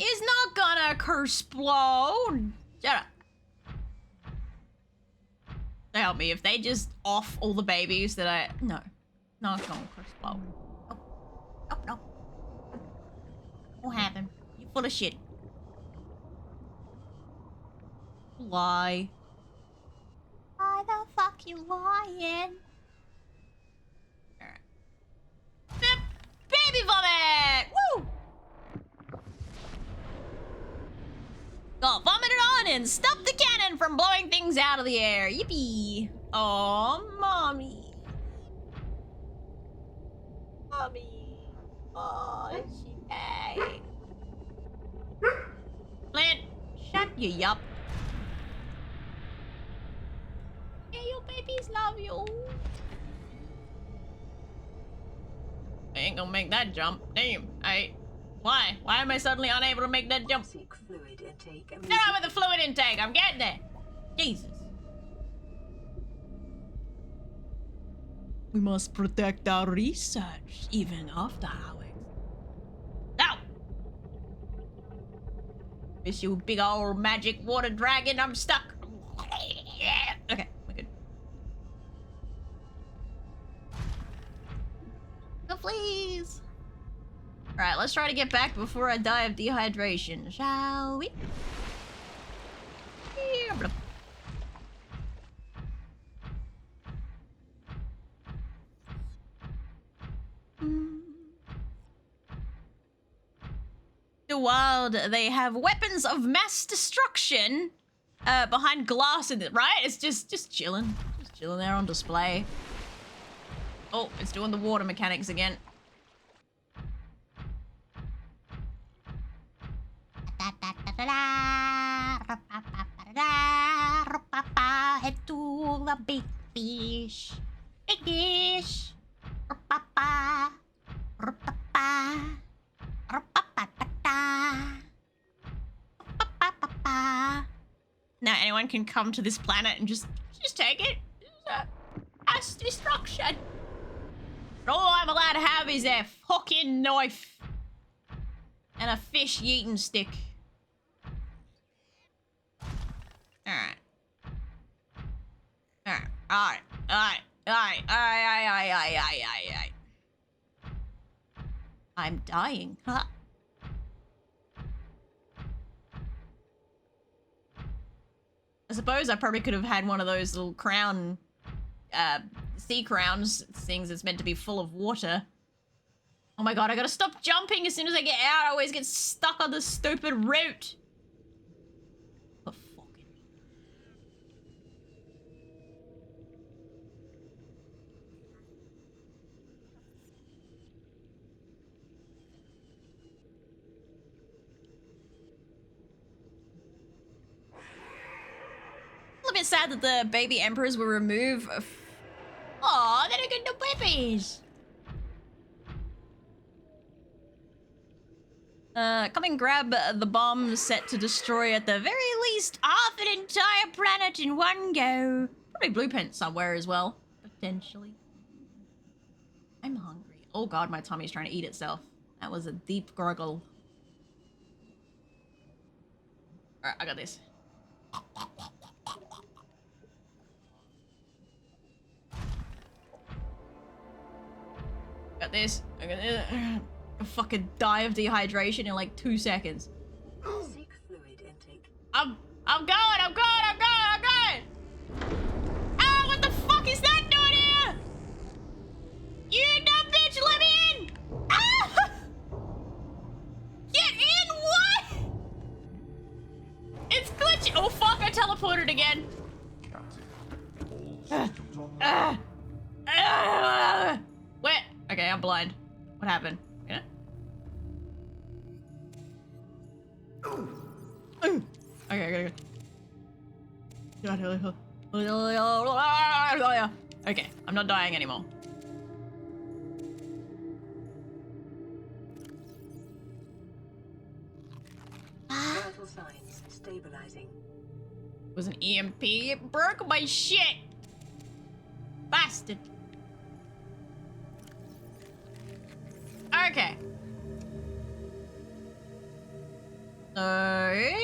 It's not gonna explode. Shut up. Help me, if they just off all the babies that I... No. No, it's not gonna explode. No. Won't happen. You're full of shit. Lie. Why the fuck you lying? Alright. Baby vomit! Woo! Got vomited on and stopped the cannon from blowing things out of the air. Yippee! Aw, mommy. Mommy. Oh, she ate. Flint, shut you yup. Yeah, your babies love you. I ain't gonna make that jump. Damn. Why? Why am I suddenly unable to make that jump? Seek fluid intake. Get on with the fluid intake. I'm getting there. Jesus. We must protect our research even after hours. Now! Miss you big old magic water dragon, I'm stuck. Okay, we're good. Go please! Alright, let's try to get back before I die of dehydration, shall we? Yeah, blah. The world, they have weapons of mass destruction behind glass in it, right? It's just chilling. Just chilling there on display. Oh, it's doing the water mechanics again. Head to the big fish. Big fish. Now anyone can come to this planet and just take it. Mass destruction. But all I'm allowed to have is a fucking knife and a fish eating stick. Alright. I'm dying. Huh? I suppose I probably could have had one of those little crown, sea crowns things that's meant to be full of water. Oh my god, I gotta stop jumping as soon as I get out. I always get stuck on this stupid route. Oh, fucking... A bit sad that the baby emperors were removed. Aw, they don't get no babies. Come and grab the bomb set to destroy at the very least half an entire planet in one go. Probably blueprint somewhere as well, potentially. I'm hungry. Oh god, my tummy's trying to eat itself. That was a deep gurgle. Alright, I got this. Got this. I got this. I'll fucking die of dehydration in like 2 seconds. frantic. I'm going! Ah, what the fuck is that doing here? You dumb bitch, let me in! Ah! Get in, what? It's glitchy. Oh fuck, I teleported again. Wait. Okay, I'm blind. What happened? Yeah. Okay. Okay, I'm not dying anymore. Vital signs stabilizing. It was an EMP. It broke my shit. Bastard. Okay. So,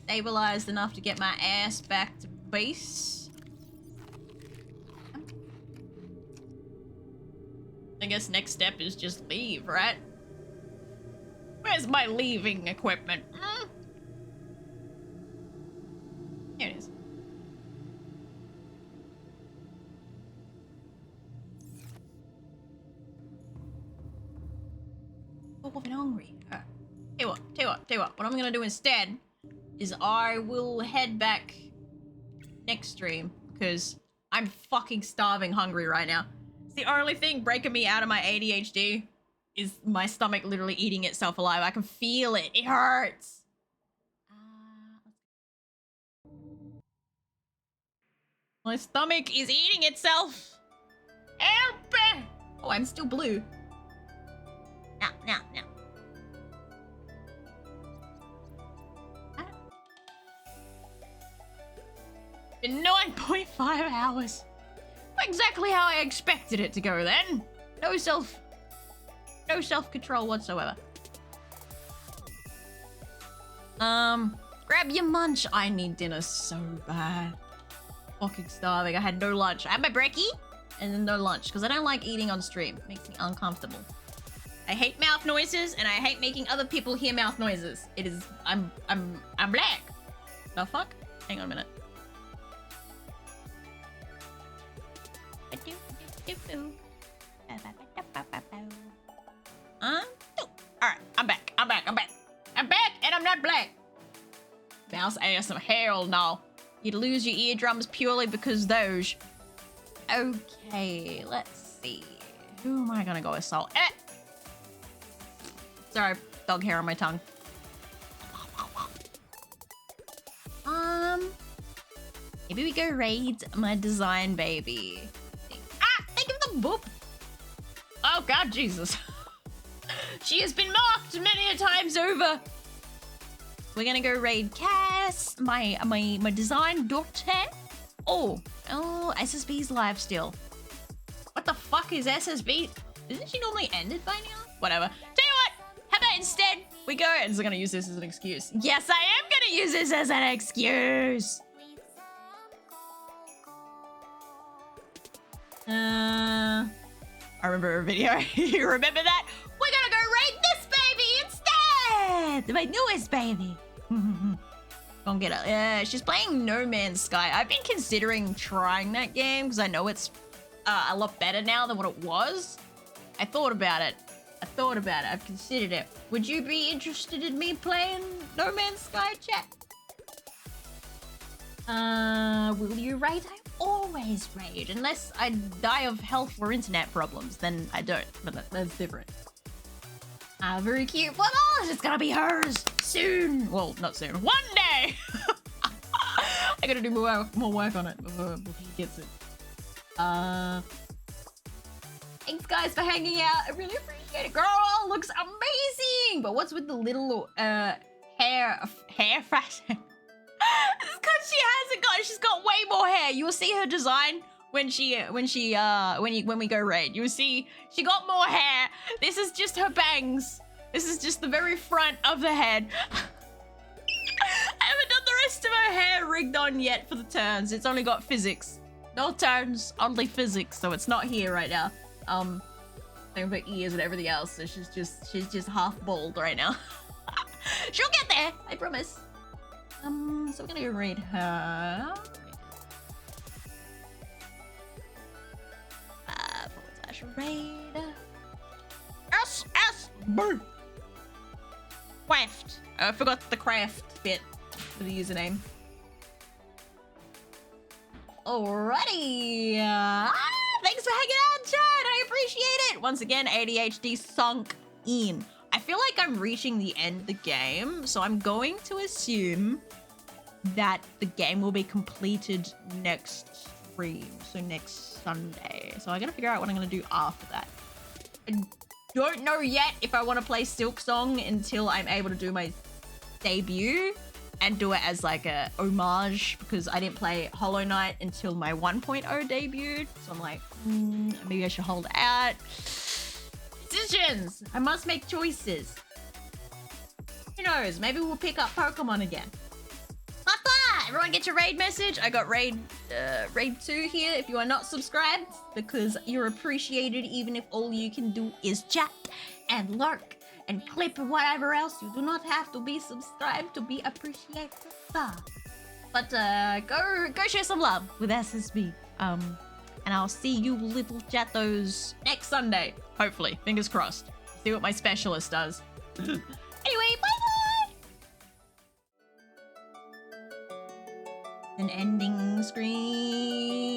stabilized enough to get my ass back to base. I guess next step is just leave, right? Where's my leaving equipment? Here it is. Oh, I'm hungry. Tell you what. What I'm gonna do instead is I will head back next stream because I'm fucking starving hungry right now. It's the only thing breaking me out of my ADHD is my stomach literally eating itself alive. I can feel it. It hurts. My stomach is eating itself. Help! Oh, I'm still blue. No. In 9.5 hours. Exactly how I expected it to go then. No self-control whatsoever. Grab your munch. I need dinner so bad. Fucking starving. I had no lunch. I had my brekkie and then no lunch because I don't like eating on stream. It makes me uncomfortable. I hate mouth noises and I hate making other people hear mouth noises. It is I'm black. The fuck? Hang on a minute. Alright, I'm back and I'm not black. Mouse ASM, hell no. You'd lose your eardrums purely because those. Okay, let's see. Who am I gonna go assault? Sorry, dog hair on my tongue. Maybe we go raid my design baby. Think of the boop. Oh God, Jesus. She has been marked many a times over. We're gonna go raid Cass, my design daughter. Oh, SSB's live still. What the fuck is SSB? Isn't she normally ended by now? Whatever. Tell you what, how about instead we go, and I'm gonna use this as an excuse. Yes, I am gonna use this as an excuse. I remember a video. You remember that? We're gonna go raid this baby instead! My newest baby. Gonna get it. Yeah, she's playing No Man's Sky. I've been considering trying that game because I know it's a lot better now than what it was. I thought about it. I've considered it. Would you be interested in me playing No Man's Sky, chat? Will you raid? I always raid. Unless I die of health or internet problems, then I don't. But that's different. Very cute. Well, it's gonna be hers soon. Well, not soon. One day! I gotta do more work on it before she gets it. Thanks, guys, for hanging out. I really appreciate it. Girl, looks amazing! But what's with the little, hair fashion? It's because she's got way more hair. You will see her design when we go raid. You will see she got more hair. This is just her bangs. This is just the very front of the head. I haven't done the rest of her hair rigged on yet for the turns. It's only got physics. No turns, only physics, so it's not here right now. Same for ears and everything else, so she's just half bald right now. She'll get there, I promise. So we're gonna go raid her. /raid. SSB. Craft. I forgot the craft bit for the username. Alrighty. Thanks for hanging out, chat. I appreciate it. Once again, ADHD sunk in. I feel like I'm reaching the end of the game, so I'm going to assume that the game will be completed next stream, so next Sunday. So I gotta figure out what I'm gonna do after that. I don't know yet if I want to play Silk Song until I'm able to do my debut and do it as like a homage, because I didn't play Hollow Knight until my 1.0 debuted. So I'm like, maybe I should hold out. Decisions! I must make choices. Who knows? Maybe we'll pick up Pokemon again. Everyone get your raid message. I got raid 2 here if you are not subscribed, because you're appreciated even if all you can do is chat and lurk and clip and whatever else. You do not have to be subscribed to be appreciated. But go share some love with SSB. And I'll see you little chattos next Sunday. Hopefully. Fingers crossed. See what my specialist does. Anyway, bye! An ending screen.